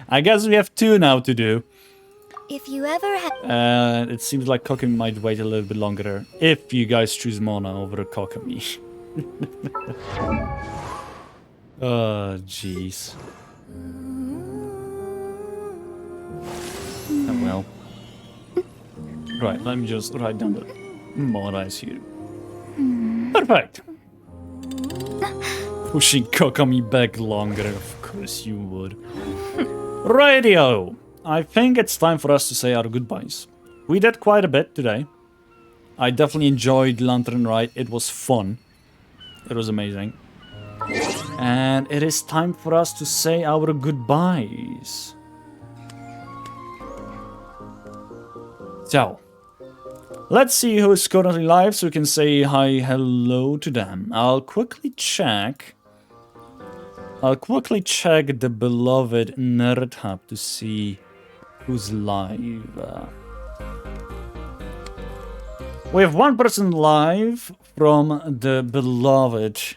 I guess we have 2 now to do. If you ever have... It seems like Kokomi might wait a little bit longer if you guys choose Mona over Kokomi. Oh, jeez. Oh, well. Right, let me just write down that Mona is here. Perfect. Pushing Kokomi back longer, of course you would. Radio! I think it's time for us to say our goodbyes. We did quite a bit today. I definitely enjoyed Lantern Rite. It was fun. It was amazing. And it is time for us to say our goodbyes. So, let's see who is currently live so we can say hi, hello to them. I'll quickly check the beloved Nerd Hub to see who's live. We have one person live from the beloved.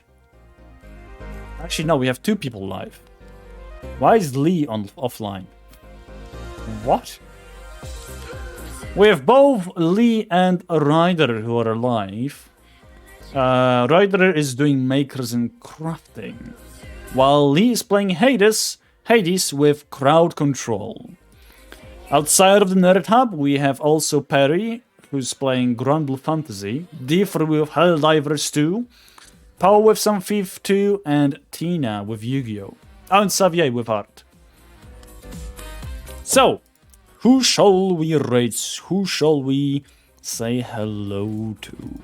Actually, no, we have 2 people live. Why is Lee offline? What? We have both Lee and Ryder who are live. Ryder is doing makers and crafting, while Lee is playing Hades with crowd control. Outside of the Nerd Hub, we have also Perry, who's playing Grand Blue Fantasy, Differ with Helldivers 2, Paul with some Thief 2, and Tina with Yu-Gi-Oh! Oh, and Xavier with Art. So, who shall we rate? Who shall we say hello to?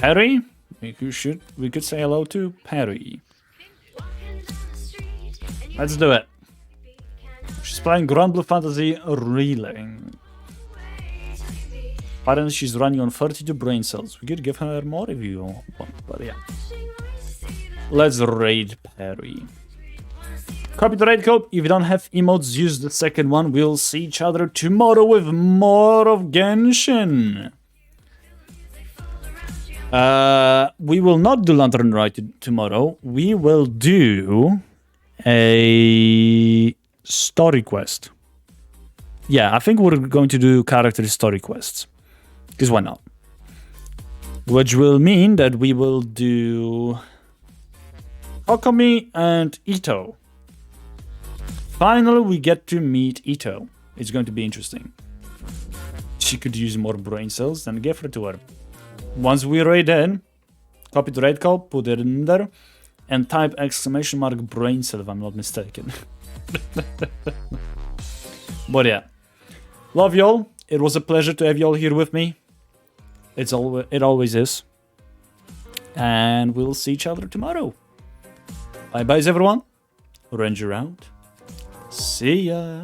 Perry? We could say hello to Perry. Let's do it. She's playing Grand Blue Fantasy Reeling. Apparently she's running on 32 brain cells. We could give her more if you want, but yeah. Let's raid Perry. Copy the raid code. If you don't have emotes, use the second one. We'll see each other tomorrow with more of Genshin. We will not do Lantern Rite tomorrow. We will do a story quest. Yeah, I think we're going to do character story quests. Because why not? Which will mean that we will do Kokomi and Ito. Finally, we get to meet Ito. It's going to be interesting. She could use more brain cells, then give her to her. Once we raid in, copy the raid code, put it in there, and type !_ brain cell if I'm not mistaken. But yeah. Love y'all. It was a pleasure to have y'all here with me. It always is. And we'll see each other tomorrow. Bye-bye, everyone. Ranger out. See ya.